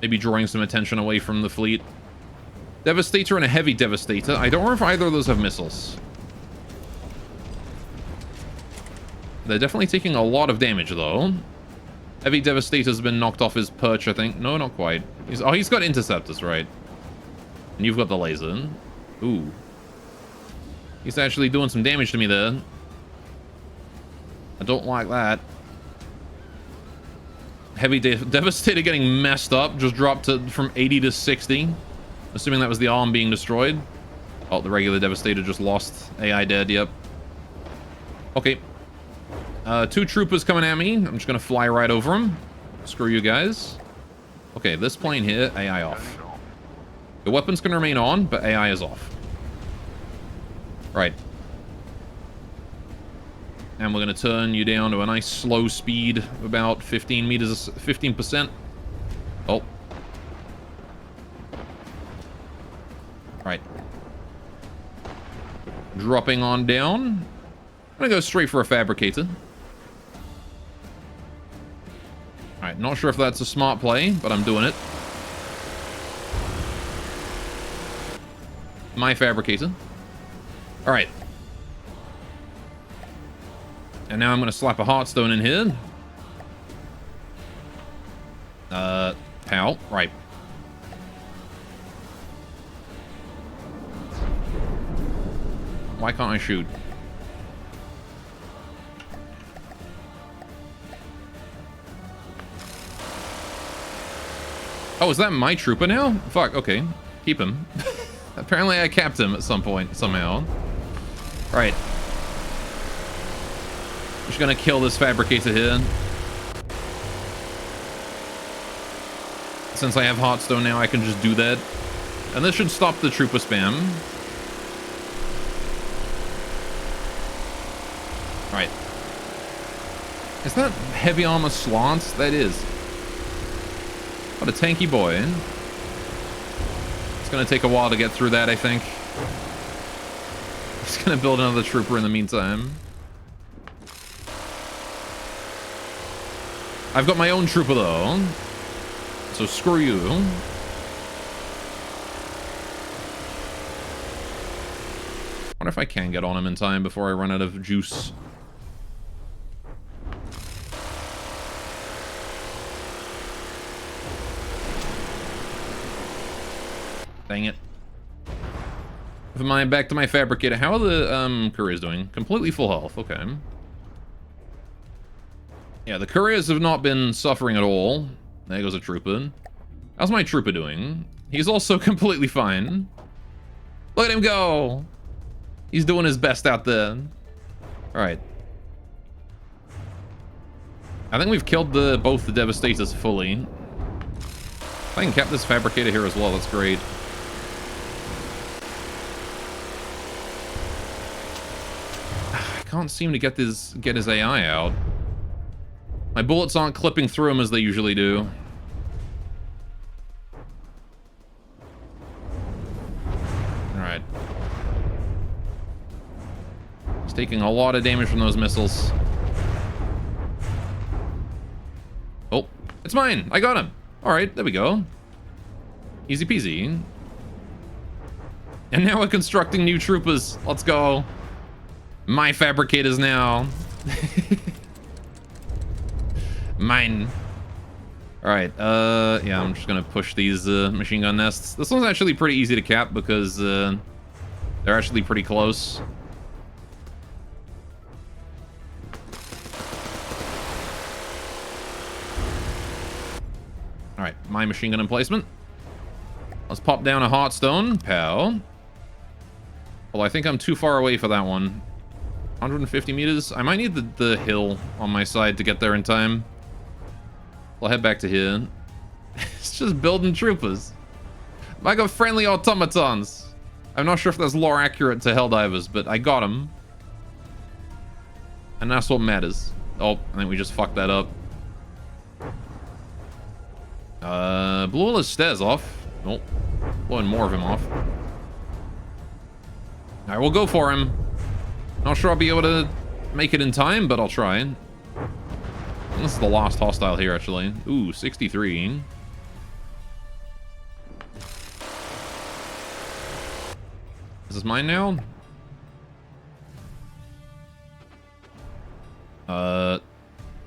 Maybe drawing some attention away from the fleet. Devastator and a heavy Devastator. I don't know if either of those have missiles. They're definitely taking a lot of damage, though. Heavy Devastator's been knocked off his perch, I think. No, not quite. He's got interceptors, right? And you've got the laser. Ooh. He's actually doing some damage to me there. I don't like that. Heavy Devastator getting messed up. Just dropped from 80 to 60. Assuming that was the arm being destroyed. Oh, the regular Devastator just lost. AI dead, yep. Okay. 2 troopers coming at me. I'm just going to fly right over them. Screw you guys. Okay, this plane here, AI off. The weapons can remain on, but AI is off. Right. And we're going to turn you down to a nice slow speed of about 15 meters, 15%. Oh. Right. Dropping on down. I'm going to go straight for a fabricator. Alright, not sure if that's a smart play, but I'm doing it. My fabricator. Alright. And now I'm going to slap a Heartstone in here. Pal. Right. Why can't I shoot? Oh, is that my trooper now? Fuck, okay. Keep him. Apparently I capped him at some point, somehow. Right. Just gonna kill this fabricator here. Since I have Heartstone now, I can just do that. And this should stop the trooper spam. Right. Is that heavy armor slants? That is. What a tanky boy. It's gonna take a while to get through that, I think. Just gonna build another trooper in the meantime. I've got my own trooper though, so screw you. Wonder if I can get on him in time before I run out of juice. Dang it. Never mind, back to my fabricator. How are the couriers doing? Completely full health, okay. Yeah, the couriers have not been suffering at all. There goes a trooper. How's my trooper doing? He's also completely fine. Look at him go! He's doing his best out there. Alright. I think we've killed both the Devastators fully. I can cap this fabricator here as well, that's great. I can't seem to get his AI out. My bullets aren't clipping through him as they usually do. Alright. He's taking a lot of damage from those missiles. Oh, it's mine! I got him! Alright, there we go. Easy peasy. And now we're constructing new troopers. Let's go. My fabricators now. Mine. Alright, yeah, I'm just gonna push these machine gun nests. This one's actually pretty easy to cap because they're actually pretty close. Alright, my machine gun emplacement. Let's pop down a Heartstone, pal. Well, I think I'm too far away for that one. 150 meters. I might need the hill on my side to get there in time. I'll head back to here. It's just building troopers. I got friendly automatons. I'm not sure if that's lore accurate to Helldivers, but I got them. And that's what matters. Oh, I think we just fucked that up. Blew all his stairs off. Nope. Blowing more of him off. Alright, we'll go for him. Not sure I'll be able to make it in time, but I'll try. This is the last hostile here, actually. Ooh, 63. Is this mine now?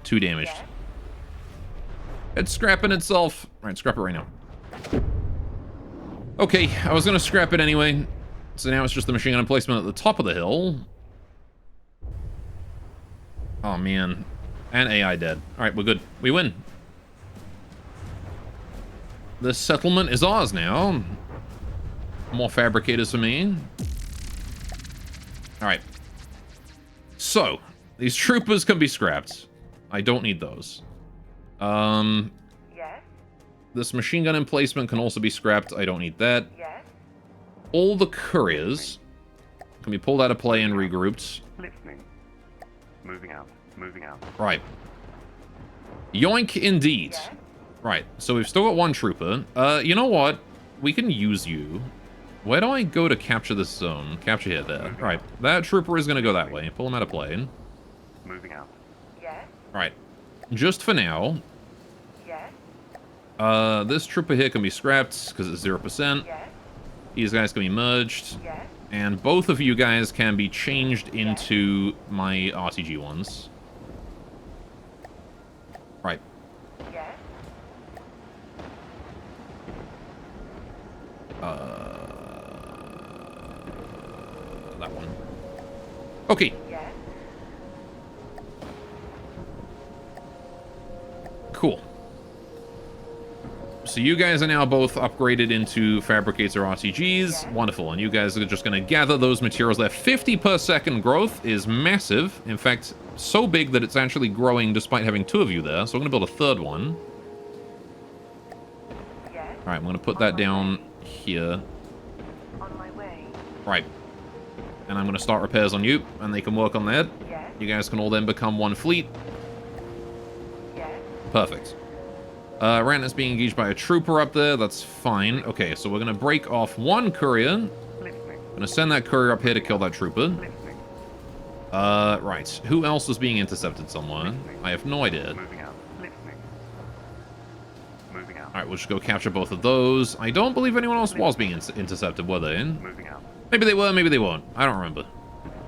2 damaged. It's scrapping itself. All right, scrap it right now. Okay, I was gonna scrap it anyway. So now it's just the machine gun emplacement at the top of the hill. Oh, man. And AI dead. All right, we're good. We win. The settlement is ours now. More fabricators for me. All right. So, these troopers can be scrapped. I don't need those. Yes. This machine gun emplacement can also be scrapped. I don't need that. Yes. All the couriers can be pulled out of play and regrouped. Listening. Moving out. Moving out. Right. Yoink indeed. Yes. Right, so we've still got one trooper. You know what? We can use you. Where do I go to capture this zone? Capture here, there. Right, that trooper is going to go that way. Pull him out of play. Moving out. Yes. Right. Just for now, Yes. this trooper here can be scrapped because it's 0%. Yes. These guys can be merged. Yes. And both of you guys can be changed into my RTG ones. Right. Yes. That one. Okay. Yes. Cool. So you guys are now both upgraded into Fabricator RTGs. Wonderful. And you guys are just going to gather those materials there. 50 per second growth is massive. In fact, so big that it's actually growing despite having two of you there. So I'm going to build a third one. Yes. All right, I'm going to put that down here. On my way. Right. And I'm going to start repairs on you, and they can work on that. Yes. You guys can all then become one fleet. Yes. Perfect. Rantner's being engaged by a trooper up there. That's fine. Okay, so we're going to break off one courier. Listening. Going to send that courier up here to kill that trooper. Listening. Right. Who else is being intercepted somewhere? I have no idea. Moving out. Listening. Moving out. All right, we'll just go capture both of those. I don't believe anyone else was being intercepted, were they? Moving out. Maybe they were, maybe they weren't. I don't remember.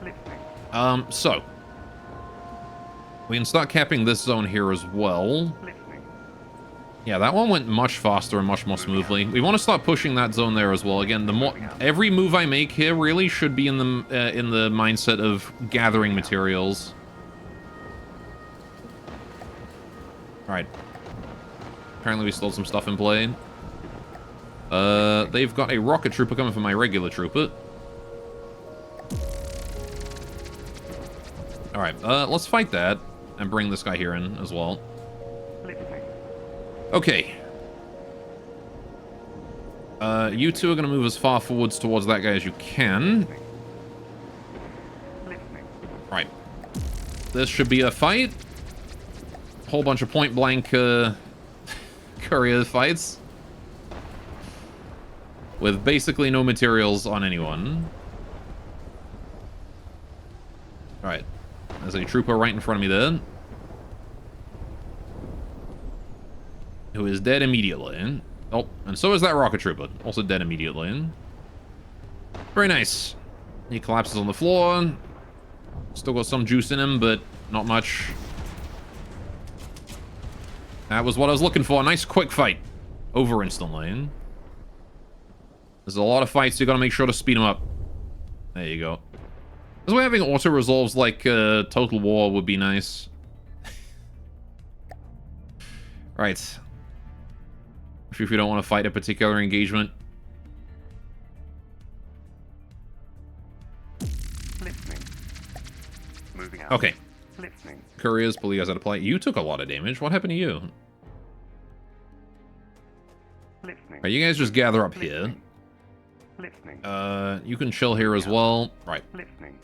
Listening. So. We can start capping this zone here as well. Listening. Yeah, that one went much faster and much more smoothly. We want to start pushing that zone there as well. Again, the more every move I make here really should be in the mindset of gathering materials. All right. Apparently, we stole some stuff in play. They've got a rocket trooper coming from my regular trooper. All right. Let's fight that and bring this guy here in as well. Listening. Okay. You two are going to move as far forwards towards that guy as you can. Listening. Right. This should be a fight. Whole bunch of point-blank courier fights. With basically no materials on anyone. Right. There's a trooper right in front of me there. Who is dead immediately. Oh, and so is that rocket trooper. Also dead immediately. Very nice. He collapses on the floor. Still got some juice in him, but not much. That was what I was looking for. A nice quick fight. Over instantly. There's a lot of fights, so you gotta make sure to speed them up. There you go. This way having auto-resolves like Total War would be nice. Right. If you don't want to fight a particular engagement. Listening. Moving out. Okay. Listening. Couriers, pull you guys out of play. You took a lot of damage. What happened to you? Listening. Right, you guys just gather up here. Listening. You can chill here as well. Right. Listening.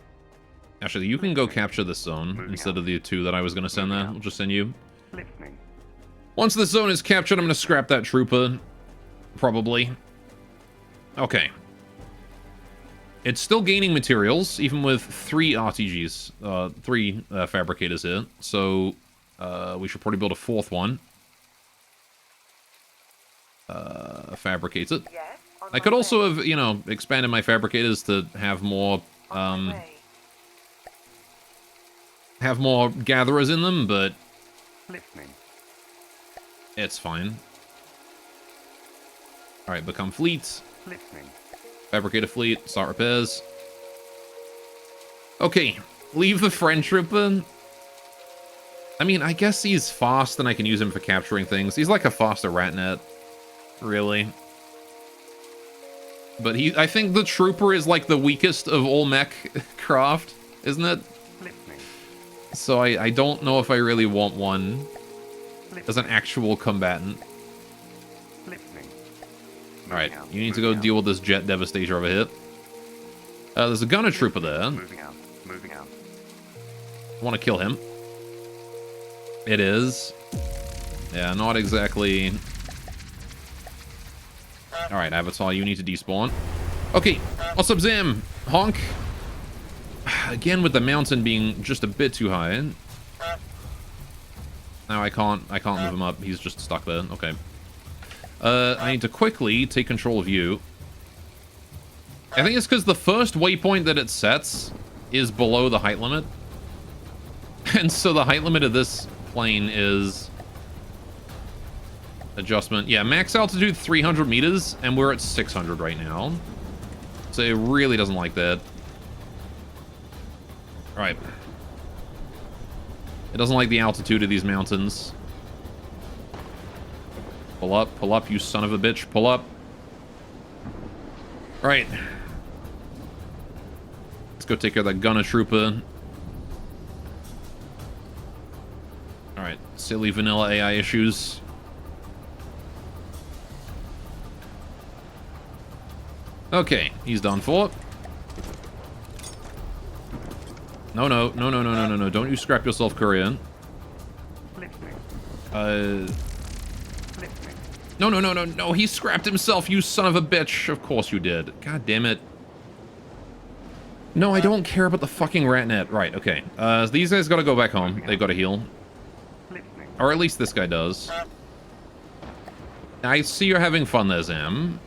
Actually, you can go capture this zone instead of the two that I was going to send there. I'll just send you. Listening. Once this zone is captured, I'm going to scrap that trooper. Probably. Okay. It's still gaining materials, even with 3 RTGs. 3 fabricators here. So, we should probably build a 4th one. Fabricate it. Yes. On I my could also way. have, you know, expanded my fabricators to have more, On my way. have more gatherers in them, but Listening. It's fine. Alright, become fleet. Listening. Fabricate a fleet. Start repairs. Okay, leave the friend trooper. I mean, I guess he's fast and I can use him for capturing things. He's like a faster Ratnet, really. But I think the trooper is like the weakest of all mech craft, isn't it? Listening. So I don't know if I really want one as an actual combatant. Listening. Alright, you need to go deal with this jet devastator over here. There's a gunner trooper there. Moving out. Moving out. I want to kill him. It is. Yeah, not exactly. Alright, Avatar, you need to despawn. Okay, what's up, Zam? Honk. Again, with the mountain being just a bit too high. Now I can't move him up. He's just stuck there. Okay. I need to quickly take control of you. I think it's because the first waypoint that it sets is below the height limit. And so the height limit of this plane is... adjustment. Yeah, max altitude 300 meters, and we're at 600 right now. So it really doesn't like that. Alright. It doesn't like the altitude of these mountains. Pull up, you son of a bitch. Pull up. Alright. Let's go take care of that gunner trooper. Alright, silly vanilla AI issues. Okay, he's done for. No, don't you scrap yourself, Korean. Listening. Listening. No, he scrapped himself, you son of a bitch. Of course you did. God damn it. No, I don't care about the fucking Ratnet. Right, okay. So these guys gotta go back home. They've gotta heal. Listening. Or at least this guy does. I see you're having fun there, Zam.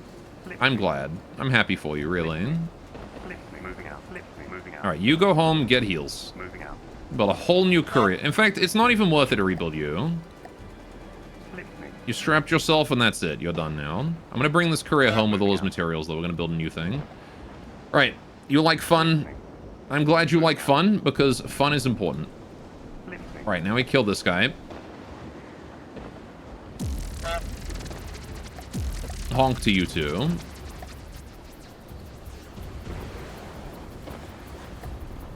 I'm glad. I'm happy for you, really. Listening. Moving out. Listening. Moving out. Alright, you go home, get heals. Moving out. Build a whole new courier. In fact, it's not even worth it to rebuild you. Listening. You strapped yourself and that's it. You're done now. I'm gonna bring this courier home with all those materials, though. We're gonna build a new thing. Alright, you like fun? I'm glad you like fun, because fun is important. Listening. Alright, now we killed this guy. Honk to you two.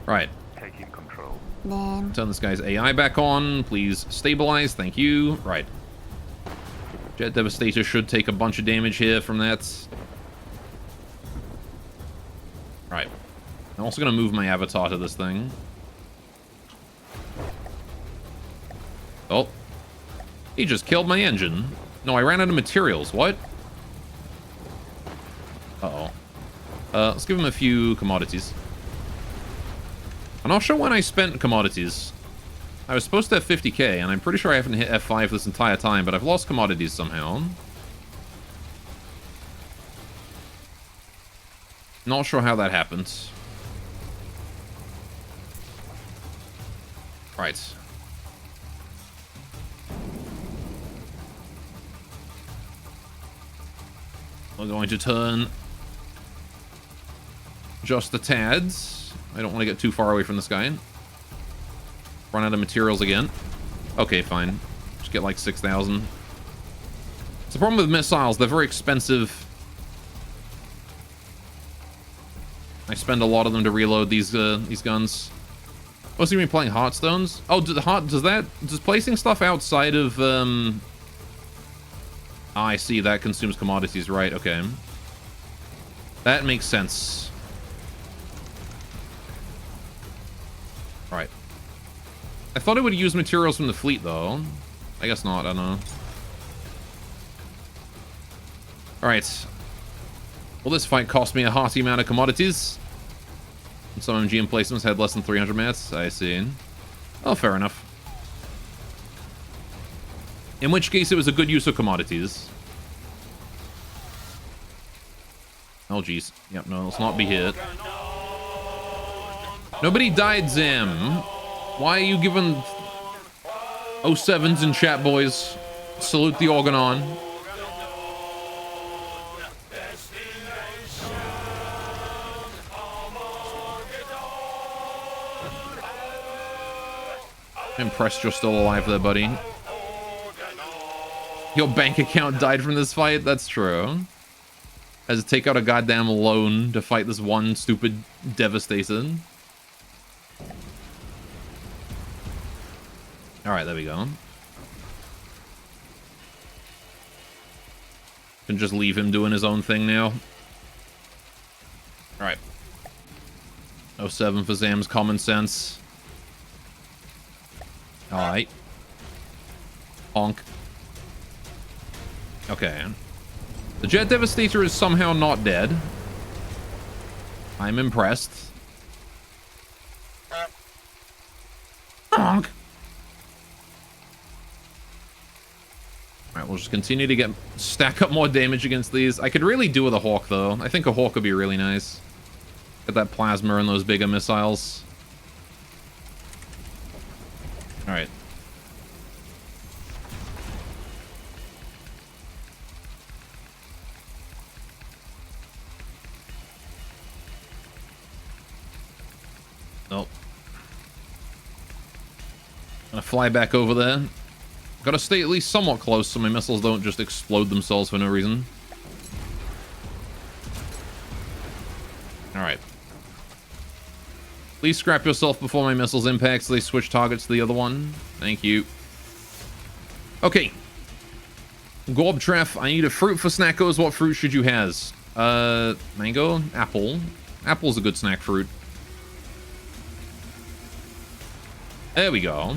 Right. Taking control. Turn this guy's AI back on. Please stabilize. Thank you. Right. Jet Devastator should take a bunch of damage here from that. Right. I'm also going to move my avatar to this thing. Oh. He just killed my engine. No, I ran out of materials. What? Uh-oh. Let's give him a few commodities. I'm not sure when I spent commodities. I was supposed to have 50k, and I'm pretty sure I haven't hit F5 this entire time, but I've lost commodities somehow. Not sure how that happens. Right. We're going to turn just a tad. I don't want to get too far away from this guy. Run out of materials again. Okay, fine. Just get like 6,000. It's the problem with missiles. They're very expensive. I spend a lot of them to reload these guns. Oh, so you mean playing Hearthstones? Oh, does placing stuff outside of I see, that consumes commodities, right? Okay. That makes sense. Right. I thought it would use materials from the fleet, though. I guess not, I don't know. Alright. Well, this fight cost me a hearty amount of commodities. Some MG emplacements had less than 300 mats. I see. Oh, fair enough. In which case, it was a good use of commodities. Oh, jeez. Yep, no, let's not be hit. Nobody died, Zam. Why are you giving 07s in chat, boys? Salute the Organon. Impressed you're still alive there, buddy. Your bank account died from this fight? That's true. Has to take out a goddamn loan to fight this one stupid Devastator. Alright, there we go. Can just leave him doing his own thing now. Alright. 07 for Zam's common sense. Alright. Honk. Okay. The Jet Devastator is somehow not dead. I'm impressed. Honk. Alright, we'll just continue to stack up more damage against these. I could really do with a Hawk, though. I think a Hawk would be really nice. Get that plasma and those bigger missiles. Alright. Nope. Gonna fly back over there. Gotta stay at least somewhat close so my missiles don't just explode themselves for no reason. Alright. Please scrap yourself before my missiles impact so they switch targets to the other one. Thank you. Okay. Gorbtreff, I need a fruit for snackos. What fruit should you has? Mango? Apple. Apple's a good snack fruit. There we go.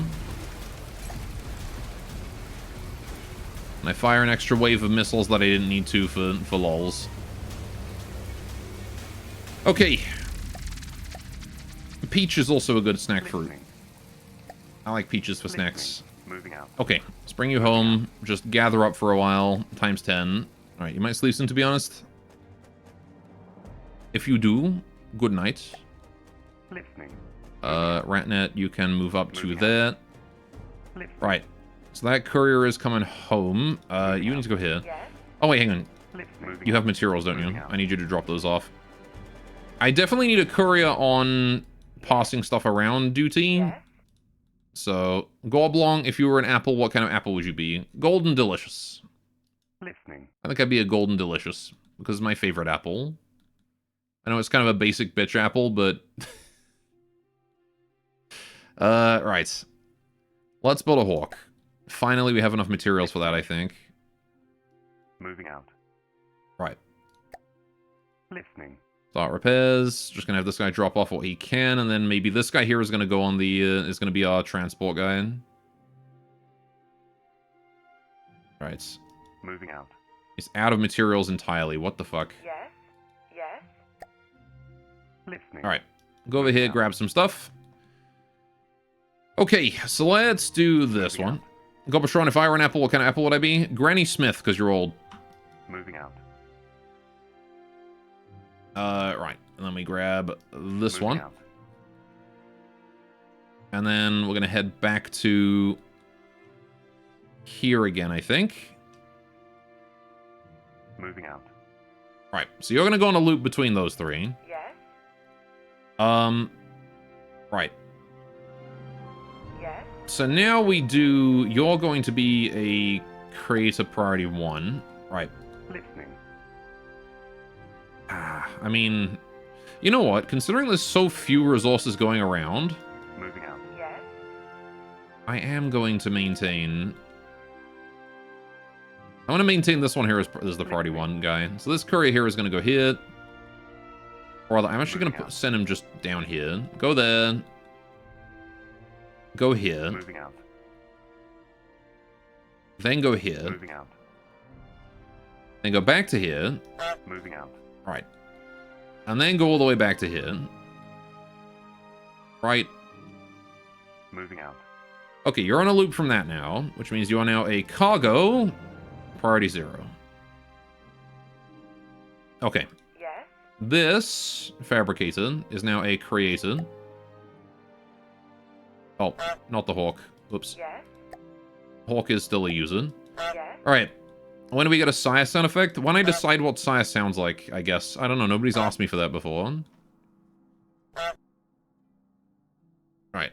And I fire an extra wave of missiles that I didn't need to for lols. Okay. Peach is also a good snack fruit. I like peaches for snacks. Moving out. Okay, let's bring you home. Just gather up for a while. Times 10. Alright, you might sleep soon, to be honest. If you do, good night. Listening. Ratnet, you can move up to there. Listening. Right. So that courier is coming home. You need to go here. Yes. Oh, wait, hang on. Listening. You have materials, don't you? I need you to drop those off. I definitely need a courier on passing stuff around duty. Yes. So, Gorblong, if you were an apple, what kind of apple would you be? Golden Delicious. Listening. I think I'd be a Golden Delicious, because it's my favorite apple. I know it's kind of a basic bitch apple, but... right. Let's build a Hawk. Finally, we have enough materials for that, I think. Moving out. Right. Listening. Start repairs. Just gonna have this guy drop off what he can, and then maybe this guy here is gonna go on the, is gonna be our transport guy. Right. Moving out. He's out of materials entirely. What the fuck? Yes. Yes. Listening. Alright. Go over here, grab some stuff. Okay, so let's do this one. Gobotron, if I were an apple, what kind of apple would I be? Granny Smith, because you're old. Moving out. Right. And then we grab this Moving one. out. And then we're going to head back to here again, I think. Moving out. Right. So you're going to go on a loop between those three. Yes. Right. Yes. So now we do... You're going to be a creator priority 1. Right. Listening. I mean... You know what? Considering there's so few resources going around... Moving out. Yes. I am going to maintain... I want to maintain this one here as the priority 1 guy. So this courier here is going to go here. Or rather, I'm actually going to send him just down here. Go there. Go here. Moving out. Then go here. Moving out. Then go back to here. Moving out. Right. And then go all the way back to here. Right. Moving out. Okay, you're on a loop from that now, which means you are now a cargo priority 0. Okay. Yes. This fabricator is now a creator. Oh, not the Hawk. Oops. Yes. Hawk is still a user. Yes. Alright. When do we get a Saya sound effect? When I decide what Saya sounds like, I guess. I don't know, nobody's asked me for that before. Alright,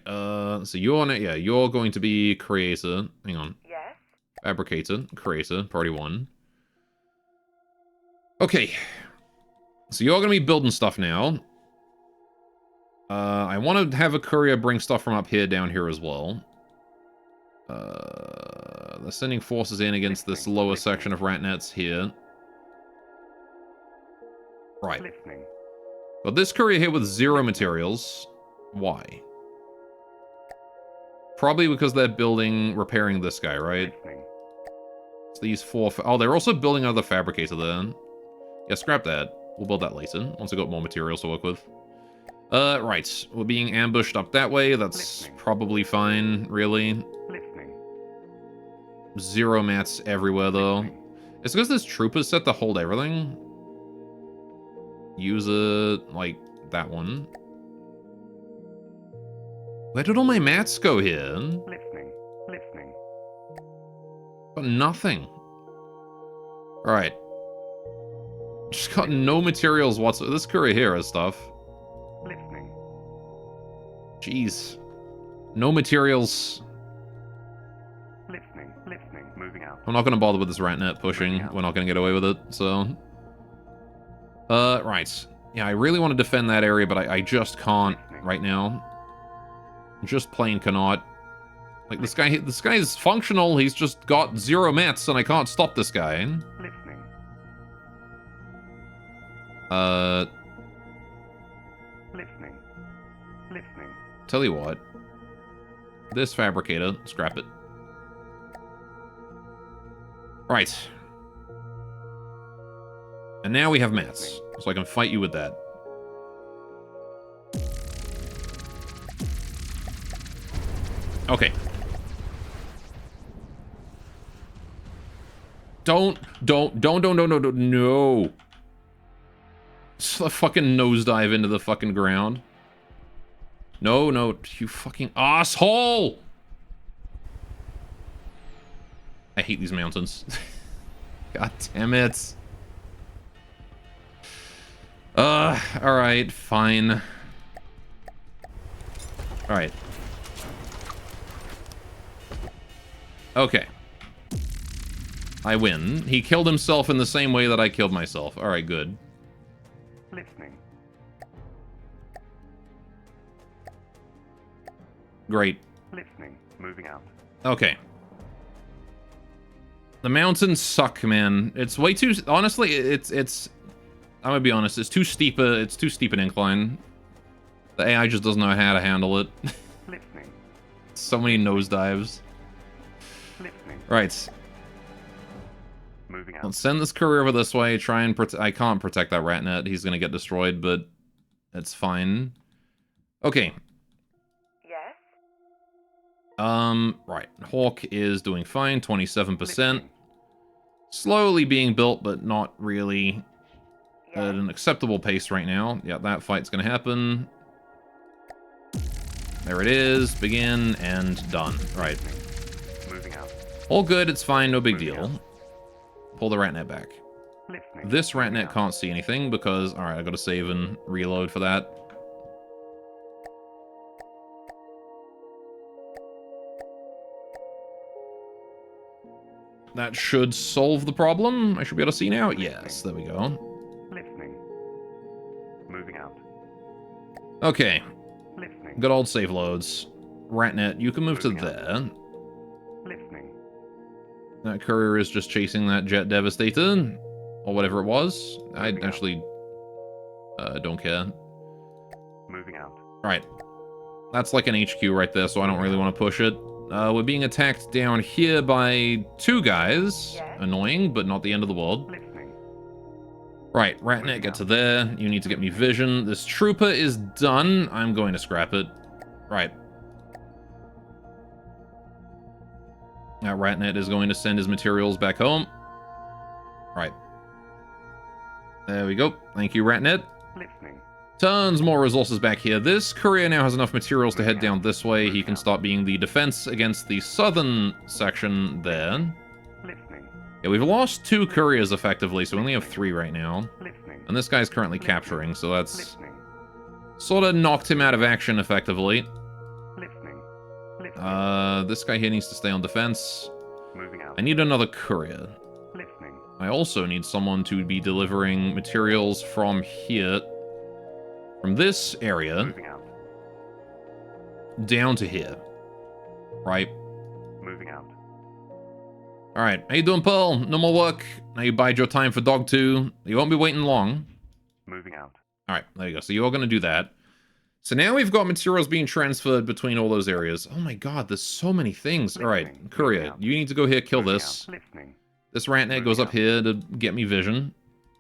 so you're going to be creator. Hang on. Yes. Fabricator, creator, party 1. Okay. So you're gonna be building stuff now. I want to have a courier bring stuff from up here down here as well. They're sending forces in against this lower section of Ratnets here. Right. Listening. But this courier here with 0 materials. Why? Probably because they're repairing this guy, right? Listening. It's these 4... Oh, they're also building another fabricator then. Yeah, scrap that. We'll build that later, once I've got more materials to work with. Right. We're being ambushed up that way. That's Listening. probably fine, really. Listening. 0 mats everywhere, though. Listening. It's because this troopers set to hold everything. Use it, like, that one. Where did all my mats go here? Listening. Listening. Got nothing. Alright. Just got no materials whatsoever. This courier here has stuff. Listening. Jeez. No materials. Listening. Listening. Moving out. I'm not going to bother with this Ratnet pushing. We're not going to get away with it, so... right. Yeah, I really want to defend that area, but I just can't right now. Just plain cannot. Like, this guy is functional, he's just got 0 mats, and I can't stop this guy. Listening. Listening. Listening. Tell you what. This fabricator, scrap it. Right. And now we have mats, so I can fight you with that. Okay. Don't, no. Just a fucking nosedive into the fucking ground. No, you fucking asshole! I hate these mountains. God damn it. Alright, fine. Alright. Okay. I win. He killed himself in the same way that I killed myself. Alright, good. Listening. Great. Listening. Moving out. Okay. The mountains suck, man. It's way too... Honestly, it's... I'm gonna be honest. It's too steep an incline. The AI just doesn't know how to handle it. Listening. So many nosedives. Listening. Right. Moving out. Let's send this courier over this way. Try and I can't protect that Ratnet. He's gonna get destroyed, but it's fine. Okay. Yes. Right. Hawk is doing fine. 27%. Listening. Slowly being built, but not really at Yes. an acceptable pace right now. Yeah, that fight's gonna happen. There it is. Begin and done. Right. Moving out. All good. It's fine. No big Moving deal. out. Pull the Ratnet back. Listening. This Moving Ratnet out. can't see anything because... Alright, I gotta save and reload for that. That should solve the problem. I should be able to see now. Yes, there we go. Listening. Moving out. Okay, Listening. good old save loads. Ratnet, you can move to Moving out. there. Listening. That courier is just chasing that Jet Devastator. Or whatever it was. I Moving out. actually don't care. Moving out. Right. That's like an HQ right there, so I don't really want to push it. We're being attacked down here by 2 guys. Yes. Annoying, but not the end of the world. Listening. Right, Ratnet, get to there. You need to get me vision. This trooper is done. I'm going to scrap it. Right. Now Ratnet is going to send his materials back home. Right. There we go. Thank you, Ratnet. Listening. Tons more resources back here. This courier now has enough materials to head down this way. He can start being the defense against the southern section there. Listening. Yeah, we've lost 2 couriers effectively, so we only have 3 right now. Listening. And this guy's currently capturing, so that's Listening. sort of knocked him out of action effectively. Listening. Listening. This guy here needs to stay on defense. Moving out. I need another courier. Listening. I also need someone to be delivering materials from here, from this area, Moving out. down to here. Right? Moving out. Alright, how you doing, Pearl? No more work. Now you bide your time for Dog 2. You won't be waiting long. Moving out. Alright, there you go. So you are going to do that. So now we've got materials being transferred between all those areas. Oh my god, there's so many things. Alright, courier, you need to go here, kill Moving this. out. Listening. This Ratnet goes up here to get me vision.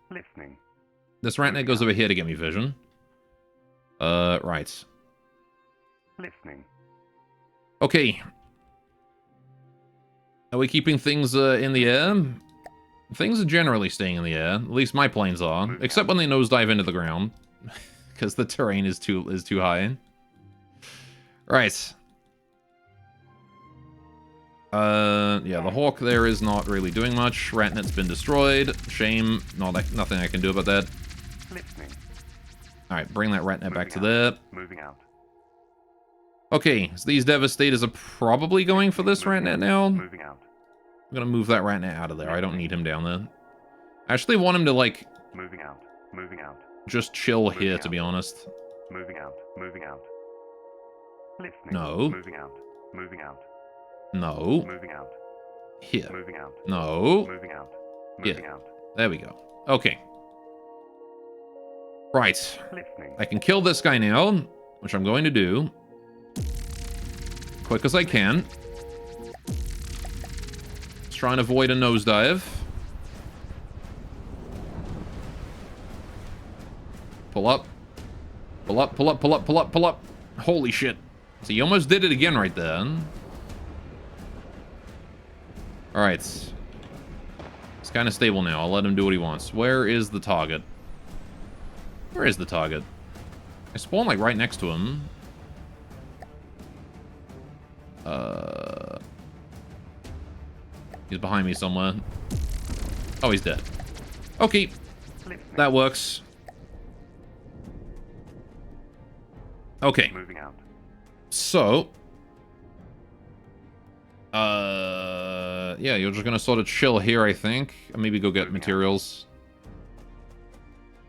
Listening. This Ratnet goes over here to get me vision. Right. Listening. Okay. Are we keeping things in the air? Things are generally staying in the air. At least my planes are. Except when they nosedive into the ground. Because the terrain is too high. Right. Yeah, the Hawk there is not really doing much. Ratnet's been destroyed. Shame. Nothing I can do about that. Listening. Alright, bring that Ratnet back to Moving there. Moving out. Okay, so these Devastators are probably going for this Ratnet now. I'm Moving out. gonna move that Ratnet out of there. I don't need him down there. I actually want him to, like, Moving out. Moving out. just chill here, to be honest. Moving out. Moving out. Listening. No. Moving out. Moving out. No. Moving out. Here. Moving out. No. Moving out. Yeah. Moving out. There we go. Okay. Right. Listening. I can kill this guy now, which I'm going to do. Quick as I can. Let's try and avoid a nosedive. Pull up. Pull up, pull up, pull up, pull up, pull up. Holy shit. So you almost did it again right there. Alright. It's kind of stable now. I'll let him do what he wants. Where is the target? Where is the target? I spawned, like, right next to him. He's behind me somewhere. Oh, he's dead. Okay. That works. Okay. Moving out. So... yeah, you're just gonna sort of chill here, I think. And maybe go get materials.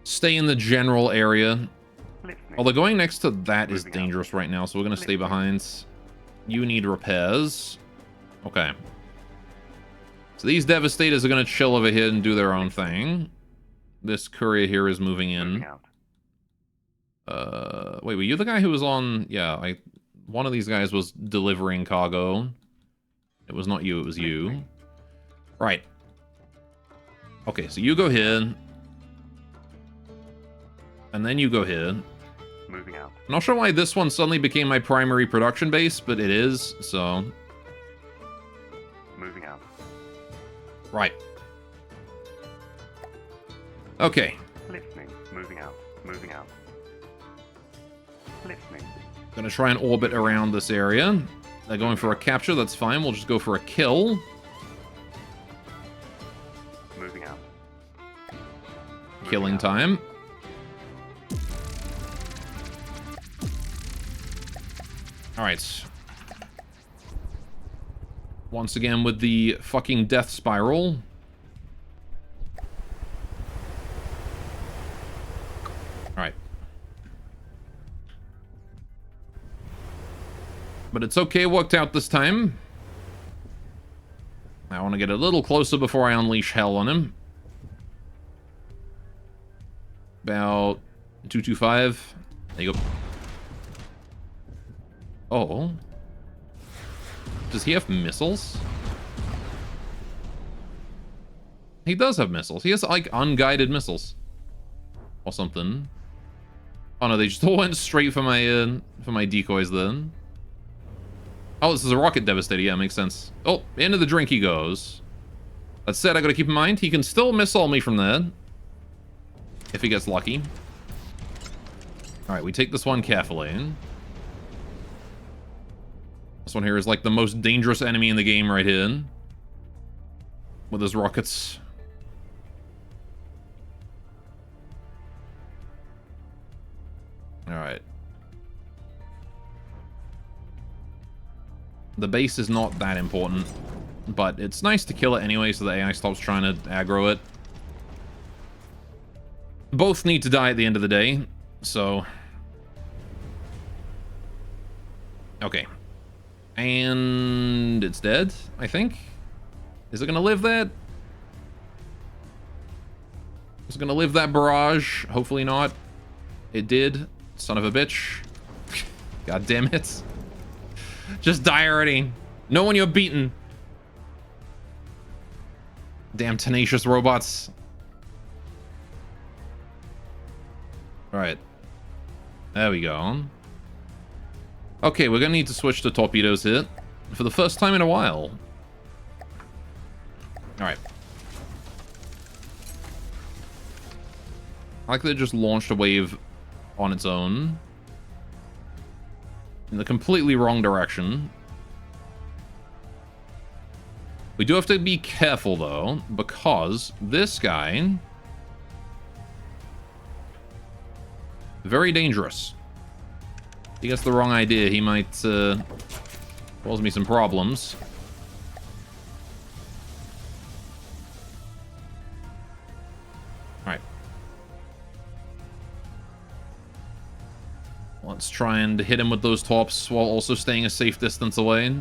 Stay in the general area. Although going next to that is dangerous right now, so we're gonna stay behind. You need repairs. Okay. So these Devastators are gonna chill over here and do their own thing. This courier here is moving in. Wait, were you the guy who was on... Yeah, one of these guys was delivering cargo. It was not you, it was you. Right. Okay, so you go here. And then you go here. Moving out. I'm not sure why this one suddenly became my primary production base, but it is, so... Moving out. Right. Okay. Listening. Moving out. Moving out. Listening. Gonna try and orbit around this area. They're going for a capture, that's fine. We'll just go for a kill. Moving out. Killing time. Alright. Once again with the fucking death spiral. Alright. But it's okay, it worked out this time. I want to get a little closer before I unleash hell on him. About 225. There you go. Oh. Does he have missiles? He does have missiles. He has, like, unguided missiles. Or something. Oh no, they just all went straight for my decoys then. Oh, this is a rocket devastator. Yeah, makes sense. Oh, into the drink he goes. That said, I gotta keep in mind, he can still missile me from there. If he gets lucky. Alright, we take this one carefully. This one here is like the most dangerous enemy in the game right here. with his rockets. Alright. The base is not that important, but it's nice to kill it anyway so the AI stops trying to aggro it. Both need to die at the end of the day, so... Okay. And it's dead, I think. Is it gonna live that? Is it gonna live that barrage? Hopefully not. It did. Son of a bitch. God damn it. Just die already. No one you're beaten. Damn tenacious robots. Alright. There we go. Okay, we're gonna need to switch to torpedoes here. For the first time in a while. Alright. I like that it just launched a wave on its own. In the completely wrong direction. We do have to be careful, though, because this guy... very dangerous. If he gets the wrong idea, he might cause me some problems. Alright. Let's try and hit him with those torps while also staying a safe distance away.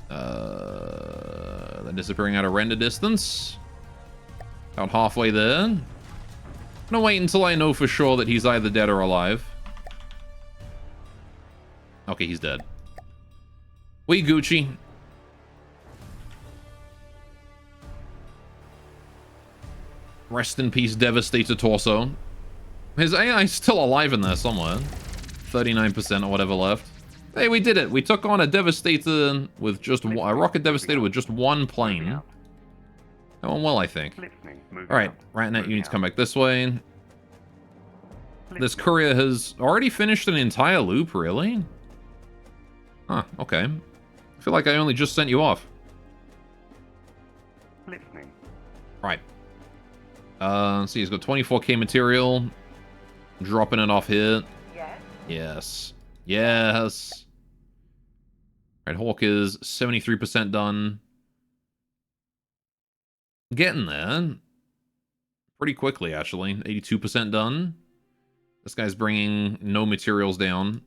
They're disappearing out of render distance. About halfway there. I'm gonna wait until I know for sure that he's either dead or alive. Okay, he's dead. We Gucci. Rest in peace, Devastator Torso. His AI's still alive in there somewhere. 39% or whatever left. Hey, we did it. We took on a Devastator with just a Rocket Devastator with just one plane. That went well, I think. Alright, Ratnet, you need to come back this way. This courier has already finished an entire loop, really? Huh, okay. I feel like I only just sent you off. Right. Let's see, he's got 24k material. Dropping it off here. Yes. Yes. Yes. Right, Hawk is 73% done. Getting there. Pretty quickly, actually. 82% done. This guy's bringing no materials down.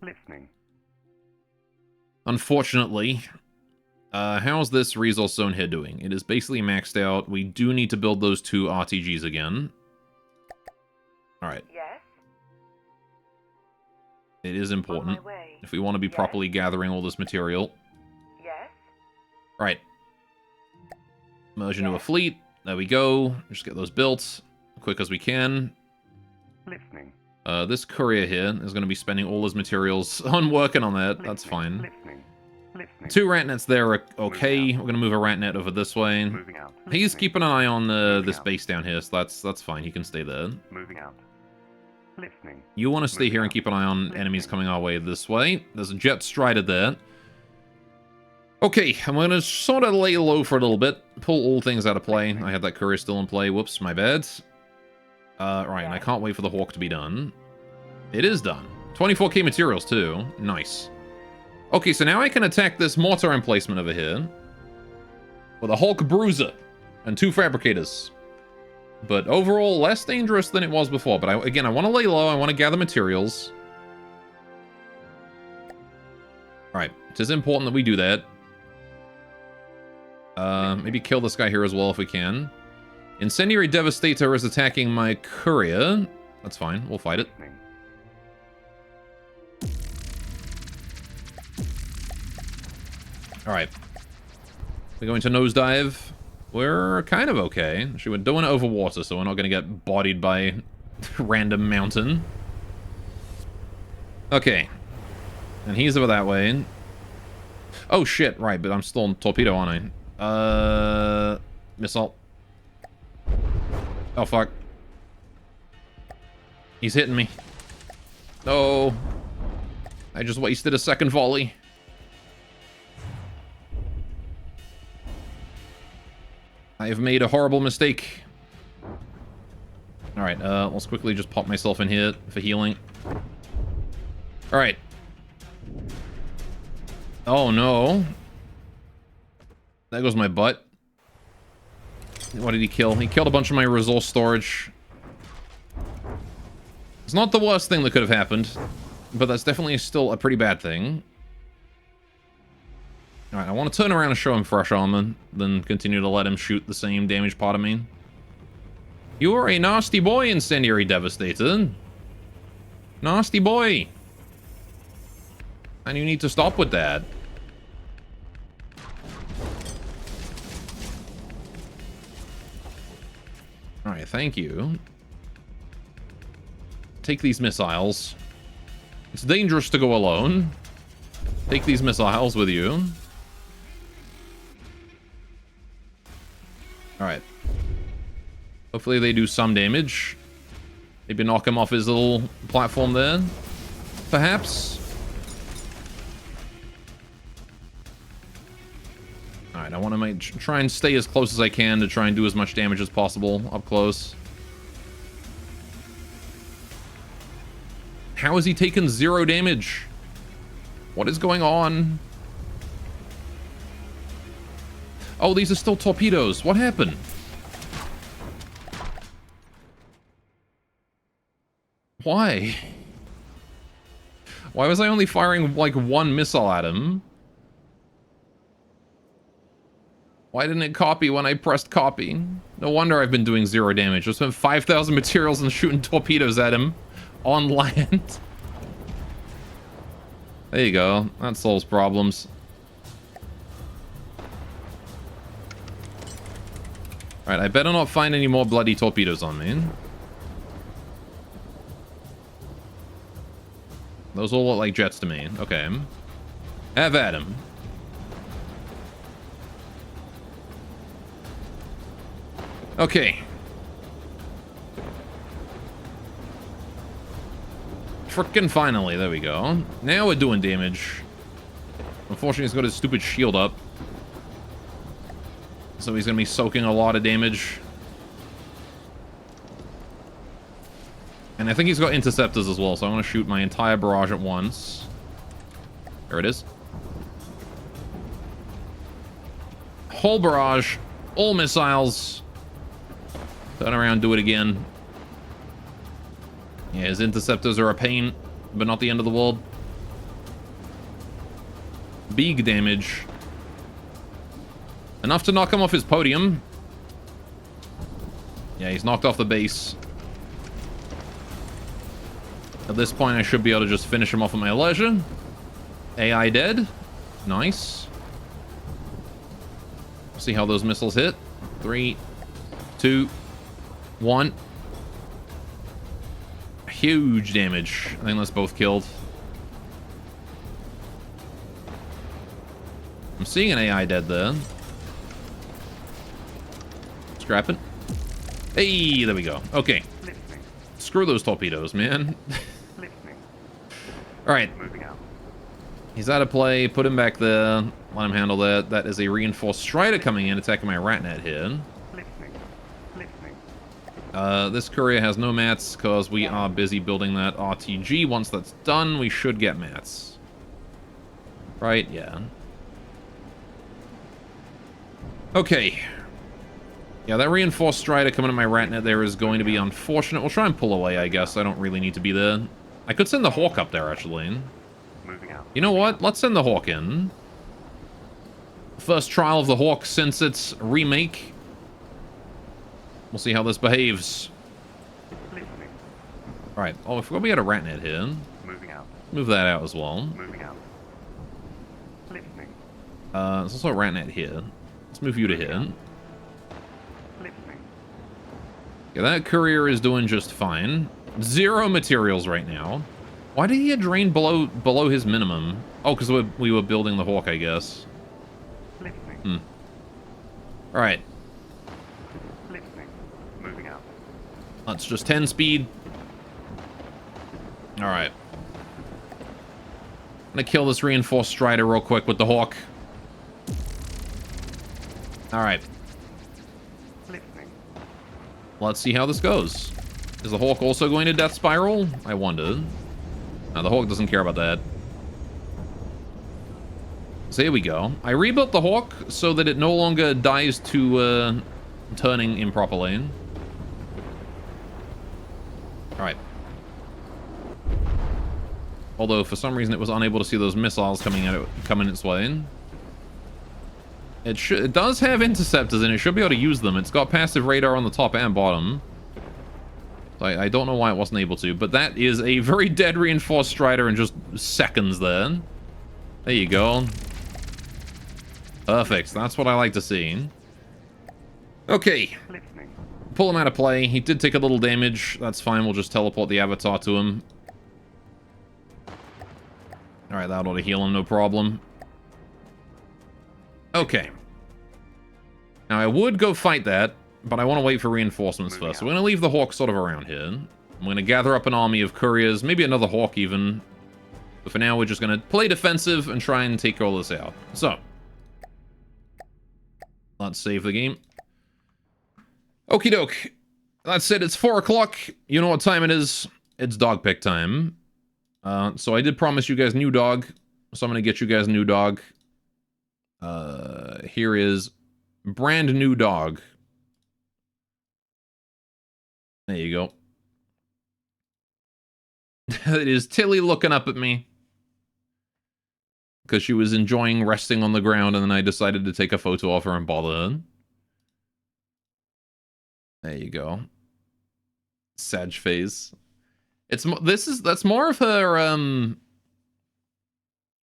Unfortunately. How's this resource zone here doing? It is basically maxed out. We do need to build those 2 RTGs again. Alright. Yes. It is important. On my way. If we want to be properly gathering all this material. Yes. Right. Merge into a fleet. There we go. Just get those built as quick as we can. This courier here is going to be spending all his materials on working on that. That's fine. 2 Ratnets there are okay. We're going to move a Ratnet over this way. He's keeping an eye on this base down here, so that's fine. He can stay there. You want to stay here and keep an eye on enemies coming our way this way. There's a Jet Strider there. Okay, I'm going to sort of lay low for a little bit. Pull all things out of play. I had that courier still in play. Whoops, my bad. Right, and I can't wait for the Hawk to be done. It is done. 24k materials, too. Nice. Okay, so now I can attack this mortar emplacement over here. With a Hulk Bruiser and 2 Fabricators. But overall, less dangerous than it was before. But again, I want to lay low. I want to gather materials. Alright, it is important that we do that. Maybe kill this guy here as well if we can. Incendiary Devastator is attacking my courier. That's fine, we'll fight it. Alright. We go into Nosedive. We're kind of okay. Actually, we're doing it over water, so we're not going to get bodied by random mountain. Okay. And he's over that way. Oh shit, right, but I'm still on torpedo, aren't I? Missile. Oh fuck. He's hitting me. No. I just wasted a second volley. I have made a horrible mistake. Alright, let's quickly just pop myself in here for healing. Alright. Oh no. There goes my butt. What did he kill? He killed a bunch of my resource storage. It's not the worst thing that could have happened, but that's definitely still a pretty bad thing. Alright, I want to turn around and show him fresh armor, then continue to let him shoot the same damage pot at me. You are a nasty boy, Incendiary Devastator. Nasty boy. And you need to stop with that. Alright, thank you. Take these missiles. It's dangerous to go alone. Take these missiles with you. Alright. Hopefully they do some damage. Maybe knock him off his little platform there. Perhaps. Alright, I want to try and stay as close as I can to try and do as much damage as possible up close. How has he taken 0 damage? What is going on? Oh, these are still torpedoes. What happened? Why? Why was I only firing like 1 missile at him? Why didn't it copy when I pressed copy? No wonder I've been doing 0 damage. I spent 5,000 materials and shooting torpedoes at him on land. There you go. That solves problems. Alright, I better not find any more bloody torpedoes on me. Those all look like jets to me. Okay. Have at him. Okay. Frickin' finally, there we go. Now we're doing damage. Unfortunately, he's got his stupid shield up. So he's gonna be soaking a lot of damage. And I think he's got interceptors as well, so I'm gonna shoot my entire barrage at once. There it is. Whole barrage. All missiles. Turn around, do it again. Yeah, his interceptors are a pain, but not the end of the world. Big damage. Enough to knock him off his podium. Yeah, he's knocked off the base. At this point, I should be able to just finish him off at my leisure. AI dead. Nice. See how those missiles hit. 3, 2, 1. Huge damage. I think that's both killed. I'm seeing an AI dead there. Scrap it. Hey, there we go. Okay. Listening. Screw those torpedoes, man. Listening. Alright. Moving out. He's out of play. Put him back there. Let him handle that. That is a reinforced Strider coming in, attacking my Ratnet here. Listening. Listening. This courier has no mats because we are busy building that RTG. Once that's done, we should get mats. Right? Yeah. Okay. Yeah, that reinforced Strider coming to my Ratnet there is going to be unfortunate. We'll try and pull away, I guess. I don't really need to be there. I could send the Hawk up there, actually. Moving out. You know what? Let's send the Hawk in. First trial of the Hawk since its remake. We'll see how this behaves. Listening. Alright. Oh, I forgot we had a Ratnet here. Moving out. Move that out as well. Moving out. Listening. There's also a Ratnet here. Let's move you to here. Listening. Yeah, that courier is doing just fine. 0 materials right now. Why did he drain below his minimum? Oh, because we were building the Hawk, I guess. Listening. Alright. Listening. Moving out. That's just 10 speed. Alright. I'm gonna kill this reinforced Strider real quick with the Hawk. Alright. let's see how this goes. Is the Hawk also going to Death Spiral? I wonder. No, the Hawk doesn't care about that. So here we go. I rebuilt the Hawk so that it no longer dies to turning improperly. Alright. Although for some reason it was unable to see those missiles coming its way. It does have interceptors and it should be able to use them. It's got passive radar on the top and bottom. So I don't know why it wasn't able to, but that is a very dead reinforced Strider in just seconds there. There you go. Perfect. That's what I like to see. Okay. Listening. Pull him out of play. He did take a little damage. That's fine. We'll just teleport the Avatar to him. Alright, that ought to heal him, no problem. Okay. Now, I would go fight that, but I want to wait for reinforcements first. So we're going to leave the Hawk sort of around here. I'm going to gather up an army of couriers, maybe another Hawk even. But for now, we're just going to play defensive and try and take all this out. So, let's save the game. Okie doke. That's it. It's 4 o'clock. You know what time it is. It's dog pick time. So I did promise you guys new dog. So I'm going to get you guys a new dog. Here is brand new dog. There you go. It is Tilly looking up at me. Because she was enjoying resting on the ground and then I decided to take a photo of her and bother her. There you go. Sag face. That's more of her,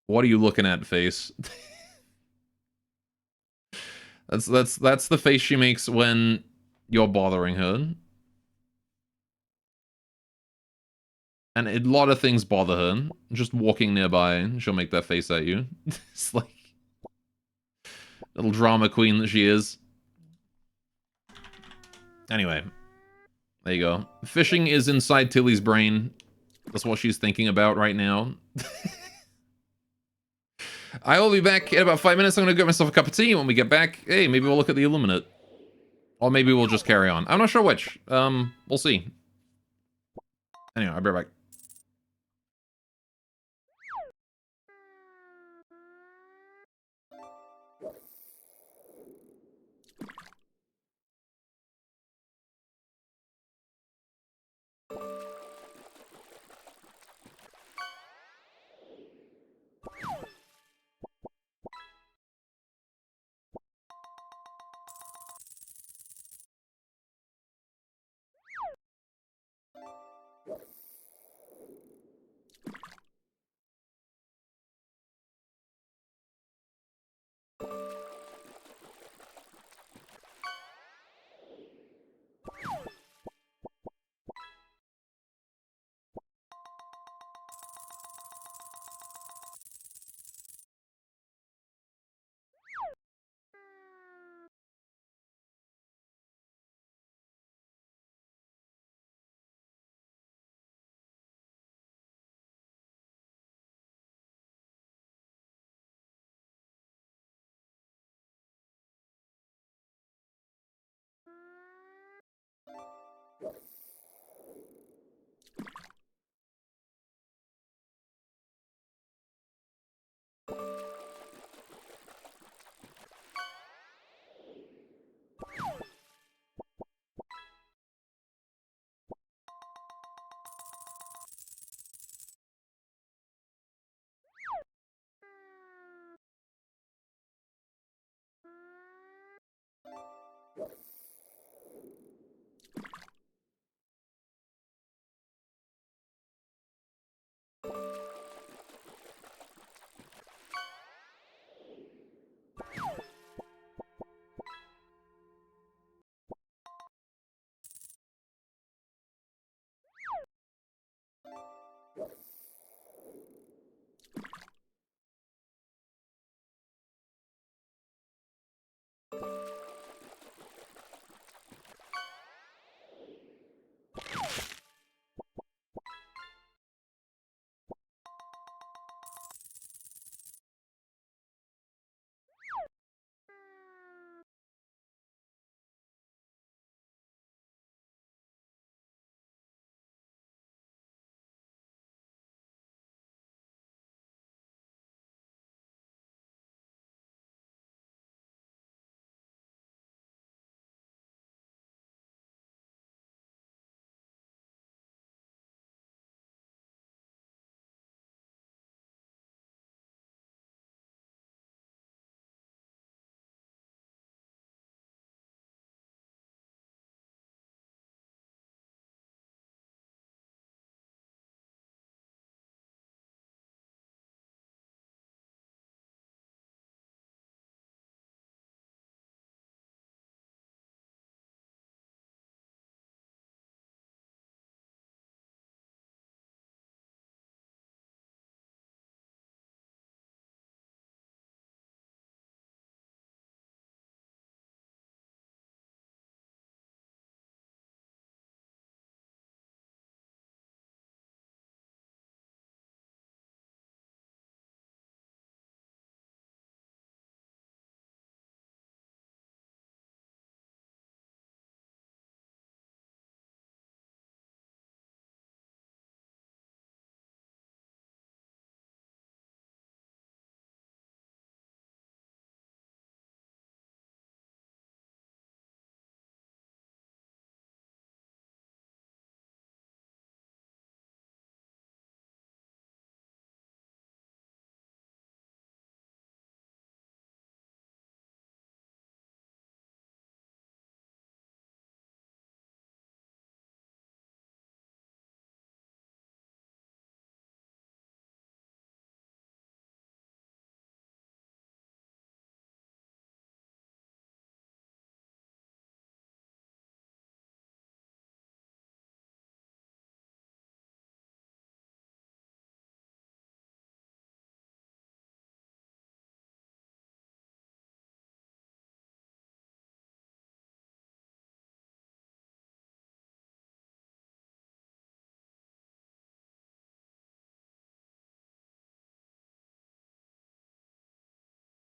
what are you looking at face? That's the face she makes when you're bothering her. And a lot of things bother her. Just walking nearby, she'll make that face at you. It's like little drama queen that she is. Anyway, there you go. Fishing is inside Tilly's brain. That's what she's thinking about right now. I will be back in about 5 minutes. I'm going to get myself a cup of tea. When we get back, hey, maybe we'll look at the Illuminate. Or maybe we'll just carry on. I'm not sure which. We'll see. Anyway, I'll be right back.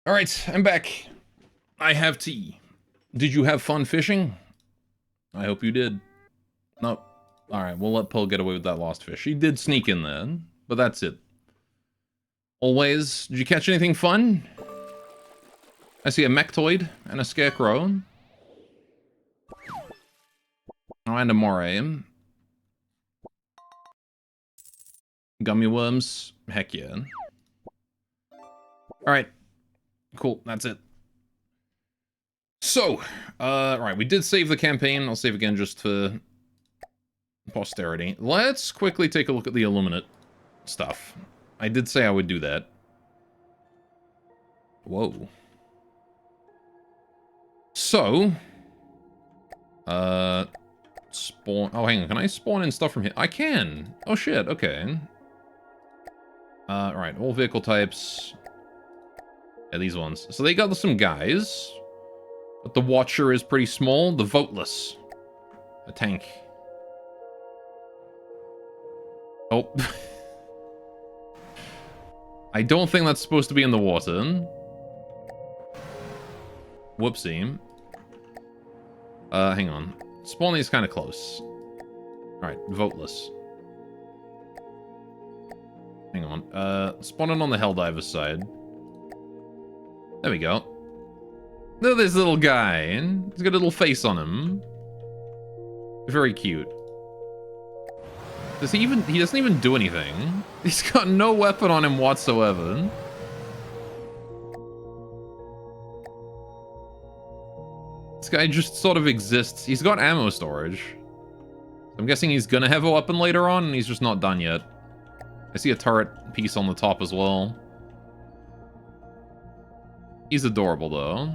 All right, I'm back. I have tea. Did you have fun fishing? I hope you did. Nope. All right, we'll let Poe get away with that lost fish. He did sneak in there, but that's it. Always, did you catch anything fun? I see a Mechtoid and a Scarecrow. Oh, and a Moray. Gummy worms. Heck yeah. Alright. Cool, that's it. So, right, we did save the campaign. I'll save again just for posterity. Let's quickly take a look at the Illuminate stuff. I did say I would do that. Whoa. So, spawn. Oh, hang on. Can I spawn in stuff from here? I can. Oh, shit. Okay. Right. All vehicle types. Yeah, these ones. So they got some guys. But the Watcher is pretty small. The Voteless. A tank. Oh. I don't think that's supposed to be in the water. Whoopsie. Hang on. Spawning is kind of close. Alright, Voteless. Hang on. Spawning on the Helldiver side. There we go. Look at this little guy. He's got a little face on him. Very cute. Does he even... He doesn't even do anything. He's got no weapon on him whatsoever. This guy just sort of exists. He's got ammo storage. I'm guessing he's gonna have a weapon later on, and he's just not done yet. I see a turret piece on the top as well. He's adorable, though.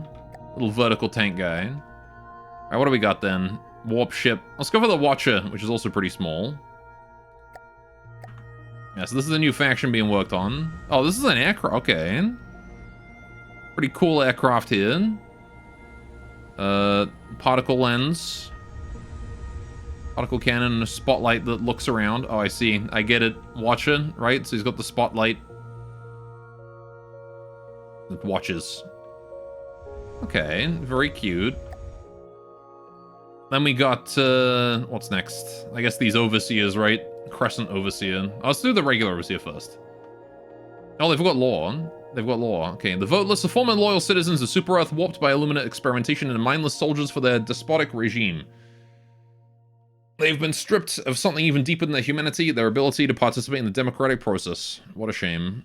Little vertical tank guy. Alright, what do we got then? Warp ship. Let's go for the Watcher, which is also pretty small. Yeah, so this is a new faction being worked on. Oh, this is an aircraft. Okay. Pretty cool aircraft here. Particle lens. Particle cannon and a spotlight that looks around. Oh, I see. I get it. Watcher, right? So he's got the spotlight. That watches. Okay, very cute. Then we got, what's next? I guess these Overseers, right? Crescent Overseer. Oh, let's do the regular Overseer first. Oh, they've got law. They've got law. Okay, the Voteless, the former loyal citizens of Super Earth warped by Illuminate experimentation and mindless soldiers for their despotic regime. They've been stripped of something even deeper than their humanity, their ability to participate in the democratic process. What a shame.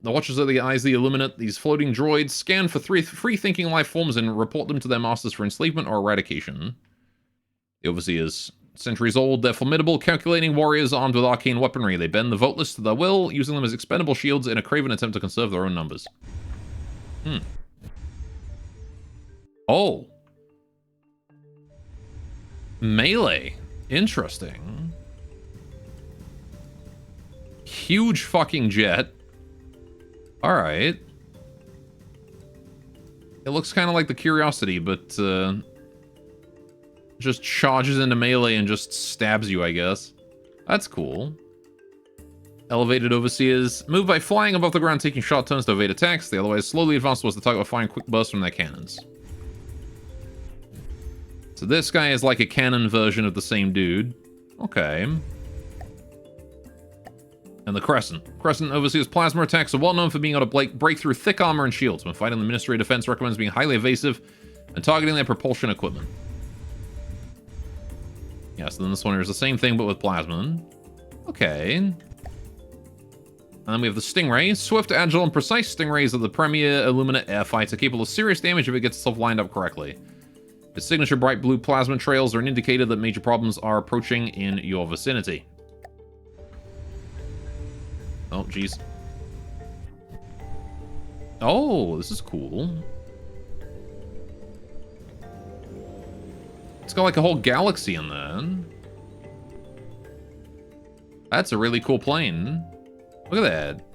The Watchers are the eyes of the Illuminate. These floating droids scan for free-thinking life forms and report them to their masters for enslavement or eradication. The Overseers. Centuries old, they're formidable, calculating warriors armed with arcane weaponry. They bend the Voteless to their will, using them as expendable shields in a craven attempt to conserve their own numbers. Oh. Melee. Interesting. Huge fucking jet. Alright. It looks kind of like the Curiosity, but, just charges into melee and just stabs you, I guess. That's cool. Elevated Overseers. Move by flying above the ground, taking short turns to evade attacks. They otherwise slowly advance towards the target by firing quick bursts from their cannons. So this guy is like a cannon version of the same dude. Okay. And the Crescent. Crescent Overseer's plasma attacks are well known for being able to break through thick armor and shields. When fighting, the Ministry of Defense recommends being highly evasive and targeting their propulsion equipment. Yeah, so then this one is the same thing, but with plasma. Okay. And then we have the Stingray. Swift, agile, and precise Stingrays are the premier Illuminate airfighter, capable of serious damage if it gets itself lined up correctly. Its signature bright blue plasma trails are an indicator that major problems are approaching in your vicinity. Oh, jeez. Oh, this is cool. It's got like a whole galaxy in there. That's a really cool plane. Look at that.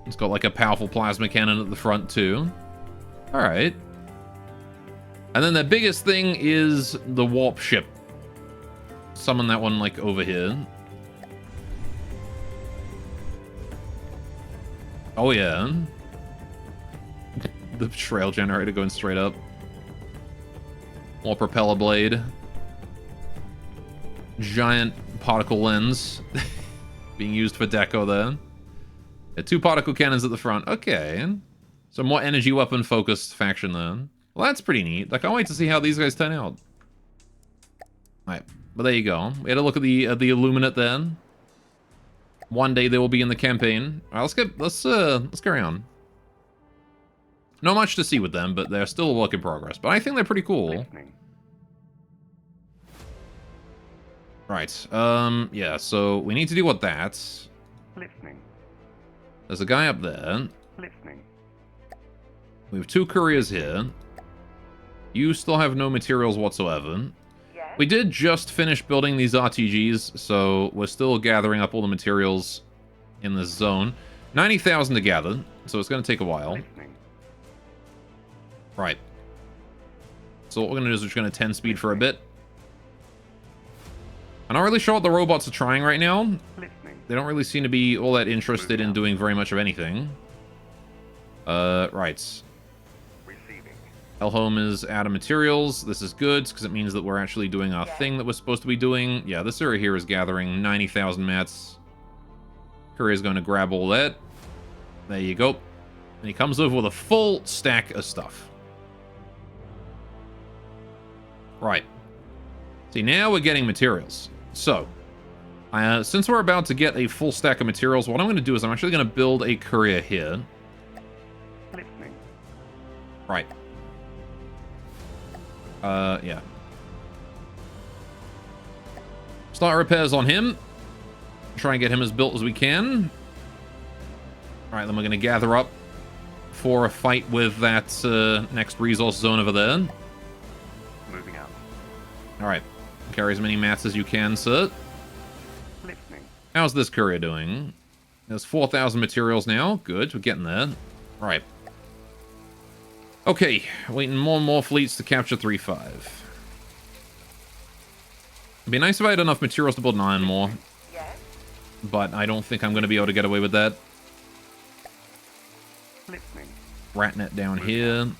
It's got like a powerful plasma cannon at the front too. Alright. And then the biggest thing is the warp ship. Summon that one like over here. Oh yeah. the trail generator going straight up. More propeller blade. Giant particle lens being used for deco there. Yeah, 2 particle cannons at the front. Okay. So more energy weapon focused faction then. Well, that's pretty neat. I can't wait to see how these guys turn out. Alright, but there you go. We had a look at the Illuminate then. One day they will be in the campaign. Alright, let's carry on. Not much to see with them, but they're still a work in progress. But I think they're pretty cool. Listening. Right, yeah, so we need to deal with that. Listening. There's a guy up there. Listening. We have 2 couriers here. You still have no materials whatsoever. Yes. We did just finish building these RTGs, so we're still gathering up all the materials in this zone. 90,000 to gather, so it's going to take a while. Listening. Right. So what we're going to do is we're just going to 10 speed for a bit. I'm not really sure what the robots are trying right now. Listening. They don't really seem to be all that interested in doing very much of anything. Right. Receiving. Hellhome is out of materials. This is good, because it means that we're actually doing our thing that we're supposed to be doing. Yeah, this area here is gathering 90,000 mats. Courier's going to grab all that. There you go. And he comes over with a full stack of stuff. Right. See, now we're getting materials. So, since we're about to get a full stack of materials, what I'm going to do is I'm actually going to build a courier here. Listening. Right. Yeah. Start repairs on him. Try and get him as built as we can. Alright, then we're going to gather up for a fight with that next resource zone over there. Moving out. Alright. Carry as many mats as you can, sir. Listening. How's this courier doing? There's 4,000 materials now. Good, we're getting there. Right. Okay, waiting more and more fleets to capture 3-5. It'd be nice if I had enough materials to build 9 more, Yes. but I don't think I'm going to be able to get away with that. Listening. Ratnet down here.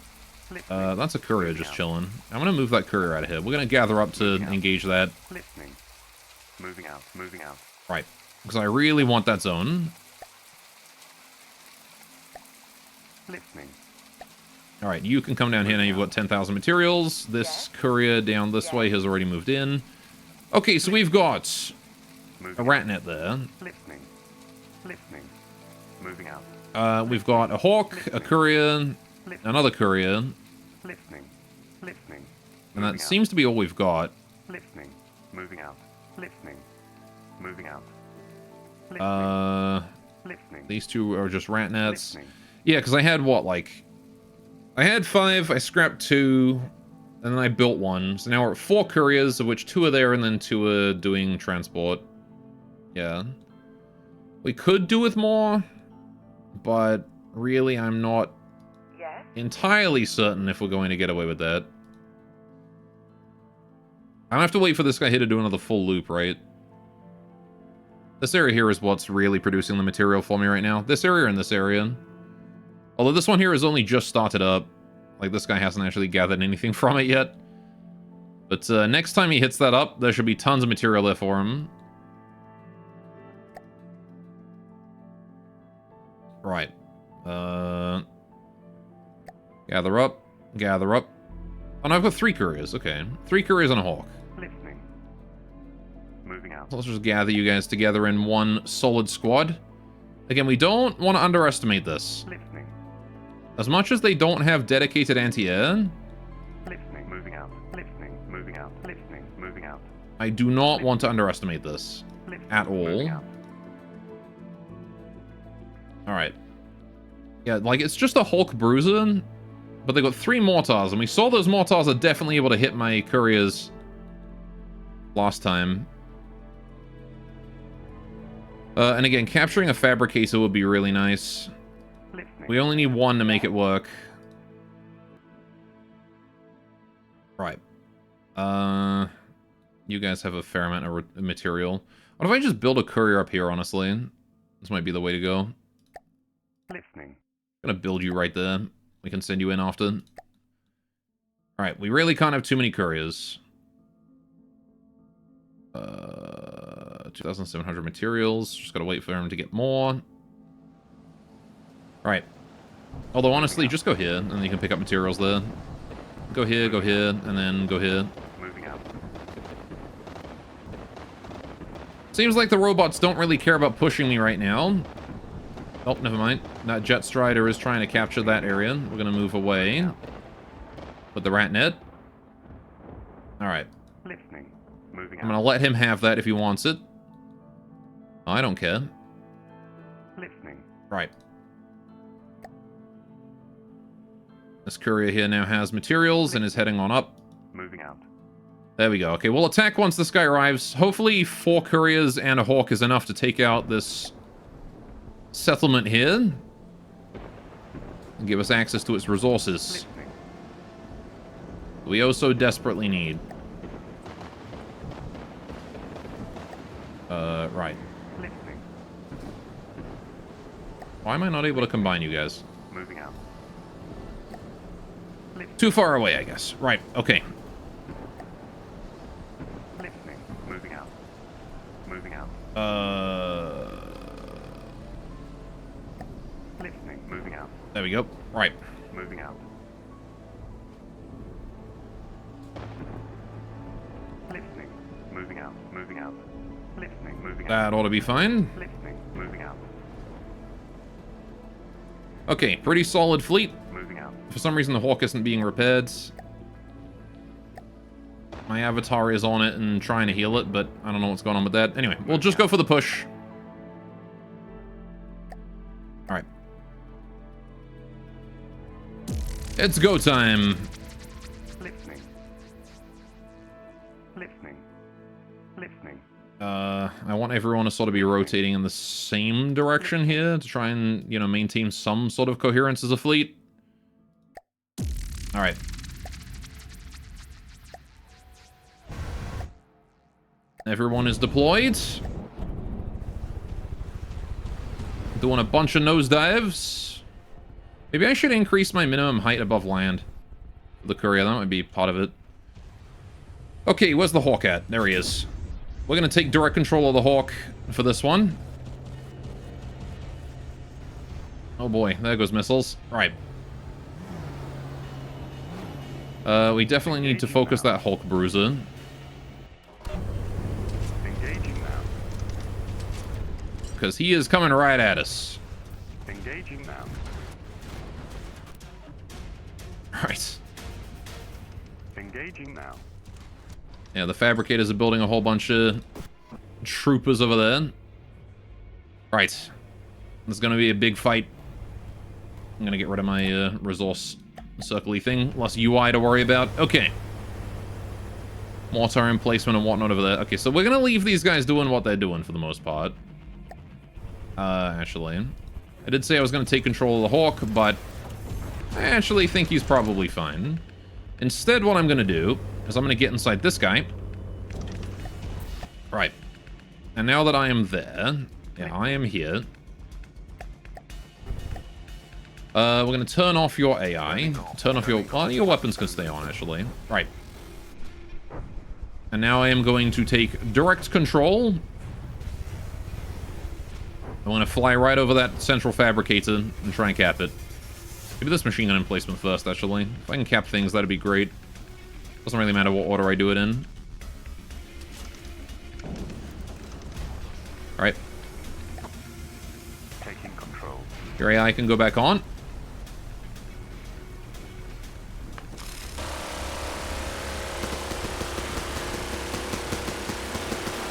Listening. That's a courier just chilling. I'm going to move that courier out of here. We're going to gather up to engage that. Listening. Moving out. Moving out. Right. Because I really want that zone. Listening. Alright, you can come down here now. You've got 10,000 materials. This courier down this way has already moved in. Okay, so we've got a Moving. Ratnet there. Listening. Listening. Moving out. We've got a Hawk, a courier, another courier, Listening. Listening. and that Moving seems to be all we've got. out. Listening. Moving out. Listening. Moving out. Listening. Listening. These 2 are just Ratnets. Listening. Yeah, because I had what, like... I had 5, I scrapped 2, and then I built 1. So now we're at 4 couriers, of which 2 are there and then 2 are doing transport. Yeah. We could do with more, but really I'm not Yes. entirely certain if we're going to get away with that. I don't have to wait for this guy here to do another full loop, right? This area here is what's really producing the material for me right now. This area and this area. Although this one here has only just started up. Like, this guy hasn't actually gathered anything from it yet. But next time he hits that up, there should be tons of material there for him. Right. Gather up. Gather up. Oh, no, I've got 3 couriers. Okay. 3 couriers and a Hawk. Listening. Moving out. So let's just gather you guys together in one solid squad. Again, we don't want to underestimate this. Listening. As much as they don't have dedicated anti-air, Listening. Moving out. Listening. Moving out. Listening. Moving out. I do not want to underestimate this Listening. at Moving all. out. Alright. Yeah, like, it's just a Hulk Bruiser, but they got 3 mortars, and we saw those mortars are definitely able to hit my couriers last time. And again, capturing a fabricator would be really nice. Listening. We only need 1 to make it work. Right. You guys have a fair amount of material. What if I just build a courier up here, honestly? This might be the way to go. Listening. I'm gonna build you right there. We can send you in after. Alright, we really can't have too many couriers. 2,700 materials. Just gotta wait for him to get more. Alright. Although, honestly, just go here, and then you can pick up materials there. Go here, and then go here. Moving out. Seems like the robots don't really care about pushing me right now. Oh, never mind. That Jet Strider is trying to capture that area. We're gonna move away. With the rat net. Alright. Listening. Moving I'm out. gonna let him have that if he wants it. I don't care. Listening. Right. This courier here now has materials and is heading on up. Moving out. There we go. Okay, we'll attack once this guy arrives. Hopefully 4 couriers and a hawk is enough to take out this settlement here. And give us access to its resources. Listening. We oh so desperately need. Right. Listening. Why am I not able to combine you guys? Moving out. Too far away, I guess. Right, okay. Listening. Moving out. Moving out. Listening. Moving out. There we go. Right. Moving out. Listening. Moving out. Moving out. Listening. Moving out. That ought to be fine. Listening. Moving out. Okay, pretty solid fleet. Moving out. For some reason, the hawk isn't being repaired. My avatar is on it and trying to heal it, but I don't know what's going on with that. Anyway, we'll just go for the push. Alright. It's go time. Listening. Listening. Listening. I want everyone to sort of be rotating in the same direction here to try and, you know, maintain some sort of coherence as a fleet. Alright. Everyone is deployed. Doing a bunch of nosedives. Maybe I should increase my minimum height above land. The courier, that might be part of it. Okay, where's the hawk at? There he is. We're going to take direct control of the hawk for this one. Oh boy, there goes missiles. Right. We definitely need to focus that Hulk Bruiser. Engaging now. Because he is coming right at us. Engaging now. Right. Engaging now. Yeah, the fabricators are building a whole bunch of troopers over there. Right. There's going to be a big fight. I'm going to get rid of my resource circle-y thing. Less UI to worry about. Okay. Mortar emplacement and whatnot over there. Okay, so we're going to leave these guys doing what they're doing for the most part. Actually. I did say I was going to take control of the hawk, but I actually think he's probably fine. Instead, what I'm going to do is I'm going to get inside this guy. Right. And now that I am there, yeah, I am here. We're going to turn off your AI. Turn off your... Well, your weapons can stay on, actually. Right. And now I am going to take direct control. I'm going to fly right over that central fabricator and try and cap it. Maybe this machine gun emplacement first, actually. If I can cap things, that'd be great. Doesn't really matter what order I do it in. Alright. Taking control. Your AI can go back on.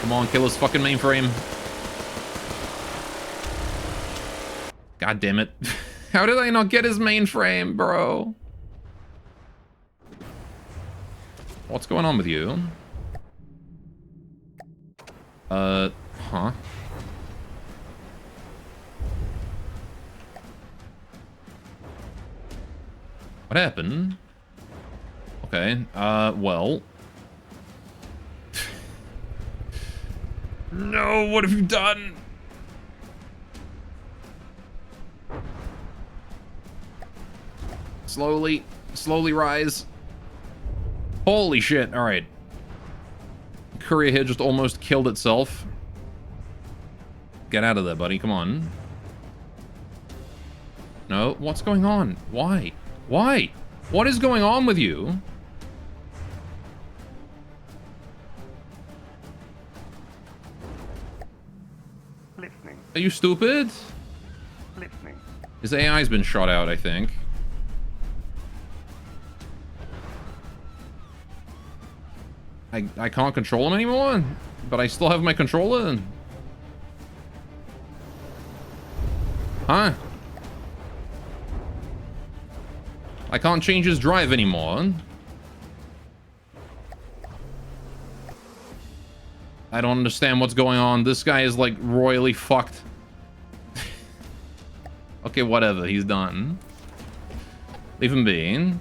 Come on, kill his fucking mainframe. God damn it. How did I not get his mainframe, bro? What's going on with you? Huh? What happened? Okay, well. No, what have you done? Slowly. Slowly rise. Holy shit. Alright. Courier here just almost killed itself. Get out of there, buddy. Come on. No. What's going on? Why? Why? What is going on with you? Listening. Are you stupid? Listening. His AI's been shot out, I think. I can't control him anymore, but I still have my controller. Huh? I can't change his drive anymore. I don't understand what's going on. This guy is like royally fucked. Okay, whatever. He's done. Leave him be.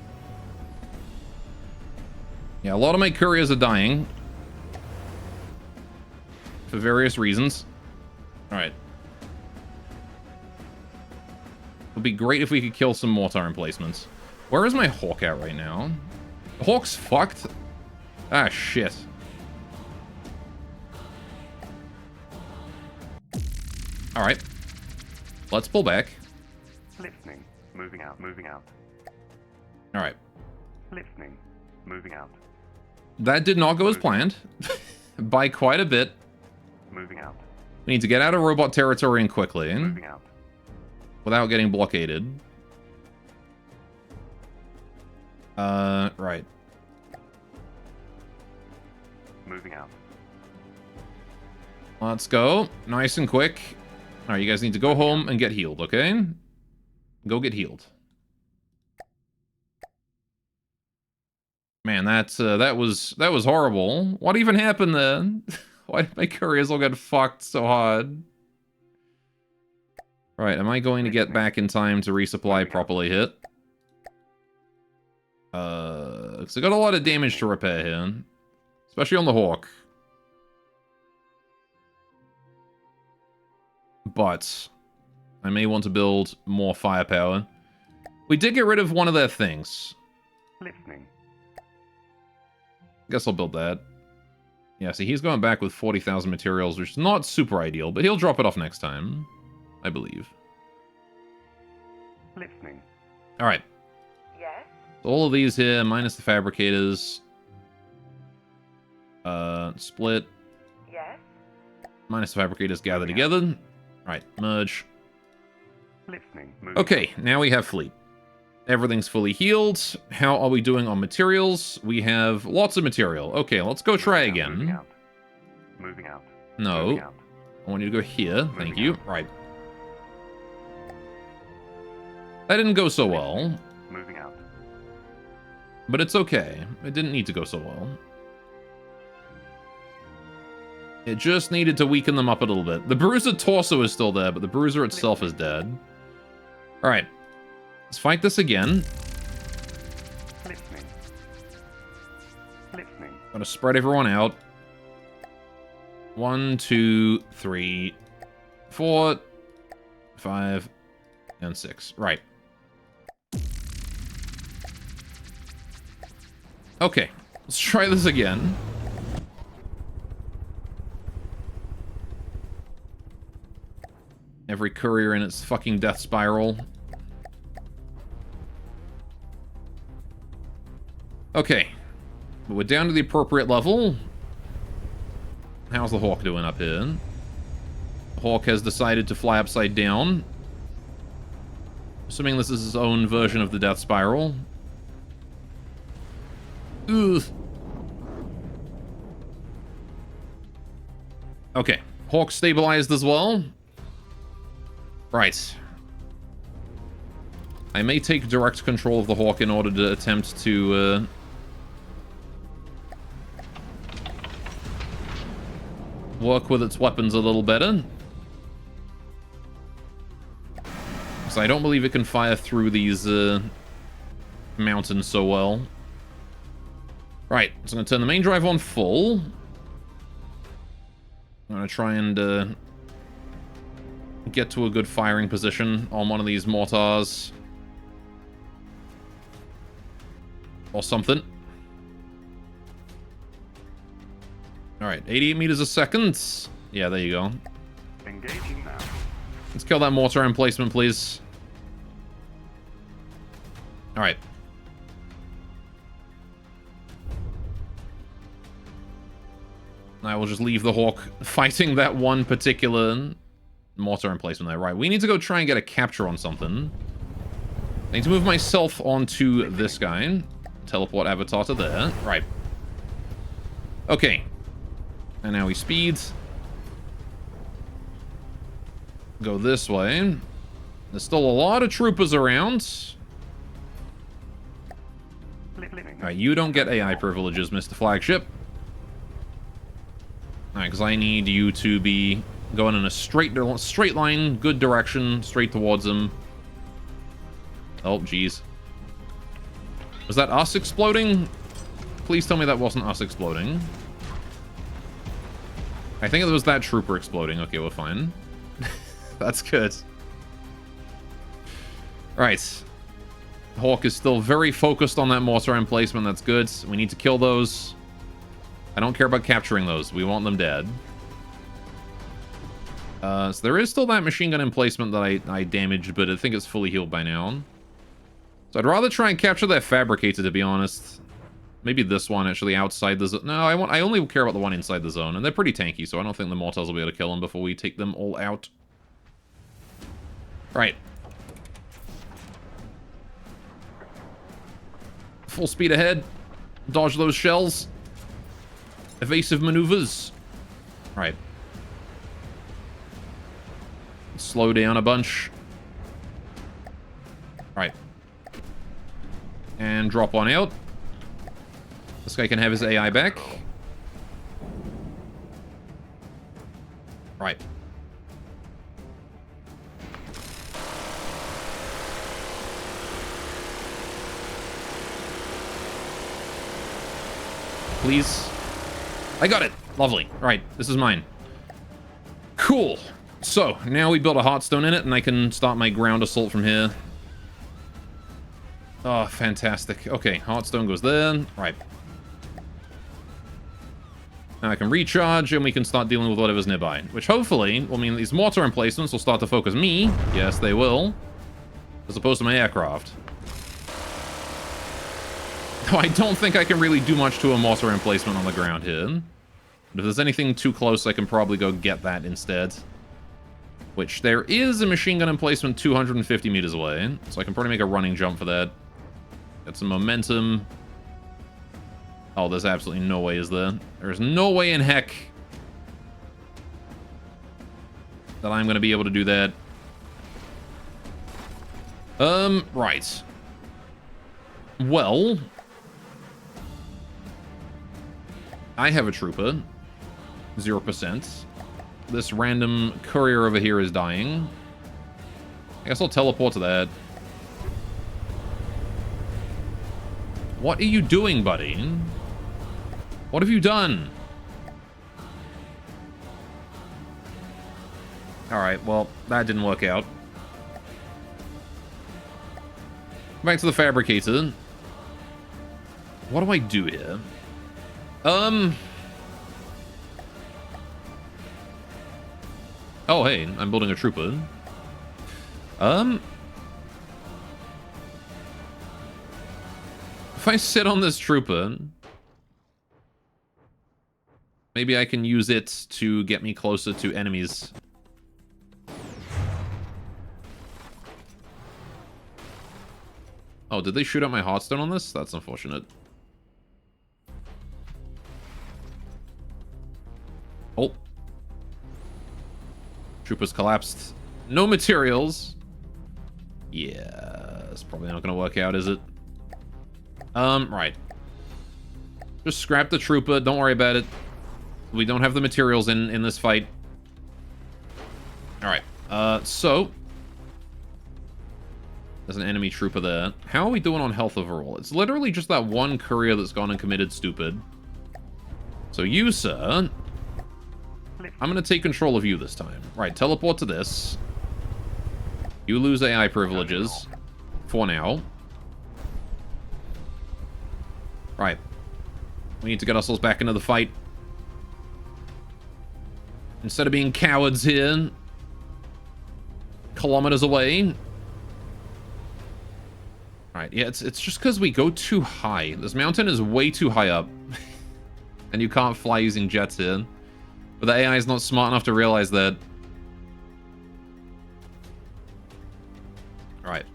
Yeah, a lot of my couriers are dying. For various reasons. Alright. It would be great if we could kill some mortar emplacements. Where is my Hawk at right now? The Hawk's fucked? Ah, shit. Alright. Let's pull back. Listening. Moving out. Moving out. Alright. Listening. Moving out. That did not go as planned. By quite a bit. Moving out. We need to get out of robot territory and quickly. Moving out. Without getting blockaded. Right. Moving out. Let's go. Nice and quick. Alright, you guys need to go home and get healed, okay? Go get healed. Man, that was horrible. What even happened then? Why did my couriers all get fucked so hard? Right, am I going to get back in time to resupply properly hit? Because I got a lot of damage to repair here. Especially on the Hawk. But I may want to build more firepower. We did get rid of one of their things. Listening. Guess I'll build that. Yeah, see, he's going back with 40,000 materials, which is not super ideal, but he'll drop it off next time. I believe. Listening. Alright. Yes? So all of these here, minus the fabricators. Split. Yes? Minus the fabricators gather together. Alright, merge. Listening. Moving Okay, now we have fleet. Everything's fully healed. How are we doing on materials? We have lots of material. Okay, let's go try Moving out. Moving again. out. Moving out. No. Moving out. I want you to go here. Thank Moving you. out. Right. That didn't go so well, Moving out. but it's okay. It didn't need to go so well. It just needed to weaken them up a little bit. The Bruiser torso is still there, but the Bruiser itself is dead. Alright. Let's fight this again. Listening. Listening. Gotta spread everyone out. 1, 2, 3, 4, 5, and 6. Right. Okay. Let's try this again. Every courier in its fucking death spiral. Okay. We're down to the appropriate level. How's the Hawk doing up here? Hawk has decided to fly upside down. Assuming this is his own version of the death spiral. Ugh. Okay. Hawk stabilized as well. Right. I may take direct control of the Hawk in order to attempt to, work with its weapons a little better. Because I don't believe it can fire through these, mountains so well. Right, so I'm going to turn the main drive on full. I'm going to try and, get to a good firing position on one of these mortars. Or something. Alright, 88 meters a second. Yeah, there you go. Engaging now. Let's kill that mortar emplacement, please. Alright. I will just leave the Hawk fighting that one particular mortar emplacement there. Right, we need to go try and get a capture on something. I need to move myself onto this guy. Teleport avatar to there. Right. Okay. And now we speed. Go this way. There's still a lot of troopers around. Alright, you don't get AI privileges, Mr. Flagship. Alright, because I need you to be going in a straight line, good direction, straight towards them. Oh, jeez. Was that us exploding? Please tell me that wasn't us exploding. I think it was that trooper exploding. Okay, we're fine. That's good. Right. Hawk is still very focused on that mortar emplacement. That's good. We need to kill those. I don't care about capturing those. We want them dead. So there is still that machine gun emplacement that I damaged, but I think it's fully healed by now. So I'd rather try and capture that fabricator, to be honest. Maybe this one, actually, outside the zone. No, I only care about the one inside the zone, and they're pretty tanky, so I don't think the mortars will be able to kill them before we take them all out. Right. Full speed ahead. Dodge those shells. Evasive maneuvers. Right. Slow down a bunch. Right. And drop one out. This guy can have his AI back. Right. Please. I got it. Lovely. All right, this is mine. Cool. So, now we built a Heartstone in it, and I can start my ground assault from here. Oh, fantastic. Okay, Heartstone goes there. Right. Now I can recharge, and we can start dealing with whatever's nearby. Which hopefully will mean these mortar emplacements will start to focus me. Yes, they will. As opposed to my aircraft. Though I don't think I can really do much to a mortar emplacement on the ground here. But if there's anything too close, I can probably go get that instead. Which, there is a machine gun emplacement 250 meters away. So I can probably make a running jump for that. Get some momentum. Oh, there's absolutely no way, is there? There's no way in heck that I'm going to be able to do that. Right. Well, I have a trooper. 0%. This random courier over here is dying. I guess I'll teleport to that. What are you doing, buddy? What have you done? Alright, well, that didn't work out. Back to the fabricator. What do I do here? Oh, hey, I'm building a trooper. If I sit on this trooper, maybe I can use it to get me closer to enemies. Oh, did they shoot out my Heartstone on this? That's unfortunate. Oh. Troopers collapsed. No materials. Yeah, it's probably not going to work out, is it? Right. Just scrap the trooper. Don't worry about it. We don't have the materials in this fight. Alright. So. There's an enemy trooper there. How are we doing on health overall? It's literally just that one courier that's gone and committed stupid. So you, sir... I'm going to take control of you this time. Right, teleport to this. You lose AI privileges. For now. Right. We need to get ourselves back into the fight. Instead of being cowards here, kilometers away. Alright, yeah, it's just because we go too high. This mountain is way too high up. And you can't fly using jets here. But the AI is not smart enough to realize that. Alright.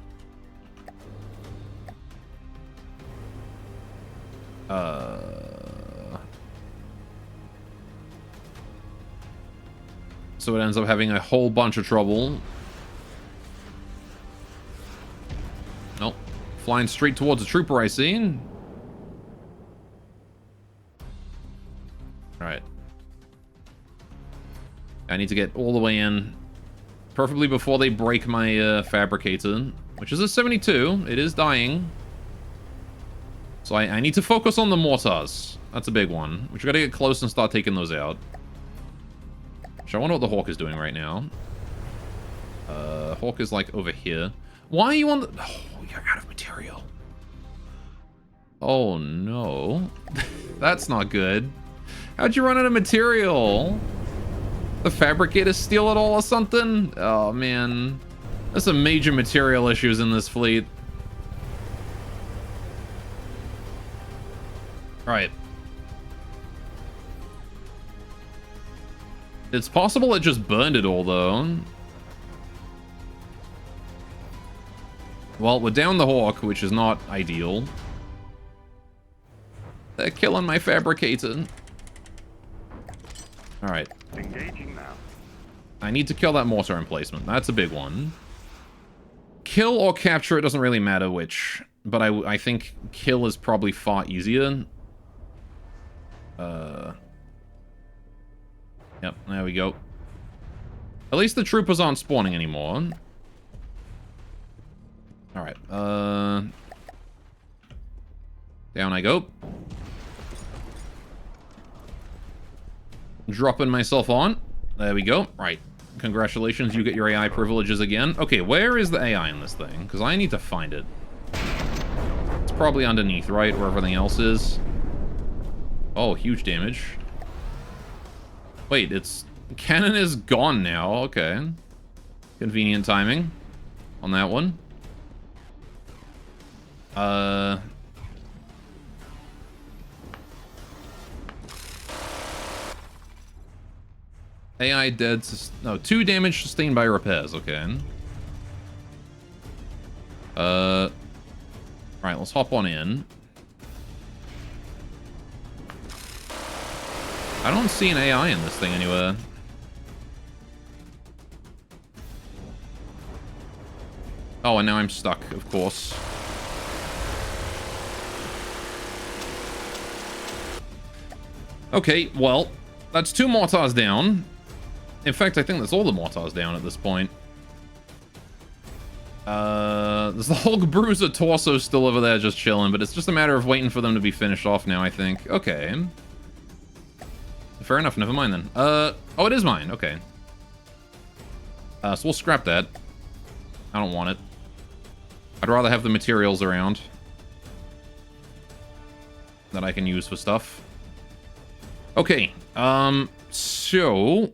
So it ends up having a whole bunch of trouble. Nope. Flying straight towards a trooper, I see. Alright. I need to get all the way in. Preferably before they break my fabricator. Which is a 72. It is dying. So I need to focus on the mortars. That's a big one. We gotta get close and start taking those out. Which I wonder what the Hawk is doing right now. Hawk is like over here. Why are you on the... Oh, you're out of material. Oh no. That's not good. How'd you run out of material? The fabricators steal it all or something? Oh man. There's some major material issues in this fleet. Right. It's possible it just burned it all, though. Well, we're down the Hawk, which is not ideal. They're killing my fabricator. Alright. Engaging now. I need to kill that mortar emplacement. That's a big one. Kill or capture, it doesn't really matter which. But I think kill is probably far easier. Yep, there we go. At least the troopers aren't spawning anymore. Alright, down I go. Dropping myself on. There we go. Right. Congratulations, you get your AI privileges again. Okay, where is the AI in this thing? Because I need to find it. It's probably underneath, right? Where everything else is. Oh, huge damage. Wait, its cannon is gone now. Okay. Convenient timing on that one. AI dead. No, 2 damage sustained by repairs. Okay. Right, let's hop on in. I don't see an AI in this thing anywhere. Oh, and now I'm stuck, of course. Okay, well, that's 2 mortars down. In fact, I think that's all the mortars down at this point. There's the Hulk Bruiser torso still over there just chilling, but it's just a matter of waiting for them to be finished off now, I think. Okay. Fair enough, never mind then. Oh, it is mine, okay. So we'll scrap that. I don't want it. I'd rather have the materials around that I can use for stuff. Okay, so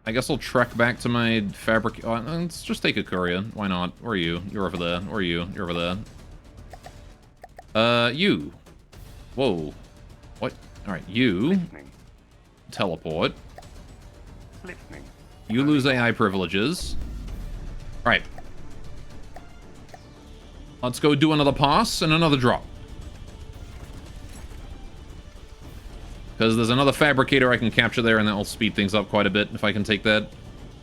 I guess I'll trek back to my fabric. Oh, let's just take a courier. Why not? Where are you? You're over there. Where are you? You're over there. You. Whoa. What? All right, you. Listening. Teleport. Listening. You lose AI privileges. All right. Let's go do another pass and another drop. Because there's another fabricator I can capture there, and that will speed things up quite a bit if I can take that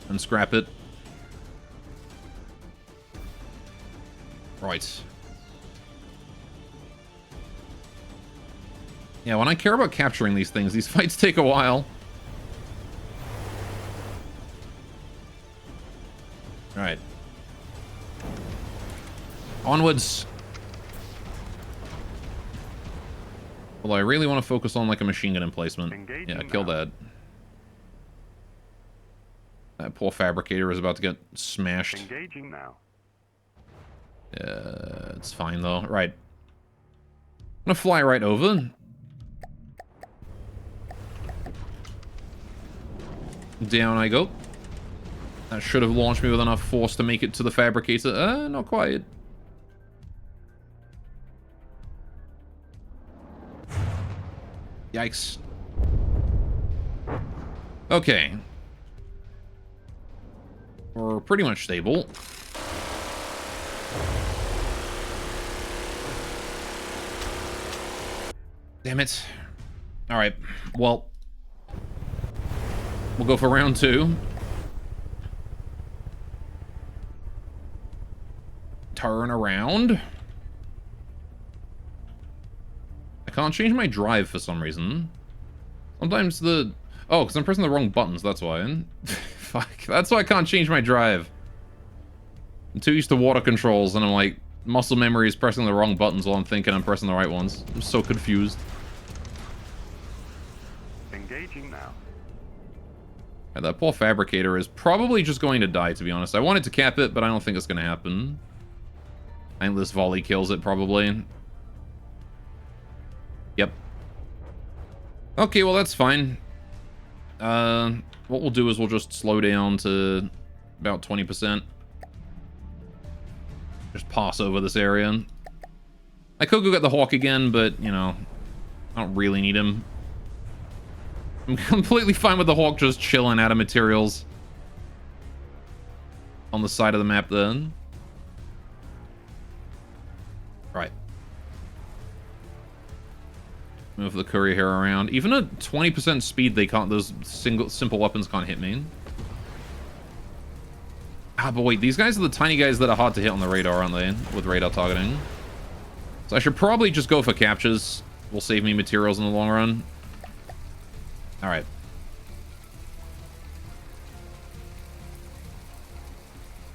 and scrap it. Right. Yeah, when I care about capturing these things, these fights take a while. Alright. Onwards. Although I really want to focus on like a machine gun emplacement. Engaging Yeah, kill now. that. That poor fabricator is about to get smashed. Engaging now. Yeah, it's fine though. Right. gonna fly right over. Down I go. That should have launched me with enough force to make it to the fabricator. Not quite. Yikes. Okay. We're pretty much stable. Damn it. Alright, well. We'll go for round 2. Turn around. I can't change my drive for some reason. Sometimes the... Oh, because I'm pressing the wrong buttons, that's why. Fuck, that's why I can't change my drive. I'm too used to water controls, and I'm like, muscle memory is pressing the wrong buttons while I'm thinking I'm pressing the right ones. I'm so confused. Engaging now. Yeah, that poor fabricator is probably just going to die, to be honest. I wanted to cap it, but I don't think it's going to happen. I think this volley kills it, probably. Yep. Okay, well, that's fine. What we'll do is we'll just slow down to about 20%. Just pass over this area. I could go get the Hawk again, but, you know, I don't really need him. I'm completely fine with the Hawk just chilling out of materials on the side of the map then. Right. Move the courier here around. Even at 20% speed, they can't. Those simple weapons can't hit me. Ah, but wait, these guys are the tiny guys that are hard to hit on the radar, aren't they? With radar targeting. So I should probably just go for captures. Will save me materials in the long run. All right.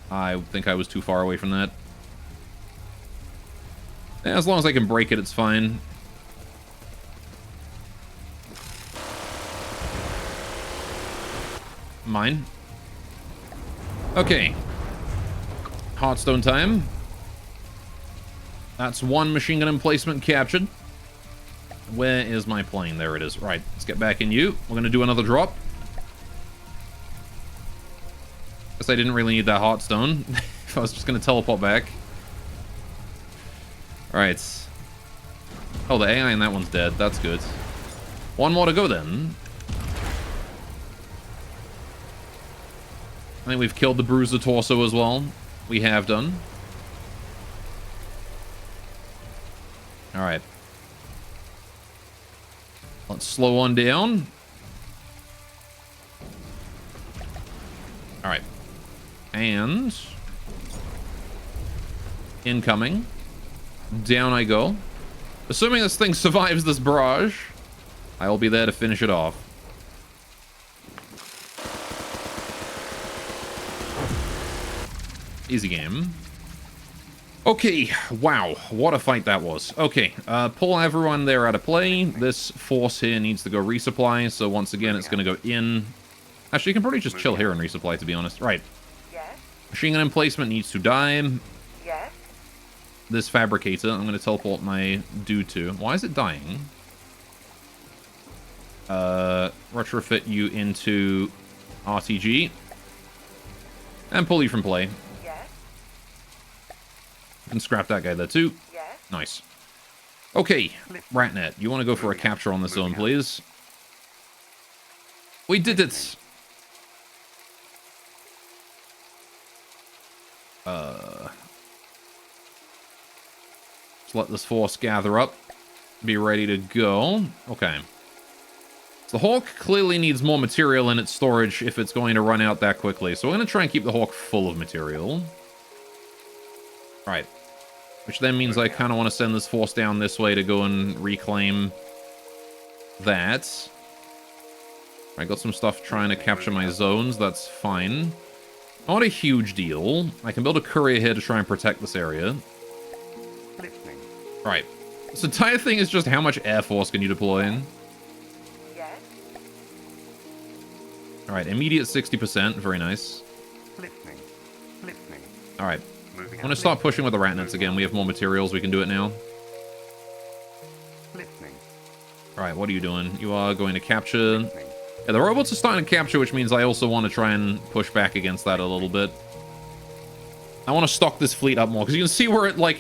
I think I was too far away from that. Yeah, as long as I can break it, it's fine. Mine. Okay. Heartstone time. That's one machine gun emplacement captured. Where is my plane? There it is. Right, let's get back in you. We're going to do another drop. Guess I didn't really need that Heartstone. If I was just going to teleport back. Alright. Oh, the AI in that one's dead. That's good. One more to go then. I think we've killed the Bruiser Torso as well. We have done. Alright. Let's slow on down. Alright. And... incoming. Down I go. Assuming this thing survives this barrage, I will be there to finish it off. Easy game. Okay, wow, what a fight that was. Okay, pull everyone there out of play. This force here needs to go resupply, so once again, it's going to go in. Actually, you can probably just chill here and resupply, to be honest. Right. Yes. Machine gun emplacement needs to die. Yes. This fabricator, I'm going to teleport my dude to. Why is it dying? Retrofit you into RTG. And pull you from play. Yes. And scrap that guy there too. Yes. Nice. Okay, Ratnet, you want to go for a capture on this zone, please? We did it! Let's let this force gather up. Be ready to go. Okay. So the Hawk clearly needs more material in its storage if it's going to run out that quickly. So we're going to try and keep the Hawk full of material. Right. Which then means I kind of want to send this force down this way to go and reclaim that. I got some stuff trying to capture my zones. That's fine. Not a huge deal. I can build a courier here to try and protect this area. Listening. Right. This entire thing is just how much air force can you deploy in? Yes. Alright, immediate 60%. Very nice. Listening. Listening. Alright. Moving I'm going to start pushing with the Ratnets again. We have more materials. We can do it now. Alright, what are you doing? You are going to capture... Yeah, the robots are starting to capture, which means I also want to try and push back against that a little bit. I want to stock this fleet up more, because you can see we're at, like,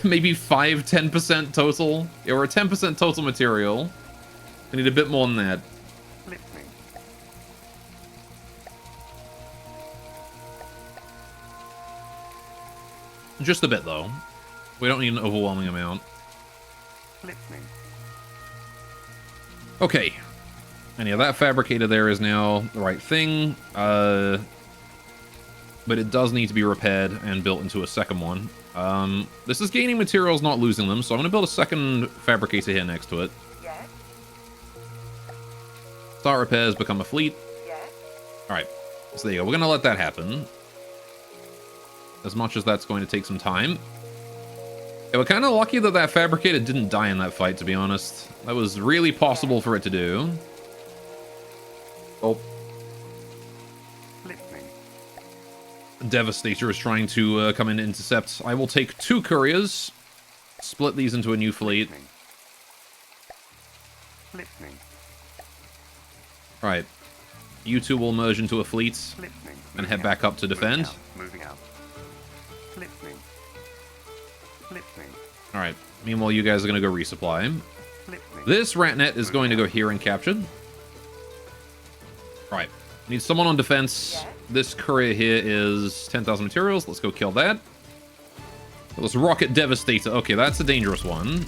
maybe 5-10% total. Yeah, we're at 10% total material. I need a bit more than that. Listening. Just a bit, though. We don't need an overwhelming amount. Listening. Okay. And yeah, that fabricator there is now the right thing. But it does need to be repaired and built into a second one. This is gaining materials, not losing them, so I'm going to build a second fabricator here next to it. Yes. Start repairs, become a fleet. Yes. Alright, so there you go. We're going to let that happen. As much as that's going to take some time. Yeah, we're kind of lucky that that fabricator didn't die in that fight, to be honest. That was really possible for it to do. Oh. Listening. Devastator is trying to come in and intercept. I will take 2 couriers, split these into a new fleet. Listening. Listening. Right. You two will merge into a fleet Listening. and head back up to defend. Moving out. Listening. Listening. Alright. Meanwhile, you guys are going to go resupply. Listening. This ratnet is going to go here and captured. Right. Need someone on defense. Yes. This courier here is 10,000 materials. Let's go kill that. This rocket devastator. Okay, that's a dangerous one.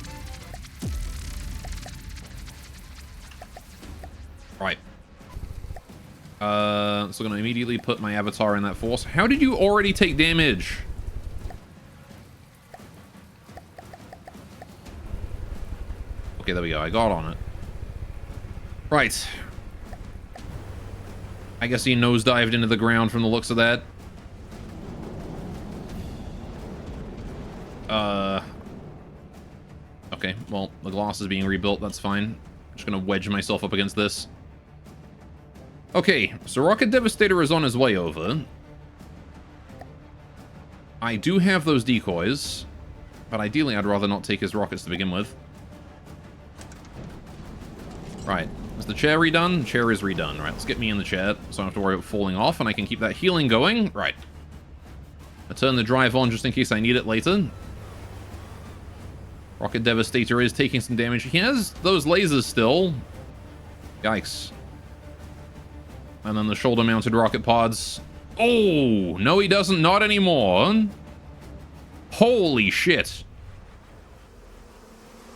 Right. So I'm going to immediately put my avatar in that force. How did you already take damage? Okay, there we go. I got on it. Right. I guess he nosedived into the ground from the looks of that. Okay, well, the glass is being rebuilt. That's fine. I'm just going to wedge myself up against this. Okay, so Rocket Devastator is on his way over. I do have those decoys, but ideally I'd rather not take his rockets to begin with. Right. Is the chair redone? The chair is redone. Right, let's get me in the chair so I don't have to worry about falling off, and I can keep that healing going. Right. I turn the drive on just in case I need it later. Rocket Devastator is taking some damage. He has those lasers still. Yikes. And then the shoulder-mounted rocket pods. Oh, no he doesn't. Not anymore. Holy shit.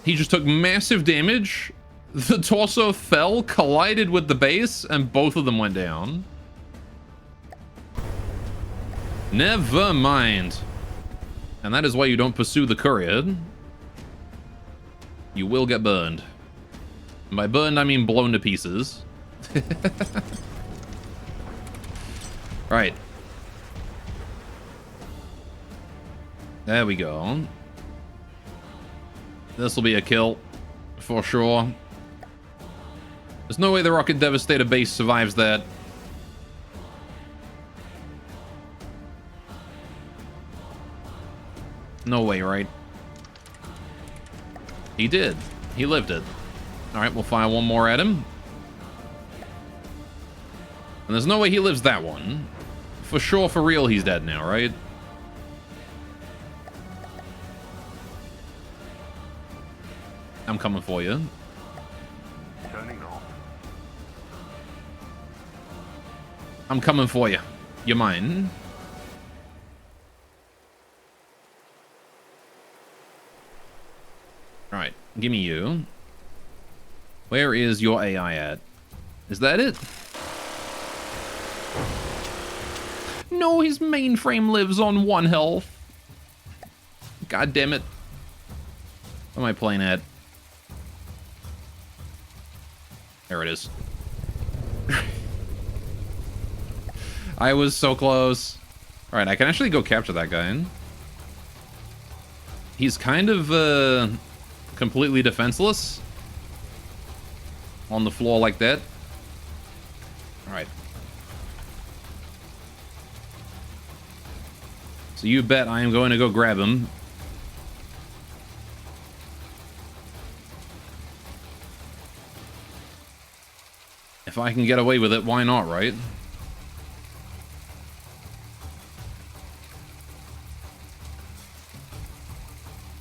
He just took massive damage. The torso fell, collided with the base, and both of them went down. Never mind. And that is why you don't pursue the courier. You will get burned. And by burned, I mean blown to pieces. Right. There we go. This will be a kill. For sure. There's no way the Rocket Devastator base survives that. No way, right? He did. He lived it. Alright, we'll fire one more at him. And there's no way he lives that one. For sure, for real, he's dead now, right? I'm coming for you. Turning off. I'm coming for you. You mine? Alright, give me you. Where is your AI at? Is that it? No, his mainframe lives on 1 health. God damn it. What am I playing at? There it is. I was so close. Alright, I can actually go capture that guy. He's kind of completely defenseless on the floor like that. Alright. So you bet I am going to go grab him. If I can get away with it, why not, right?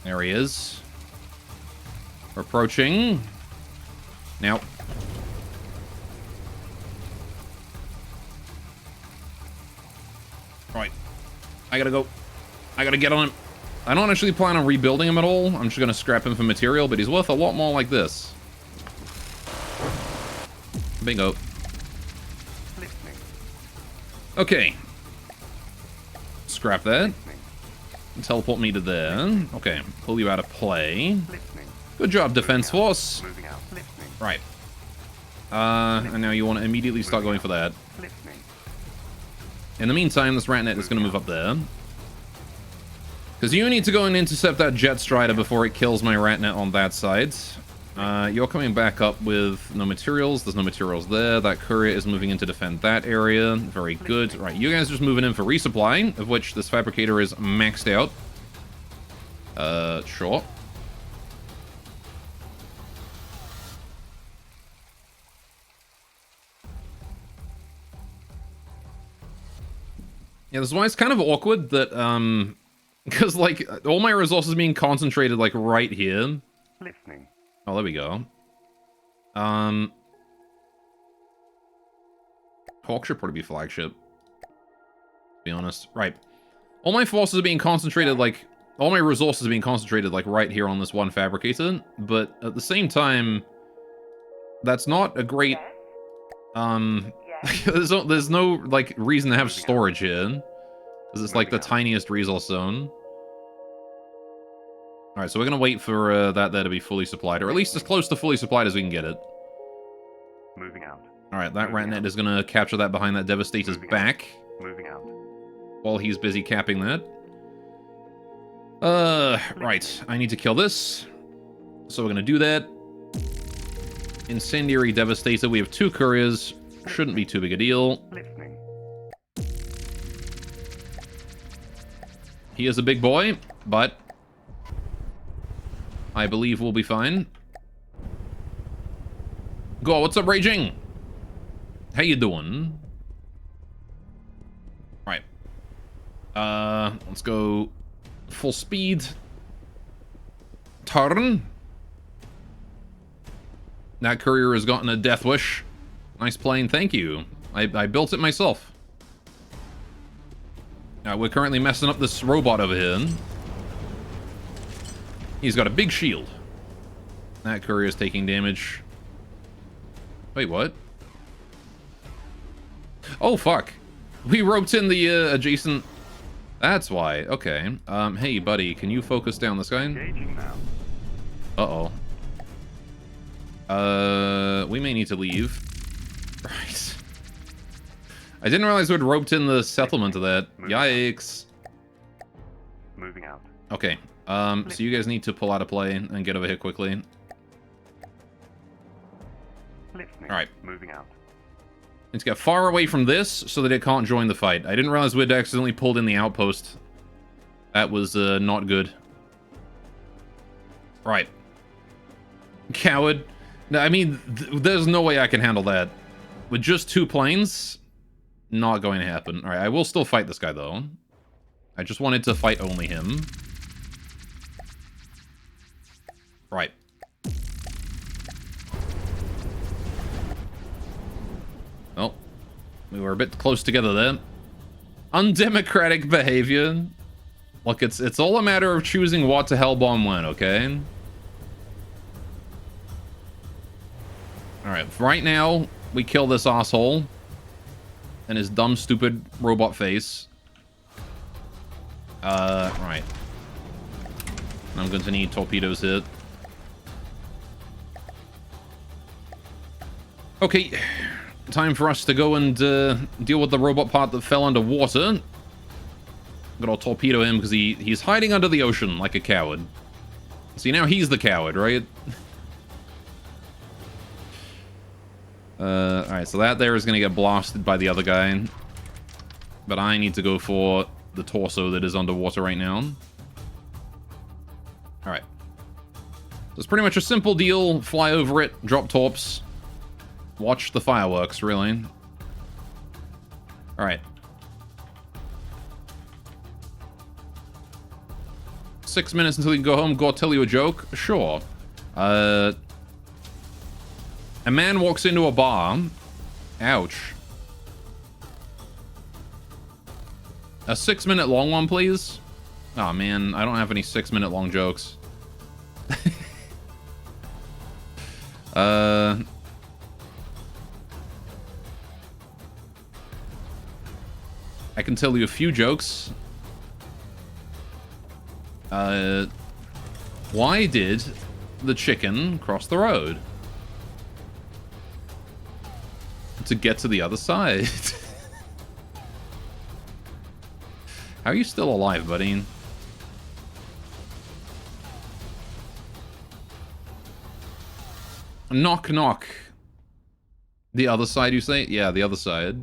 There he is. We're approaching. Now. Right. I gotta go. I gotta get on him. I don't actually plan on rebuilding him at all. I'm just gonna scrap him for material, but he's worth a lot more like this. Bingo. Listening. Okay. Scrap that. Teleport me to there. Okay. Pull you out of play. Listening. Good job, Defense Force. Moving out. Listening. Right. And now you want to immediately start going for that. Listening. In the meantime, this Ratnet is going to move up there. Because you need to go and intercept that Jet Strider before it kills my Ratnet on that side. You're coming back up with no materials. There's no materials there. That courier is moving in to defend that area. Very good. Right, you guys are just moving in for resupply, of which this fabricator is maxed out. Sure. Yeah, this is why it's kind of awkward that, because, like, all my resources being concentrated, like, right here. Listening. Oh, there we go. Hawk should probably be flagship. To be honest. Right. All my forces are being concentrated, like, all my resources are being concentrated, like, right here on this one fabricator. But at the same time, that's not a great, there's no, like, reason to have storage here. Because it's, like, the tiniest resource zone. Alright, so we're gonna wait for that there to be fully supplied, or at least as close to fully supplied as we can get it. Moving out. Alright, that Ratnet is gonna capture that behind that Devastator's back. Moving out. While he's busy capping that. Right, I need to kill this. So we're gonna do that. Incendiary Devastator, we have 2 couriers. Shouldn't be too big a deal. Listening. He is a big boy, but I believe we'll be fine. Go, what's up, Raging? How you doing? Right. Let's go full speed. Turn. That courier has gotten a death wish. Nice plane, thank you. I built it myself. We're currently messing up this robot over here. He's got a big shield. That courier is taking damage. Wait, what? Oh, fuck. We roped in the adjacent... That's why. Okay. Hey, buddy, can you focus down this guy? Engaging now. Uh-oh. We may need to leave. Right. I didn't realize we'd roped in the settlement of that. Yikes. Moving out. Okay. So you guys need to pull out of play and get over here quickly. Listening. Alright. Moving out. Need to get far away from this so that it can't join the fight. I didn't realize we'd accidentally pulled in the outpost. That was not good. Right. Coward. No, I mean, there's no way I can handle that. With just 2 planes, not going to happen. Alright, I will still fight this guy, though. I just wanted to fight only him. Right. Oh. We were a bit close together there. Undemocratic behavior. Look, it's all a matter of choosing what to hellbomb when, okay? Alright, right now, we kill this asshole. And his dumb, stupid robot face. Right. I'm going to need torpedoes hit. Okay. Time for us to go and deal with the robot part that fell underwater. Gotta torpedo him because he's hiding under the ocean like a coward. See, now he's the coward, right? Alright, so that there is going to get blasted by the other guy. But I need to go for the torso that is underwater right now. Alright. So it's pretty much a simple deal. Fly over it, drop torps. watch the fireworks, really. Alright. 6 minutes until you can go home. Go tell you a joke? Sure. A man walks into a bar. Ouch. A 6-minute long one, please. Oh man, I don't have any 6-minute long jokes. I can tell you a few jokes. Why did the chicken cross the road? To get to the other side. How are you still alive, buddy? Knock, knock. The other side, you say? Yeah, the other side.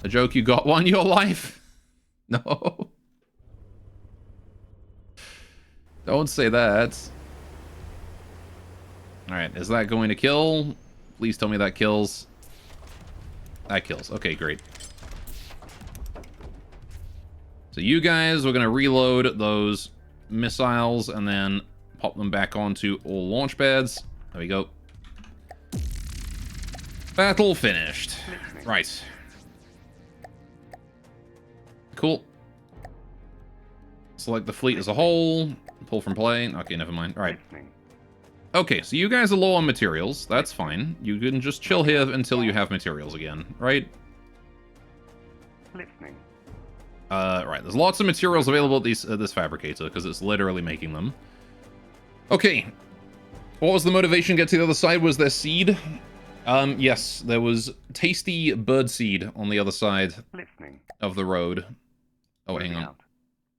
A joke you got one your life? No. Don't say that. Alright, is that going to kill? Please tell me that kills. That kills. Okay, great. So you guys, we're going to reload those missiles and then pop them back onto all launch pads. There we go. Battle finished. Right. Cool. Select the fleet as a whole. Pull from play. Okay, never mind. All right. Okay, so you guys are low on materials. That's fine. You can just chill here until you have materials again, right? Listening. Right. There's lots of materials available at this fabricator because it's literally making them. Okay. What was the motivation to get to the other side? Was there seed? Yes, there was tasty bird seed on the other side of the road. Oh, hang on.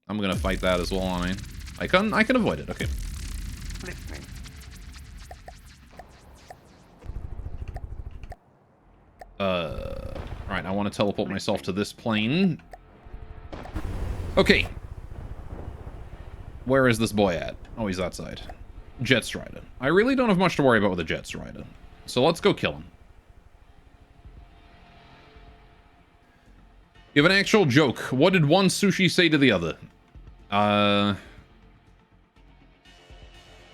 I'm gonna fight that as well, aren't I? I can avoid it. Okay. Listening. Right, I want to teleport myself to this plane. Okay. Where is this boy at? Oh, he's outside. Jet Strider. I really don't have much to worry about with a Jet Strider. So let's go kill him. You have an actual joke. What did one sushi say to the other? Does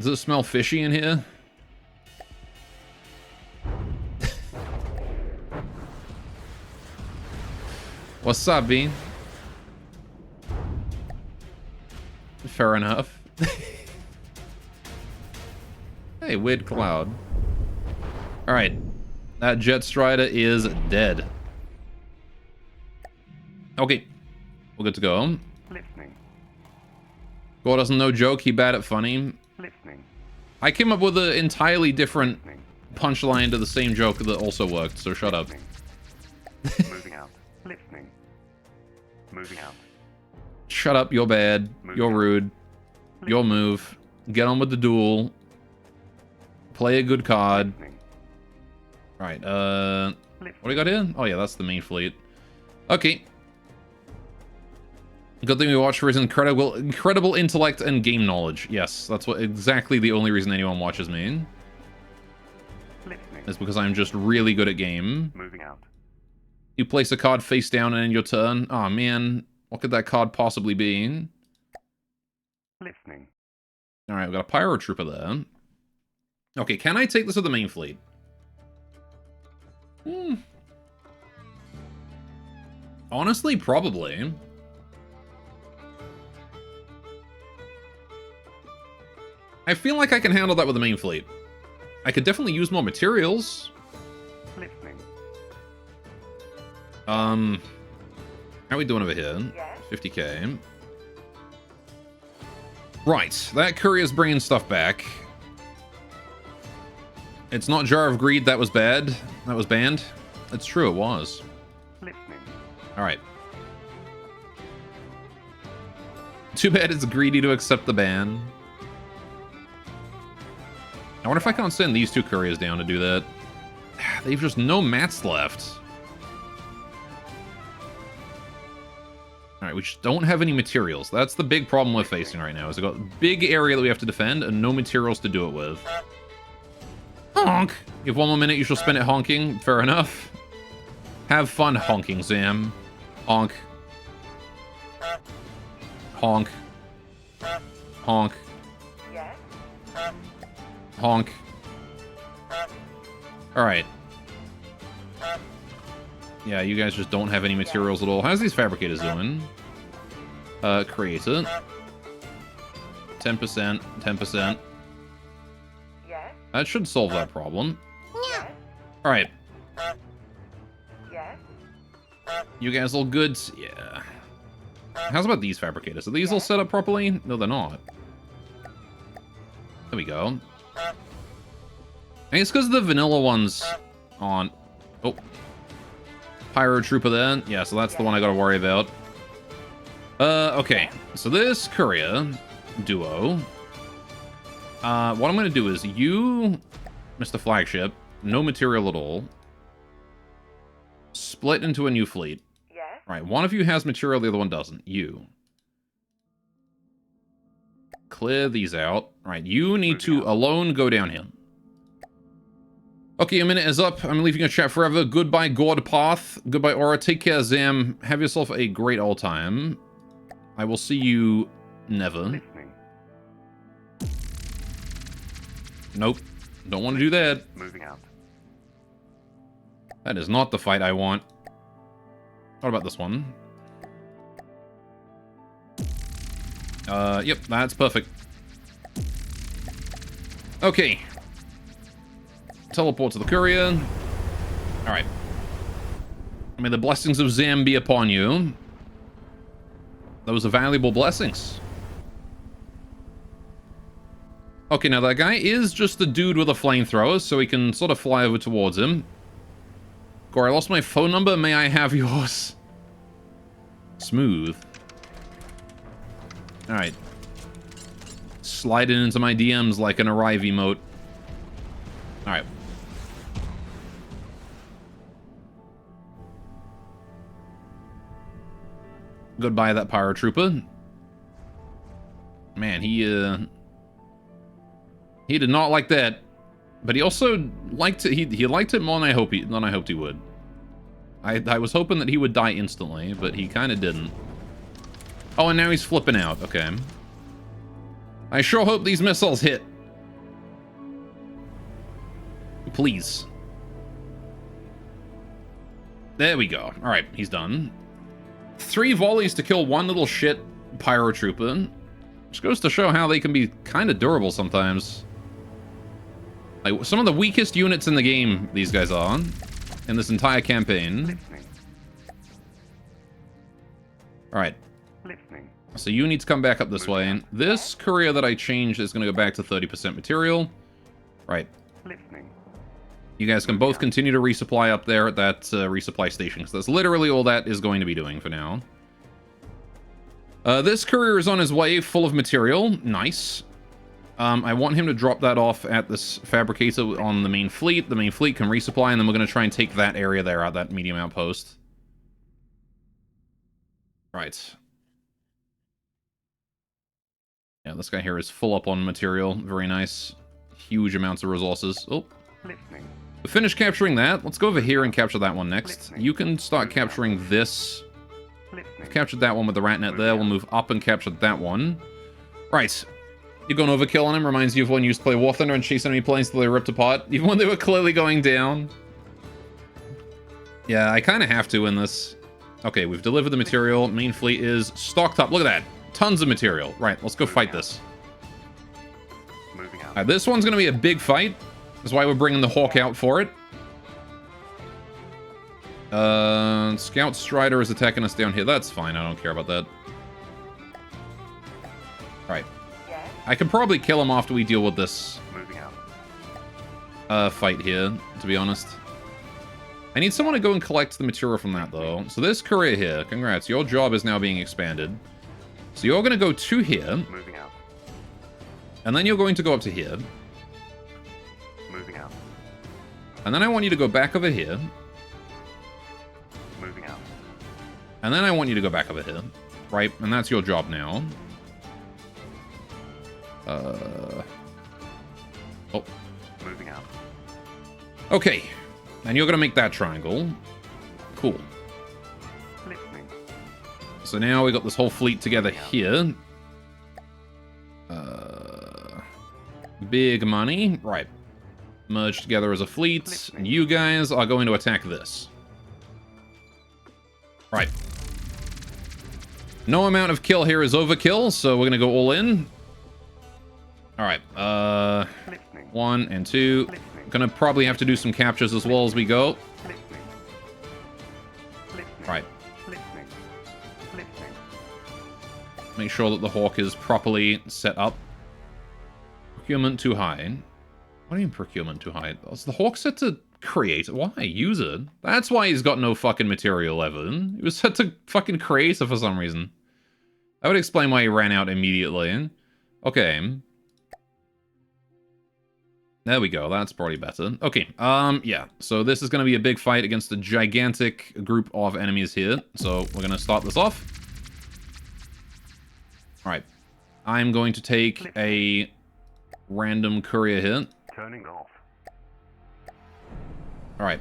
it smell fishy in here? Wasabi. Fair enough. Hey, weird cloud. Alright. That Jet Strider is dead. Okay. We're good to go. Listening. Gore doesn't know joke, he bad at funny. Listening. I came up with an entirely different punchline to the same joke that also worked, so shut up. Moving out. Listening. Moving out. Shut up, you're bad. You're rude. Your move. Get on with the duel. Play a good card. Right, what do we got here? Oh yeah, that's the main fleet. Okay. Good thing we watch for his incredible intellect and game knowledge. Yes, that's what exactly the only reason anyone watches me. Is because I'm just really good at game. Moving out. You place a card face down and end your turn. Oh man, what could that card possibly be? Listening. Alright, we've got a Pyro Trooper there. Okay, can I take this to the main fleet? Honestly, probably. I feel like I can handle that with the main fleet. I could definitely use more materials. Listening. How are we doing over here? Yes. 50k. Right, that courier's bringing stuff back. It's not Jar of Greed, that was bad. That was banned. It's true, it was. Listening. Alright. Too bad it's greedy to accept the ban. I wonder if I can't send these two couriers down to do that. They've just no mats left. Alright, we just don't have any materials. That's the big problem we're facing right now, is we've got a big area that we have to defend and no materials to do it with. Honk! You have 1 more minute, you shall spend it honking. Fair enough. Have fun honking, Zam. Honk. Honk. Honk. Yes. Honk. Alright. Yeah, you guys just don't have any materials at all. How's these fabricators doing? Create it. 10%, 10%. Yes. That should solve that problem. Yes. Alright. Yes. You guys all good? Yeah. How's about these fabricators? Are these all set up properly? No, they're not. There we go. I think it's because the vanilla ones aren't... Oh. Pyro Trooper there. Yeah, so that's the one I gotta worry about. Okay. So this courier duo. What I'm gonna do is you, Mr. Flagship, no material at all. Split into a new fleet. Yes. Right, one of you has material, the other one doesn't. You. Clear these out. Right, you need to alone go down here. Okay, a minute is up. I'm leaving your chat forever. Goodbye, God Path. Goodbye, Aura. Take care, Zam. Have yourself a great old time. I will see you never. Listening. Nope. Don't want to do that. Moving out. That is not the fight I want. What about this one? Yep, that's perfect. Okay. Teleport to the courier. Alright. May the blessings of Zam be upon you. Those are valuable blessings. Okay, now that guy is just a dude with a flamethrower, so we can sort of fly over towards him. Gore, I lost my phone number. May I have yours? Smooth. Alright. Sliding into my DMs like an arrive emote. Alright. Goodbye, that Pyro Trooper. Man, he did not like that. But he also liked it. He liked it more than I hoped he would. I was hoping that he would die instantly, but he kind of didn't. Oh, and now he's flipping out. Okay. I sure hope these missiles hit. Please. There we go. All right, he's done. 3 volleys to kill one little shit Pyro Trooper. Which goes to show how they can be kind of durable sometimes. Like, some of the weakest units in the game, these guys are. In this entire campaign. Listening. Alright. Listening. So you need to come back up this way. This courier that I changed is going to go back to 30% material. Right. Listening. You guys can both continue to resupply up there at that resupply station, because that's literally all that is going to be doing for now. This courier is on his way, full of material. Nice. I want him to drop that off at this fabricator on the main fleet. The main fleet can resupply, and then we're going to try and take that area there at that medium outpost. Right. Yeah, this guy here is full up on material. Very nice. Huge amounts of resources. Oh. Listening. We finished capturing that. Let's go over here and capture that one next. You can start capturing this. Listening. Captured that one with the rat net there. We'll move up and capture that one. Right. You're going overkill on him. Reminds you of when you used to play War Thunder and chase enemy planes till they ripped apart. Even when they were clearly going down. Yeah, I kind of have to in this. Okay, we've delivered the material. Main fleet is stocked up. Look at that. Tons of material. Right, let's go fight this. Moving out. Alright, this one's going to be a big fight. That's why we're bringing the Hawk out for it. Scout Strider is attacking us down here. That's fine. I don't care about that. Right. Yes. I could probably kill him after we deal with this Moving out. fight here, to be honest. I need someone to go and collect the material from that, though. So this courier here, congrats. Your job is now being expanded. So you're going to go to here. Moving out. And then you're going to go up to here. Moving out. And then I want you to go back over here. Moving out. And then I want you to go back over here. Right? And that's your job now. Oh. Moving out. Okay. And you're gonna make that triangle. Cool. Listening. So now we got this whole fleet together here. Big money. Right. Merge together as a fleet. And you guys are going to attack this. Right. No amount of kill here is overkill, so we're gonna go all in. Alright, Listening. 1 and 2. Gonna probably have to do some captures as well as we go. Listening. Listening. Right. Listening. Listening. Make sure that the Hawk is properly set up. Procurement too high. What do you mean procurement too high? Is the Hawk set to create? Why? Use it. That's why he's got no fucking material, Evan. He was set to fucking create it for some reason. That would explain why he ran out immediately. Okay. There we go. That's probably better. Okay. Yeah. So this is going to be a big fight against a gigantic group of enemies here. So we're going to start this off. All right. I'm going to take a random courier here. Turning off. All right.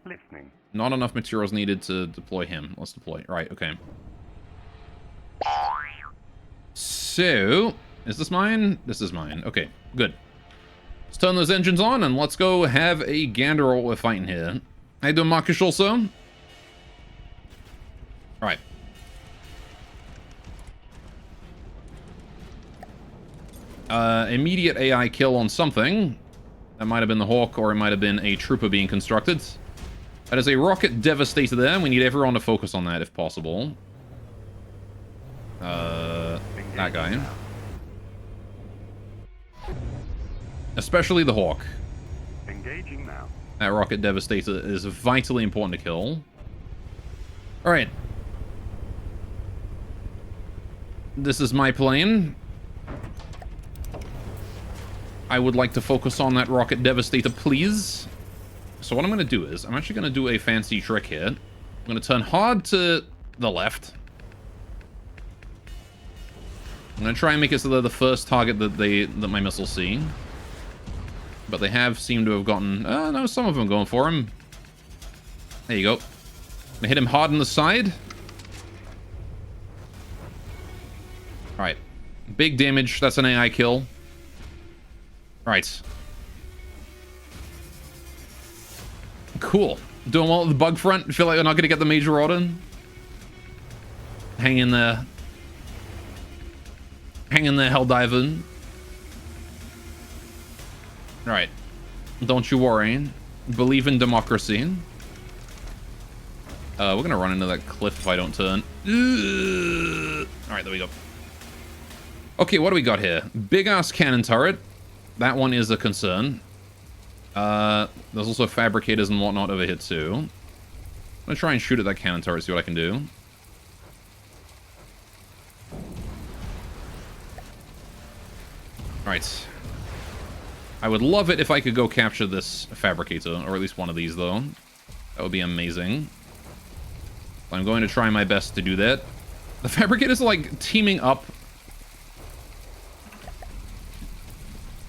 Listening. Not enough materials needed to deploy him. Let's deploy. All right. Okay. So, is this mine? This is mine. Okay, good. Let's turn those engines on and let's go have a gander at what we're fighting here. How you doing, Marcus, also? All right. Immediate AI kill on something. That might have been the Hawk, or it might have been a trooper being constructed. That is a rocket devastator there. We need everyone to focus on that if possible. That guy. Especially the Hawk. Engaging now. That rocket devastator is vitally important to kill. Alright. This is my plane. I would like to focus on that rocket devastator, please. So what I'm going to do is, I'm actually going to do a fancy trick here. I'm going to turn hard to the left. I'm going to try and make it so they're the first target that my missiles see. But they have seemed to have gotten... no, some of them going for him. There you go. I hit him hard on the side. Alright. Big damage. That's an AI kill. Right. Cool. Doing well at the bug front. Feel like we're not going to get the major order. Hang in there. Hang in there, Helldiver. Alright. Don't you worry. Believe in democracy. We're gonna run into that cliff if I don't turn. Alright, there we go. Okay, what do we got here? Big-ass cannon turret. That one is a concern. There's also fabricators and whatnot over here too. I'm gonna try and shoot at that cannon turret, see what I can do. Alright. I would love it if I could go capture this fabricator, or at least one of these, though. That would be amazing. I'm going to try my best to do that. The fabricators are, like, teaming up.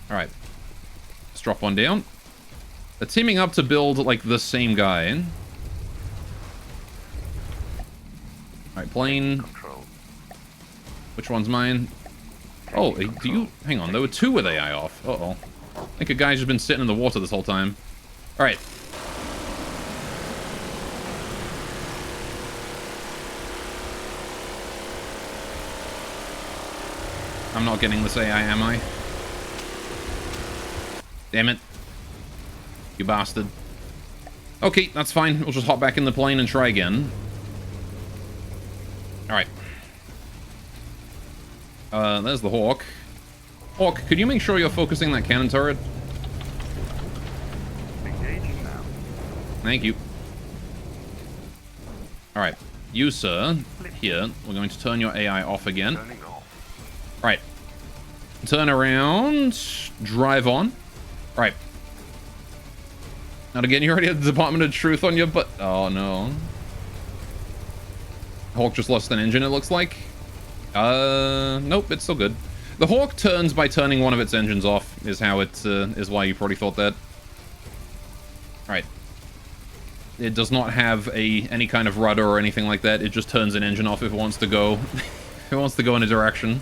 Alright. Let's drop one down. They're teaming up to build, like, the same guy. Alright, plane. Which one's mine? Oh, do you... Hang on, there were two with AI off. Uh-oh. I think a guy's just been sitting in the water this whole time. Alright. I'm not getting this AI, am I? Damn it. You bastard. Okay, that's fine. We'll just hop back in the plane and try again. Alright. There's the Hawk. Hawk, could you make sure you're focusing that cannon turret? Engaging now. Thank you. Alright. You, sir, here, we're going to turn your AI off again. Turning off. Alright. Turn around. Drive on. Alright. Now again, you already had the Department of Truth on your butt. Oh, no. Hawk just lost an engine, it looks like. Nope, it's still good. The Hawk turns by turning one of its engines off, is how it, is why you probably thought that. Alright. It does not have any kind of rudder or anything like that. It just turns an engine off if it wants to go. If it wants to go in a direction.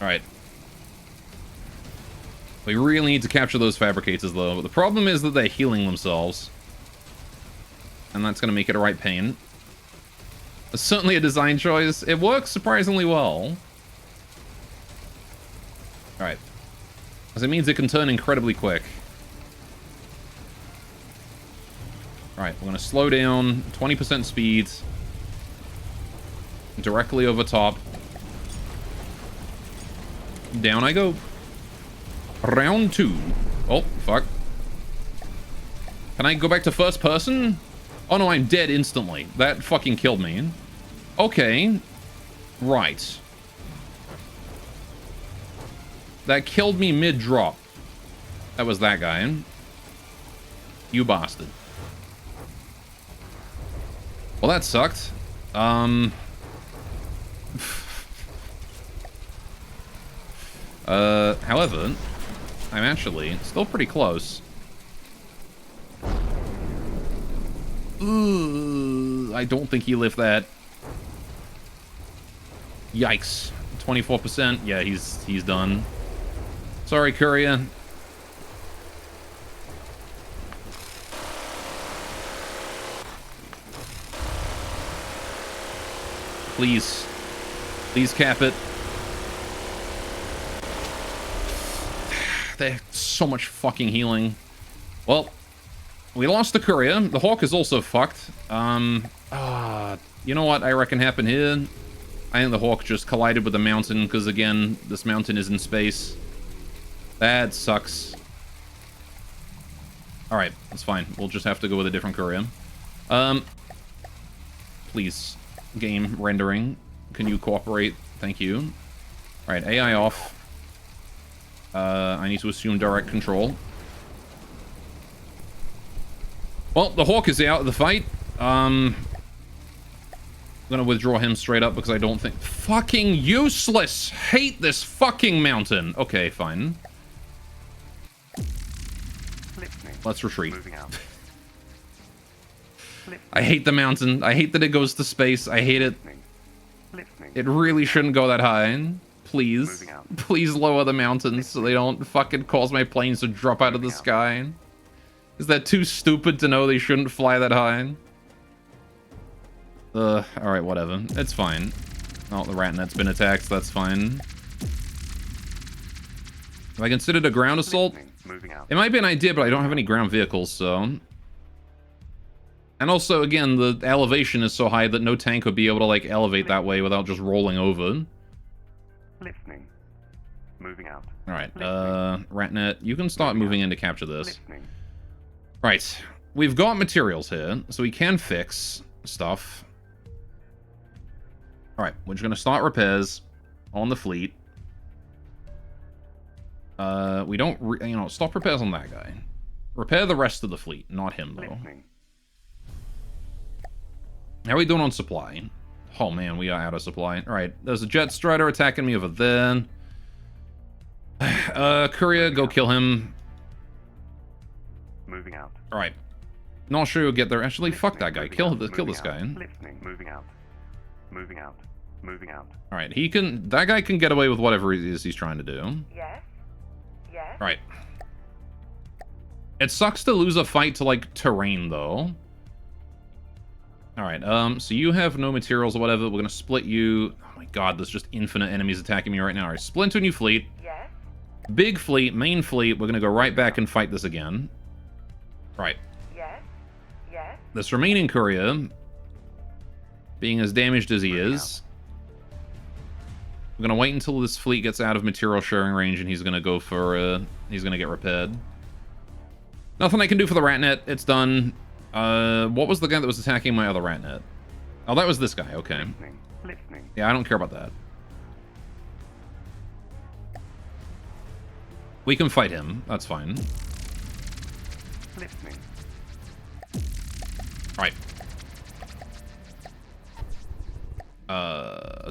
Alright. We really need to capture those fabricators, though. But the problem is that they're healing themselves. And that's going to make it a right pain. It's certainly a design choice. It works surprisingly well. Alright. Because it means it can turn incredibly quick. Alright, we're going to slow down. 20% speed. Directly over top. Down I go. Round 2. Oh, fuck. Can I go back to first person? Oh no, I'm dead instantly. That fucking killed me. Okay. Right. That killed me mid-drop. That was that guy. You bastard. Well, that sucked. However, I'm actually still pretty close. Ooh, I don't think he lived that. Yikes. 24%. Yeah, he's done. Sorry, Courier. Please. Please cap it. There's so much fucking healing. Well, we lost the Courier. The Hawk is also fucked. You know what I reckon happened here? I think the Hawk just collided with the mountain, because again, this mountain is in space. That sucks. Alright, that's fine. We'll just have to go with a different Courier. Please, game rendering. Can you cooperate? Thank you. Alright, AI off. I need to assume direct control. Well, the Hawk is out of the fight. I'm gonna withdraw him straight up because I don't think... Fucking useless! Hate this fucking mountain! Okay, fine. Let's retreat. I hate the mountain. I hate that it goes to space. I hate it. It really shouldn't go that high. Please. Please lower the mountains so they don't fucking cause my planes to drop out of the sky. Is that too stupid to know they shouldn't fly that high? Alright, whatever. It's fine. Oh, the RatNet's been attacked. That's fine. Have I considered a ground assault? It might be an idea, but I don't have any ground vehicles, so... And also, again, the elevation is so high that no tank would be able to, like, elevate that way without just rolling over. Listening. Moving out. Alright, RatNet, you can start moving in to capture this. Right, we've got materials here, so we can fix stuff. Alright, we're just gonna start repairs on the fleet. We don't, stop repairs on that guy. Repair the rest of the fleet, not him, though. How are we doing on supply? Oh man, we are out of supply. Alright, there's a Jet Strider attacking me over there. Courier, go kill him. Moving out. Alright. Not sure you'll get there. Actually, fuck that guy. Kill this guy. Listening. Moving out. Moving out. Moving out. Alright, that guy can get away with whatever it is he's trying to do. Yes. Yes. Right. It sucks to lose a fight to, like, terrain, though. Alright, so you have no materials or whatever. We're gonna split you. Oh my god, there's just infinite enemies attacking me right now. Alright, split into a new fleet. Yes. Big fleet, main fleet. We're gonna go right back and fight this again. Right. Yes. Yes. This remaining Courier, being as damaged as he is, we're gonna wait until this fleet gets out of material sharing range and he's gonna go for, he's gonna get repaired. Nothing I can do for the RatNet. It's done. What was the guy that was attacking my other RatNet? Oh, that was this guy. Okay. Listening. Yeah, I don't care about that. We can fight him. That's fine. Listening. Right.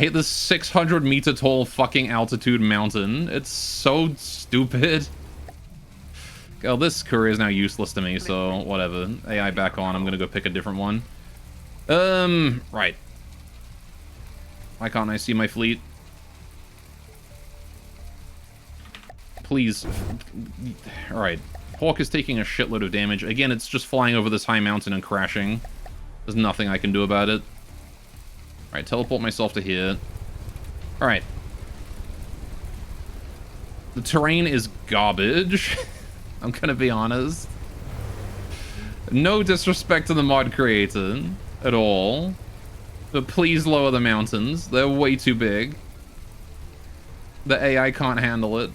I hit this 600 meter tall fucking altitude mountain. It's so stupid. Oh, this courier is now useless to me, so whatever. AI back on. I'm gonna go pick a different one. Right. Why can't I see my fleet? Please. Alright. Hawk is taking a shitload of damage. Again, it's just flying over this high mountain and crashing. There's nothing I can do about it. Alright, teleport myself to here. Alright. The terrain is garbage. I'm gonna be honest. No disrespect to the mod creator at all. But please lower the mountains. They're way too big. The AI can't handle it.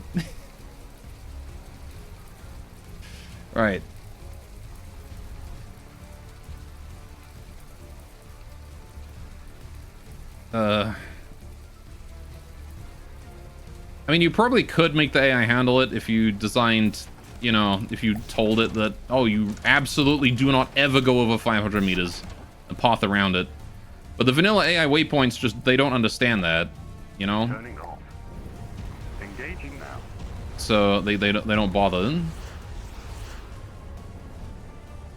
Right. I mean, you probably could make the AI handle it if you designed, you know, if you told it that, oh, you absolutely do not ever go over 500 meters and path around it. But the vanilla AI waypoints just, they don't understand that, you know? Turning off. Engaging now. So they don't bother.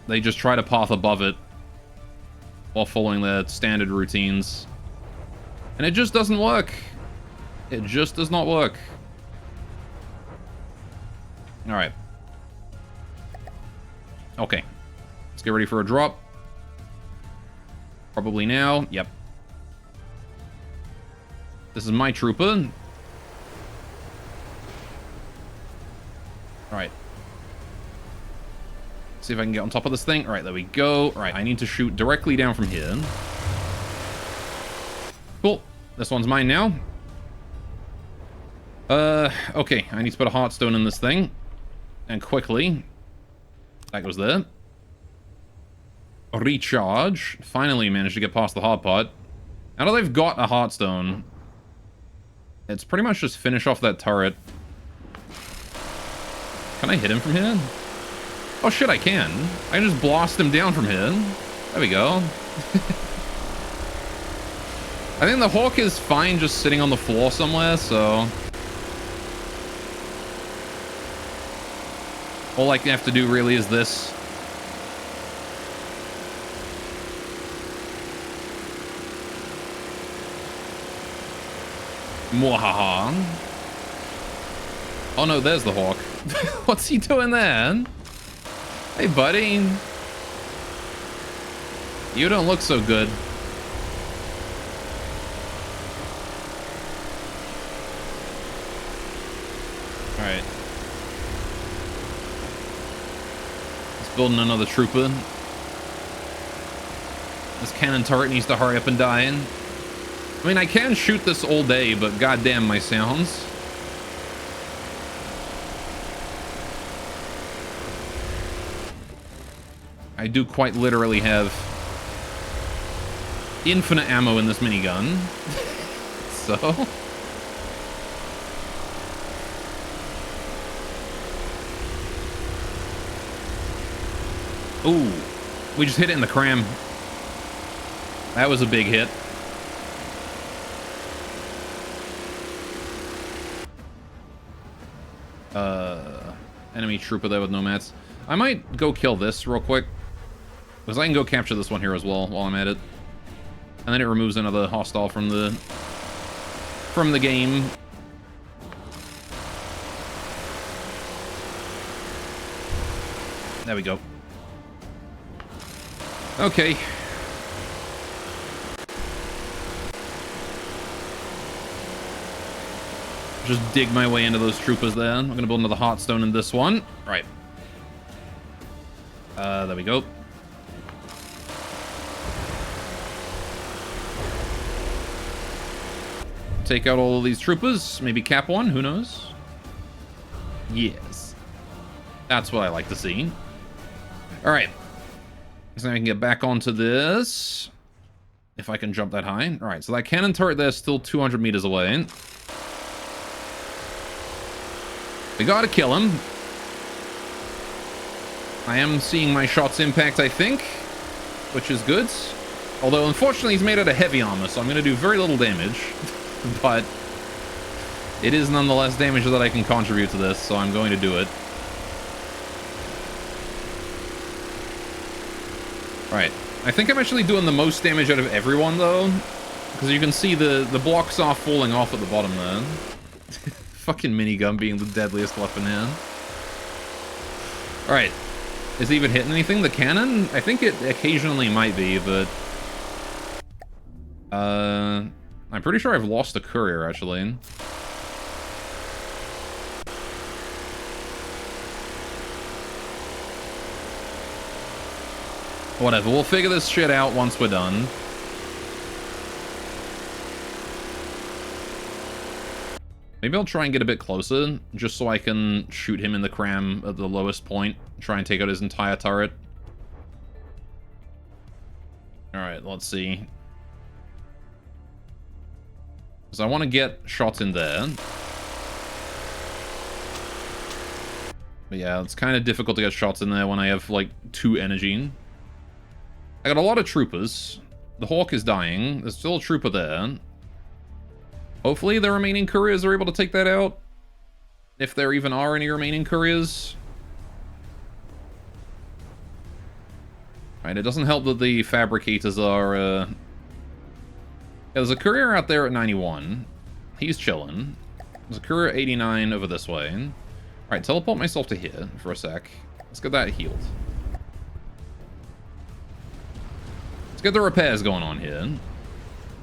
They just try to path above it while following their standard routines. And it just doesn't work. It just does not work. Alright. Okay. Let's get ready for a drop. Probably now. Yep. This is my trooper. Alright. See if I can get on top of this thing. Alright, there we go. Alright, I need to shoot directly down from here. Cool. This one's mine now. Okay. I need to put a heartstone in this thing. And quickly. That goes there. Recharge. Finally managed to get past the hard part. Now that they've got a heartstone, it's pretty much just finish off that turret. Can I hit him from here? Oh shit, I can. I can just blast him down from here. There we go. I think the Hawk is fine just sitting on the floor somewhere, so... all I have to do really is this. Mwahaha. Oh no, there's the Hawk. What's he doing there? Hey, buddy. You don't look so good. Alright. Let's build another trooper. This cannon turret needs to hurry up and die in. I mean, I can shoot this all day, but goddamn my sounds. I do quite literally have infinite ammo in this minigun. So... ooh, we just hit it in the cram. That was a big hit. Enemy trooper there with nomads. I might go kill this real quick, because I can go capture this one here as well while I'm at it. And then it removes another hostile from the game. There we go. Okay. Just dig my way into those troopers there. I'm gonna build another heartstone in this one. Right. There we go. Take out all of these troopers. Maybe cap one, who knows? Yes. That's what I like to see. Alright. So now I can get back onto this. If I can jump that high. Alright, so that cannon turret there is still 200 meters away. We gotta kill him. I am seeing my shots impact, I think, which is good. Although, unfortunately, he's made out of heavy armor, so I'm going to do very little damage. But it is nonetheless damage that I can contribute to this, so I'm going to do it. Right. I think I'm actually doing the most damage out of everyone, though. Because you can see the blocks are falling off at the bottom there. Fucking minigun being the deadliest weapon here. Alright. Is it even hitting anything? The cannon? I think it occasionally might be, but... I'm pretty sure I've lost a courier, actually. Whatever, we'll figure this shit out once we're done. Maybe I'll try and get a bit closer, just so I can shoot him in the cram at the lowest point. Try and take out his entire turret. Alright, let's see. Because I want to get shots in there. But yeah, it's kind of difficult to get shots in there when I have, like, 2 energy. I got a lot of troopers. The Hawk is dying. There's still a trooper there. Hopefully the remaining couriers are able to take that out. If there even are any remaining couriers. Right, it doesn't help that the fabricators are... Yeah, there's a courier out there at 91. He's chilling. There's a courier at 89 over this way. Alright, teleport myself to here for a sec. Let's get that healed. Let's get the repairs going on here.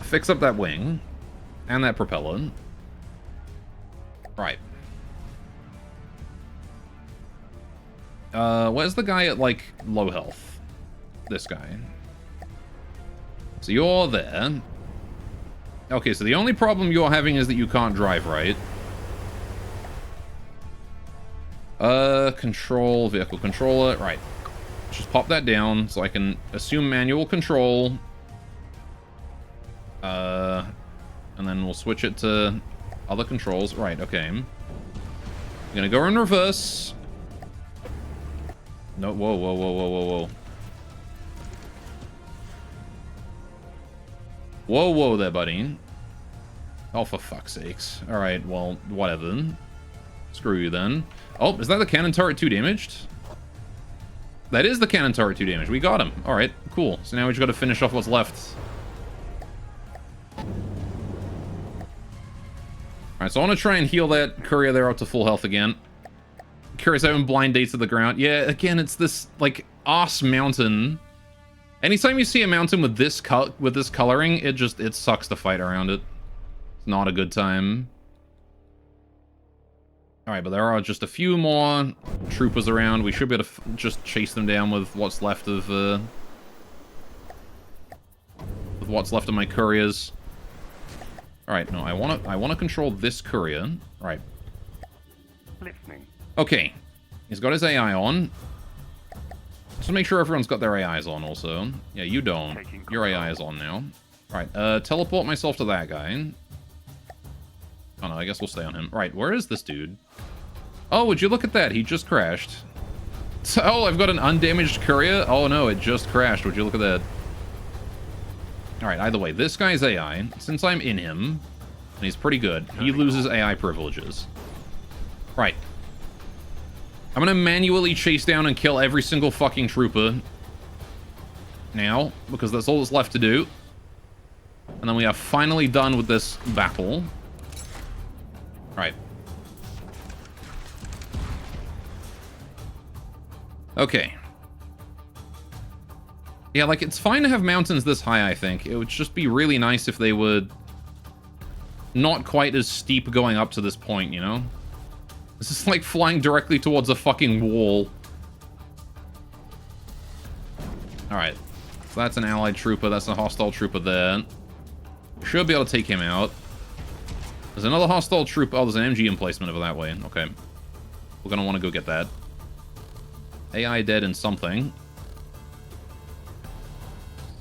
Fix up that wing. And that propeller. Right. Where's the guy at, like, low health? This guy. So you're there. Okay, so the only problem you're having is that you can't drive, right? Control, vehicle controller. Right. Just pop that down so I can assume manual control. And then we'll switch it to other controls. Right, okay. I'm gonna go in reverse. No, whoa, whoa, whoa, whoa, whoa, whoa. Whoa, whoa there, buddy. Oh, for fuck's sakes. Alright, well, whatever. Screw you then. Oh, is that the cannon turret 2 damaged? That is the cannon turret 2 damaged. We got him. Alright, cool. So now we just gotta finish off what's left. Alright, so I want to try and heal that courier there up to full health again. Curious, I haven't blind dates to the ground. Yeah, again, it's this, like, ass mountain. Anytime you see a mountain with this coloring, it sucks to fight around it. It's not a good time. Alright, but there are just a few more troopers around. We should be able to just chase them down with what's left of, my couriers. Alright, no, I wanna control this courier. Alright. Listening. Okay. He's got his AI on. Just make sure everyone's got their AIs on also. Yeah, you don't. Your AI is on now. Alright, teleport myself to that guy. Oh no, I guess we'll stay on him. Right, where is this dude? Oh, would you look at that? He just crashed. Oh, I've got an undamaged courier? Oh no, it just crashed. Would you look at that? Alright, either way, this guy's AI, since I'm in him, and he's pretty good, he loses AI privileges. Right. I'm gonna manually chase down and kill every single fucking trooper now, because that's all that's left to do. And then we are finally done with this battle. Right. Okay. Yeah, like, it's fine to have mountains this high, I think. It would just be really nice if they would not quite as steep going up to this point, you know? This is like flying directly towards a fucking wall. Alright. So that's an allied trooper. That's a hostile trooper there. We should be able to take him out. There's another hostile trooper. Oh, there's an MG emplacement over that way. Okay. We're gonna want to go get that. AI dead in something.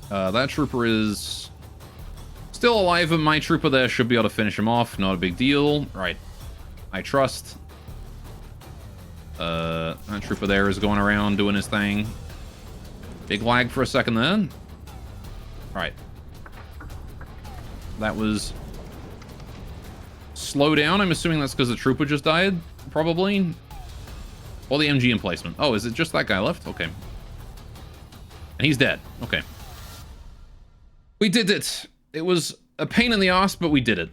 That trooper is still alive, and my trooper there should be able to finish him off. Not a big deal. Right. I trust. That trooper there is going around doing his thing. Big lag for a second there. Alright. That was... Slow down. I'm assuming that's because the trooper just died, probably. Or the MG emplacement. Oh, is it just that guy left? Okay. And he's dead. Okay. We did it. It was a pain in the ass, but we did it.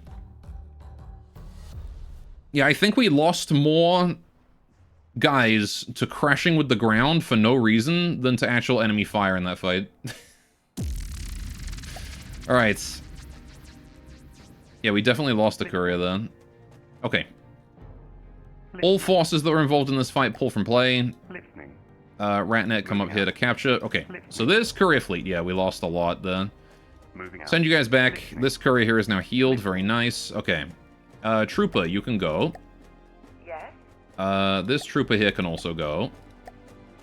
Yeah, I think we lost more guys to crashing with the ground for no reason than to actual enemy fire in that fight. Alright. Yeah, we definitely lost a courier then. Okay. All forces that were involved in this fight pull from play. Ratnet come up here to capture. Okay, so this courier fleet, yeah, we lost a lot then. Send you guys back. This courier here is now healed. Very nice. Okay. Trooper, you can go. Yes. This trooper here can also go.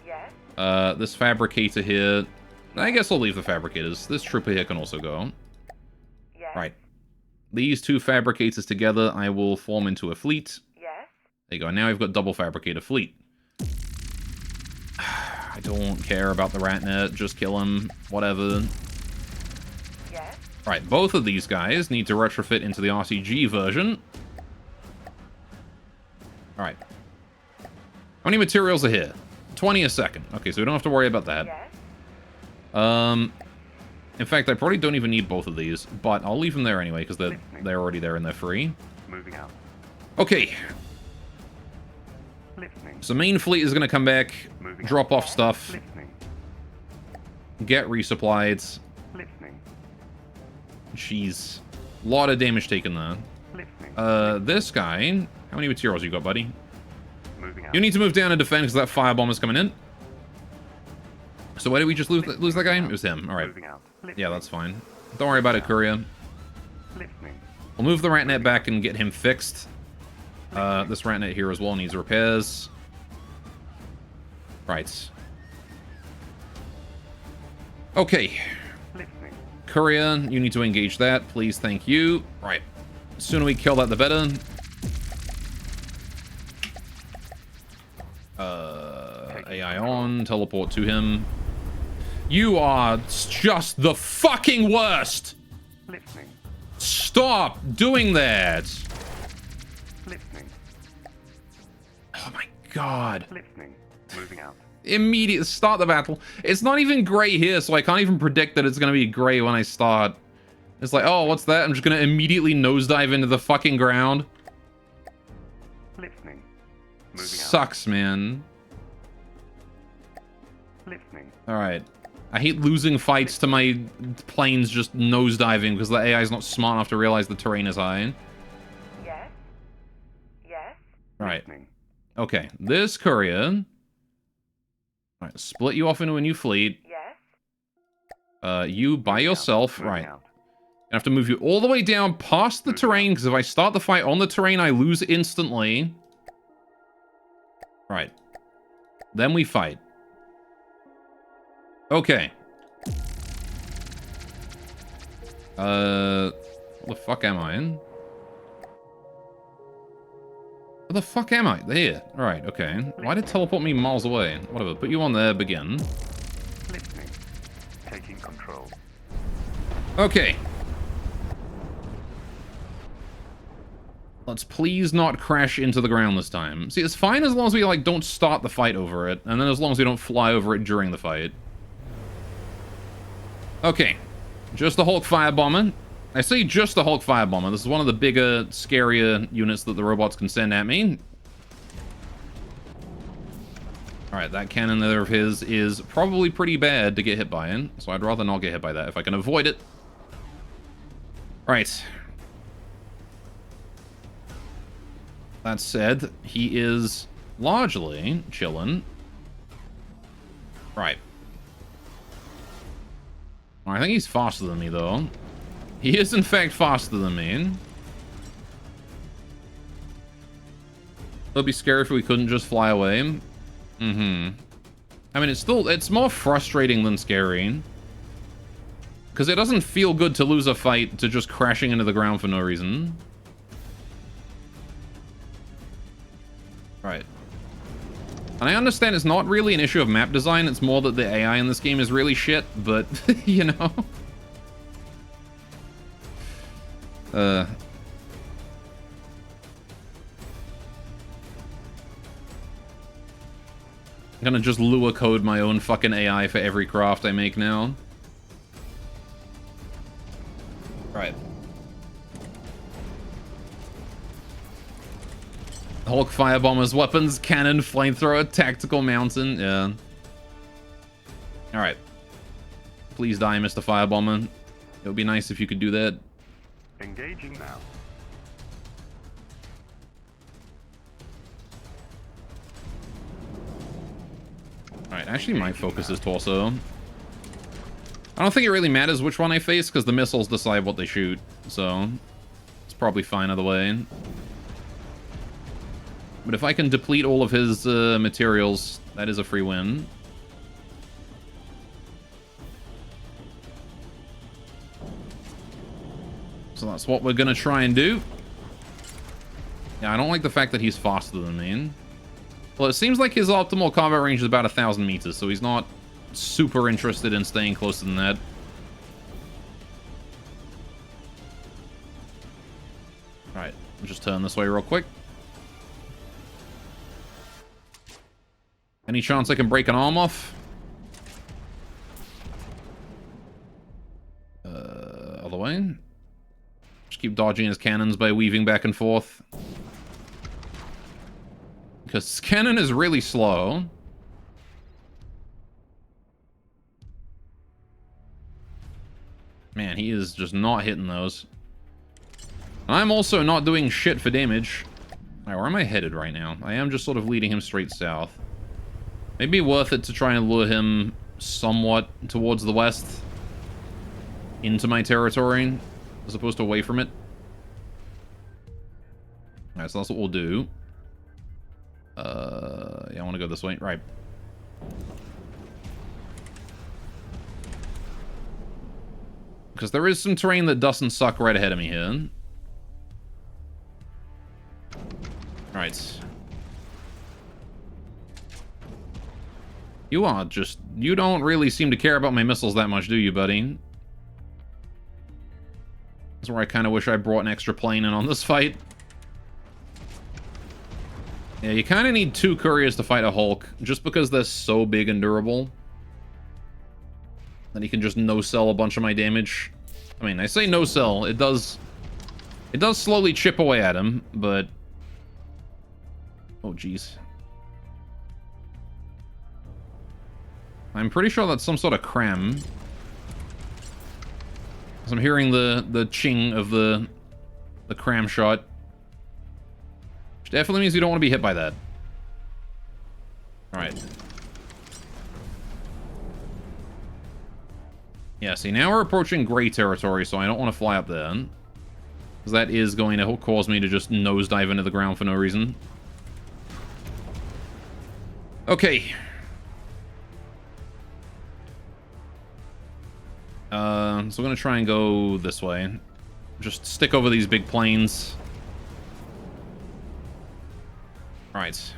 Yes. This fabricator here... I guess I'll leave the fabricators. This trooper here can also go. Yes. Right. These two fabricators together, I will form into a fleet. Yes. There you go. Now I've got double fabricator fleet. I don't care about the Ratnet. Just kill him. Whatever. Yes. Right, both of these guys need to retrofit into the RCG version. Alright. How many materials are here? 20 a second. Okay, so we don't have to worry about that. Yes. In fact, I probably don't even need both of these, but I'll leave them there anyway, because they're already there and they're free. Moving out. Okay. Listening. So main fleet is going to come back, Moving drop off stuff, Listening. get resupplied. Listening. Jeez. A lot of damage taken there. Listening. This guy... How many materials you got, buddy? Moving out. You need to move down and defend because that firebomb is coming in. So why did we just lose that guy? It was him. Alright. Moving out. Yeah, that's fine. Don't worry about it, Courier. Listening. We'll move the Ratnet back and get him fixed. This Ratnet here as well needs repairs. Right. Okay. Listening. Courier, you need to engage that. Please, thank you. Right. The sooner we kill that, the better. AI on. Teleport to him. You are just the fucking worst! Listening. Stop doing that! Listening. Oh my god. Listening. Moving out. Immediate start the battle. It's not even gray here, so I can't even predict that it's gonna be gray when I start. It's like, oh, what's that? I'm just gonna immediately nosedive into the fucking ground. Listening. Moving Sucks, man. out. Listening. Alright. I hate losing fights to my planes just nosediving because the AI is not smart enough to realize the terrain is high. Yes. Yes. Right. Listening. Okay. This courier. Alright, split you off into a new fleet. Yes. You by yourself. Moving Right. out. I have to move you all the way down past the terrain, because if I start the fight on the terrain, I lose instantly. Right. Then we fight. Okay. What the fuck am I in? Where the fuck am I? There. Alright, okay. Why did it teleport me miles away? Whatever, put you on there, begin. Listening. Taking control. Okay. Let's please not crash into the ground this time. See, it's fine as long as we, like, don't start the fight over it, and then as long as we don't fly over it during the fight. Okay. Just the Hulk Firebomber. I say just the Hulk Firebomber. This is one of the bigger, scarier units that the robots can send at me. Alright, that cannon there of his is probably pretty bad to get hit by, so I'd rather not get hit by that if I can avoid it. Alright. That said, he is largely chilling. Right. I think he's faster than me, though. He is, in fact, faster than me. It'd be scary if we couldn't just fly away. Mm-hmm. I mean, it's more frustrating than scary. Because it doesn't feel good to lose a fight to just crashing into the ground for no reason. Right. And I understand it's not really an issue of map design, it's more that the AI in this game is really shit, but, you know. I'm gonna just lure code my own fucking AI for every craft I make now. Right. Hulk firebombers, weapons, cannon, flamethrower, tactical mountain. Yeah. Alright. Please die, Mr. Firebomber. It would be nice if you could do that. Engaging now. Alright, actually might focus his torso. I don't think it really matters which one I face, because the missiles decide what they shoot. So, it's probably fine either way. But if I can deplete all of his materials, that is a free win. So that's what we're gonna try and do. Yeah, I don't like the fact that he's faster than me. Well, it seems like his optimal combat range is about 1,000 meters, so he's not super interested in staying closer than that. Alright, just turn this way real quick. Any chance I can break an arm off? Other way. Just keep dodging his cannons by weaving back and forth. Because his cannon is really slow. Man, he is just not hitting those. I'm also not doing shit for damage. Alright, where am I headed right now? I am just sort of leading him straight south. Maybe worth it to try and lure him somewhat towards the west. Into my territory, as opposed to away from it. Alright, so that's what we'll do. Yeah, I want to go this way. Right. Because there is some terrain that doesn't suck right ahead of me here. Alright. You don't really seem to care about my missiles that much, do you, buddy? That's where I kind of wish I brought an extra plane in on this fight. Yeah, you kind of need 2 couriers to fight a Hulk, just because they're so big and durable. That he can just no-sell a bunch of my damage. I mean, I say no-sell, it does slowly chip away at him, but... Oh, jeez. I'm pretty sure that's some sort of cram. I'm hearing the ching of the cram shot. Which definitely means you don't want to be hit by that. Alright. Yeah, see, now we're approaching gray territory, so I don't want to fly up there. Because that is going to cause me to just nosedive into the ground for no reason. Okay. So we're going to try and go this way. Just stick over these big plains. Alright.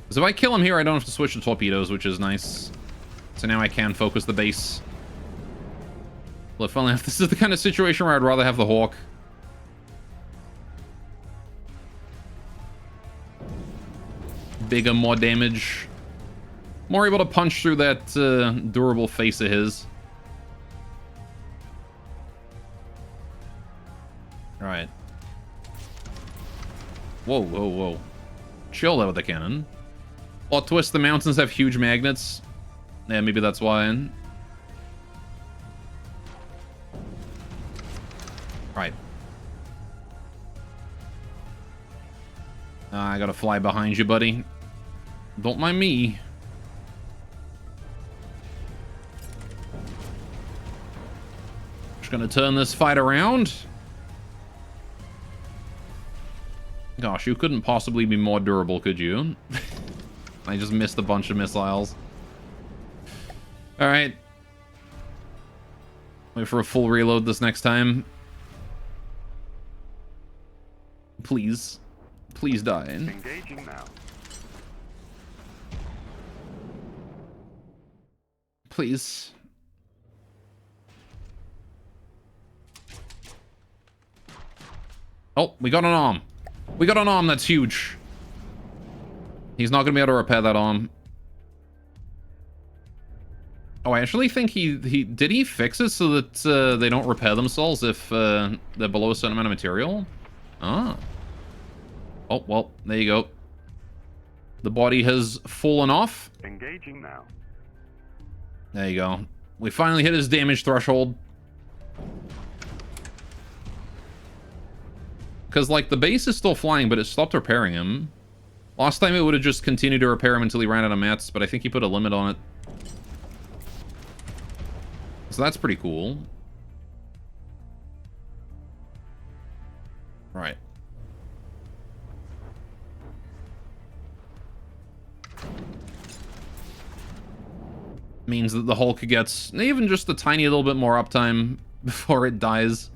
Because if I kill him here, I don't have to switch to torpedoes, which is nice. So now I can focus the base. Well, funnily enough, this is the kind of situation where I'd rather have the Hawk. Bigger, more damage. More able to punch through that durable face of his. Alright. Whoa, whoa, whoa. Chill there with the cannon. Plot twist, the mountains have huge magnets. Yeah, maybe that's why. Right. I gotta fly behind you, buddy. Don't mind me. Just gonna turn this fight around. Gosh, you couldn't possibly be more durable, could you? I just missed a bunch of missiles. Alright. Wait for a full reload this next time. Please. Please die. Engaging now. Please. Oh, we got an arm. We got an arm that's huge. He's not going to be able to repair that arm. Oh, I actually think did he fix it so that they don't repair themselves if they're below a certain amount of material? Ah. Oh, well, there you go. The body has fallen off. Engaging now. There you go. We finally hit his damage threshold. Because, like, the base is still flying, but it stopped repairing him. Last time it would have just continued to repair him until he ran out of mats, but I think he put a limit on it. So that's pretty cool. Right. Means that the Hulk gets even just a tiny little bit more uptime before it dies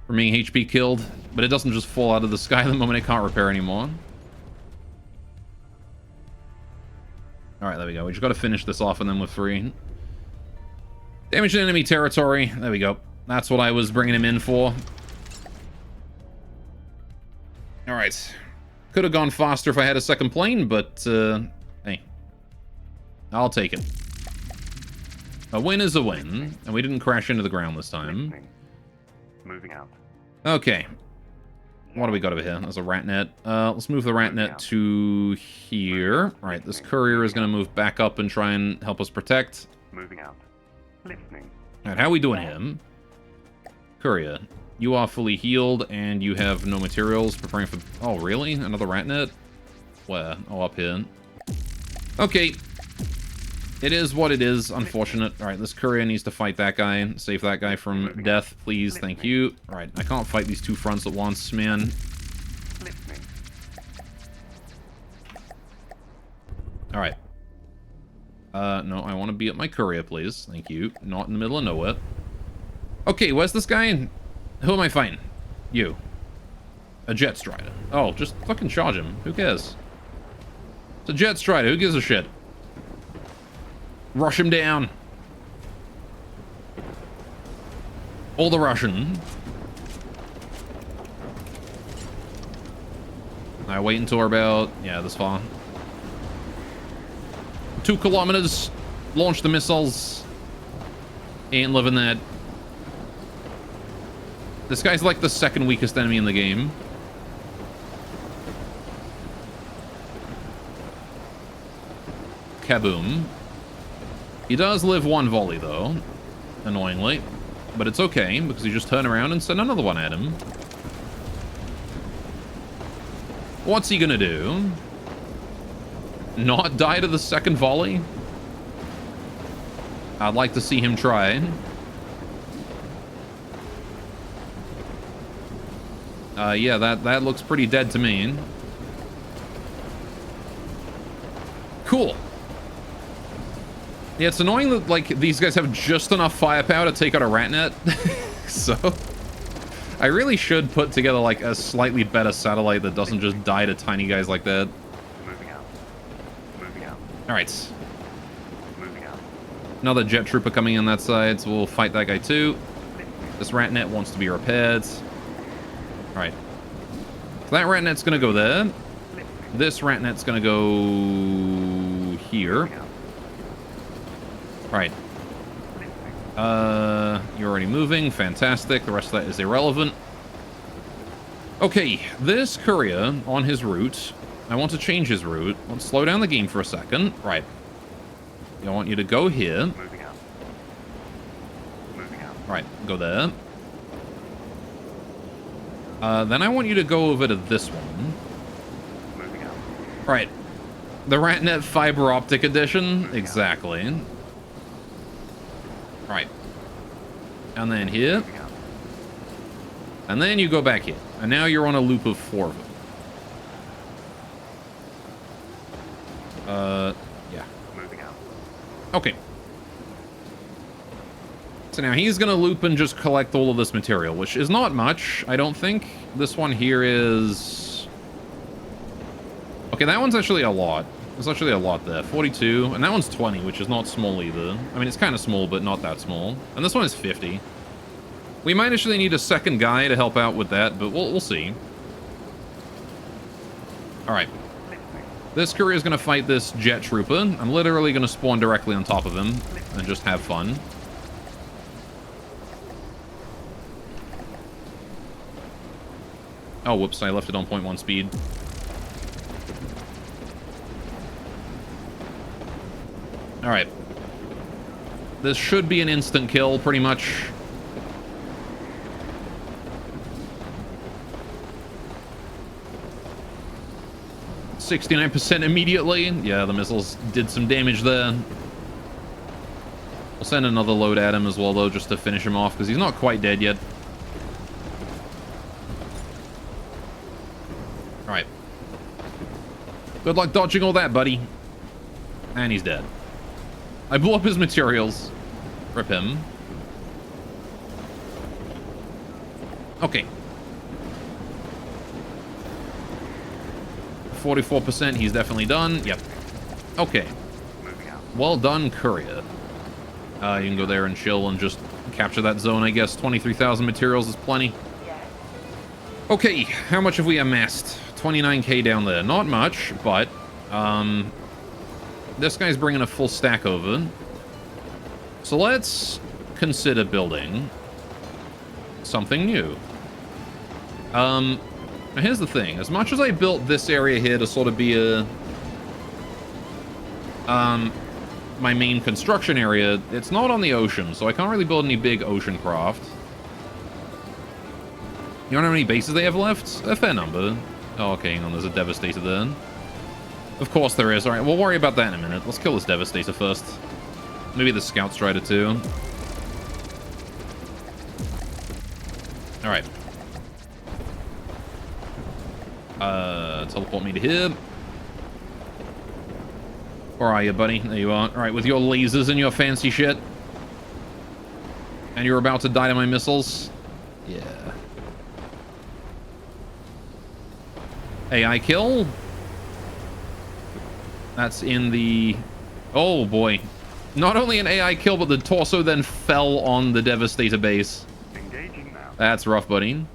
from being HP killed, but it doesn't just fall out of the sky the moment it can't repair anymore. Alright, there we go. We just got to finish this off and then we're free. Damage in enemy territory. There we go. That's what I was bringing him in for. Alright. Could have gone faster if I had a second plane, but, hey. I'll take it. A win is a win, and we didn't crash into the ground this time. Listening. Moving out. Okay. What do we got over here? There's a rat net. Let's move the rat net to here. Alright, this courier is going to move back up and try and help us protect. Moving out. Listening. Alright, how are we doing him? Courier, you are fully healed and you have no materials. Preparing for... Oh, really? Another rat net? Where? Oh, up here. Okay. It is what it is. Unfortunate. Alright, this courier needs to fight that guy. Save that guy from death, please. Thank you. Alright, I can't fight these two fronts at once, man. Listening. Alright. No, I want to be at my courier, please. Thank you. Not in the middle of nowhere. Okay, where's this guy? Who am I fighting? You. A Jet Strider. Oh, just fucking charge him. Who cares? It's a Jet Strider. Who gives a shit? Rush him down. All the Russian. I wait until we're about... Yeah, this far. 2 kilometers. Launch the missiles. Ain't living that. This guy's like the second weakest enemy in the game. Kaboom. He does live one volley, though. Annoyingly. But it's okay, because you just turn around and send another one at him. What's he gonna do? Not die to the second volley? I'd like to see him try. Yeah, that looks pretty dead to me. Cool. Yeah, it's annoying that, like, these guys have just enough firepower to take out a rat net. So, I really should put together, like, a slightly better satellite that doesn't just die to tiny guys like that. Moving out. Moving out. Alright. Moving out. Another jet trooper coming in that side, so we'll fight that guy too. This rat net wants to be repaired. Alright. So that rat net's gonna go there. This rat net's gonna go here. Right. You're already moving. Fantastic. The rest of that is irrelevant. Okay, this courier on his route. I want to change his route. Let's slow down the game for a second. Right. I want you to go here. Moving out. Moving out. Right, go there. Then I want you to go over to this one. Moving out. Right. The RatNet Fiber Optic Edition. Exactly. Right. And then here. Moving out. And then you go back here. And now you're on a loop of 4 of them. Yeah. Moving out. Okay. So now he's gonna loop and just collect all of this material, which is not much, I don't think. This one here is... Okay, that one's actually a lot. There's actually a lot there. 42, and that one's 20, which is not small either. I mean, it's kind of small, but not that small. And this one is 50. We might actually need a second guy to help out with that, but we'll see. Alright. This courier is going to fight this jet trooper. I'm literally going to spawn directly on top of him and just have fun. Oh, whoops, I left it on 0.1 speed. Alright. This should be an instant kill, pretty much. %69% immediately. Yeah, the missiles did some damage there. I'll send another load at him as well, though, just to finish him off, because he's not quite dead yet. Alright. Good luck dodging all that, buddy. And he's dead. I blew up his materials. Rip him. Okay. 44%, he's definitely done. Yep. Okay. Well done, courier. You can go there and chill and just capture that zone, I guess. 23,000 materials is plenty. Okay, how much have we amassed? 29k down there. Not much, but this guy's bringing a full stack over. So let's consider building something new. Now here's the thing. As much as I built this area here to sort of be a my main construction area, it's not on the ocean, so I can't really build any big ocean craft. You know how many bases they have left? A fair number. Oh, okay, hang on, there's a Devastator there. Of course there is. Alright, we'll worry about that in a minute. Let's kill this Devastator first. Maybe the Scout Strider too. Alright. Teleport me to here. Where are you, buddy? There you are. Alright, with your lasers and your fancy shit. And you're about to die to my missiles. Yeah. AI kill. That's in the... Oh, boy. Not only an AI kill, but the torso then fell on the Devastator base. Engaging now. That's rough, buddy.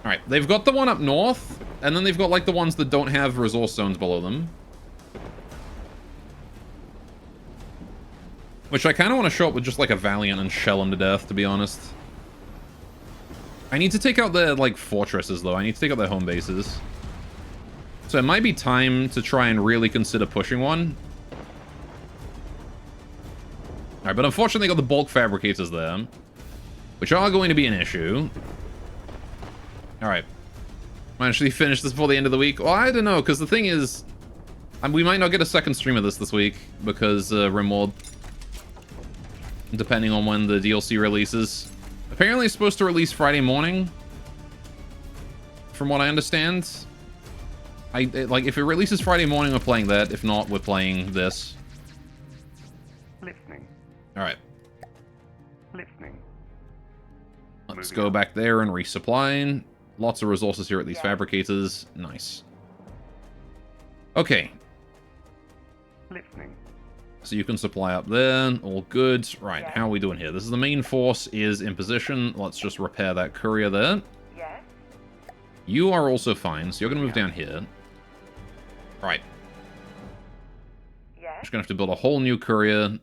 Alright, they've got the one up north, and then they've got, like, the ones that don't have resource zones below them. Which I kind of want to show up with just, like, a Valiant and shell them to death, to be honest. I need to take out their, like, fortresses, though. I need to take out their home bases. So it might be time to try and really consider pushing one. Alright, but unfortunately got the bulk fabricators there, which are going to be an issue. Alright. Might actually finish this before the end of the week. Well, I don't know, because the thing is, we might not get a second stream of this week, because RimWorld, depending on when the DLC releases. Apparently it's supposed to release Friday morning, from what I understand. Like, if it releases Friday morning, we're playing that. If not, we're playing this. Listening. Alright. Listening. Let's go back there and resupply. Lots of resources here at these fabricators. Nice. Okay. Listening. So you can supply up there. All good. Right, how are we doing here? This is the main force is in position. Let's just repair that courier there. Yes. You are also fine, so you're going to move down here. Right. Yes. Just going to have to build a whole new courier.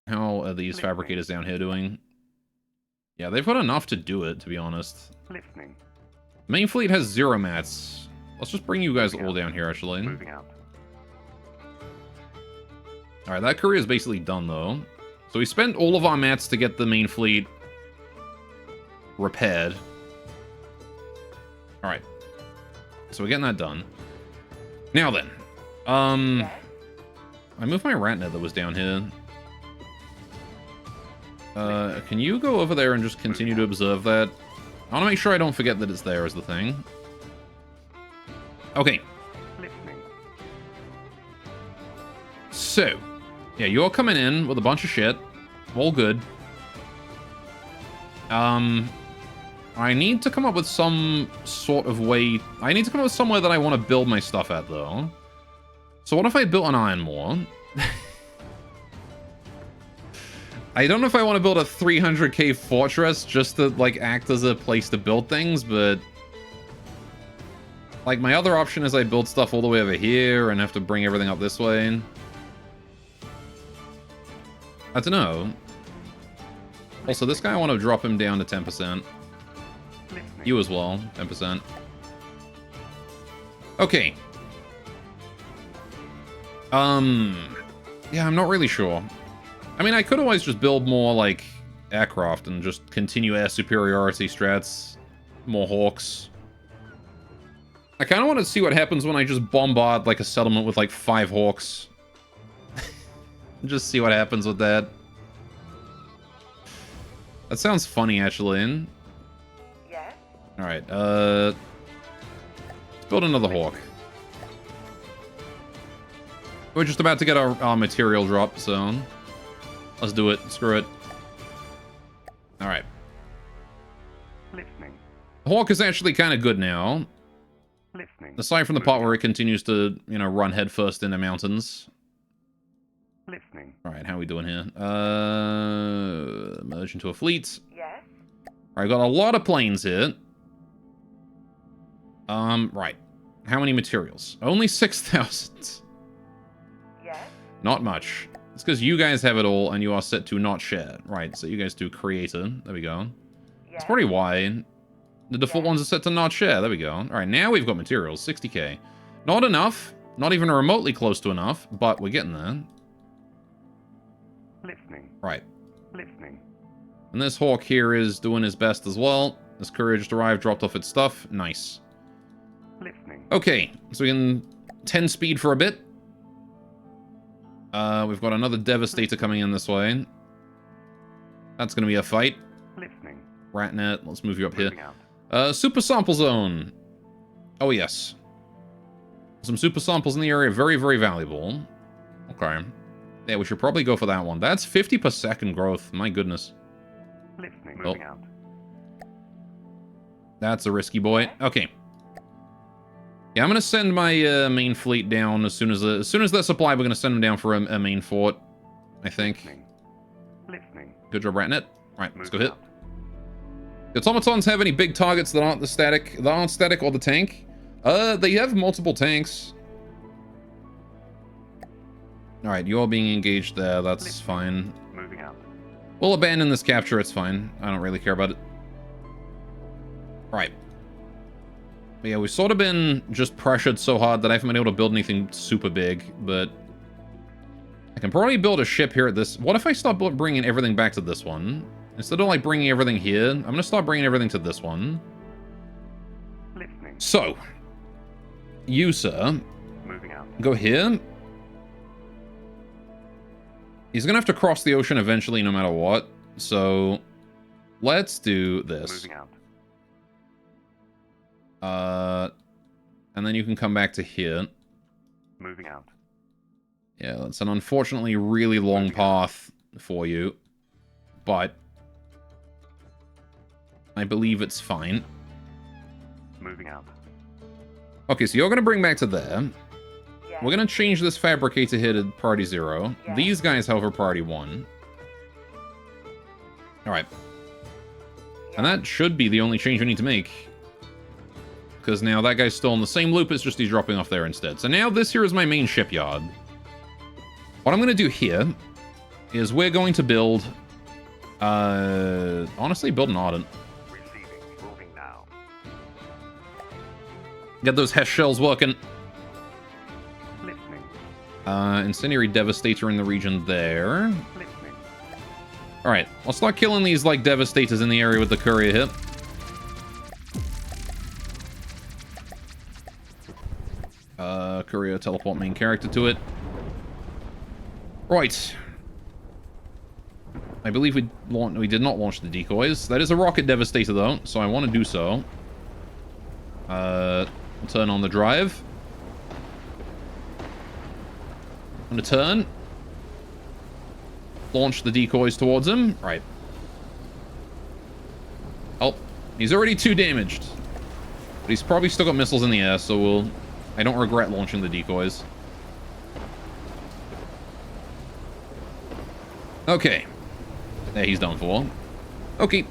How are these fabricators down here doing? Yeah, they've got enough to do it, to be honest. Listening. Main fleet has 0 mats. Let's just bring you guys all down here, actually. Moving out. Alright, that courier is basically done, though. So we spent all of our mats to get the main fleet repaired. Alright. So we're getting that done. Now then. Yes. I moved my ratnet that was down here. Can you go over there and just continue to observe that? I want to make sure I don't forget that it's there is the thing. Okay. Listening. So, yeah, you're coming in with a bunch of shit. All good. I need to come up with some sort of way... I need to come up with somewhere that I want to build my stuff at, though. So what if I built an iron moor? I don't know if I want to build a 300k fortress just to, like, act as a place to build things, but... Like, my other option is I build stuff all the way over here and have to bring everything up this way. I don't know. Also, this guy, I want to drop him down to 10%. You as well, 10%. Okay. Yeah, I'm not really sure. I mean, I could always just build more, like, aircraft and just continue air superiority strats. More hawks. I kind of want to see what happens when I just bombard, like, a settlement with, like, 5 hawks. Just see what happens with that. That sounds funny, actually. Yes. Alright, let's build another hawk. We're just about to get our material drop, so... Let's do it. Screw it. Alright. Listening. The hawk is actually kind of good now. Listening. Aside from the part where it continues to, you know, run headfirst into mountains. Listening. Alright, how are we doing here? Merge into a fleet. Yes. Alright, got a lot of planes here. Right. How many materials? Only 6,000. Yes. Not much. It's because you guys have it all and you are set to not share. Right, so you guys do creator. There we go. Yes. That's pretty wide. The default ones are set to not share. There we go. Alright, now we've got materials. 60k. Not enough. Not even remotely close to enough, but we're getting there. Listening. Right. Listening. And this hawk here is doing his best as well. This courier just arrived, dropped off its stuff. Nice. Listening. Okay, so we can 10 speed for a bit. We've got another Devastator coming in this way. That's going to be a fight. Listening. Ratnet, let's move you up here. Moving out. Super Sample Zone. Oh, yes. Some super samples in the area. Very, very valuable. Okay. Yeah, we should probably go for that one. That's 50 per second growth. My goodness. Listening. Oh. Moving out. That's a risky boy. Okay. Yeah, I'm gonna send my main fleet down as soon as they're supplied. We're gonna send them down for a main fort, I think. Listening. Listening. Good job, Ratnet. All right, let's go Moving hit. out. Do automatons have any big targets that aren't static or the tank? They have multiple tanks. All right, you're being engaged there. That's fine. Moving out. We'll abandon this capture. It's fine. I don't really care about it. All right. But yeah, we've sort of been just pressured so hard that I haven't been able to build anything super big, but I can probably build a ship here at this. What if I start bringing everything back to this one? Instead of, like, bringing everything here, I'm going to start bringing everything to this one. Listening. So, you, sir, Moving out. go here. He's going to have to cross the ocean eventually, no matter what. So, let's do this. Moving out. And then you can come back to here. Moving out. Yeah, that's an unfortunately really long path for you. But I believe it's fine. Moving out. Okay, so you're going to bring back to there. Yes. We're going to change this fabricator here to priority 0. Yeah. These guys, however, priority 1. Alright. And that should be the only change we need to make. Because now that guy's still in the same loop, it's just he's dropping off there instead. So now this here is my main shipyard. What I'm going to do here is we're going to build... honestly, build an Ardent. Receiving. Moving now. Get those Hess shells working. Listening. Incendiary Devastator in the region there. Listening. Alright, I'll start killing these, like, Devastators in the area with the courier hit. Courier, teleport main character to it. Right. I believe we did not launch the decoys. That is a rocket Devastator, though, so I want to do so. Turn on the drive. I'm going to turn. Launch the decoys towards him. Right. Oh, he's already 2 damaged. But he's probably still got missiles in the air, so I don't regret launching the decoys. Okay. There, he's done for. Okay.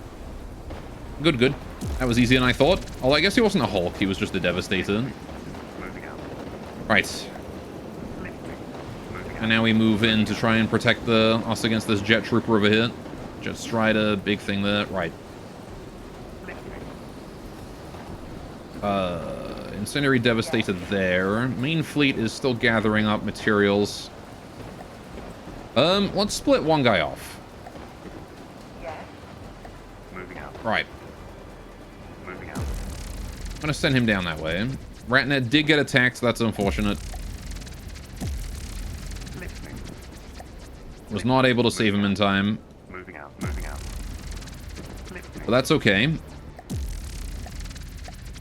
Good, good. That was easier than I thought. Although I guess he wasn't a Hulk, he was just a Devastator. Moving out. Right. Listening. Moving out. And now we move in to try and protect us against this Jet Trooper over here. Jet Strider, big thing there. Right. Listening. Incendiary Devastator there. Main fleet is still gathering up materials. Let's split one guy off. Yes. Moving out. Right. Moving out. I'm gonna send him down that way. Ratnet did get attacked, so that's unfortunate. Listening. Was not able to save him in time, Moving out. Moving out. Listening. but that's okay.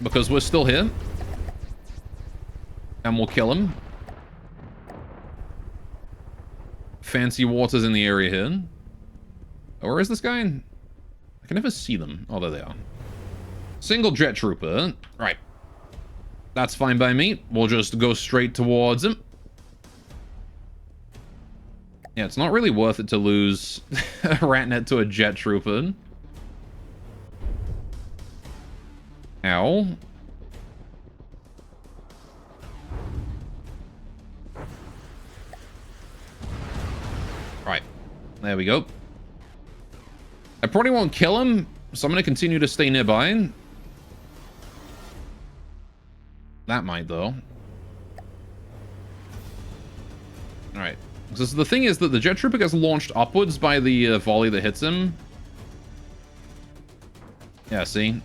Because we're still here. And we'll kill him. Fancy waters in the area here. Oh, where is this guy? I can never see them. Oh, there they are. Single Jet Trooper. Right. That's fine by me. We'll just go straight towards him. Yeah, it's not really worth it to lose a Ratnet to a Jet Trooper. Ow. Right. There we go. I probably won't kill him, so I'm going to continue to stay nearby. That might, though. Alright. So the thing is that the Jet Trooper gets launched upwards by the volley that hits him. Yeah, see?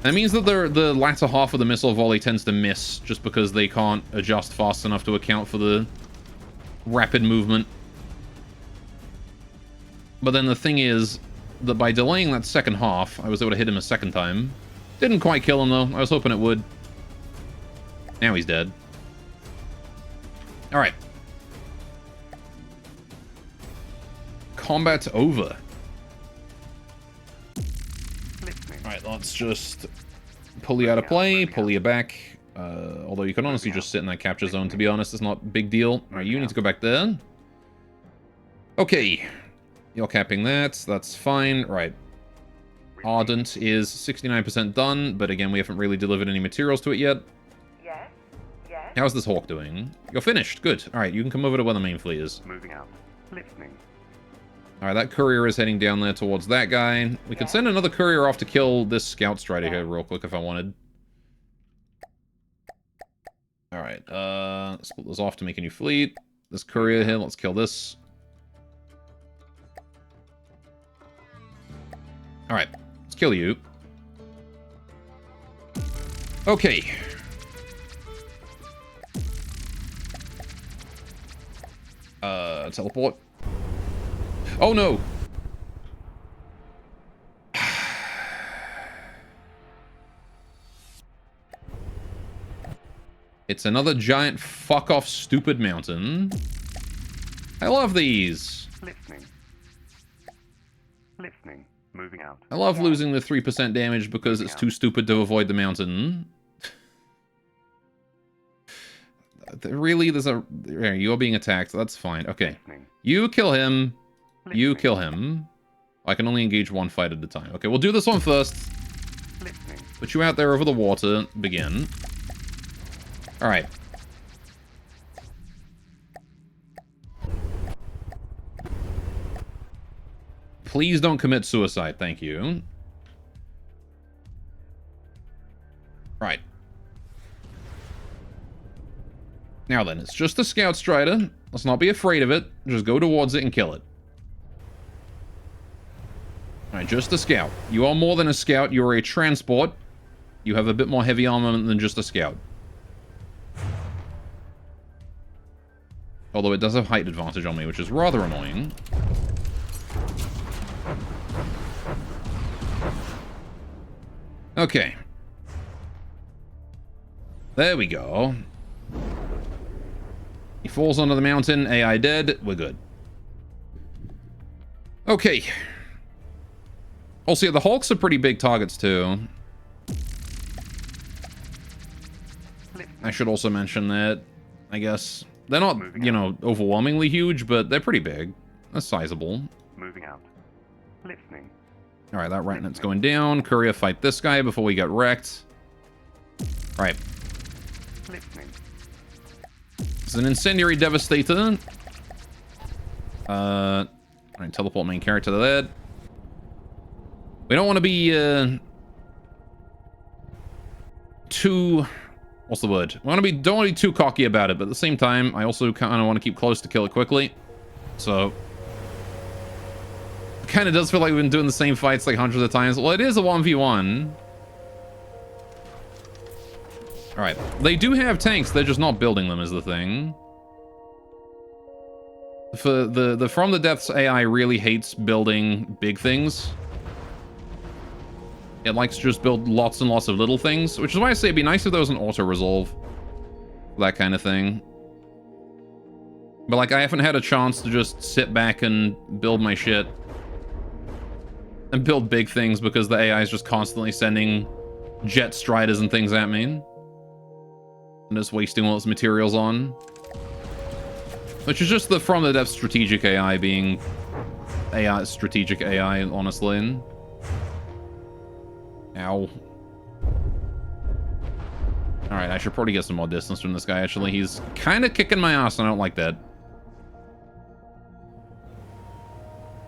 That means that the latter half of the missile volley tends to miss just because they can't adjust fast enough to account for the rapid movement. But then the thing is that by delaying that second half, I was able to hit him a second time. Didn't quite kill him, though. I was hoping it would. Now he's dead. Alright. Combat's over. Listening. Alright, let's just pull you out of play, pull you back. Although you can honestly just sit in that capture zone, to be honest. It's not a big deal. Alright, you need to go back there. Okay. You're capping that. That's fine. Right. Ardent is 69% done, but again, we haven't really delivered any materials to it yet. Yes. Yes. How's this Hawk doing? You're finished. Good. Alright, you can come over to where the main fleet is. Moving out. Listening. Alright, that courier is heading down there towards that guy. We could send another courier off to kill this Scout Strider here real quick if I wanted. Alright, split this off to make a new fleet. This courier here, let's kill this. Alright, let's kill you. Okay. Teleport. Oh no! It's another giant fuck-off stupid mountain. I love these. Listening. Listening. Moving out. I love losing the 3% damage because it's too stupid to avoid the mountain. Really? There's a... You're being attacked. That's fine. Okay. Listening. You kill him. You Listening. kill him. I can only engage one fight at a time. Okay, we'll do this one first. Listening. Put you out there over the water. Begin. Alright. Please don't commit suicide, thank you. Right. Now then, it's just a Scout Strider. Let's not be afraid of it. Just go towards it and kill it. Alright, just a Scout. You are more than a Scout. You are a transport. You have a bit more heavy armament than just a Scout. Although it does have height advantage on me, which is rather annoying. Okay. There we go. He falls onto the mountain. AI dead. We're good. Okay. Also, the Hulks are pretty big targets, too. I should also mention that, I guess. They're not, you know, overwhelmingly huge, but they're pretty big. They're sizable. Moving out. Listening. Alright, that Ratnet's going down. Courier, fight this guy before we get wrecked. Alright. Listening. It's an Incendiary Devastator. Alright, teleport main character to that. We don't want to be, too... What's the word? Don't want to be too cocky about it, but at the same time, I also kind of want to keep close to kill it quickly. So... It kind of does feel like we've been doing the same fights like hundreds of times. Well, it is a 1v1. Alright. They do have tanks, they're just not building them is the thing. For the From the Depths AI really hates building big things. It likes to just build lots and lots of little things, which is why I say it'd be nice if there was an auto-resolve. That kind of thing. But, like, I haven't had a chance to just sit back and build my shit. And build big things because the AI is just constantly sending jet striders and things at me. And just wasting all its materials on. Which is just the From the Depths strategic AI being... strategic AI, honestly. Ow. Alright, I should probably get some more distance from this guy, actually. He's kind of kicking my ass, and I don't like that.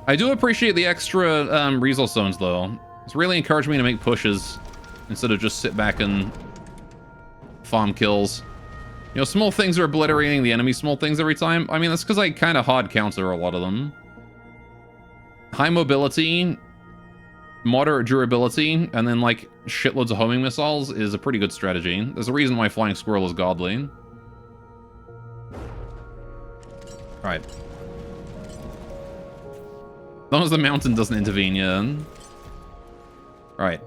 I do appreciate the extra resource zones, though. It's really encouraged me to make pushes instead of just sit back and farm kills. You know, small things are obliterating the enemy small things every time. I mean, that's because I kind of hard counter a lot of them. High mobility, moderate durability, and then, like, shitloads of homing missiles is a pretty good strategy. There's a reason why Flying Squirrel is godly. Alright. As long as the mountain doesn't intervene, yeah. Alright.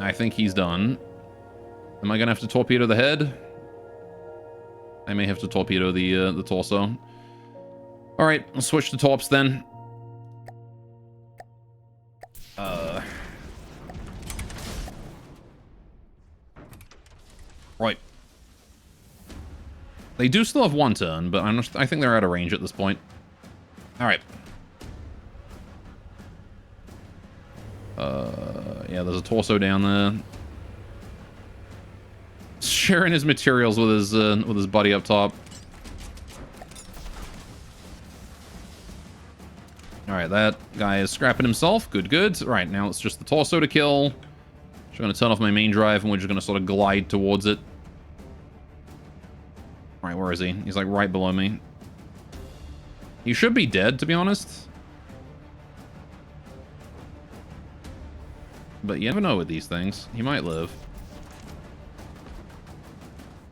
I think he's done. Am I gonna have to torpedo the head? I may have to torpedo the torso. Alright, I'll switch to torps then. Right. They do still have one turn, but I think they're out of range at this point. Alright. Yeah, there's a torso down there. Sharing his materials with his buddy up top. Alright, that guy is scrapping himself. Good, good. Alright, now it's just the torso to kill. Just gonna turn off my main drive and we're just gonna sort of glide towards it. Alright, where is he? He's like right below me. He should be dead, to be honest. But you never know with these things. He might live.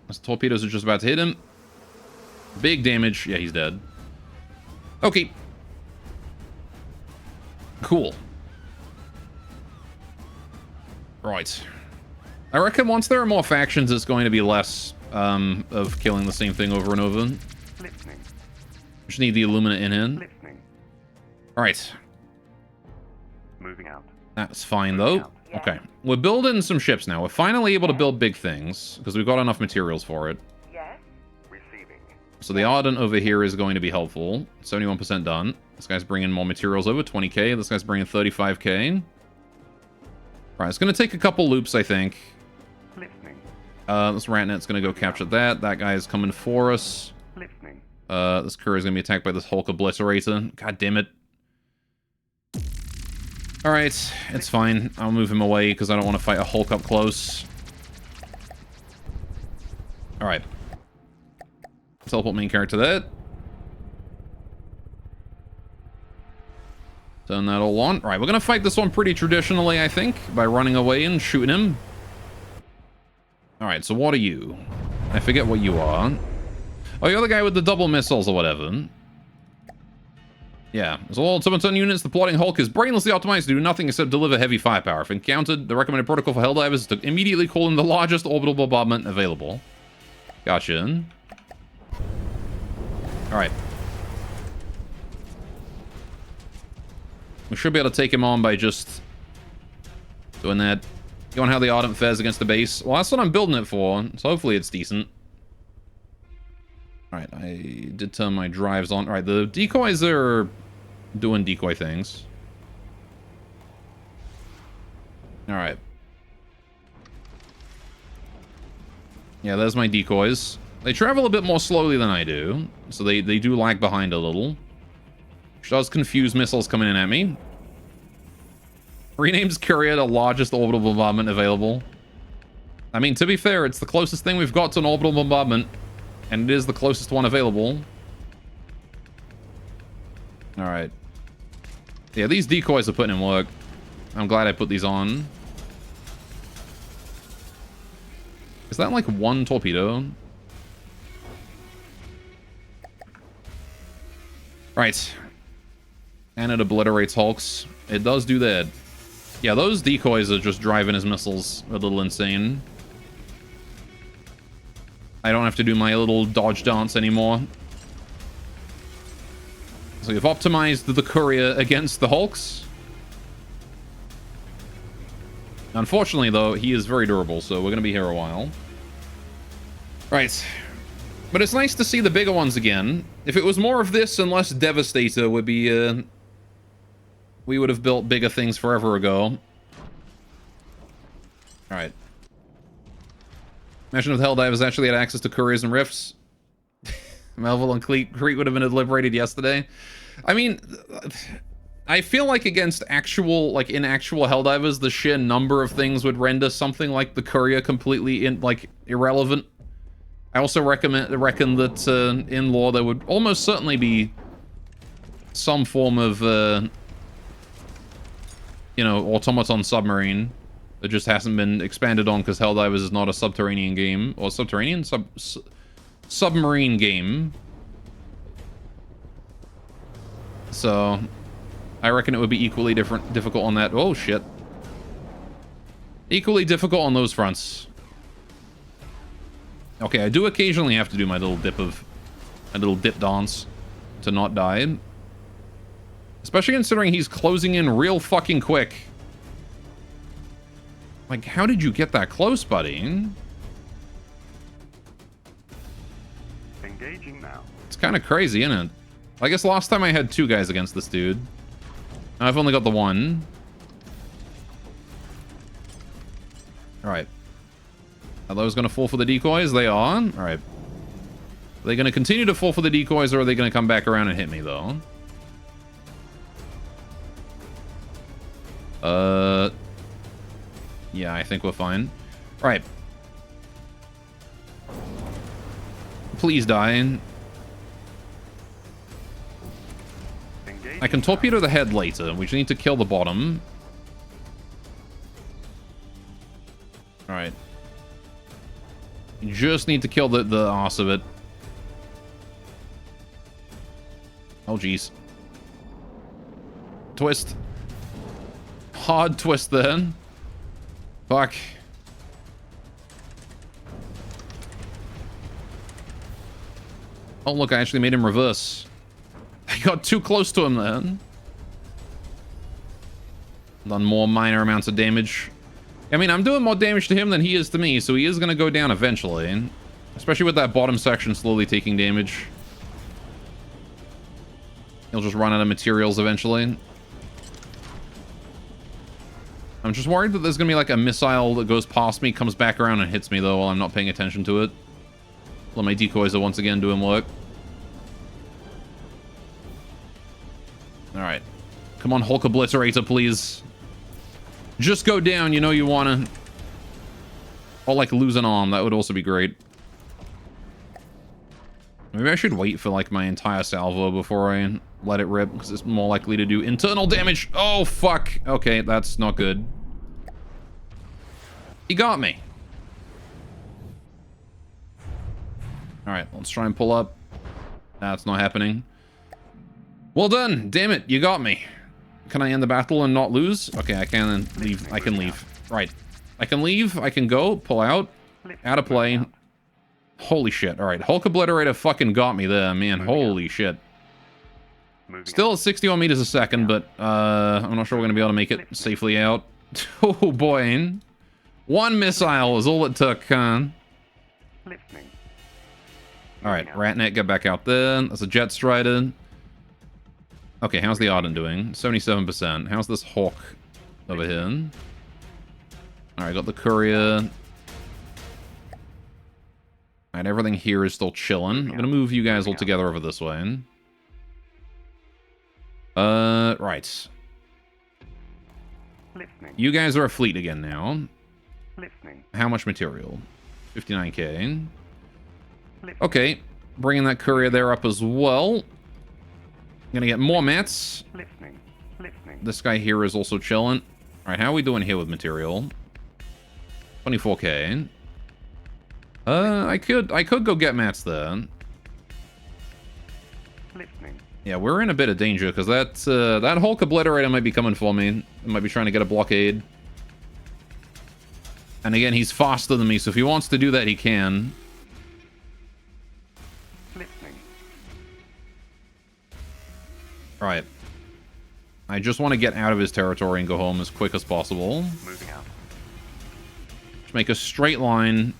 Those torpedoes are just about to hit him. Big damage. Yeah, he's dead. Okay. Cool. Right. I reckon once there are more factions, it's going to be less of killing the same thing over and over. Listening. Just need the Illumina in here. Listening. Alright. Moving out. That's fine, though. Okay. We're building some ships now. We're finally able to build big things, because we've got enough materials for it. Yes. Receiving. So the Ardent over here is going to be helpful. 71% done. This guy's bringing more materials over, 20k. This guy's bringing 35k. Alright, it's going to take a couple loops, I think. Listening. This Ratnet's going to go capture that. That guy is coming for us. Listening. This courier is going to be attacked by this Hulk Obliterator. God damn it. Alright, it's fine. I'll move him away because I don't want to fight a Hulk up close. Alright. Teleport main character there. Turn that all on. Alright, we're going to fight this one pretty traditionally, I think, by running away and shooting him. Alright, so what are you? I forget what you are. Oh, you're the guy with the double missiles or whatever. Yeah, as all subaton units, the plotting Hulk is brainlessly optimized to do nothing except deliver heavy firepower. If encountered, the recommended protocol for Helldivers is to immediately call in the largest orbital bombardment available. Gotcha. Alright. We should be able to take him on by just doing that. You want how the Ardent fares against the base? Well, that's what I'm building it for, so hopefully it's decent. Alright, I did turn my drives on. Alright, the decoys are doing decoy things. Alright. Yeah, there's my decoys. They travel a bit more slowly than I do, so they do lag behind a little. Which does confuse missiles coming in at me. Renames Courier the largest orbital bombardment available. I mean, to be fair, it's the closest thing we've got to an orbital bombardment, and it is the closest one available. Alright. Yeah, these decoys are putting in work. I'm glad I put these on. Is that like one torpedo? Right. And it obliterates hulks. It does do that. Yeah, those decoys are just driving his missiles a little insane. I don't have to do my little dodge dance anymore. So we've optimized the courier against the hulks. Unfortunately, though, he is very durable, so we're going to be here a while. Right. But it's nice to see the bigger ones again. If it was more of this and less Devastator, would be, we would have built bigger things forever ago. Alright. Imagine if the Helldivers actually had access to couriers and rifts. Melville and Crete would have been liberated yesterday. I mean, I feel like against actual, like in actual Helldivers, the sheer number of things would render something like the courier completely irrelevant. I also reckon that in lore there would almost certainly be some form of, you know, automaton submarine that just hasn't been expanded on because Helldivers is not a subterranean game, or subterranean? Submarine game. So, I reckon it would be equally difficult on that. Oh, shit. Equally difficult on those fronts. Okay, I do occasionally have to do my little dip dance to not die. Especially considering he's closing in real fucking quick. Like, how did you get that close, buddy? Engaging now. It's kind of crazy, isn't it? I guess last time I had 2 guys against this dude. Now I've only got the 1. Alright. Are those going to fall for the decoys? They are. Alright. Are they going to continue to fall for the decoys, or are they going to come back around and hit me, though? Yeah, I think we're fine. Alright. Please die. I can torpedo the head later. We just need to kill the bottom. Alright. You just need to kill the arse of it. Oh, jeez. Twist. Hard twist then. Fuck. Oh, look, I actually made him reverse. I got too close to him then. Done more minor amounts of damage. I mean, I'm doing more damage to him than he is to me, so he is going to go down eventually. Especially with that bottom section slowly taking damage. He'll just run out of materials eventually. I'm just worried that there's going to be like a missile that goes past me, comes back around and hits me though while I'm not paying attention to it. Well, my decoys are once again doing work. Alright. Come on, Hulk Obliterator, please. Just go down, you know you want to. Or like lose an arm, that would also be great. Maybe I should wait for like my entire salvo before I let it rip, because it's more likely to do internal damage. Oh, fuck. Okay, that's not good. He got me. Alright, let's try and pull up. That's not happening. Well done. Damn it, you got me. Can I end the battle and not lose? Okay, I can leave. I can leave. Right. I can leave. I can go. Pull out. Out of play. Holy shit. Alright, Hulk Obliterator fucking got me there, man. Holy shit. Still at 61 meters a second, but I'm not sure we're going to be able to make it safely out. Oh boy. 1 missile is all it took, Listening. Alright, out. Ratnet, get back out there. That's a Jet Strider. Okay, how's the Ardent doing? 77%. How's this Hawk over here? Alright, got the Courier. Alright, everything here is still chilling. I'm gonna move you guys all together over this way. Right. Listening. You guys are a fleet again now. Listening. How much material? 59k. Listening. Okay, bringing that courier there up as well. Gonna get more mats. Listening. Listening. This guy here is also chilling. Alright, how are we doing here with material? 24k. I could go get mats there. Listening. Yeah, we're in a bit of danger because that Hulk Obliterator might be coming for me. It might be trying to get a blockade. And again, he's faster than me, so if he wants to do that, he can. Listening. Right. I just want to get out of his territory and go home as quick as possible. Moving out. Just make a straight line.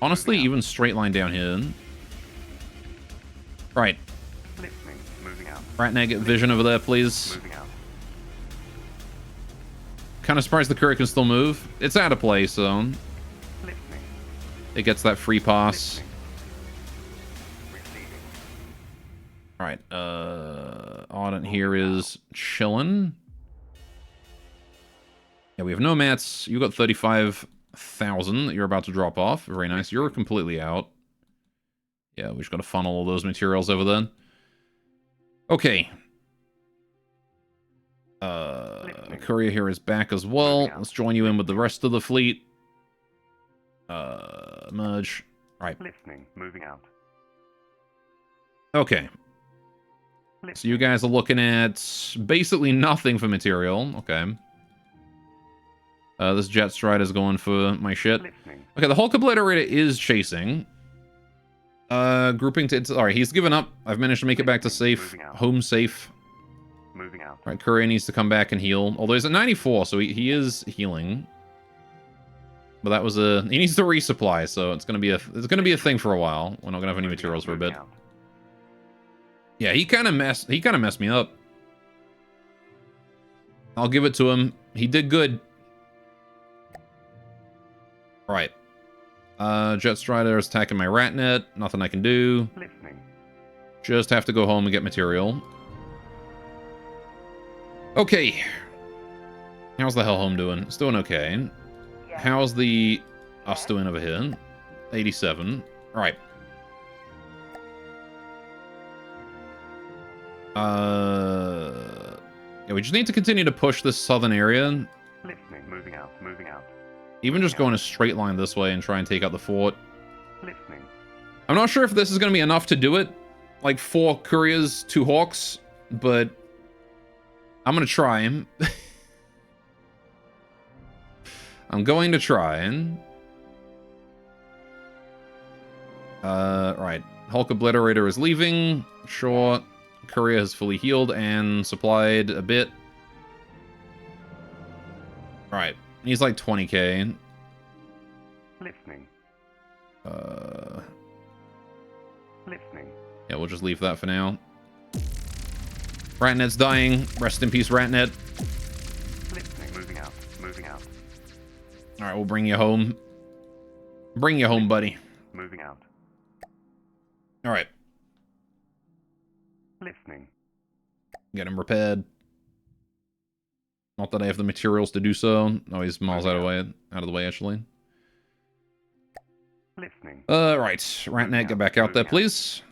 Honestly, even straight line down here. Right. Listening. Moving out. Ratnet, get vision over there, please. Moving out. Kind of surprised the courier can still move. It's out of play, so Listening. it gets that free pass. Receiving. Alright, Ardent here is chillin'. Yeah, we have no mats. You got 35,000 that you're about to drop off. Very nice. You're completely out. Yeah, we just gotta funnel all those materials over then. Okay. Courier here is back as well. Let's join you in with the rest of the fleet. Merge. Right. Listening. Moving out. Okay. So you guys are looking at basically nothing for material. Okay. This Jet Strider is going for my shit. Listening. Okay, the Hulk Obliterator is chasing. Grouping to... Alright, he's given up. I've managed to make it back to safe. Home safe. Moving out. Alright, Courier needs to come back and heal. Although he's at 94, so he is healing. But that was a... He needs to resupply, so it's gonna be a thing for a while. We're not gonna have any materials for a bit. Yeah, he kind of messed me up. I'll give it to him. He did good. Right. Jet Strider is attacking my Ratnet. Nothing I can do. Listening. Just have to go home and get material. Okay. How's the Hellhome doing? It's doing okay. Yes. How's the us doing over here? 87. Right. Yeah, we just need to continue to push this southern area. Listening. Moving out. Moving out. Even just going a straight line this way and try and take out the fort. Listening. I'm not sure if this is going to be enough to do it. Like 4 couriers, 2 hawks, but I'm going to try him. I'm going to try. Right. Hulk Obliterator is leaving. Sure. Courier has fully healed and supplied a bit. Right. He's like 20k. Listening. Listening. Yeah, we'll just leave that for now. Ratnet's dying. Rest in peace, Ratnet. Listening. Moving out. Moving out. Alright, we'll bring you home. Bring you home, buddy. Moving out. Alright. Listening. Get him repaired. Not that I have the materials to do so. No, he's miles out of the way, actually. Listening. Right. Ratnet, get back out there, please.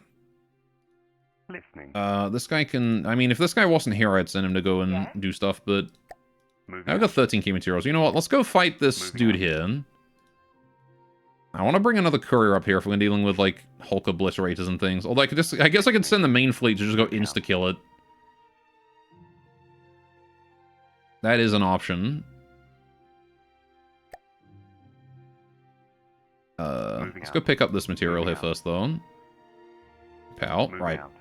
Listening. This guy can... I mean, if this guy wasn't here, I'd send him to go and Yes. do stuff, but... Moving I've got out. 13 key materials. You know what? Let's go fight this Moving dude out. here. I want to bring another courier up here if we're dealing with, like, Hulk Obliterators and things. Although I guess I could send the main fleet to just go insta-kill it. That is an option. Let's go out. pick up this material Moving here out. first, though. Pow. Moving Right. out.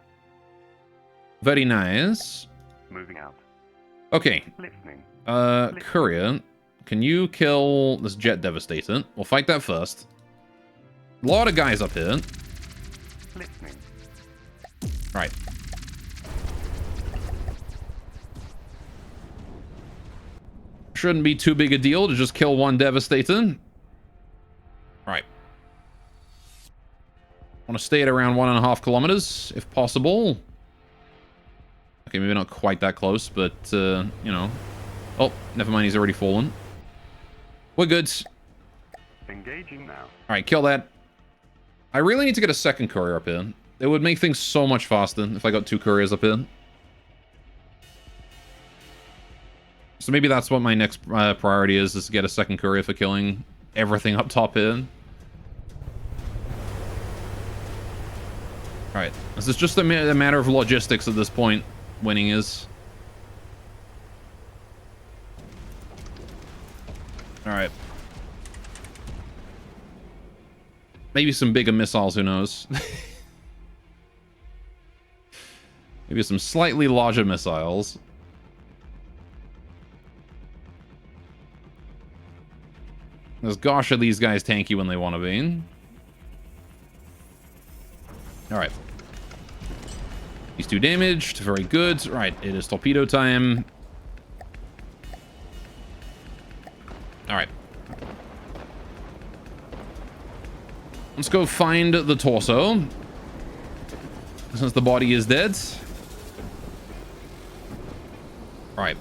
Very nice. Moving out. Okay. Listening. Courier, can you kill this Jet Devastator? We'll fight that first. A lot of guys up here. Listening. Right. Shouldn't be too big a deal to just kill one Devastator. Right. Want to stay at around 1.5 kilometers, if possible. Okay, maybe not quite that close, but, you know. Oh, never mind, he's already fallen. We're good. Engaging now. Alright, kill that. I really need to get a second courier up here. It would make things so much faster if I got 2 couriers up here. So maybe that's what my next priority is to get a second courier for killing everything up top here. Alright, this is just a matter of logistics at this point, winning is. Alright. Maybe some bigger missiles, who knows? Maybe some slightly larger missiles. Because gosh, are these guys tanky when they want to be. Alright. These 2 damaged. Very good. Right, it is torpedo time. Alright. Let's go find the torso. Since the body is dead. Alright.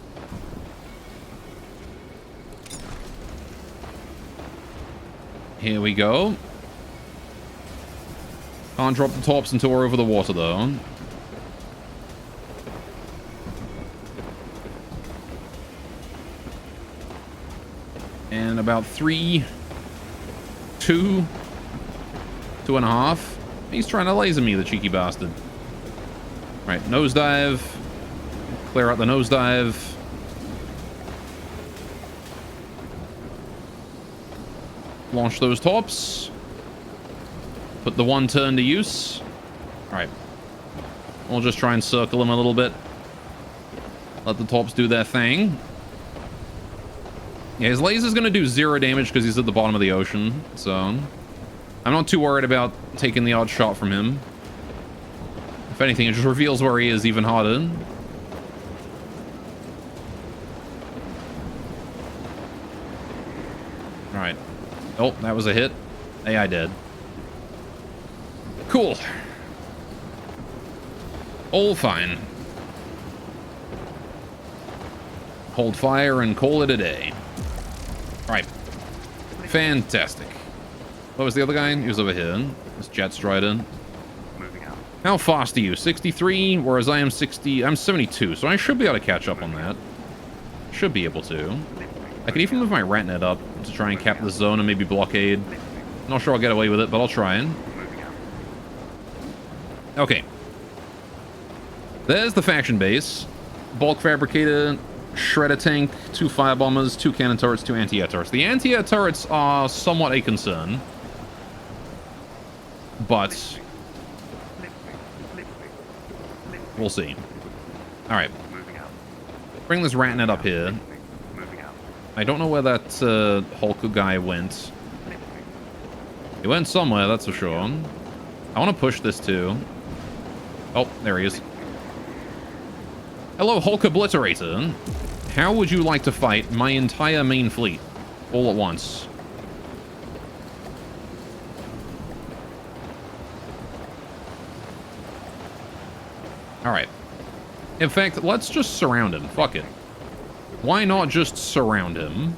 Here we go. Can't drop the tops until we're over the water, though. And about 3, 2, 2.5. He's trying to laser me, the cheeky bastard. Right, nosedive. Clear out the nosedive. Launch those tops. Put the 1 turn to use. Alright. We'll just try and circle him a little bit. Let the tops do their thing. Yeah, his laser's going to do 0 damage because he's at the bottom of the ocean. So, I'm not too worried about taking the odd shot from him. If anything, it just reveals where he is even harder. Alright. Oh, that was a hit. AI dead. Cool. All fine. Hold fire and call it a day. Right. Fantastic. What was the other guy? He was over here. This Jet Strider. Moving out. How fast are you? 63, whereas I am 60. I'm 72, so I should be able to catch up on that. Should be able to. I could even move my Ratnet up to try and cap the zone and maybe blockade. Not sure I'll get away with it, but I'll try and. Okay. There's the faction base. Bulk fabricator, shredder tank, 2 firebombers, 2 cannon turrets, 2 anti-air turrets. The anti-air turrets are somewhat a concern. But we'll see. Alright. Bring this Ratnet up here. I don't know where that Hulk guy went. He went somewhere, that's for sure. I want to push this too. Oh, there he is. Hello, Hulk Obliterator. How would you like to fight my entire main fleet all at once? Alright. In fact, let's just surround him. Fuck it. Why not just surround him?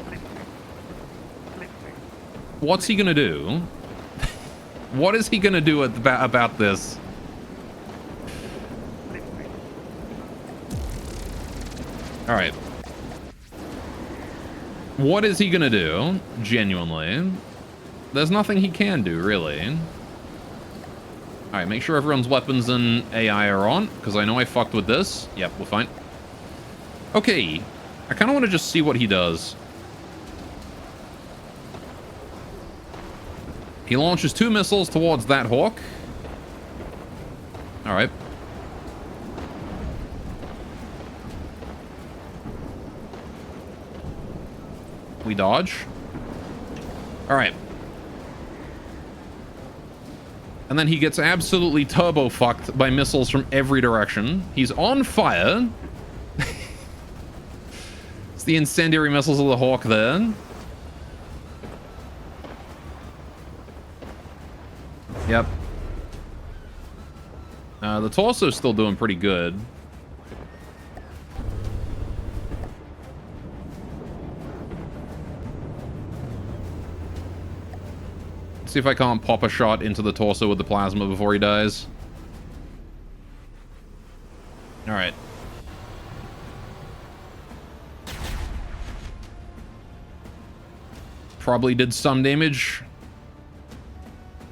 What's he gonna do? What is he gonna do about this? Alright. What is he gonna do? Genuinely. There's nothing he can do, really. Alright, make sure everyone's weapons and AI are on, because I know I fucked with this. Yep, we're fine. Okay. I kind of want to just see what he does. He launches 2 missiles towards that Hawk. Alright. We dodge. Alright. And then he gets absolutely turbo fucked by missiles from every direction. He's on fire. It's the incendiary missiles of the Hawk there. Yep. The torso's still doing pretty good. See if I can't pop a shot into the torso with the plasma before he dies. Alright. Probably did some damage.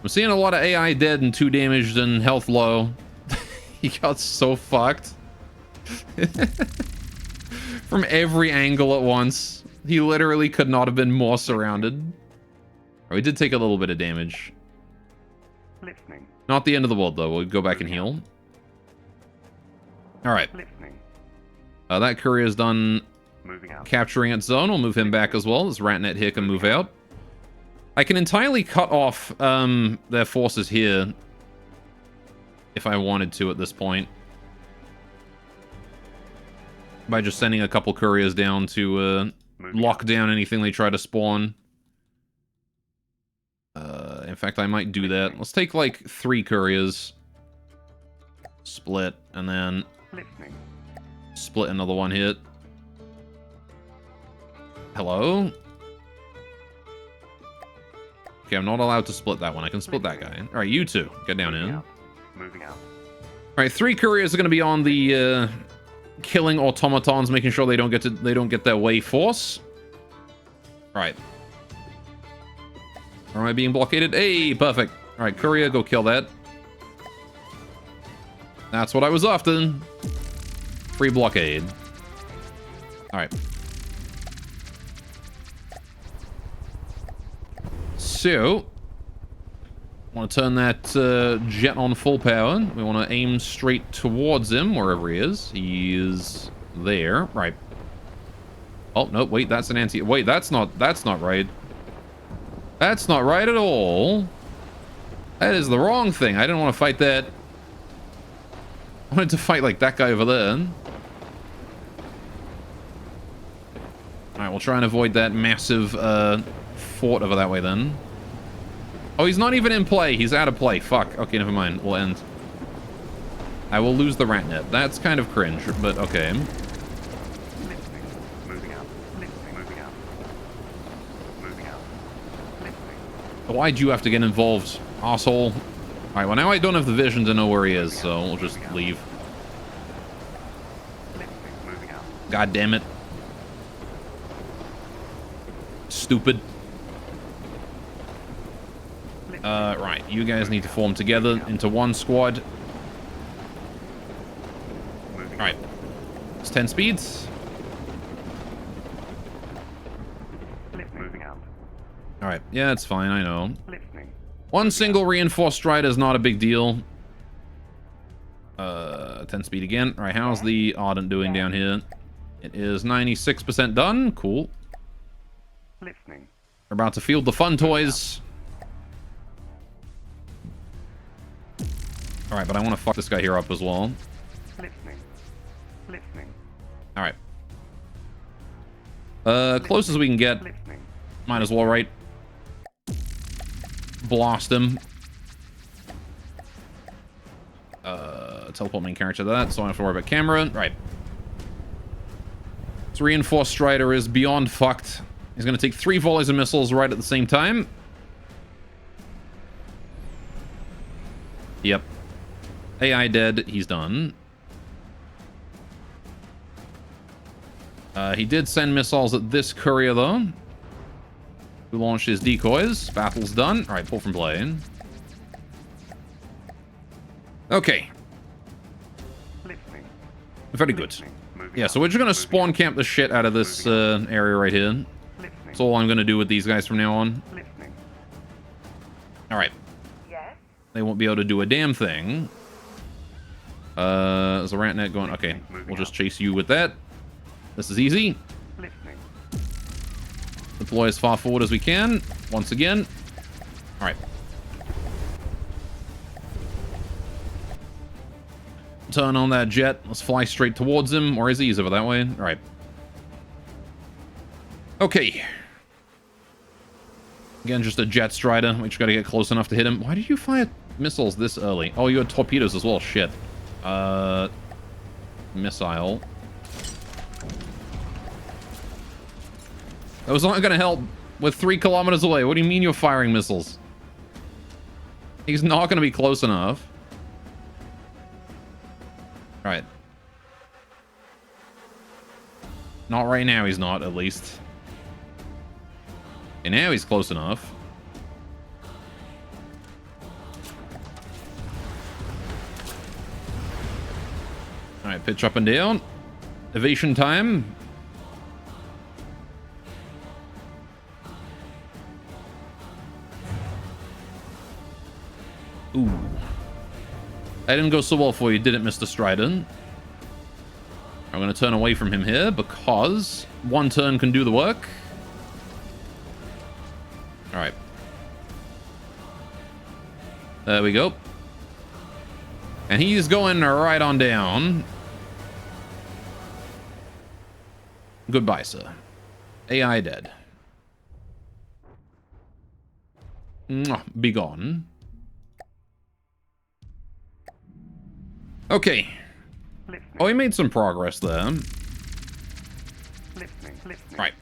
I'm seeing a lot of AI dead and 2 damaged and health low. He got so fucked. From every angle at once. He literally could not have been more surrounded. Oh, he did take a little bit of damage. Listening. Not the end of the world, though. We'll go back and heal. Alright. Listening. That courier's done Moving out. capturing its zone. We'll move him back as well. This Ratnet here can move out. I can entirely cut off their forces here if I wanted to at this point. By just sending a couple couriers down to lock down anything they try to spawn. In fact, I might do that. Let's take like 3 couriers. Split, and then Listening. split another one hit. Hello? Okay, I'm not allowed to split that one. I can split that guy. Alright, you two. Get down Moving in. out. Moving out. Alright, 3 couriers are going to be on the killing automatons, making sure they don't get their way force. Alright. Or am I being blockaded? Hey, perfect. Alright, courier, go kill that. That's what I was after. Free blockade. Alright. So, want to turn that jet on full power. We want to aim straight towards him, wherever he is. He is there. Right. Oh, no, wait, that's an anti... Wait, that's not right. That's not right at all. That is the wrong thing. I didn't want to fight that. I wanted to fight, like, that guy over there. Alright, we'll try and avoid that massive fort over that way, then. Oh, he's not even in play. He's out of play. Fuck. Okay, never mind. We'll end. I will lose the rat net. That's kind of cringe, but okay. Listening. Moving out. Listening. Moving out. Moving out. Listening. Why'd you have to get involved, asshole? Alright, well now I don't have the vision to know where he is, so we'll just leave. Listening. Moving out. God damn it. Stupid. Right, you guys need to form together into one squad. Alright. It's 10 speeds. Moving out. Alright, yeah, it's fine, I know. Listening. One single reinforced stride is not a big deal. 10 speed again. Alright, how's the Ardent doing down here? It is 96% done. Cool. Listening. We're about to field the fun toys. Alright, but I want to fuck this guy here up as well. Listening. Listening. Alright. Close as we can get. Listening. Might as well, right? Blast him. Teleport main character to that, so I don't have to worry about camera. Right. This reinforced strider is beyond fucked. He's going to take 3 volleys of missiles right at the same time. Yep. AI dead. He's done. He did send missiles at this courier, though. Who launched his decoys. Battle's done. Alright, pull from play. Okay. Listening. Very good. Moving Yeah, out. so we're just going to spawn camp the shit out of this area right here. Listening. That's all I'm going to do with these guys from now on. Listening. Alright. Yes. They won't be able to do a damn thing. There's a rat net going... Okay, we'll just chase you with that. This is easy. Listening. Deploy as far forward as we can. Once again. Alright. turn on that jet. Let's fly straight towards him. Or is he? He's over that way. All right. Okay. Again, just a jet strider. We just gotta get close enough to hit him. Why did you fire missiles this early? Oh, you had torpedoes as well. Shit. Missile. That was not gonna help. We're 3 kilometers away. What do you mean you're firing missiles? He's not gonna be close enough. Right. Not right now, he's not, at least. And now he's close enough. Alright, pitch up and down. Evasion time. Ooh. That didn't go so well for you, did it, Mr. Strident? I'm going to turn away from him here because one turn can do the work. Alright. There we go. And he's going right on down. Goodbye, sir. AI dead. Mwah, be gone. Okay. Listening. Oh, he made some progress there. Listening. Right.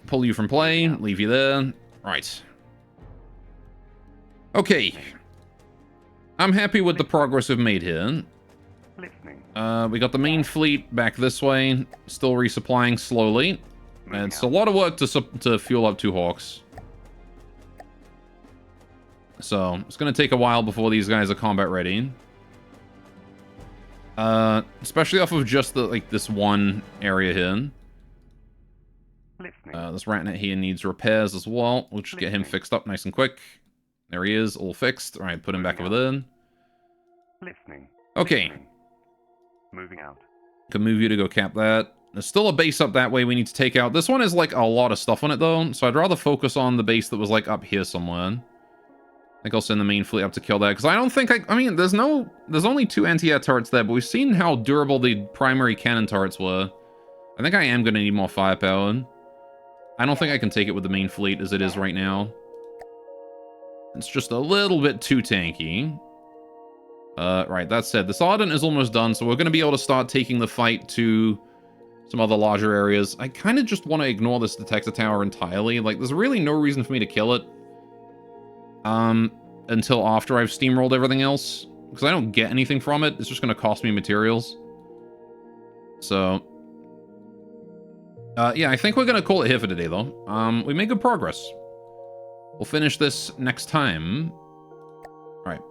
Pull you from play, leave you there. Right. Okay. I'm happy with the progress we've made here. Listening. We got the main fleet back this way, still resupplying slowly. And it's a lot of work to fuel up 2 Hawks. So, it's going to take a while before these guys are combat ready. Especially off of just this one area here. Listening. This Ratnet here needs repairs as well. We'll just get him fixed up nice and quick. There he is, all fixed. All right, put him back over there. Listening. Okay. Listening. Moving out. Can move you to go cap that. There's still a base up that way we need to take out. This one is like a lot of stuff on it though, so I'd rather focus on the base that was like up here somewhere. I think I'll send the main fleet up to kill that, because I don't think I mean, there's only 2 anti-air turrets there, but we've seen how durable the primary cannon turrets were. I think I am going to need more firepower. I don't think I can take it with the main fleet as it is right now. It's just a little bit too tanky. Right, that said, this Ardent is almost done, so we're going to be able to start taking the fight to some other larger areas. I kind of just want to ignore this detector tower entirely. Like, there's really no reason for me to kill it. Until after I've steamrolled everything else. Because I don't get anything from it. It's just going to cost me materials. So, yeah, I think we're going to call it here for today, though. We made good progress. We'll finish this next time. All right.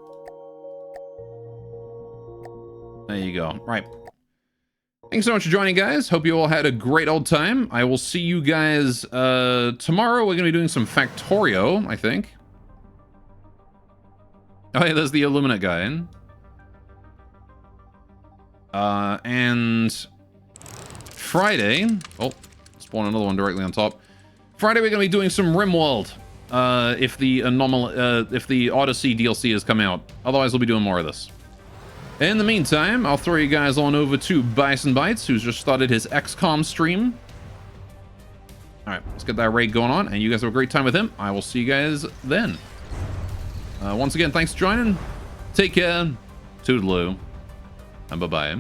There you go. All right. Thanks so much for joining, guys. Hope you all had a great old time. I will see you guys tomorrow. We're going to be doing some Factorio, I think. Oh, yeah, there's the Illuminate guy. And Friday... Oh, spawn another one directly on top. Friday, we're going to be doing some RimWorld. If the Odyssey DLC has come out. Otherwise, we'll be doing more of this. In the meantime, I'll throw you guys on over to Bison Bites, who's just started his XCOM stream. Alright, let's get that raid going on, and you guys have a great time with him. I will see you guys then. Once again, thanks for joining. Take care. Toodaloo. And bye-bye.